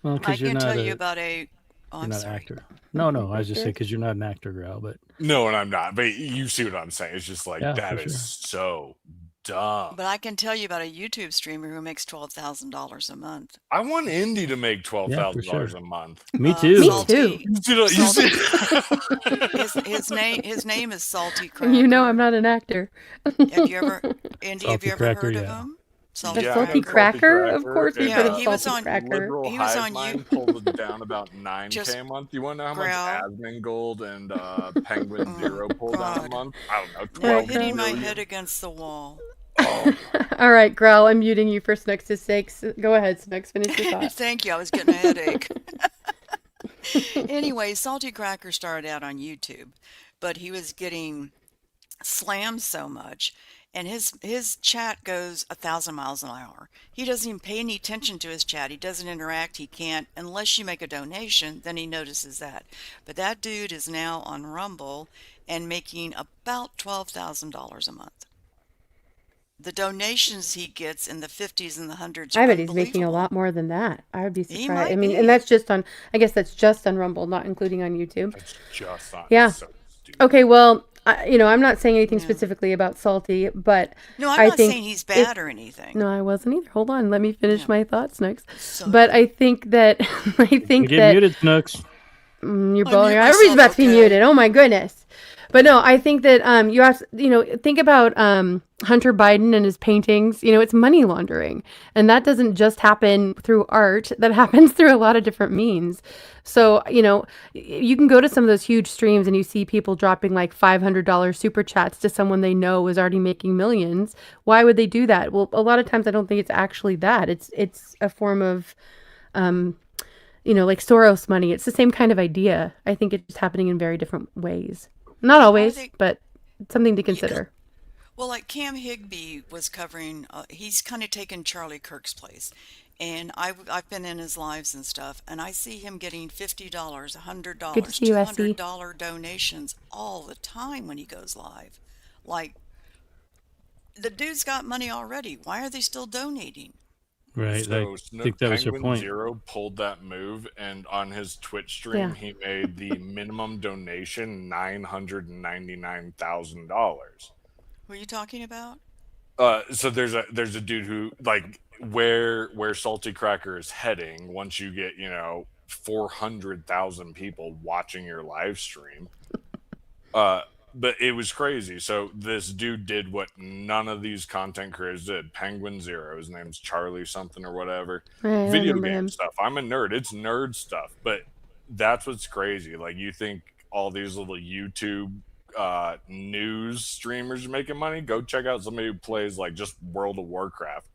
Well, I can tell you about a. Oh, you're I'm not sorry. an actor. No, I was just saying because you're not an actor, Grau. But no, and I'm not. But you see what I'm saying? It's just like that is so dumb. But I can tell you about a YouTube streamer who makes $12,000 a month. I want Indy to make $12,000 a month. Me too. Me too. His name is Salty Cracker. You know I'm not an actor. Have you ever, Indy? Have you ever Cracker, heard of him? Salty Salty Cracker? Of course we've heard of Salty Cracker. Liberal he was Hive on Mind pulled it down about 9K a month. You want to know how much Asmongold and Penguin Zero pulled down a month? I don't know, 12 hitting million. my head against the wall. All right, Growl, I'm muting you for Snooks' sake. Go ahead, Snooks, finish your thought. Thank you. I was getting a headache. Anyway, Salty Cracker started out on YouTube, but he was getting slammed so much, and his chat goes 1,000 miles an hour. He doesn't even pay any attention to his chat. He doesn't interact. He can't unless you make a donation. Then he notices that. But that dude is now on Rumble and making about $12,000 a month. The donations he gets in the 50s and the 100s. I bet he's making a lot more than that. I would be He surprised. might I mean, be. and that's just on, I guess that's just on Rumble, not including on YouTube. It's just on. Yeah. So Okay, well, I'm not saying anything specifically about Salty, but No, I'm I not think saying he's bad or anything. No, I wasn't either. Hold on, let me finish my thoughts, Snooks. But I think that Get muted, Snooks. You're both. Everybody's about to be muted. Oh my goodness. But no, I think that you have to, think about Hunter Biden and his paintings. It's money laundering, and that doesn't just happen through art. That happens through a lot of different means. So you can go to some of those huge streams and you see people dropping like $500 super chats to someone they know is already making millions. Why would they do that? Well, a lot of times I don't think it's actually that. It's a form of like Soros money. It's the same kind of idea. I think it's just happening in very different ways. Not always, but something to consider. Well, like Cam Higbee was covering, he's kind of taken Charlie Kirk's place. And I've been in his lives and stuff, and I see him getting $50, $100, Good to see you, SC. $200 donations all the time when he goes live. Like, the dude's got money already. Why are they still donating? Right. So I think that was your Penguin point. Zero pulled that move, and on his Twitch stream, he made the minimum donation $999,000. Who are you talking about? So there's a dude who, like, where Salty Cracker is heading once you get 400,000 people watching your live stream. But it was crazy. So this dude did what none of these content creators did. Penguin Zero, his name's Charlie something or whatever. Right, Video game stuff. I'm a nerd. It's nerd stuff. But that's what's crazy. Like, you think all these little YouTube news streamers are making money? Go check out somebody who plays like just World of Warcraft,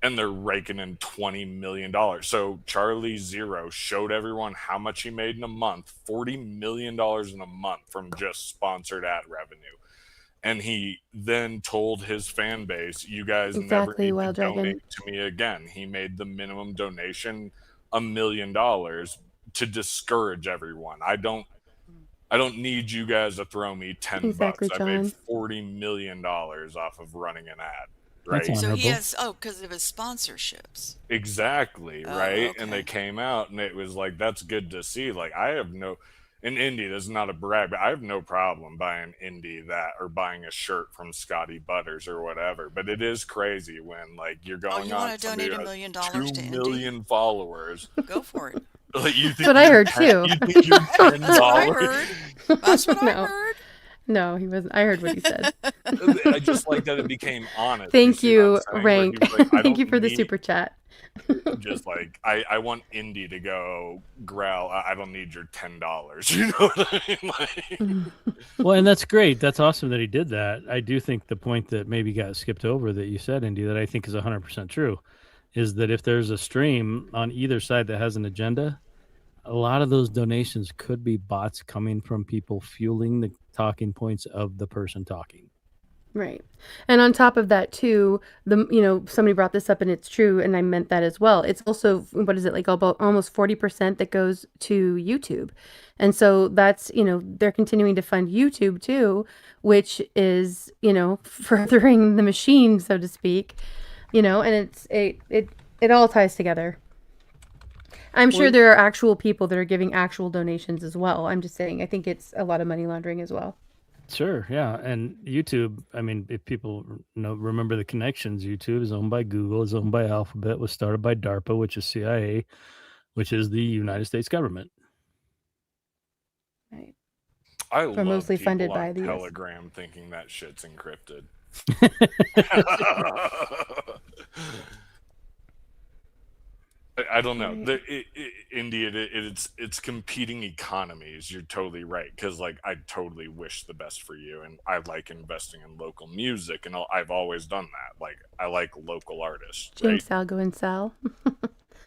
and they're raking in $20 million. So Charlie Zero showed everyone how much he made in a month, $40 million in a month from just sponsored ad revenue. And he then told his fan base, you guys never need to donate to me again. He made the minimum donation $1 million to discourage everyone. I don't need you guys to throw me $10. I made $40 million off of running an ad. Right. So he has, because of his sponsorships. Exactly. Right. Okay. And they came out and it was like, that's good to see. Like, in Indy, this is not a brag, but I have no problem buying Indy or buying a shirt from Scotty Butters or whatever. But it is crazy when, like, you're going you on want to donate $1 million to 2 million followers. Go for it. Like, That's what I heard too. You think you're $10? That's what I heard. That's what I heard. No, he wasn't. I heard what he said. I just like that it became honest. Thank you, Rank. Like, Thank you for the super chat. Just like, I want Indy to go, Growl, I don't need your $10. You know what I mean? Like, well, and that's great. That's awesome that he did that. I do think the point that maybe got skipped over that you said, Indy, that I think is 100% true, is that if there's a stream on either side that has an agenda, a lot of those donations could be bots coming from people fueling the talking points of the person talking. Right. And on top of that too, somebody brought this up and it's true, and I meant that as well. It's also, what is it, like about almost 40% that goes to YouTube. And so that's, they're continuing to fund YouTube too, which is, furthering the machine, so to speak, and it all ties together. I'm sure there are actual people that are giving actual donations as well. I'm just saying, I think it's a lot of money laundering as well. Sure, yeah. And YouTube, I mean, if people remember the connections, YouTube is owned by Google, is owned by Alphabet, was started by DARPA, which is CIA, which is the United States government. Right. I love mostly people funded on by the US. Telegram thinking that shit's encrypted. I don't know. India, it's competing economies. You're totally right. Because like I totally wish the best for you, and I like investing in local music, and I've always done that. Like I like local artists. Jinx, Algo, and Sal.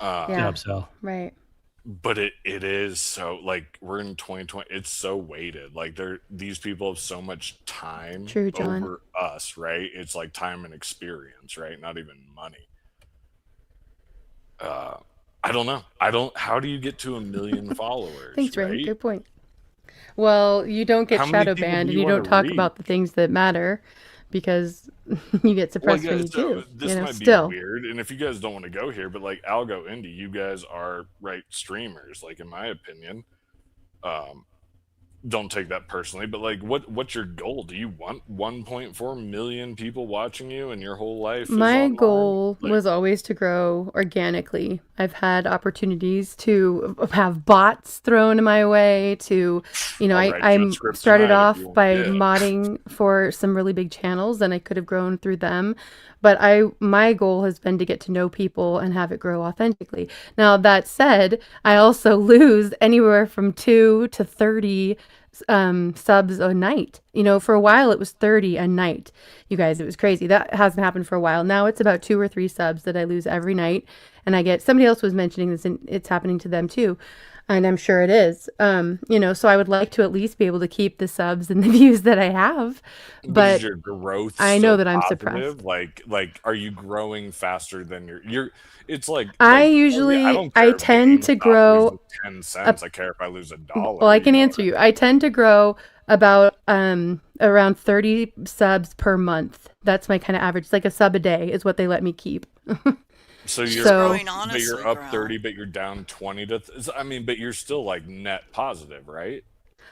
Yeah. Sal. Right. But it is so like we're in 2020. It's so weighted. Like these people have so much time True, John. over us, right? It's like time and experience, right? Not even money. I don't know. How do you get to 1 million followers? Thanks, Ray. right? Good point. Well, you don't get How many shadow people banned do and you you don't wanna talk reach? about the things that matter because you get suppressed when you do. This might Still. be weird, and if you guys don't want to go here, but like Algo, Indy, you guys are right streamers. Like in my opinion, don't take that personally, but like, what's your goal? Do you want 1.4 million people watching you, and your whole life is My online? goal was always to grow organically. I've had opportunities to have bots thrown my way to, I'll write you a I script started tonight if off you want- by yeah. modding for some really big channels and I could have grown through them. But my goal has been to get to know people and have it grow authentically. Now, that said, I also lose anywhere from 2 to 30 subs a night. For a while it was 30 a night. You guys, it was crazy. That hasn't happened for a while. Now it's about 2 or 3 subs that I lose every night. And somebody else was mentioning this and it's happening to them too. And I'm sure it is. So I would like to at least be able to keep the subs and the views that I have. But is your growth I know still that I'm positive? suppressed. Like are you growing faster than you're it's like I like, usually, I don't care if tend to GameStop grow loses 10 cents. I care if I lose $1. Well, I can answer you. I tend to grow about around 30 subs per month. That's my kind of average. It's like a sub a day is what they let me keep. So you're growing but you're up 30, but you're down 20 to but you're still like net positive, right?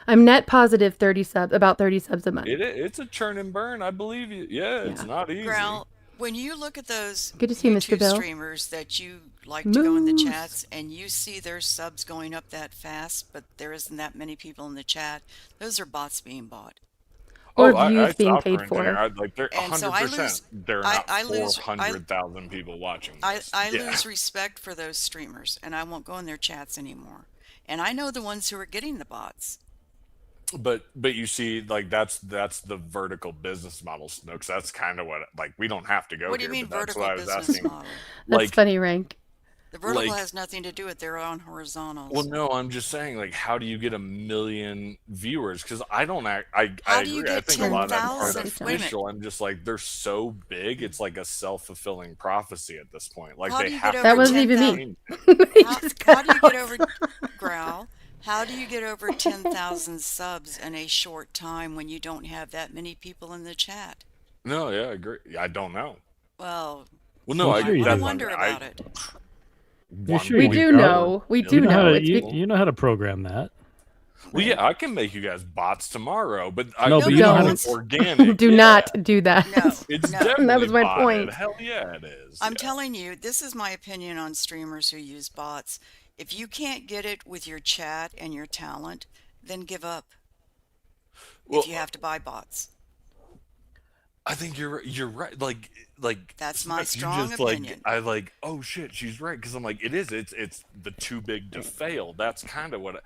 I'm net positive 30 subs, about 30 subs a month. It's a churn and burn, I believe you. Yeah, it's not easy. Growl, when you look at those Good to see you, Mr. YouTube Bill. streamers that you like to go in the Moose. chats and you see their subs going up that fast, but there isn't that many people in the chat, those are bots being bought. Or views being paid for. Like they're And so 100%. There are not I lose- 400,000 people watching this. I Yeah. lose respect for those streamers and I won't go in their chats anymore. And I know the ones who are getting the bots. But you see, like that's the vertical business model, Snooks. That's kind of what we don't have to go. What do you here, mean but that's vertical what I was business asking. model? That's funny, Rank. The vertical has nothing to do with their own horizontals. Well, no, I'm just saying, like, how do you get 1 million viewers? Because I don't act. I How do you agree. I get think a lot of that's 10,000? artificial. I'm just like they're so big. It's like a self-fulfilling prophecy at this point. Like How do they you have get to over That wasn't even me. 10,000? How do you get over Growl? How do you get over 10,000 subs in a short time when you don't have that many people in the chat? No, yeah, I agree. I don't know. Well, no, I wonder about it. Yeah, sure We you do can. know. We do You know how know. to- It's You know how to program that. Well, yeah, I can make you guys bots tomorrow, but No, but you know how to- it's organic. Do yeah. not do that. It's No. definitely That was my botted. point. Hell yeah, it is. I'm telling you, this is my opinion on streamers who use bots. If you can't get it with your chat and your talent, then give up. Well, if you have to buy bots. I think you're right. Like That's my Smith, you strong just, opinion. Oh shit, she's right, because I'm like it's the too big to fail. That's kind of what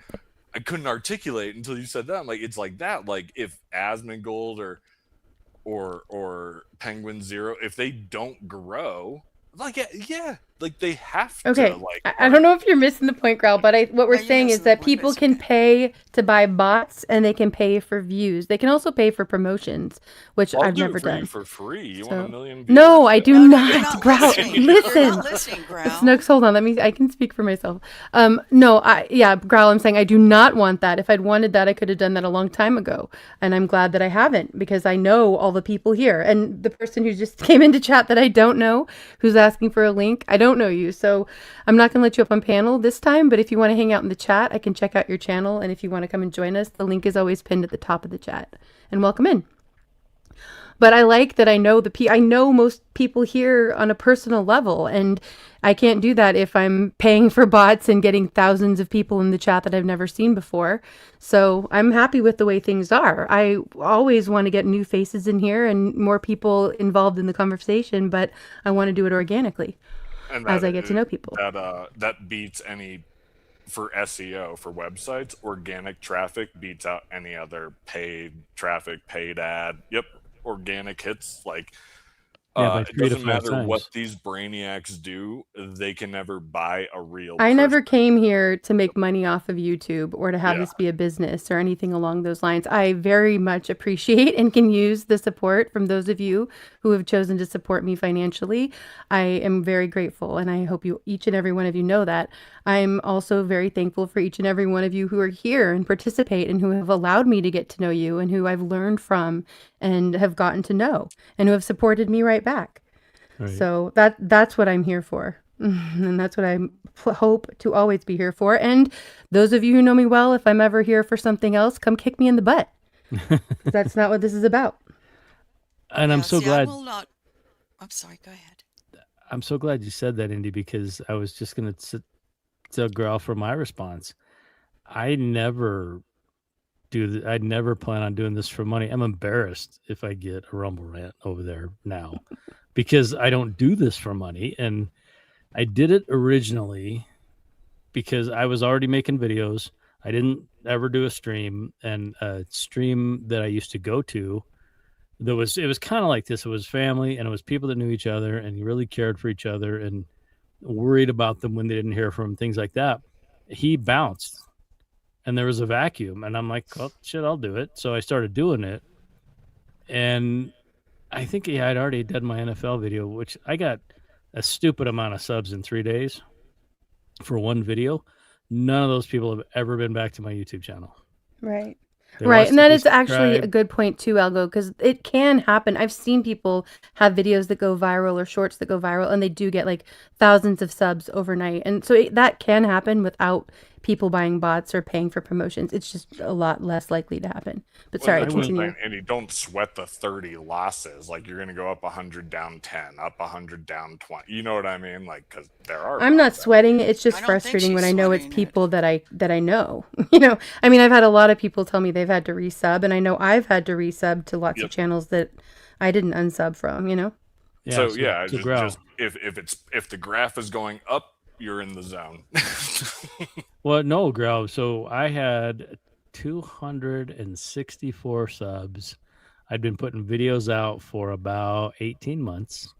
I couldn't articulate until you said that. I'm like, it's like that. Like if Asmongold or Penguin Zero, if they don't grow, like yeah, like they have Okay, to. Like I don't know if you're missing the point, Grell, but what we're saying is that people can pay to buy bots and they can pay for views. They can also pay for promotions, which I'll I've do never it for you done. for free. You So- want 1 million views? No, I do you're not, not Growl. listening. You're Listen. not listening, Growl. Snooks, hold on. I can speak for myself. No, Growl, I'm saying I do not want that. If I'd wanted that, I could have done that a long time ago. And I'm glad that I haven't, because I know all the people here. And the person who just came into chat that I don't know, who's asking for a link, I don't know you. So I'm not going to let you up on panel this time, but if you want to hang out in the chat, I can check out your channel. And if you want to come and join us, the link is always pinned at the top of the chat. And welcome in. But I like that I know I know most people here on a personal level, and I can't do that if I'm paying for bots and getting thousands of people in the chat that I've never seen before. So I'm happy with the way things are. I always want to get new faces in here and more people involved in the conversation, but I want to do it organically. And as I get to know people. That beats any, for SEO, for websites, organic traffic beats out any other paid traffic, paid ad. Yep, organic hits. Like, by it 3 to doesn't 5 matter what times. these brainiacs do, they can never buy a real I person. never came here to make money off of YouTube or to have Yeah. this be a business or anything along those lines. I very much appreciate and can use the support from those of you who have chosen to support me financially. I am very grateful, and I hope each and every one of you know that. I'm also very thankful for each and every one of you who are here and participate and who have allowed me to get to know you and who I've learned from and have gotten to know and who have supported me right back. Right. So that's what I'm here for. And that's what I hope to always be here for. And those of you who know me well, if I'm ever here for something else, come kick me in the butt. That's not what this is about. And I'm so glad. I'm sorry, go ahead. I'm so glad you said that, Indy, because I was just going to tell Grell for my response. I never I'd never plan on doing this for money. I'm embarrassed if I get a Rumble rant over there now because I don't do this for money. And I did it originally because I was already making videos. I didn't ever do a stream, and a stream that I used to go to, it was kind of like this. It was family, and it was people that knew each other and really cared for each other and worried about them when they didn't hear from them, things like that. He bounced, and there was a vacuum, and I'm like, oh, shit, I'll do it. So I started doing it, and I think I'd already done my NFL video, which I got a stupid amount of subs in 3 days for one video. None of those people have ever been back to my YouTube channel. Right. They Right. watched And it, that they is actually a subscribed. good point too, Algo, because it can happen. I've seen people have videos that go viral or shorts that go viral, and they do get like thousands of subs overnight. And so that can happen without people buying bots or paying for promotions. It's just a lot less likely to happen. But sorry, That's what I'm continue. saying, Andy, don't sweat the 30 losses. Like, you're going to go up 100, down 10, up 100, down 20. You know what I mean? Like, because there are. I'm not sweating it. It's just frustrating when I know it's people that I know. You know, I mean, I've had a lot of people tell me they've had to resub, and I know I've had to resub to lots of channels that I didn't unsub from. You know. Yeah, just if the graph is going up, you're in the zone. Well, no, Grell. So I had 264 subs. I'd been putting videos out for about 18 months.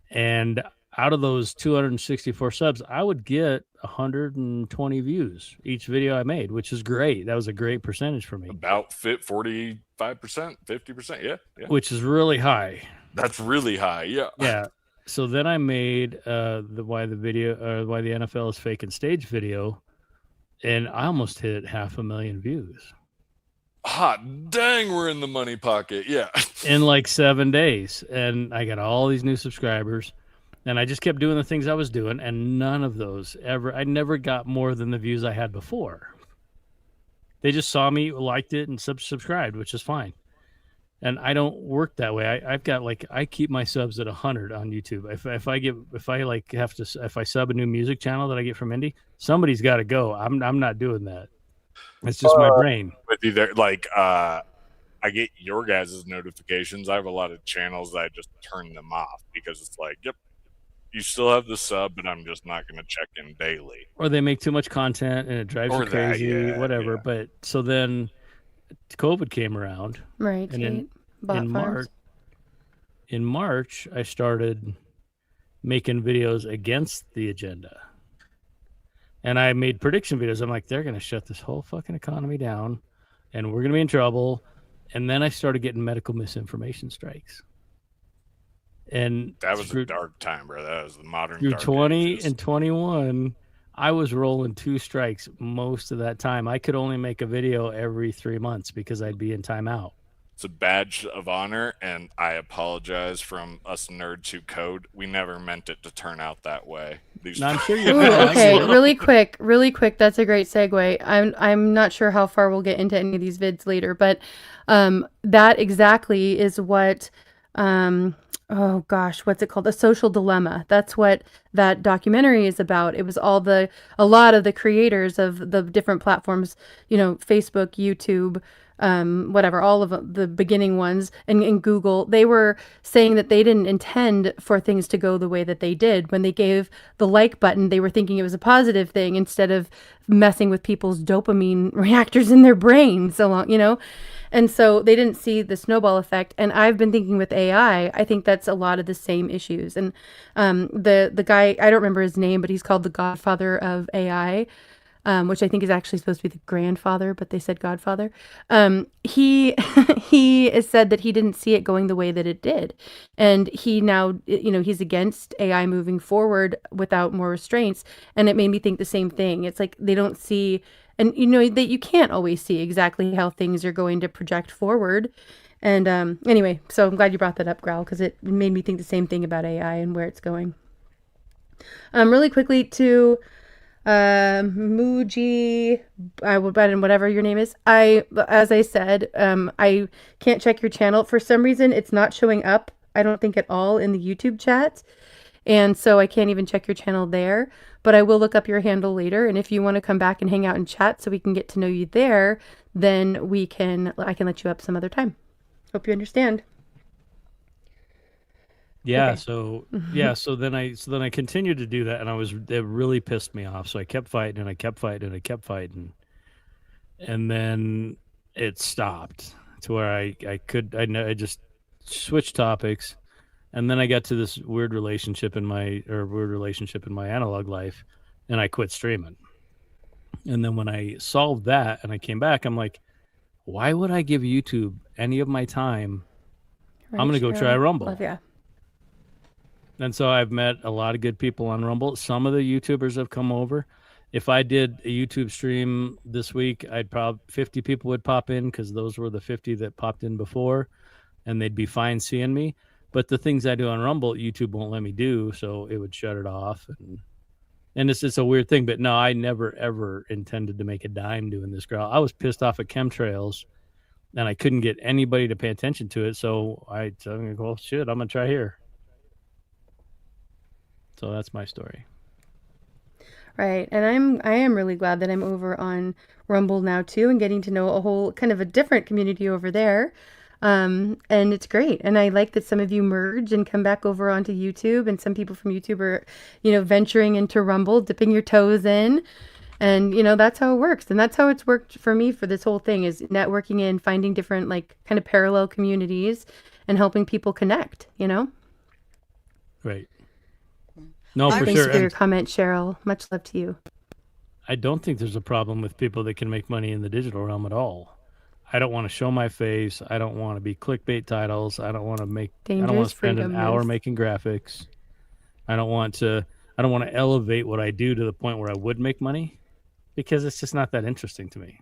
And out of those 264 subs, I would get 120 views each video I made, which is great. That was a great percentage for me. About 45%, 50%. Yeah. Which is really high. That's really high. Yeah. Yeah. So then I made why the NFL is fake and stage video, and I almost hit 500,000 views. Hot dang, we're in the money pocket. Yeah. In like 7 days. And I got all these new subscribers, and I just kept doing the things I was doing, and none of those I never got more than the views I had before. They just saw me, liked it, and subscribed, which is fine. And I don't work that way. I've got I keep my subs at 100 on YouTube. If I sub a new music channel that I get from Indy, somebody's got to go. I'm not doing that. It's just my brain. With either I get your guys' notifications. I have a lot of channels that I just turn them off because it's like, yep, you still have the sub, but I'm just not going to check in daily. Or they make too much content and it drives you crazy, whatever. Yeah. But so then COVID came around. Right. And in March, I started making videos against the agenda. And I made prediction videos. I'm like, they're going to shut this whole fucking economy down and we're going to be in trouble. And then I started getting medical misinformation strikes. And that was a dark time, bro. That was the modern through dark 20 ages. And 21, I was rolling 2 strikes most of that time. I could only make a video every 3 months because I'd be in timeout. It's a badge of honor, and I apologize from us nerds who code. We never meant it to turn out that way. I'm sure you're okay, really quick. That's a great segue. I'm not sure how far we'll get into any of these vids later, but that exactly is what oh gosh, what's it called? A Social Dilemma. That's what that documentary is about. It was a lot of the creators of the different platforms, Facebook, YouTube, whatever, all of the beginning ones, and Google, they were saying that they didn't intend for things to go the way that they did. When they gave the like button, they were thinking it was a positive thing instead of messing with people's dopamine reactors in their brain so long, you know? And so they didn't see the snowball effect. And I've been thinking with AI, I think that's a lot of the same issues. And the guy, I don't remember his name, but he's called the godfather of AI. Which I think is actually supposed to be the grandfather, but they said godfather. He he has said that he didn't see it going the way that it did, and he now, you know, he's against AI moving forward without more restraints. And it made me think the same thing. It's like they don't see, and you know that you can't always see exactly how things are going to project forward. And anyway, so I'm glad you brought that up, Growl, because it made me think the same thing about AI and where it's going. Really quickly to Muji, I will bet in whatever your name is. As I said, I can't check your channel. For some reason, it's not showing up, I don't think at all in the YouTube chat. And so I can't even check your channel there, but I will look up your handle later. And if you want to come back and hang out and chat so we can get to know you there, then I can let you up some other time. Hope you understand. Yeah. Okay. So then I continued to do that, and it really pissed me off. So I kept fighting and I kept fighting and I kept fighting, and then it stopped to where I just switched topics, and then I got to this weird relationship in my analog life, and I quit streaming. And then when I solved that and I came back, I'm like, why would I give YouTube any of my time? I'm gonna go try Rumble. Love ya. And so I've met a lot of good people on Rumble. Some of the YouTubers have come over. If I did a YouTube stream this week, 50 people would pop in, because those were the 50 that popped in before, and they'd be fine seeing me. But the things I do on Rumble, YouTube won't let me do, so it would shut it off. And it's just a weird thing. But no, I never, ever intended to make a dime doing this, girl. I was pissed off at chemtrails, and I couldn't get anybody to pay attention to it. So I'm going to go, shit, I'm going to try here. So that's my story. Right. And I am really glad that I'm over on Rumble now too, and getting to know a whole kind of a different community over there. And it's great. And I like that some of you merge and come back over onto YouTube, and some people from YouTube are, you know, venturing into Rumble, dipping your toes in. And, you know, that's how it works. And that's how it's worked for me for this whole thing, is networking and finding different, like, kind of parallel communities and helping people connect, you know? Right. No, for Thanks sure. for your comment, Cheryl. Much love to you. I don't think there's a problem with people that can make money in the digital realm at all. I don't want to show my face. I don't want to be clickbait titles. I don't want to spend an hour making graphics. I don't want to elevate what I do to the point where I would make money, because it's just not that interesting to me.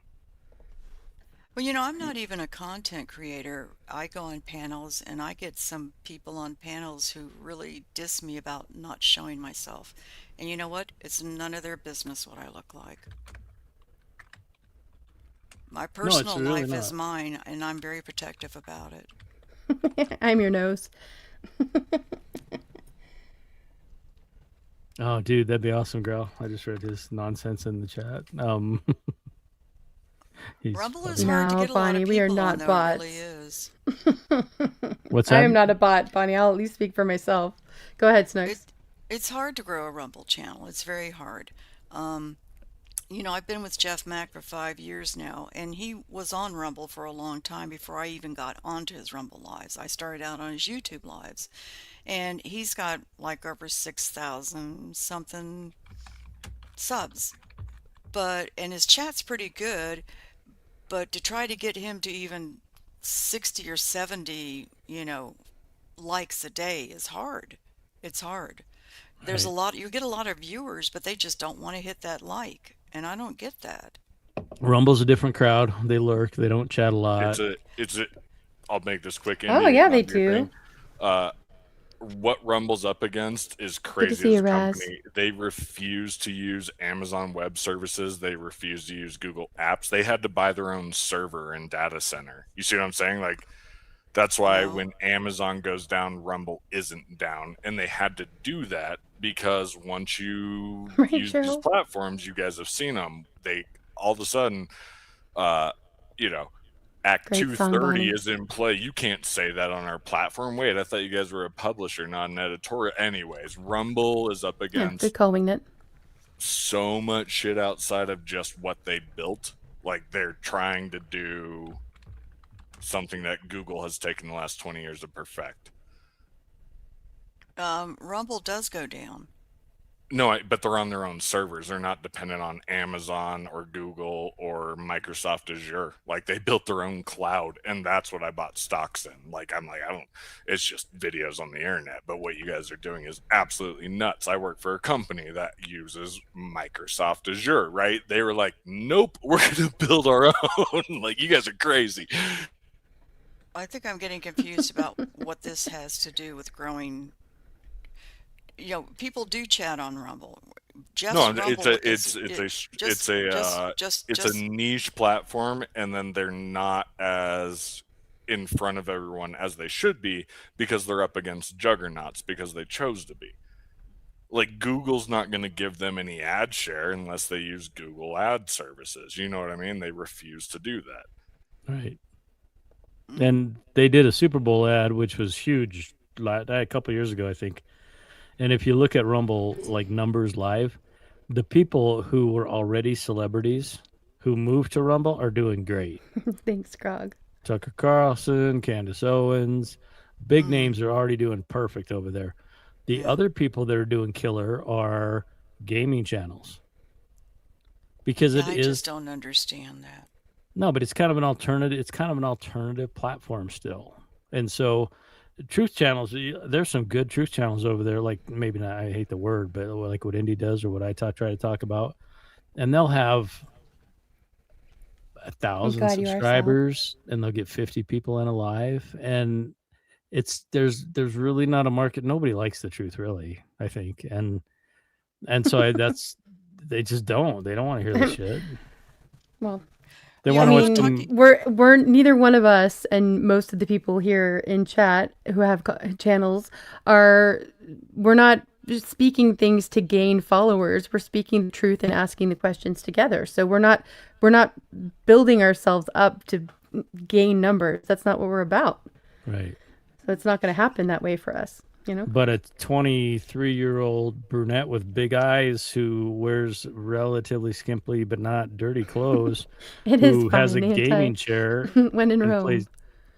Well, you know, I'm not even a content creator. I go on panels, and I get some people on panels who really diss me about not showing myself. And you know what? It's none of their business what I look like. My personal life is mine, and I'm very protective about it. I'm your nose. Oh, dude, that'd be awesome, girl. I just read his nonsense in the chat. Rumble is hard to get a lot of people we are not on, though. bots. It really is. What's that? I am not a bot, Bonnie. I'll at least speak for myself. Go ahead, Snooks. It's hard to grow a Rumble channel. It's very hard. You know, I've been with Jeff Mack for 5 years now, and he was on Rumble for a long time before I even got onto his Rumble Lives. I started out on his YouTube Lives, and he's got like over 6,000 something subs. And his chat's pretty good, but to try to get him to even 60 or 70, you know, likes a day is hard. It's hard. There's you get a lot of viewers, but they just don't want to hit that like. And I don't get that. Rumble's a different crowd. They lurk. They don't chat a lot. I'll make this quick. Oh, yeah, they do. What Rumble's up against is crazy as a company. They refuse to use Amazon Web Services. They refuse to use Google Apps. They had to buy their own server and data center. You see what I'm saying? Like, that's why when Amazon goes down, Rumble isn't down. And they had to do that because once you use these platforms, you guys have seen them. They all of a sudden, you know, Act Great song, 230 Bonnie. is in play. You can't say that on our platform. Wait, I thought you guys were a publisher, not an editorial. Anyways, Rumble is up Yeah, against good call, Wingnet. so much shit outside of just what they built. Like, they're trying to do something that Google has taken the last 20 years to perfect. Rumble does go down. No, but they're on their own servers. They're not dependent on Amazon or Google or Microsoft Azure. Like, they built their own cloud, and that's what I bought stocks in. Like, I'm like, it's just videos on the internet. But what you guys are doing is absolutely nuts. I work for a company that uses Microsoft Azure, right? They were like, nope, we're going to build our own. Like, you guys are crazy. I think I'm getting confused about what this has to do with growing. You know, people do chat on Rumble. It's a niche platform, and then they're not as in front of everyone as they should be because they're up against juggernauts because they chose to be. Like, Google's not going to give them any ad share unless they use Google ad services. You know what I mean? They refuse to do that. Right. And they did a Super Bowl ad, which was huge a couple years ago, I think. And if you look at Rumble, like numbers live, the people who were already celebrities who moved to Rumble are doing great. Thanks, Grog. Tucker Carlson, Candace Owens, big names are already doing perfect over there. The other people that are doing killer are gaming channels. Because I just don't understand that. No, but it's kind of an alternative. It's kind of an alternative platform still. And so truth channels, there's some good truth channels over there. Like, maybe not, I hate the word, but like what Indy does or what I try to talk about. And they'll have 1,000 subscribers and they'll get 50 people in a live. And there's really not a market. Nobody likes the truth, really, I think. And so they just don't. They don't want to hear this shit. Well, they want to watch we're neither one of us, and most of the people here in chat who have channels we're not just speaking things to gain followers. We're speaking the truth and asking the questions together. So we're not building ourselves up to gain numbers. That's not what we're about. Right. So it's not going to happen that way for us. You know? But a 23-year-old brunette with big eyes who wears relatively skimpy but not dirty clothes, who has a gaming chair when in Rome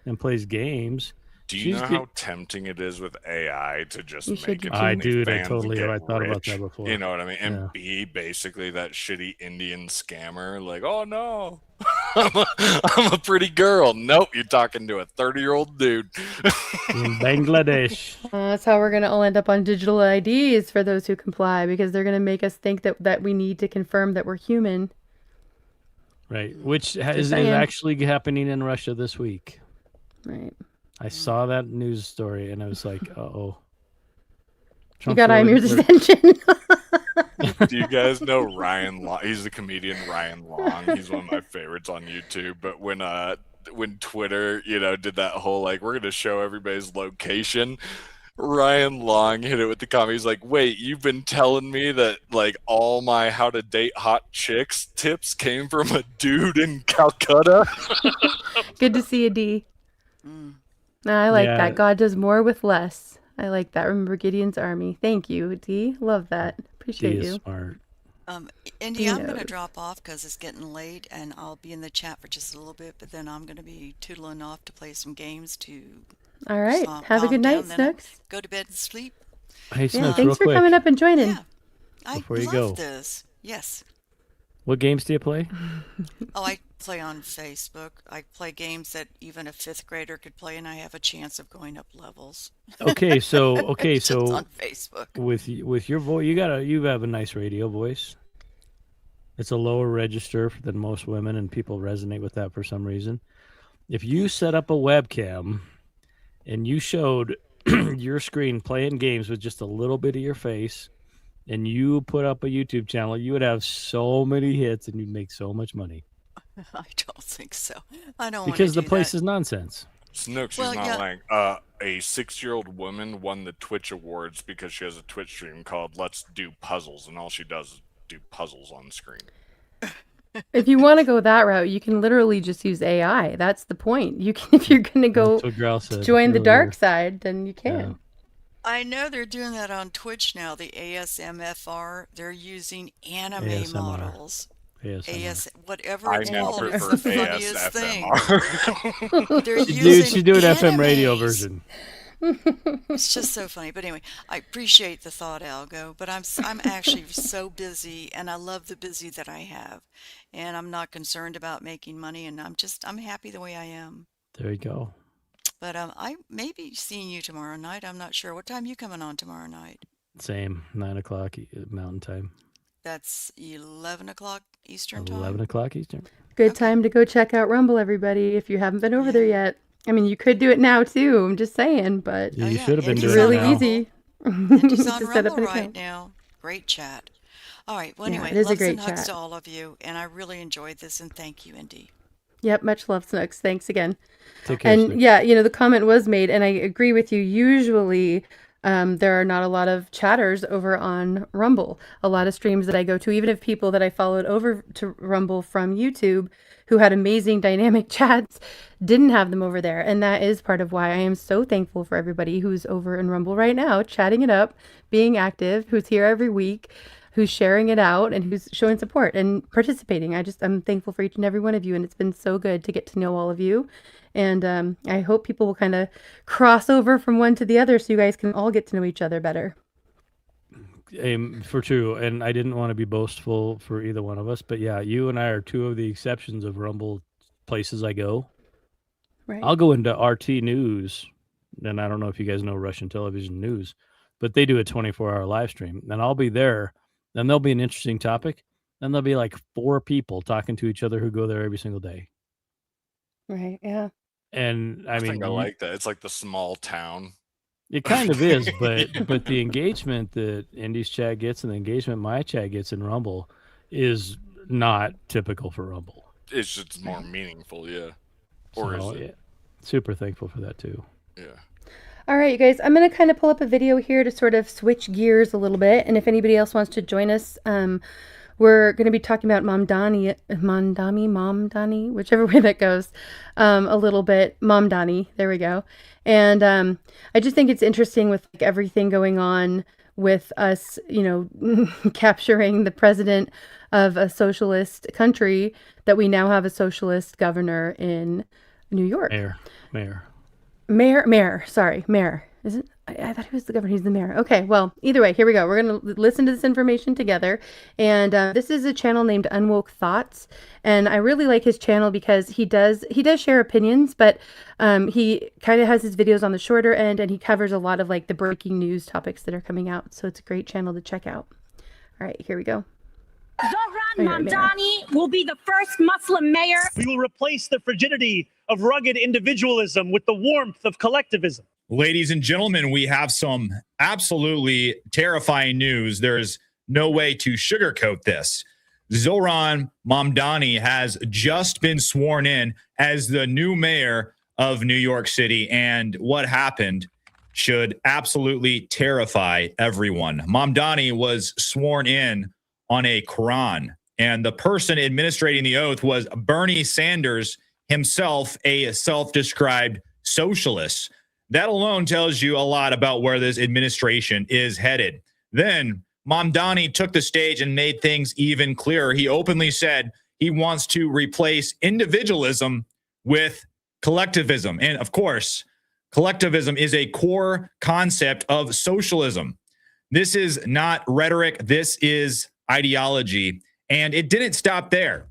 and plays games. Do you know how tempting it is with AI to just make it? I totally have. I thought about that before. You know what I mean? And be basically that shitty Indian scammer. Like, oh no, I'm a pretty girl. Nope, you're talking to a 30-year-old dude in Bangladesh. That's how we're gonna all end up on digital IDs for those who comply, because they're gonna make us think that we need to confirm that we're human. Right, which is actually happening in Russia this week. Right. I saw that news story and I was like, uh-oh. You got Imir's attention. Do you guys know Ryan Long? He's the comedian Ryan Long. He's one of my favorites on YouTube. But when Twitter, did that whole, like, we're going to show everybody's location, Ryan Long hit it with the comment. He's like, wait, you've been telling me that, like, all my how to date hot chicks tips came from a dude in Calcutta? Good to see you, D. No, I like that. God does more with less. I like that. Remember Gideon's army. Thank you, D. Love that. Appreciate you. Smart. Indy, I'm going to drop off because it's getting late, and I'll be in the chat for just a little bit, but then I'm going to be tootling off to play some games to. All right. Have a good night, Snooks. Go to bed and sleep. Hey, Snooks, thanks for coming up and joining. Yeah. Before you love go. this. Yes. What games do you play? Oh, I play on Facebook. I play games that even a 5th grader could play, and I have a chance of going up levels. Okay, so Just on Facebook. With your voice, you have a nice radio voice. It's a lower register than most women, and people resonate with that for some reason. If you set up a webcam and you showed your screen playing games with just a little bit of your face, and you put up a YouTube channel, you would have so many hits and you'd make so much money. I don't think so. I don't because the do place that. is nonsense. Snooks is not lying. A 6-year-old woman won the Twitch Awards because she has a Twitch stream called Let's Do Puzzles, and all she does is do puzzles on screen. If you want to go that route, you can literally just use AI. That's the point. You can, if you're going to go join the dark side, then you can. Yeah. I know they're doing that on Twitch now, the ASMFR. They're using anime ASMR. models. ASMR. Whatever I it's now called, it's prefer the funniest thing. ASFMR. They're Dude, using she's doing FM radio animes. version. It's just so funny. But anyway, I appreciate the thought, Algo, but I'm actually so busy, and I love the busy that I have. And I'm not concerned about making money, and I'm happy the way I am. There you go. But I may be seeing you tomorrow night. I'm not sure. What time you coming on tomorrow night? Same, 9 o'clock Mountain Time. That's 11 o'clock Eastern time? 11 o'clock Eastern. Good time to go check out Rumble, everybody, if you haven't been over there yet. I mean, you could do it now, too. I'm just saying, but You should have been Indy's doing it really now. easy. Indy's on to set up Rumble an right account. now. Great chat. All right. Well, Yeah, anyway, it is a loves great and hugs chat. to all of you, and I really enjoyed this, and thank you, Indy. Yep, much love, Snooks. Thanks again. Take care, And Snooks. yeah, the comment was made, and I agree with you. Usually, there are not a lot of chatters over on Rumble. A lot of streams that I go to, even if people that I followed over to Rumble from YouTube who had amazing dynamic chats, didn't have them over there. And that is part of why I am so thankful for everybody who's over in Rumble right now, chatting it up, being active, who's here every week, who's sharing it out, and who's showing support and participating. I'm thankful for each and every one of you, and it's been so good to get to know all of you. And I hope people will kind of cross over from one to the other so you guys can all get to know each other better. For true, and I didn't want to be boastful for either one of us, but yeah, you and I are two of the exceptions of Rumble places I go. Right. I'll go into RT News, and I don't know if you guys know Russian television news, but they do a 24-hour live stream, and I'll be there, and there'll be an interesting topic, and there'll be like 4 people talking to each other who go there every single day. Right, yeah. And I mean, think I like that. It's like the small town. it kind of is, but the engagement that Indy's chat gets and the engagement my chat gets in Rumble is not typical for Rumble. It's just more meaningful, yeah. Or So, is it? yeah, super thankful for that too. Yeah. All right, you guys, I'm going to kind of pull up a video here to sort of switch gears a little bit. And if anybody else wants to join us, we're going to be talking about Mamdani, whichever way that goes, a little bit. Mamdani, there we go. And I just think it's interesting with like everything going on with us, capturing the president of a socialist country, that we now have a socialist governor in New York. Mayor. Sorry, mayor. Is it? I thought he was the governor. He's the mayor. Okay, well, either way, here we go. We're going to listen to this information together. And this is a channel named Unwoke Thoughts. And I really like his channel because he does share opinions, but he kind of has his videos on the shorter end, and he covers a lot of like the breaking news topics that are coming out. So it's a great channel to check out. All right, here we go. Zohran Mamdani will be the first Muslim mayor. We will replace the frigidity of rugged individualism with the warmth of collectivism. Ladies and gentlemen, we have some absolutely terrifying news. There's no way to sugarcoat this. Zohran Mamdani has just been sworn in as the new mayor of New York City, and what happened should absolutely terrify everyone. Mamdani was sworn in on a Quran, and the person administrating the oath was Bernie Sanders himself, a self-described socialist. That alone tells you a lot about where this administration is headed. Then Mamdani took the stage and made things even clearer. He openly said he wants to replace individualism with collectivism. And of course, collectivism is a core concept of socialism. This is not rhetoric. This is ideology. And it didn't stop there.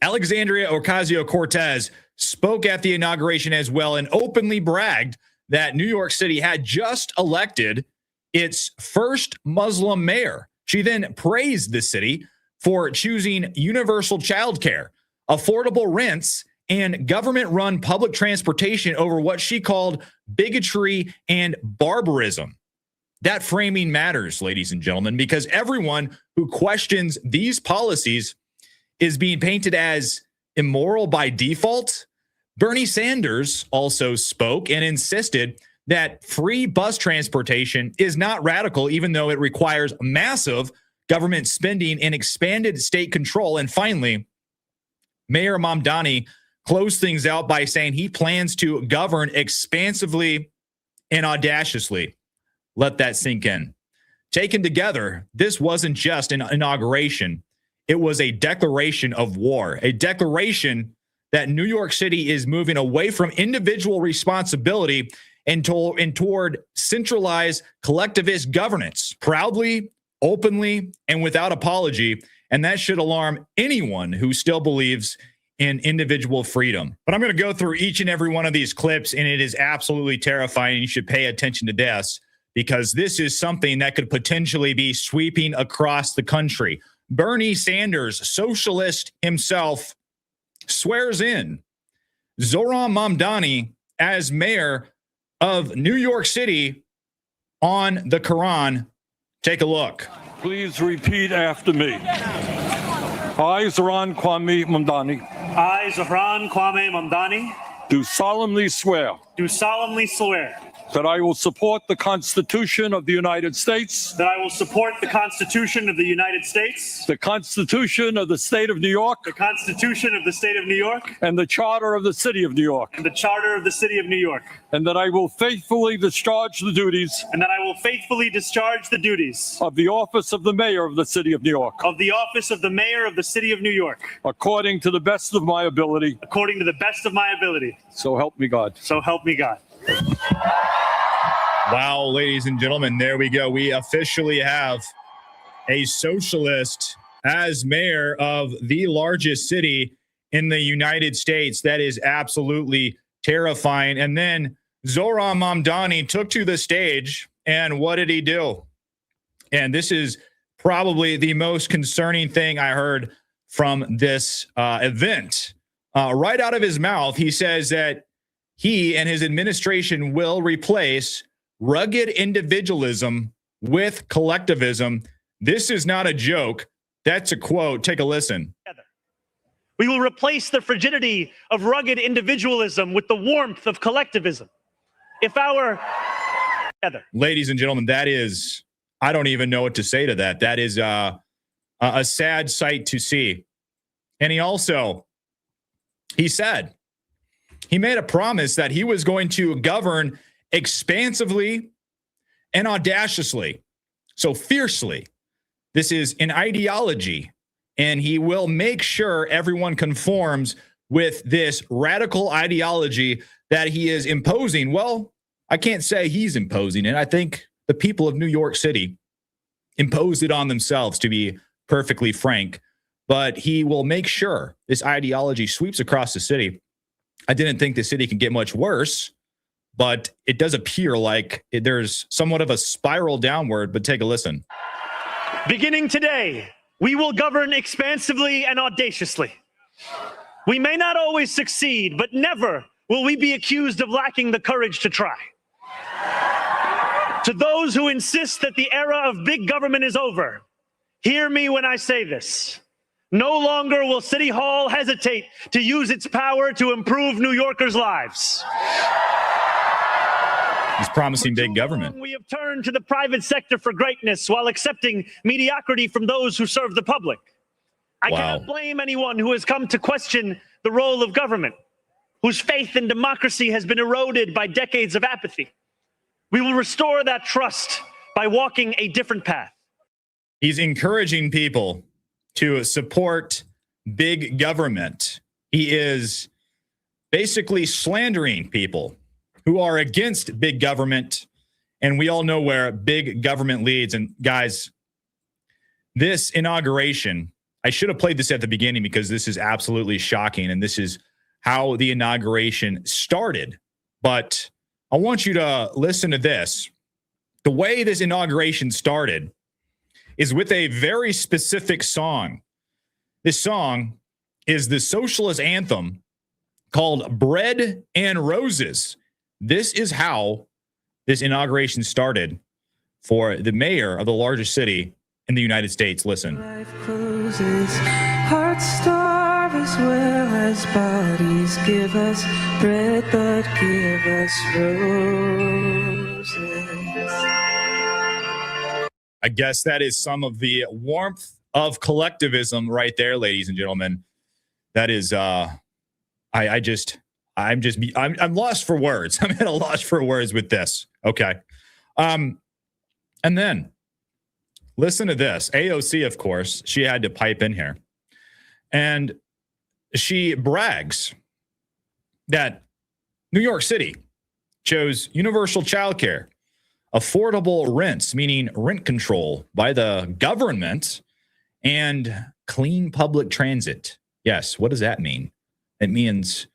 Alexandria Ocasio-Cortez spoke at the inauguration as well and openly bragged that New York City had just elected its first Muslim mayor. She then praised the city for choosing universal childcare, affordable rents, and government-run public transportation over what she called bigotry and barbarism. That framing matters, ladies and gentlemen, because everyone who questions these policies is being painted as immoral by default. Bernie Sanders also spoke and insisted that free bus transportation is not radical, even though it requires massive government spending and expanded state control. And finally, Mayor Mamdani closed things out by saying he plans to govern expansively and audaciously. Let that sink in. Taken together, this wasn't just an inauguration. It was a declaration of war, a declaration that New York City is moving away from individual responsibility and toward centralized collectivist governance, proudly, openly, and without apology. And that should alarm anyone who still believes in individual freedom. But I'm going to go through each and every one of these clips, and it is absolutely terrifying. You should pay attention to this, because this is something that could potentially be sweeping across the country. Bernie Sanders, socialist himself, swears in Zoran Mamdani as mayor of New York City on the Quran. Take a look. Please repeat after me. I, Zoran Kwame Mamdani. I, Zoran Kwame Mamdani. Do solemnly swear. Do solemnly swear. That I will support the Constitution of the United States. That I will support the Constitution of the United States. The Constitution of the State of New York. The Constitution of the State of New York. And the Charter of the City of New York. And the Charter of the City of New York. And that I will faithfully discharge the duties. And that I will faithfully discharge the duties. Of the office of the Mayor of the City of New York. Of the office of the Mayor of the City of New York. According to the best of my ability. According to the best of my ability. So help me God. So help me God. Wow, ladies and gentlemen, there we go. We officially have a socialist as mayor of the largest city in the United States. That is absolutely terrifying. And then Zoran Mamdani took to the stage, and what did he do? And this is probably the most concerning thing I heard from this event. Right out of his mouth, he says that he and his administration will replace rugged individualism with collectivism. This is not a joke. That's a quote. Take a listen. We will replace the frigidity of rugged individualism with the warmth of collectivism. If our... Ladies and gentlemen, that is... I don't even know what to say to that. That is a sad sight to see. And he said, he made a promise that he was going to govern expansively and audaciously, so fiercely. This is an ideology, and he will make sure everyone conforms with this radical ideology that he is imposing. Well, I can't say he's imposing it. I think the people of New York City imposed it on themselves, to be perfectly frank. But he will make sure this ideology sweeps across the city. I didn't think the city could get much worse, but it does appear like there's somewhat of a spiral downward. But take a listen. Beginning today, we will govern expansively and audaciously. We may not always succeed, but never will we be accused of lacking the courage to try. To those who insist that the era of big government is over, hear me when I say this. No longer will City Hall hesitate to use its power to improve New Yorkers' lives. He's promising big government. We have turned to the private sector for greatness while accepting mediocrity from those who serve the public. I cannot blame anyone who has come to question the role of government, whose faith in democracy has been eroded by decades of apathy. We will restore that trust by walking a different path. He's encouraging people to support big government. He is basically slandering people who are against big government, and we all know where big government leads. And guys, this inauguration, I should have played this at the beginning because this is absolutely shocking, and this is how the inauguration started. But I want you to listen to this. The way this inauguration started is with a very specific song. This song is the socialist anthem called Bread and Roses. This is how this inauguration started for the mayor of the largest city in the United States. Listen. Life closes, hearts starve as well as bodies. Give us bread, but give us roses. I guess that is some of the warmth of collectivism right there, ladies and gentlemen. That is, I'm lost for words. I'm at a loss for words with this. Okay. And then listen to this. AOC, of course, she had to pipe in here. And she brags that New York City chose universal childcare, affordable rents, meaning rent control by the government, and clean public transit. Yes, what does that mean? It means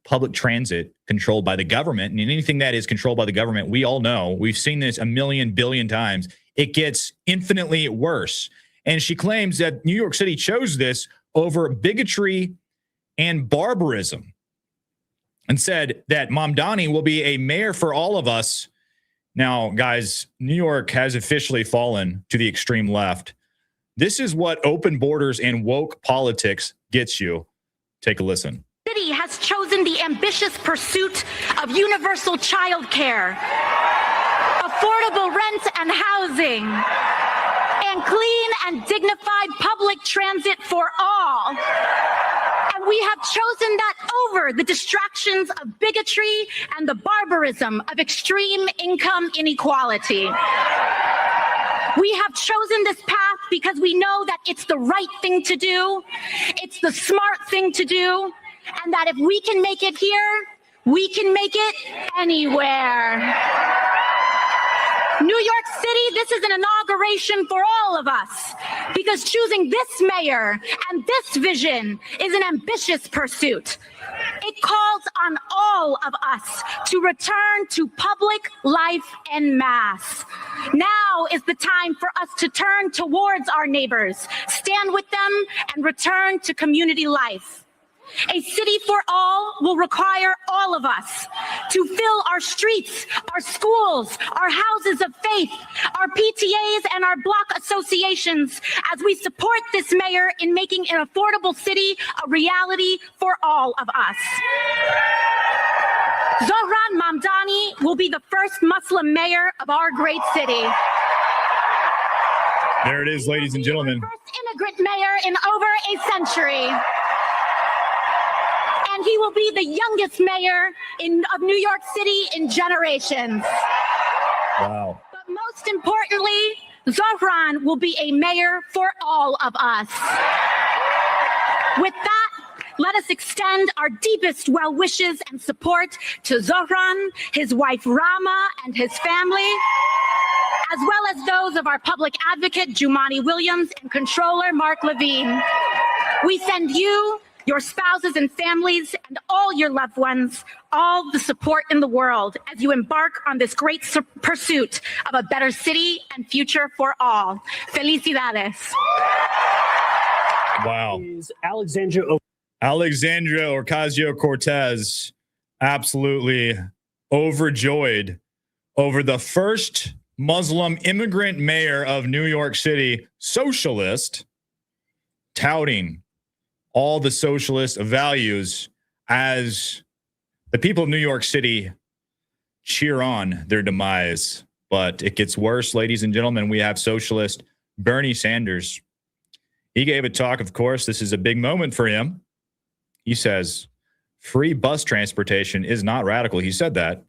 public transit controlled by the government, and anything that is controlled by the government, we all know, we've seen this a million billion times, it gets infinitely worse. And she claims that New York City chose this over bigotry and barbarism, and said that Mamdani will be a mayor for all of us. Now, guys, New York has officially fallen to the extreme left. This is what open borders and woke politics gets you. Take a listen. City has chosen the ambitious pursuit of universal child care, affordable rent and housing, and clean and dignified public transit for all. And we have chosen that over the distractions of bigotry and the barbarism of extreme income inequality. We have chosen this path because we know that it's the right thing to do, it's the smart thing to do, and that if we can make it here, we can make it anywhere. New York City, this is an inauguration for all of us, because choosing this mayor and this vision is an ambitious pursuit. It calls on all of us to return to public life en masse. Now is the time for us to turn towards our neighbors, stand with them, and return to community life. A city for all will require all of us to fill our streets, our schools, our houses of faith, our PTAs, and our block associations as we support this mayor in making an affordable city a reality for all of us. Zohran Mamdani will be the first Muslim mayor of our great city. There it is, ladies and gentlemen. First immigrant mayor in over a century. And he will be the youngest mayor of New York City in generations. Wow. But most importantly, Zohran will be a mayor for all of us. With that, let us extend our deepest well wishes and support to Zohran, his wife Rama, and his family, as well as those of our public advocate Jumani Williams and controller Mark Levine. We send you, your spouses and families, and all your loved ones, all the support in the world as you embark on this great pursuit of a better city and future for all. Felicidades. Wow. Alexandria Ocasio-Cortez absolutely overjoyed over the first Muslim immigrant mayor of New York City, socialist, touting all the socialist values as the people of New York City cheer on their demise. But it gets worse, ladies and gentlemen. We have socialist Bernie Sanders. He gave a talk, of course. This is a big moment for him. He says, free bus transportation is not radical. He said that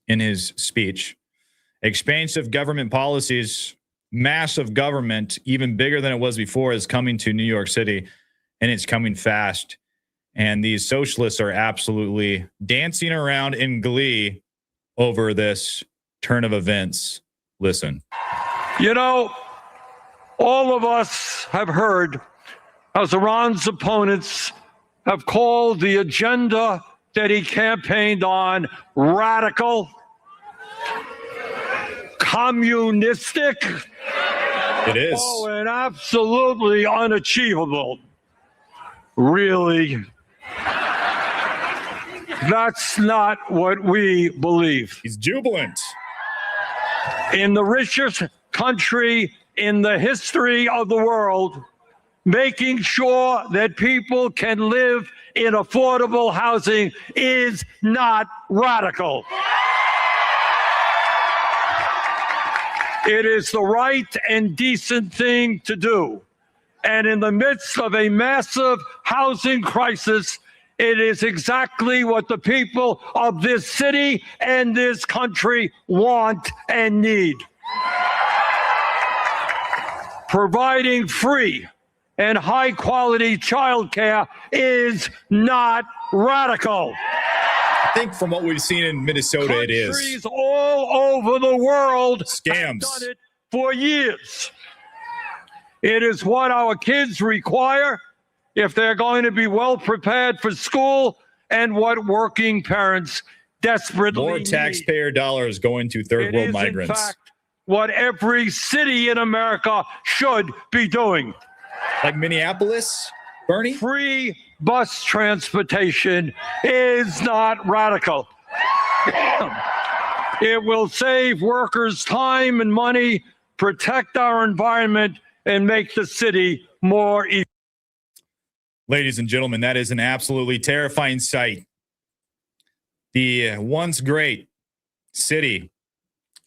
in his speech. Expansive government policies, massive government, even bigger than it was before, is coming to New York City. And it's coming fast. And these socialists are absolutely dancing around in glee over this turn of events. Listen. You know, all of us have heard how Iran's opponents have called the agenda that he campaigned on radical, communistic. It is. Oh, and absolutely unachievable. Really? That's not what we believe. He's jubilant. In the richest country in the history of the world, making sure that people can live in affordable housing is not radical. It is the right and decent thing to do. And in the midst of a massive housing crisis, it is exactly what the people of this city and this country want and need. Providing free and high-quality childcare is not radical. I think from what we've seen in Minnesota, it is. Countries all over the world scams have done it for years. It is what our kids require if they're going to be well prepared for school, and what working parents desperately more need. taxpayer dollars going to third world migrants. In fact, what every city in America should be doing. Like Minneapolis, Bernie? Free bus transportation is not radical. It will save workers time and money, protect our environment, and make the city more efficient. Ladies and gentlemen, that is an absolutely terrifying sight. The once great city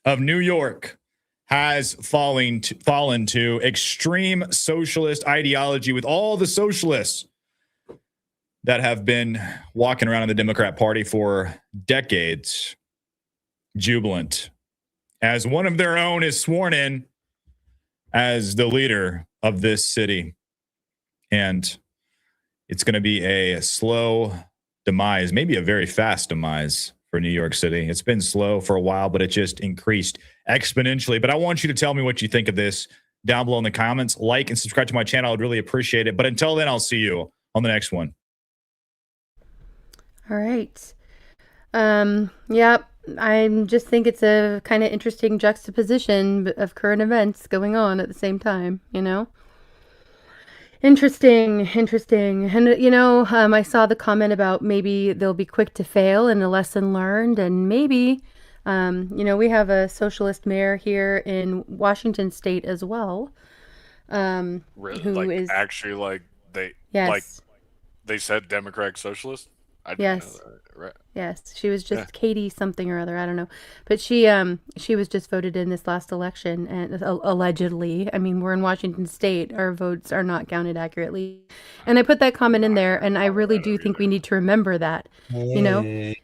of New York has fallen to extreme socialist ideology, with all the socialists that have been walking around in the Democrat Party for decades, jubilant, as one of their own is sworn in as the leader of this city. And it's going to be a slow demise, maybe a very fast demise for New York City. It's been slow for a while, but it just increased exponentially. But I want you to tell me what you think of this down below in the comments. Like and subscribe to my channel. I'd really appreciate it. But until then, I'll see you on the next one. All right. Yep. I just think it's a kind of interesting juxtaposition of current events going on at the same time, you know? Interesting. And, you know, I saw the comment about maybe they'll be quick to fail and a lesson learned. And maybe, you know, we have a socialist mayor here in Washington State as well. Really? Who like, is actually, like, yes. like, they said Democratic Socialist? I didn't Yes. know that. Right. Yes, she was just Katie something or other. I don't know, but she was just voted in this last election, and allegedly, I mean, we're in Washington State. Our votes are not counted accurately, and I put that comment in there, and I really do think we need to remember that. You know. Hey,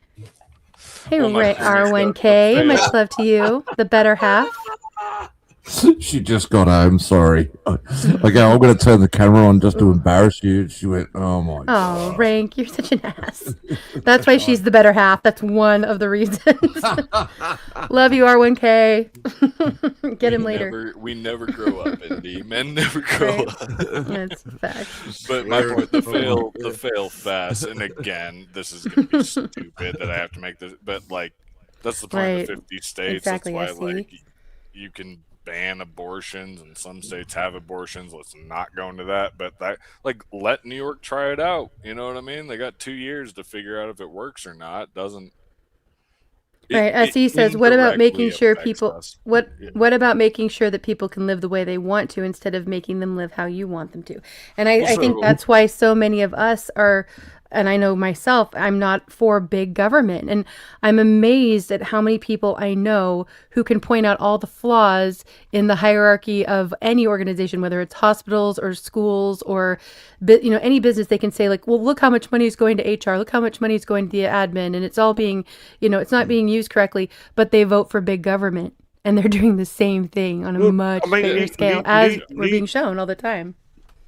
Well, my Ray thing is R1K, the much fail- love to you, the better half. She just got home. Sorry. Okay, I'm going to turn the camera on just to embarrass you. She went, "Oh my." Oh, Rank, you're such an ass. That's why she's the better half. That's one of the reasons. Love you, R1K. Get him later. We never grow up, Indy. Men never grow Right. up. That's a fact. But my point, the fail fast, and again, this is going to be stupid that I have to make this, but like, that's the point Right. of the 50 states. Exactly, That's I why, see. like, you can ban abortions, and some states have abortions. Let's not go into that, but that, like, let New York try it out. You know what I mean? They got 2 years to figure out if it works or not. Doesn't. Right, as he says, what about making indirectly sure affects people us. what about making sure that people can live the way they want to instead of making them live how you want them to? And I think Also- that's why so many of us are, and I know myself, I'm not for big government. And I'm amazed at how many people I know who can point out all the flaws in the hierarchy of any organization, whether it's hospitals or schools or, you know, any business. They can say like, well, look how much money is going to HR. Look how much money is going to the admin. And it's all being, you know, it's not being used correctly, but they vote for big government. And they're doing the same thing on a Look, much I mean, bigger New- scale, New- as New- we're being shown all the time.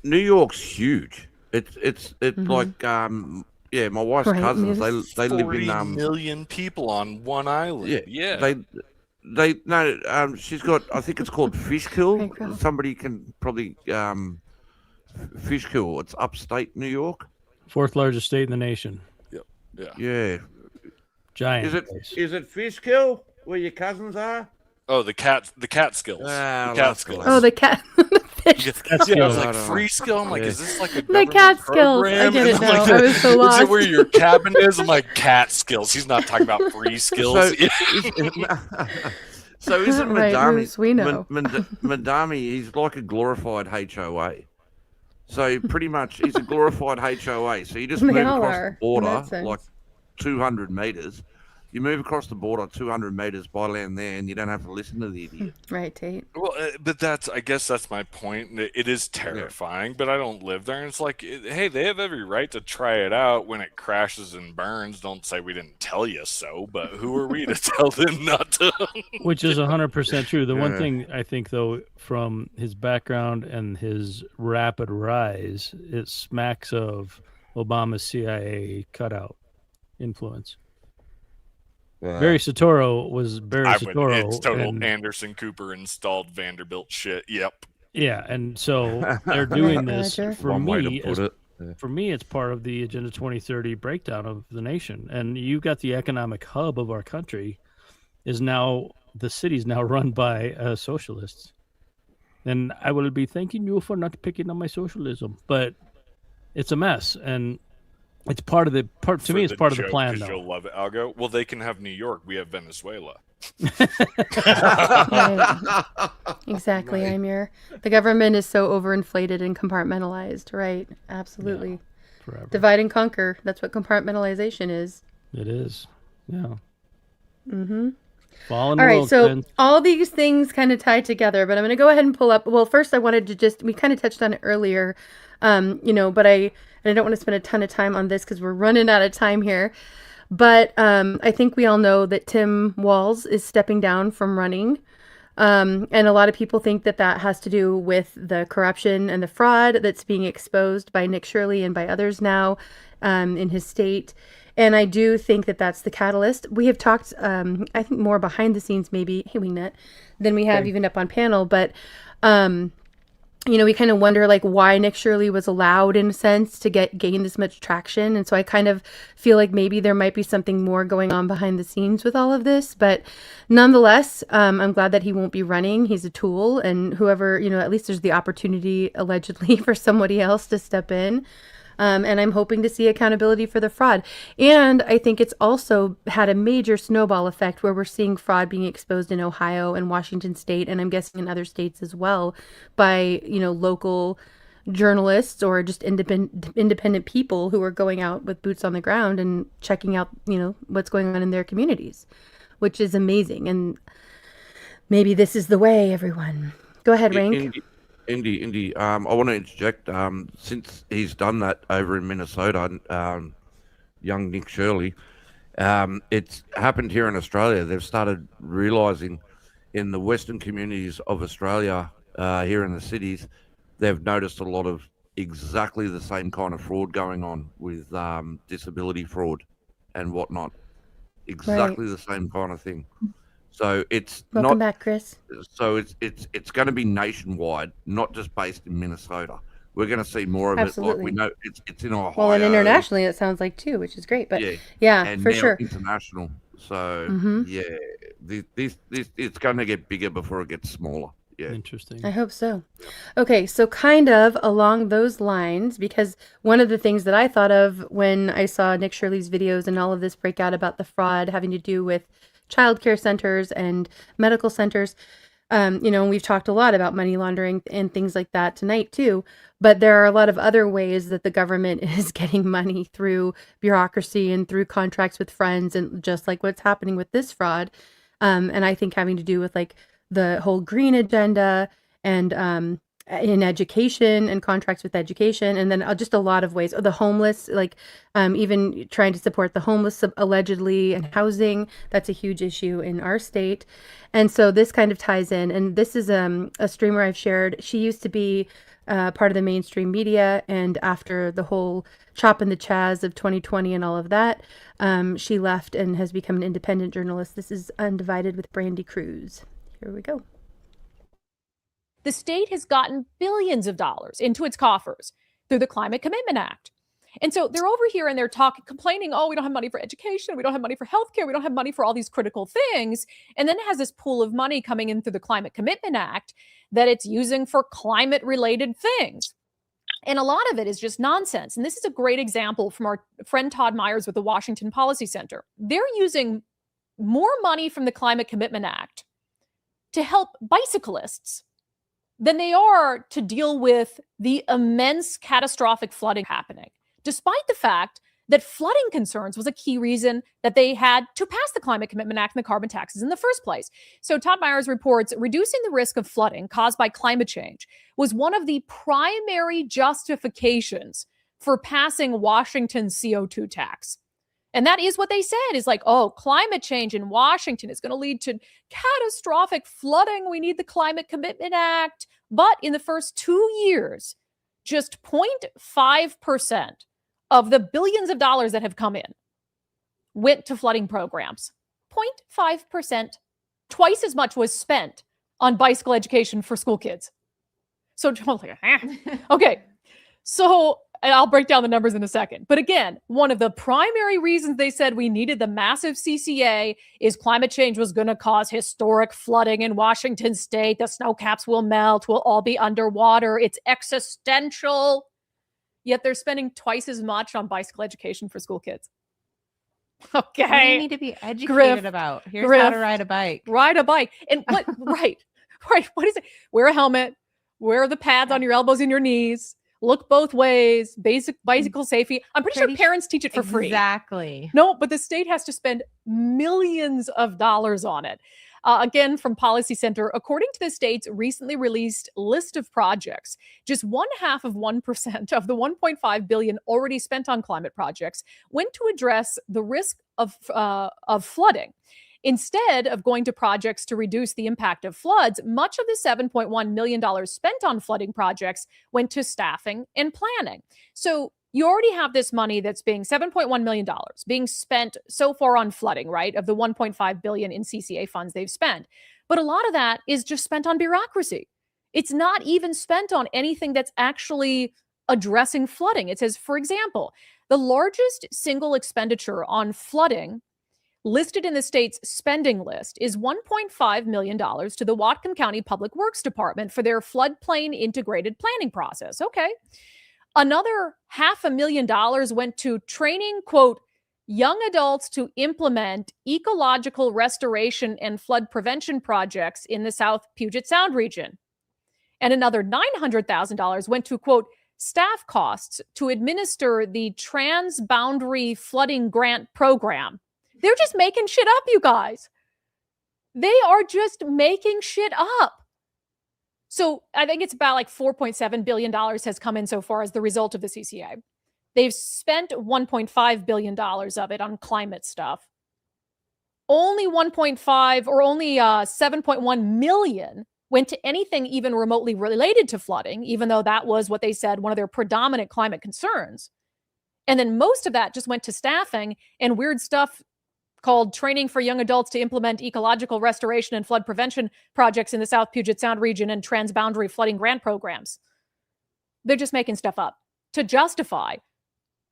New York's huge. It's Mhm. like yeah, my wife's Right, cousins. yes. They live 40 in million people on one island. Yeah. They no. She's got. I think it's called Fishkill. Right, girl. Somebody can probably Fishkill. It's upstate New York. Fourth largest state in the nation. Yep. Yeah. Yeah. Giant. Is it Fishkill where your cousins are? Oh, the Catskills. Ah, The Catskills. Oh, the cat. Yeah, I was like, free skill? I'm like, is this like a government Catskills. I program? get it And I'm now. like, I was so Is lost. it where your cabin is? I'm like, cat skills. He's not talking about free skills. So isn't Right, Madami? Moose, we know. Madami, he's like a glorified HOA. So pretty much, he's a glorified HOA. So you just They move all across are, the border in that sense. like 200 meters, You move across the border 200 meters by land there, and you don't have to listen to the idiot. Right, Tate. Well, but I guess that's my point. It is terrifying, but I don't live there. And it's like, hey, they have every right to try it out. When it crashes and burns, don't say we didn't tell you so, but who are we to tell them not to? Which is 100% true. The one thing I think, though, from his background and his rapid rise, it smacks of Obama's CIA cutout influence. Barry Soetoro was Barry Soetoro. It's total Anderson Cooper installed Vanderbilt shit. Yep. Yeah, and so they're doing this for me. For me, it's part of the Agenda 2030 breakdown of the nation. And you've got the economic hub of our country is now, the city's now run by socialists. And I will be thanking you for not picking on my socialism, but it's a mess. And it's part of the to me. It's part of the plan, though. You'll love it. I'll go. Well, they can have New York. We have Venezuela. Right. Exactly, Amir. The government is so overinflated and compartmentalized. Right. Absolutely. Forever. Divide and conquer. That's what compartmentalization is. It is. Yeah. Mm-hmm. Fallen all right, world, so friend. all these things kind of tie together, but I'm going to go ahead and pull up. Well, first I wanted to we kind of touched on it earlier, but I don't want to spend a ton of time on this because we're running out of time here. But I think we all know that Tim Walz is stepping down from running. And a lot of people think that has to do with the corruption and the fraud that's being exposed by Nick Shirley and by others now in his state. And I do think that that's the catalyst. We have talked, I think, more behind the scenes, maybe, hey, Wingnut, than we have even up on panel. But, we kind of wonder, like, why Nick Shirley was allowed, in a sense, to gain this much traction. And so I kind of feel like maybe there might be something more going on behind the scenes with all of this. But nonetheless, I'm glad that he won't be running. He's a tool. And whoever, at least there's the opportunity, allegedly, for somebody else to step in. And I'm hoping to see accountability for the fraud. And I think it's also had a major snowball effect where we're seeing fraud being exposed in Ohio and Washington State, and I'm guessing in other states as well, by, local journalists or just independent people who are going out with boots on the ground and checking out, what's going on in their communities, which is amazing. And maybe this is the way, everyone. Go ahead, Rank. Indy. I want to interject. Since he's done that over in Minnesota, young Nick Shirley, it's happened here in Australia. They've started realizing in the Western communities of Australia, here in the cities, they've noticed a lot of exactly the same kind of fraud going on with disability fraud and whatnot. Exactly the same kind of thing. So it's Welcome back, Chris. So it's going to be nationwide, not just based in Minnesota. We're going to see more of it. Like we know it's in Ohio. Well, and internationally, it sounds like too, which is great. But yeah, and for now sure. International. So this it's going to get bigger before it gets smaller. Yeah. Interesting. I hope so. Okay, so kind of along those lines, because one of the things that I thought of when I saw Nick Shirley's videos and all of this breakout about the fraud having to do with childcare centers and medical centers, we've talked a lot about money laundering and things like that tonight too, but there are a lot of other ways that the government is getting money through bureaucracy and through contracts with friends, and just like what's happening with this fraud. And I think having to do with like the whole green agenda and in education and contracts with education, and then just a lot of ways. The homeless, like even trying to support the homeless allegedly, and housing, that's a huge issue in our state. And so this kind of ties in, and this is a streamer I've shared. She used to be part of the mainstream media, and after the whole chop and the chaz of 2020 and all of that, she left and has become an independent journalist. This is Undivided with Brandy Cruz. Here we go. The state has gotten billions of dollars into its coffers through the Climate Commitment Act. And so they're over here and they're complaining, oh, we don't have money for education, we don't have money for healthcare, we don't have money for all these critical things. And then it has this pool of money coming in through the Climate Commitment Act that it's using for climate-related things. And a lot of it is just nonsense. And this is a great example from our friend Todd Myers with the Washington Policy Center. They're using more money from the Climate Commitment Act to help bicyclists than they are to deal with the immense catastrophic flooding happening, despite the fact that flooding concerns was a key reason that they had to pass the Climate Commitment Act and the carbon taxes in the first place. So Todd Myers reports reducing the risk of flooding caused by climate change was one of the primary justifications for passing Washington's CO2 tax. And that is what they said, is like, oh, climate change in Washington is going to lead to catastrophic flooding. We need the Climate Commitment Act. But in the first 2 years, just 0.5% of the billions of dollars that have come in went to flooding programs. 0.5%. Twice as much was spent on bicycle education for school kids. So, okay. So, and I'll break down the numbers in a second. But again, one of the primary reasons they said we needed the massive CCA is climate change was going to cause historic flooding in Washington state. The snow caps will melt. We'll all be underwater. It's existential. Yet they're spending twice as much on bicycle education for school kids. Okay. What do you need to be educated about? Here's how to ride a bike. Ride a bike. And what, right. What is it? Wear a helmet. Wear the pads on your elbows and your knees. Look both ways, basic bicycle safety. I'm pretty sure parents teach it for free. Exactly. No, but the state has to spend millions of dollars on it. Again, from Policy Center, according to the state's recently released list of projects, just 0.5% of the $1.5 billion already spent on climate projects went to address the risk of flooding. Instead of going to projects to reduce the impact of floods, much of the $7.1 million spent on flooding projects went to staffing and planning. So you already have this money that's being $7.1 million being spent so far on flooding, right? Of the $1.5 billion in CCA funds they've spent. But a lot of that is just spent on bureaucracy. It's not even spent on anything that's actually addressing flooding. It says, for example, the largest single expenditure on flooding listed in the state's spending list is $1.5 million to the Whatcom County Public Works Department for their floodplain integrated planning process. Okay. Another $500,000 went to training, quote, young adults to implement ecological restoration and flood prevention projects in the South Puget Sound region. And another $900,000 went to, quote, staff costs to administer the Transboundary Flooding Grant Program. They're just making shit up, you guys. They are just making shit up. So I think it's about like $4.7 billion has come in so far as the result of the CCA. They've spent $1.5 billion of it on climate stuff. Only 7.1 million went to anything even remotely related to flooding, even though that was what they said one of their predominant climate concerns. And then most of that just went to staffing and weird stuff called Training for Young Adults to Implement Ecological Restoration and Flood Prevention Projects in the South Puget Sound region and Transboundary Flooding Grant Programs. They're just making stuff up to justify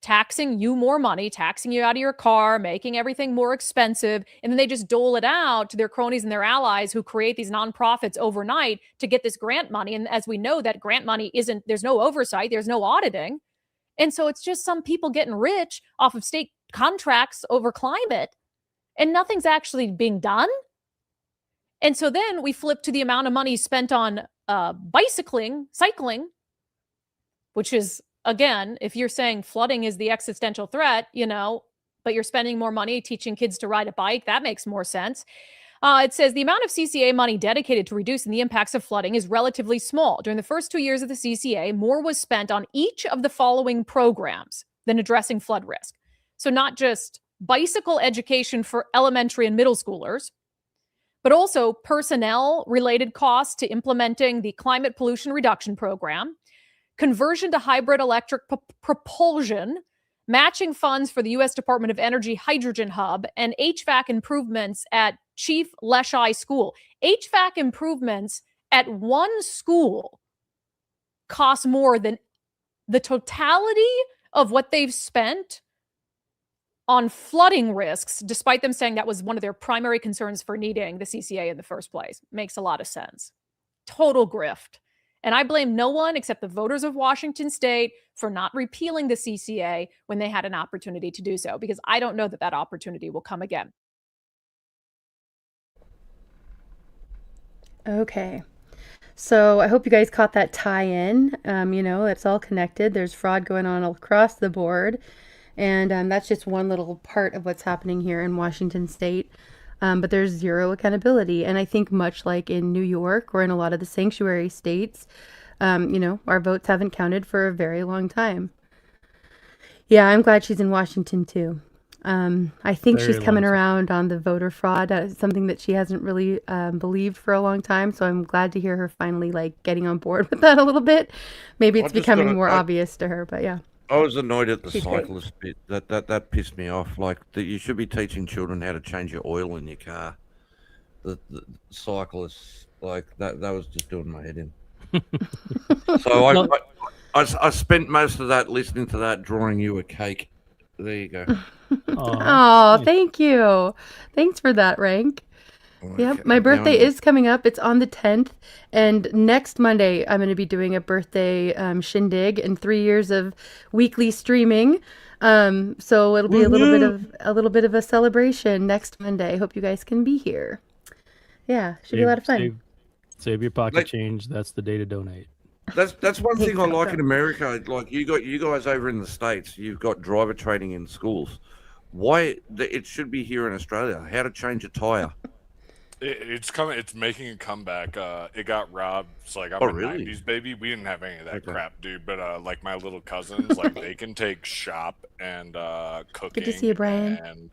taxing you more money, taxing you out of your car, making everything more expensive, and then they just dole it out to their cronies and their allies who create these nonprofits overnight to get this grant money. And as we know, that grant money there's no oversight, there's no auditing. And so it's just some people getting rich off of state contracts over climate. And nothing's actually being done. And so then we flip to the amount of money spent on cycling, which is, again, if you're saying flooding is the existential threat, but you're spending more money teaching kids to ride a bike, that makes more sense. It says the amount of CCA money dedicated to reducing the impacts of flooding is relatively small. During the first 2 years of the CCA, more was spent on each of the following programs than addressing flood risk. So not just bicycle education for elementary and middle schoolers, but also personnel-related costs to implementing the Climate Pollution Reduction Program, conversion to hybrid electric propulsion, matching funds for the U.S. Department of Energy Hydrogen Hub, and HVAC improvements at Chief Leschi School. HVAC improvements at one school cost more than the totality of what they've spent on flooding risks, despite them saying that was one of their primary concerns for needing the CCA in the first place. Makes a lot of sense. Total grift. And I blame no one except the voters of Washington state for not repealing the CCA when they had an opportunity to do so, because I don't know that that opportunity will come again. Okay. So I hope you guys caught that tie-in. It's all connected. There's fraud going on across the board. And that's just one little part of what's happening here in Washington state. But there's zero accountability. And I think much like in New York or in a lot of the sanctuary states, our votes haven't counted for a very long time. Yeah, I'm glad she's in Washington too. I think she's coming around on the voter fraud. That's something that she hasn't really believed for a long time. So I'm glad to hear her finally like getting on board with that a little bit. Maybe it's becoming more obvious to her, but yeah. I was annoyed at the cyclist bit. That pissed me off. Like that, you should be teaching children how to change your oil in your car. The cyclists, like that was just doing my head in. So I spent most of that listening to that, drawing you a cake. There you go. Oh, thank you. Thanks for that, Rank. Yep, my birthday is coming up. It's on the 10th, and next Monday I'm going to be doing a birthday shindig and 3 years of weekly streaming. So it'll be a little bit of a celebration next Monday. Hope you guys can be here. Yeah, should be a lot of fun. Save your pocket change. That's the day to donate. That's one thing I like in America. Like you guys over in the States, you've got driver training in schools. Why it should be here in Australia? How to change a tire. It's coming. It's making a comeback. It got robbed. It's like I'm a '90s baby. We didn't have any of that crap, dude. But like my little cousins, like they can take shop and cooking. Good to see you, Brian.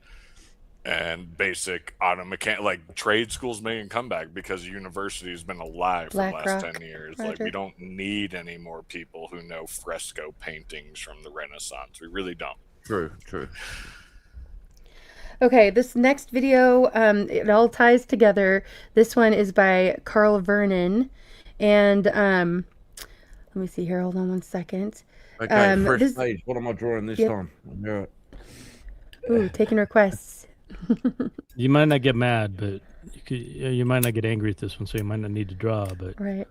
And basic auto mechanic, like trade schools making a comeback because university has been alive for the last 10 years. Like we don't need any more people who know fresco paintings from the Renaissance. We really don't. True. Okay, this next video, it all ties together. This one is by Carl Vernon. And let me see here. Hold on one second. Okay, fresh page. What am I drawing this time? Ooh, taking requests. You might not get mad, but you might not get angry at this one, so you might not need to draw. But right,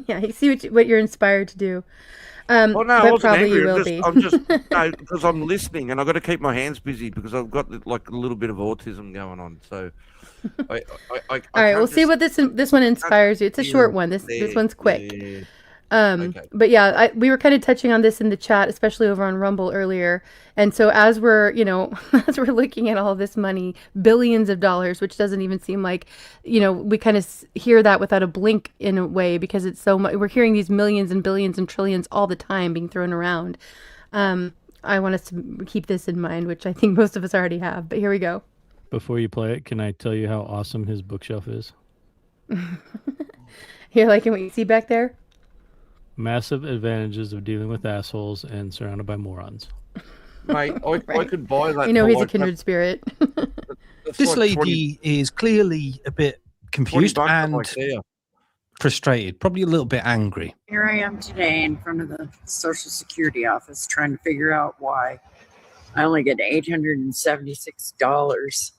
yeah, you see what you're inspired to do. Well, no, I wasn't probably angry. You will be. I'm just because I'm listening, and I've got to keep my hands busy because I've got like a little bit of autism going on. So, all right, we'll see what this one inspires you. It's a short one. This one's quick. Yeah. But yeah, we were kind of touching on this in the chat, especially over on Rumble earlier. And so as we're looking at all this money, billions of dollars, which doesn't even seem like, we kind of hear that without a blink in a way, because it's so much. We're hearing these millions and billions and trillions all the time being thrown around. I want us to keep this in mind, which I think most of us already have, but here we go. Before you play it, can I tell you how awesome his bookshelf is? You're liking what you see back there? Massive advantages of dealing with assholes and surrounded by morons. Mate, I could buy that. He's a kindred spirit. This lady is clearly a bit confused and frustrated, probably a little bit angry. Here I am today in front of the Social Security office trying to figure out why I only get $876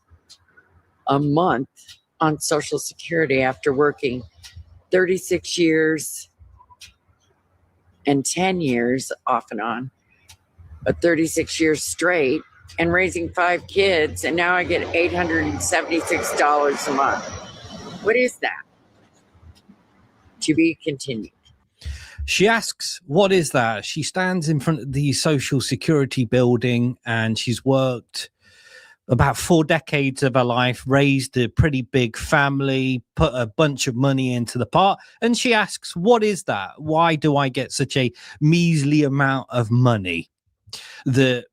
a month on Social Security after working 36 years and 10 years off and on, but 36 years straight and raising 5 kids. And now I get $876 a month. What is that? To be continued. She asks, what is that? She stands in front of the Social Security building and she's worked about 4 decades of her life, raised a pretty big family, put a bunch of money into the pot. And she asks, what is that? Why do I get such a measly amount of money? That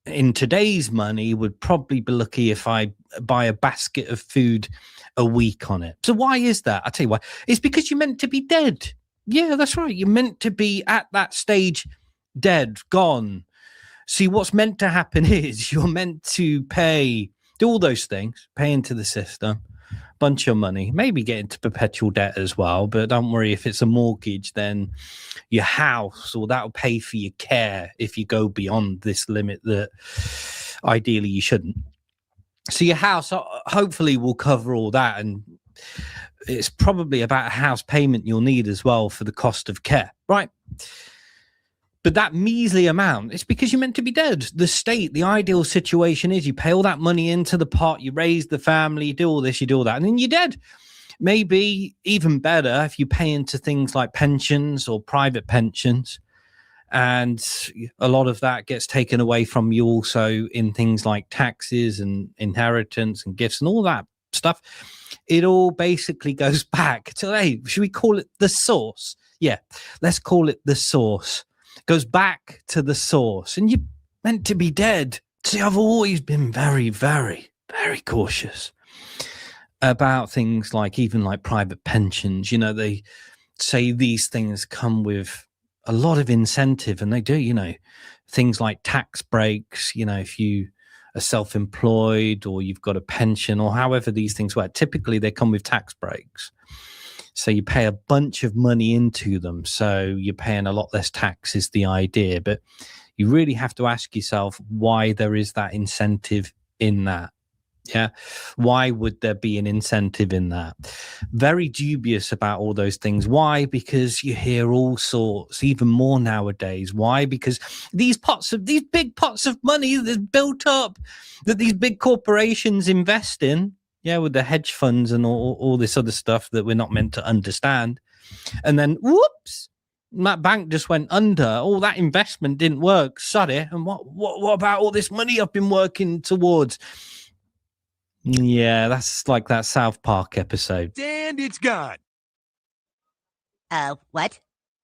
in today's money would probably be lucky if I buy a basket of food a week on it. So why is that? I'll tell you why. It's because you're meant to be dead. Yeah, that's right. You're meant to be at that stage dead, gone. See, what's meant to happen is you're meant to do all those things, pay into the system, bunch of money, maybe get into perpetual debt as well. But don't worry, if it's a mortgage, then your house, or that'll pay for your care if you go beyond this limit that ideally you shouldn't. So your house hopefully will cover all that. And it's probably about a house payment you'll need as well for the cost of care, right? But that measly amount, it's because you're meant to be dead. The state, the ideal situation is you pay all that money into the pot, you raise the family, you do all this, you do all that, and then you're dead. Maybe even better if you pay into things like pensions or private pensions, And a lot of that gets taken away from you also in things like taxes and inheritance and gifts and all that stuff. It all basically goes back to, hey, should we call it the source? Yeah, let's call it the source. It goes back to the source. And you're meant to be dead. See, I've always been very, very, very cautious about things like even like private pensions. You know, they say these things come with a lot of incentive, and they do, you know, things like tax breaks, you know, if you are self-employed or you've got a pension or however these things work, typically they come with tax breaks. So you pay a bunch of money into them. So you're paying a lot less tax is the idea. But you really have to ask yourself why there is that incentive in that. Yeah. Why would there be an incentive in that? Very dubious about all those things. Why? Because you hear all sorts, even more nowadays. Why? Because these big pots of money that's built up that these big corporations invest in, yeah, with the hedge funds and all this other stuff that we're not meant to understand. And then, whoops, that bank just went under. All that investment didn't work. Sorry. And what about all this money I've been working towards? Yeah, that's like that South Park episode. And it's gone. What?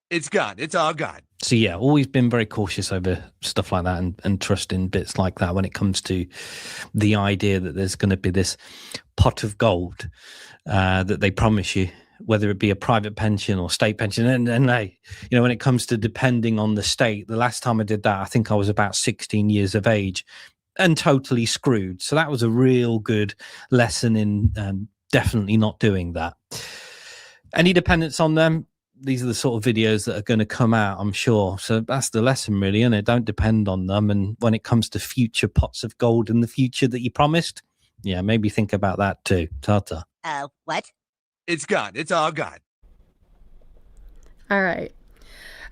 It's gone. It's all gone. So yeah, always been very cautious over stuff like that and trusting bits like that when it comes to the idea that there's going to be this pot of gold that they promise you, whether it be a private pension or state pension. And they, you know, when it comes to depending on the state, the last time I did that, I think I was about 16 years of age. And totally screwed. So that was a real good lesson in definitely not doing that. Any dependence on them, these are the sort of videos that are going to come out, I'm sure. So that's the lesson, really, and it don't depend on them. And when it comes to future pots of gold in the future that you promised, yeah, maybe think about that too. Ta-ta. What? It's gone. It's all gone. All right.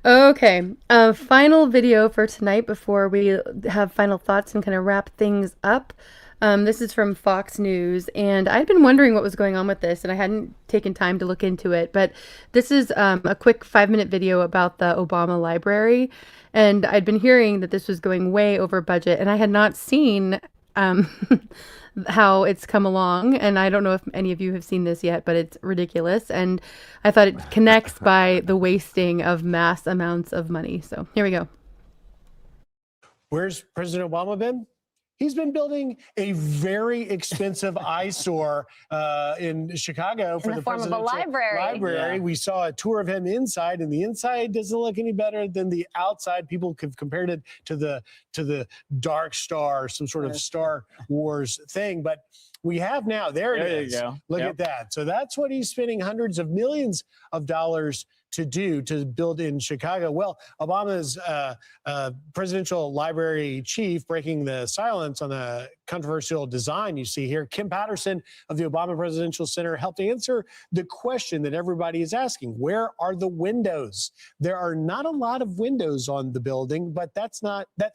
Okay, final video for tonight before we have final thoughts and kind of wrap things up. This is from Fox News, and I'd been wondering what was going on with this, and I hadn't taken time to look into it. But this is a quick 5-minute video about the Obama Library, and I'd been hearing that this was going way over budget, and I had not seen how it's come along. And I don't know if any of you have seen this yet, but it's ridiculous. And I thought it connects by the wasting of mass amounts of money. So here we go. Where's President Obama been? He's been building a very expensive eyesore in Chicago for in the form of a library. Yeah. We saw a tour of him inside, and the inside doesn't look any better than the outside. People have compared it to the Dark Star, some sort of Star Wars thing. But we have now, there it is. Look at that. So that's what he's spending hundreds of millions of dollars to do to build in Chicago. Well, Obama's presidential library chief breaking the silence on the controversial design you see here. Kim Patterson of the Obama Presidential Center helped answer the question that everybody is asking. Where are the windows? There are not a lot of windows on the building, but that's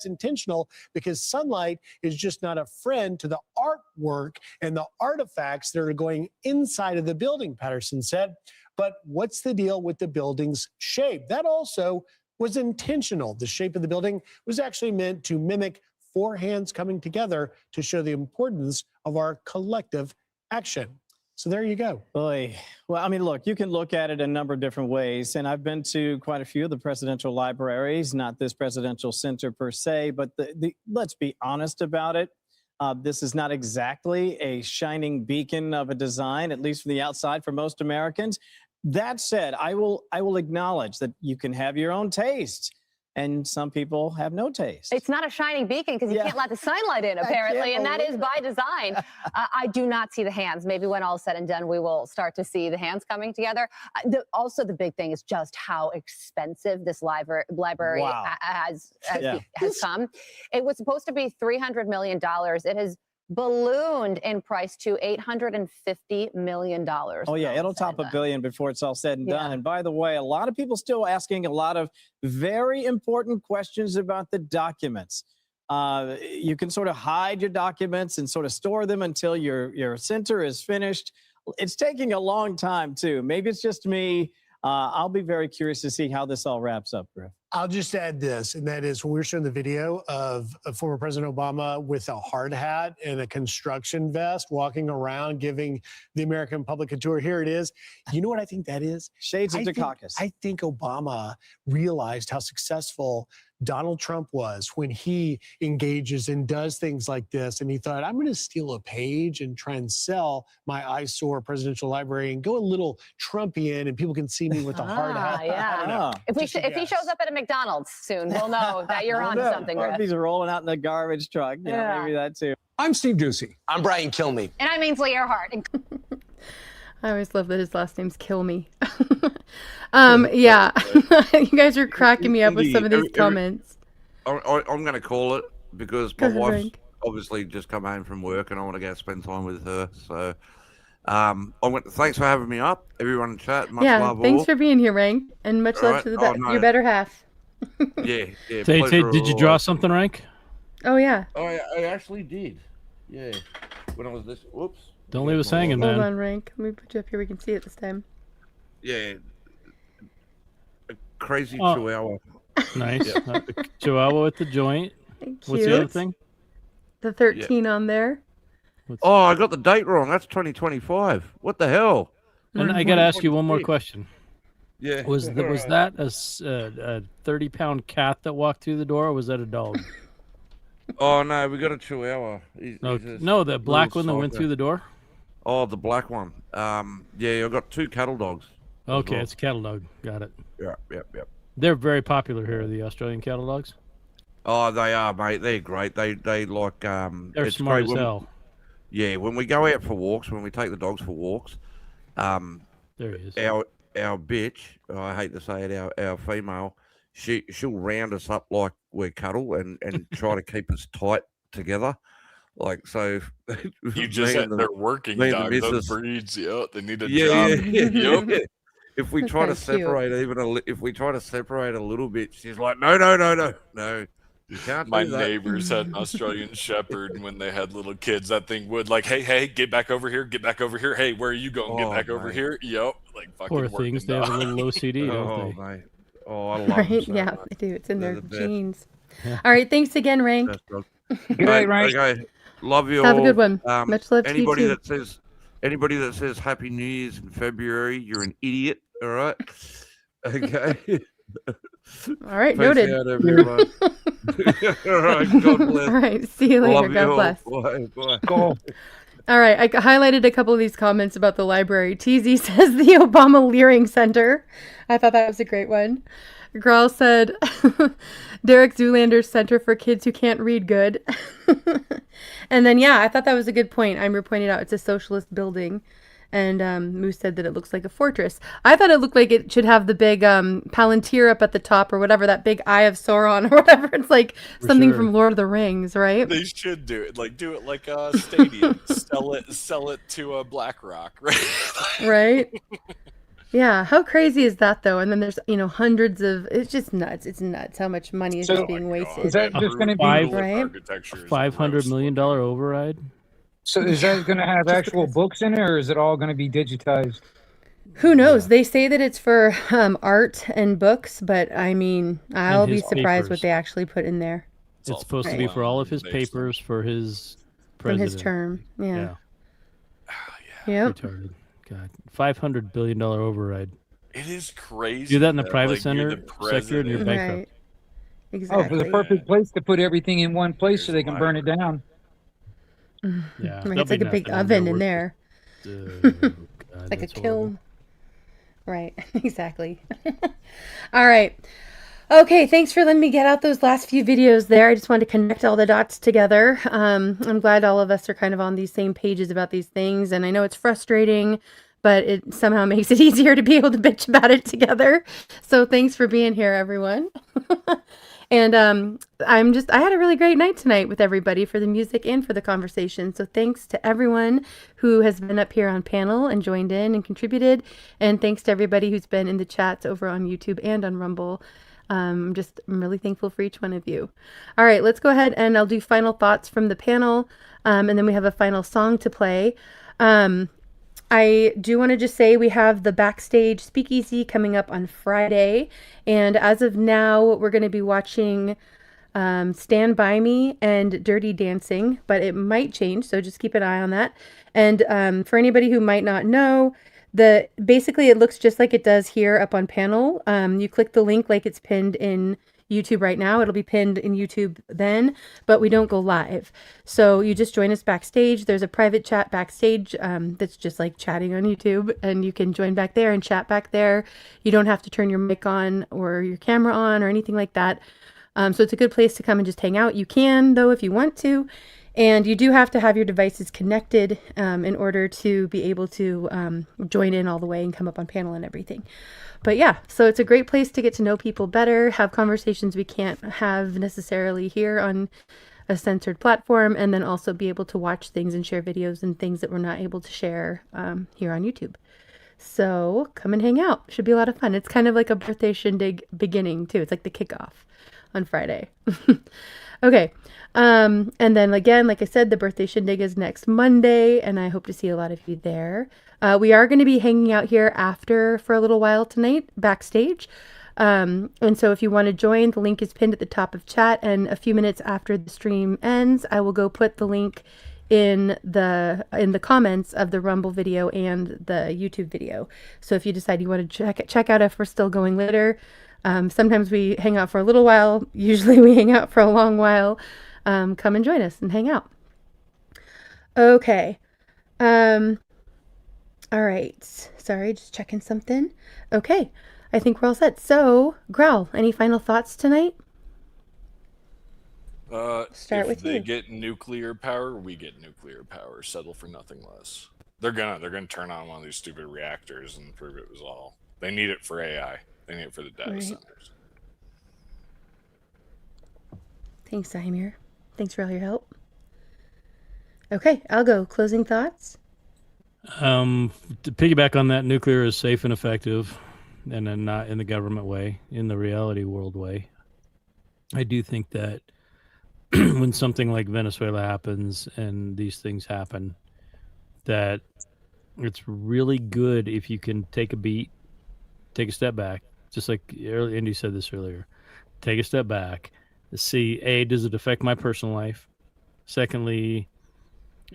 intentional because sunlight is just not a friend to the artwork and the artifacts that are going inside of the building, Patterson said. But what's the deal with the building's shape? That also was intentional. The shape of the building was actually meant to mimic 4 hands coming together to show the importance of our collective action. So there you go. Boy. Well, I mean, look, you can look at it a number of different ways. And I've been to quite a few of the presidential libraries, not this presidential center per se, but let's be honest about it. This is not exactly a shining beacon of a design, at least from the outside for most Americans. That said, I will acknowledge that you can have your own taste, and some people have no taste. It's not a shining beacon because you can't let the sunlight in, apparently, and that is by design. I do not see the hands. Maybe when all is said and done, we will start to see the hands coming together. Also, the big thing is just how expensive this library has come. It was supposed to be $300 million. It has ballooned in price to $850 million. Oh, yeah, it'll top $1 billion before it's all said and done. And by the way, a lot of people still asking a lot of very important questions about the documents. You can sort of hide your documents and sort of store them until your center is finished. It's taking a long time, too. Maybe it's just me. I'll be very curious to see how this all wraps up, Griff. I'll just add this, and that is when we were showing the video of former President Obama with a hard hat and a construction vest walking around giving the American public a tour. Here it is. You know what I think that is? Shades of Dukakis. I think Obama realized how successful Donald Trump was when he engages and does things like this. And he thought, I'm going to steal a page and try and sell my eyesore presidential library and go a little Trumpian, and people can see me with a hard hat. Yeah. If he shows up at a McDonald's soon, we'll know that you're on to something, Or if Griff. he's rolling out in the garbage truck. Yeah, maybe that too. I'm Steve Doocy. I'm Brian Kilmeade. And I'm Ainsley Earhart. I always love that his last name's Kill Me. Yeah, you guys are cracking me up with some of these comments. I'm going to call it because my wife's obviously just come home from work and I want to go spend time with her. So thanks for having me up, everyone in chat. Much love thanks all. for being here, Rank, and much love to your better half. Yeah. Tay, did you draw something, Rank? Oh, yeah. I actually did. Yeah. When I was this, whoops. Don't leave us hanging, man. Hold on, Rank. Let me put you up here. We can see it this time. Yeah. A crazy chihuahua. Nice. Chihuahua with the joint. What's the other thing? The 13 on there. Oh, I got the date wrong. That's 2025. What the hell? And I got to ask you one more question. Yeah. Was that a 30-pound cat that walked through the door, or was that a dog? Oh no, we got a chihuahua. No, the black one that went through the door. Oh, the black one. Yeah, I've got 2 cattle dogs. Okay, it's a cattle dog. Got it. Yeah. They're very popular here, the Australian cattle dogs. Oh, they are, mate. They're great. They like They're smart as hell. Yeah, when we go out for walks, when we take the dogs for walks, there he is. Our bitch, I hate to say it, our female, she'll round us up like we're cattle and try to keep us tight together. Like, so you just said they're working dogs, those breeds. Yeah, they need a job. Yep. Yeah. If we try to separate if we try to separate a little bit, she's like, no, you can't. My do that. neighbors had an Australian Shepherd, and when they had little kids, that thing would like, hey, get back over here, get back over here. Hey, where are you going? Get back over here. Yep, like fucking Poor things. They have a little OCD, don't they? Mate. Oh, I love Right? them so Yeah, much. they do. It's in They're their the best. genes. All right. Thanks again, Rank. Good night, Rank. Okay. Love you all. Have a good one. Much love to you anybody too. Anybody that says Happy New Year's in February, you're an idiot. All right. Okay. All right, Peace noted. out, everyone. All right. God bless. All right. See you later. Love God you all. bless. Bye. All right, I highlighted a couple of these comments about the library. TZ says the Obama Leering Center. I thought that was a great one. Grawl said Derek Zoolander's Center for Kids Who Can't Read Good. And then, yeah, I thought that was a good point. Eimer pointed out it's a socialist building. And Moose said that it looks like a fortress. I thought it looked like it should have the big Palantir up at the top or whatever, that big Eye of Sauron or whatever. It's like something from Lord of the Rings, right? They should do it like a stadium. sell it to BlackRock, right? Right? Yeah, how crazy is that though? And then there's hundreds of, it's just nuts. It's nuts how much money is just being wasted. Is that just going to be $500 million override? So is that going to have actual books in it, or is it all going to be digitized? Who knows? They say that it's for art and books, but I mean, I'll be surprised what they actually put in there. It's supposed to be for all of his papers for his president. From his term. Yeah. Yep. Retarded. God, $500 billion override. It is crazy. Do that in the private you're sector, and you're bankrupt. Right. Exactly. Oh, for the perfect place to put everything in one place so they can burn it down. Yeah, I mean, it's like a big oven in there. God, like a kiln. Right, exactly. All right. Okay, thanks for letting me get out those last few videos there. I just wanted to connect all the dots together. I'm glad all of us are kind of on these same pages about these things, and I know it's frustrating, but it somehow makes it easier to be able to bitch about it together. So thanks for being here, everyone. And I had a really great night tonight with everybody for the music and for the conversation. So thanks to everyone who has been up here on panel and joined in and contributed. And thanks to everybody who's been in the chats over on YouTube and on Rumble. I'm really thankful for each one of you. All right, let's go ahead and I'll do final thoughts from the panel. And then we have a final song to play. I do want to just say we have the Backstage Speakeasy coming up on Friday. And as of now, we're going to be watching Stand By Me and Dirty Dancing, but it might change. So just keep an eye on that. And for anybody who might not know, basically it looks just like it does here up on panel. You click the link like it's pinned in YouTube right now. It'll be pinned in YouTube then, but we don't go live. So you just join us backstage. There's a private chat backstage that's just like chatting on YouTube, and you can join back there and chat back there. You don't have to turn your mic on or your camera on or anything like that. So it's a good place to come and just hang out. You can, though, if you want to. And you do have to have your devices connected in order to be able to join in all the way and come up on panel and everything. But yeah, so it's a great place to get to know people better, have conversations we can't have necessarily here on a censored platform, and then also be able to watch things and share videos and things that we're not able to share here on YouTube. So come and hang out. Should be a lot of fun. It's kind of like a birthday shindig beginning too. It's like the kickoff on Friday. Okay. And then again, like I said, the birthday shindig is next Monday, and I hope to see a lot of you there. We are going to be hanging out here after for a little while tonight, backstage. And so if you want to join, the link is pinned at the top of chat, and a few minutes after the stream ends, I will go put the link in the comments of the Rumble video and the YouTube video. So if you decide you want to check out if we're still going later, sometimes we hang out for a little while. Usually we hang out for a long while. Come and join us and hang out. Okay. All right. Sorry, just checking something. Okay. I think we're all set. So, Growl, any final thoughts tonight? If they get nuclear power, we get nuclear power. Settle for nothing less. They're gonna turn on one of these stupid reactors and prove it was all. They need it for AI. They need it for the data centers. Thanks, Zahimir. Thanks for all your help. Okay, I'll go. Closing thoughts? To piggyback on that, nuclear is safe and effective, and then not in the government way, in the reality world way. I do think that when something like Venezuela happens and these things happen, that it's really good if you can take a beat, take a step back, just like Indy said this earlier. Take a step back, see, A, does it affect my personal life? Secondly,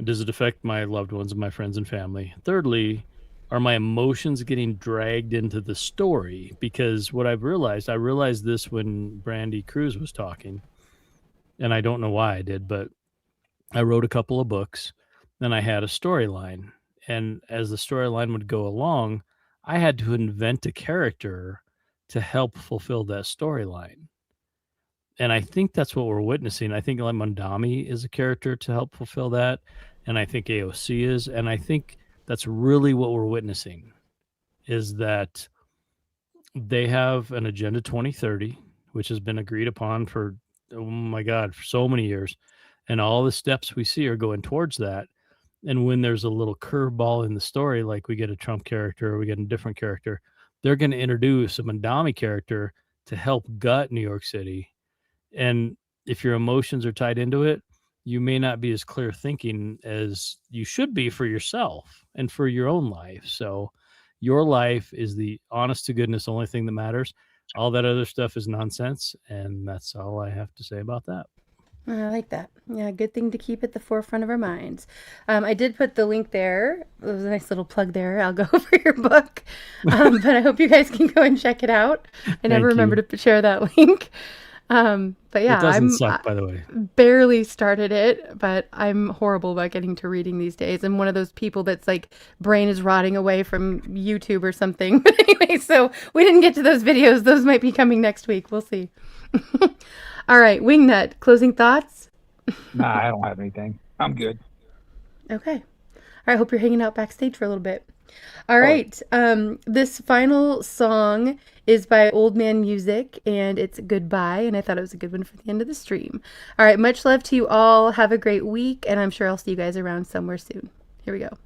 does it affect my loved ones and my friends and family? Thirdly, are my emotions getting dragged into the story? Because what I realized this when Brandy Cruz was talking, and I don't know why I did, but I wrote a couple of books, and I had a storyline. And as the storyline would go along, I had to invent a character to help fulfill that storyline. And I think that's what we're witnessing. I think like Mondami is a character to help fulfill that. And I think AOC is. And I think that's really what we're witnessing, is that they have an Agenda 2030, which has been agreed upon for, oh my God, for so many years. And all the steps we see are going towards that. And when there's a little curveball in the story, like we get a Trump character or we get a different character, they're going to introduce a Mondami character to help gut New York City. And if your emotions are tied into it, you may not be as clear thinking as you should be for yourself and for your own life. So your life is the honest to goodness only thing that matters. All that other stuff is nonsense. And that's all I have to say about that. I like that. Yeah, good thing to keep at the forefront of our minds. I did put the link there. It was a nice little plug there. I'll go for your book. But I hope you guys can go and check it out. I never remember to share that link. But yeah, it doesn't suck, by the way. Barely started it, but I'm horrible about getting to reading these days. I'm one of those people that's like brain is rotting away from YouTube or something. But anyway, so we didn't get to those videos. Those might be coming next week. We'll see. All right, Wingnut, closing thoughts? Nah, I don't have anything. I'm good. Okay. All right, hope you're hanging out backstage for a little bit. All right, this final song is by Old Man Music, and it's Goodbye, and I thought it was a good one for the end of the stream. All right, much love to you all. Have a great week, and I'm sure I'll see you guys around somewhere soon. Here we go.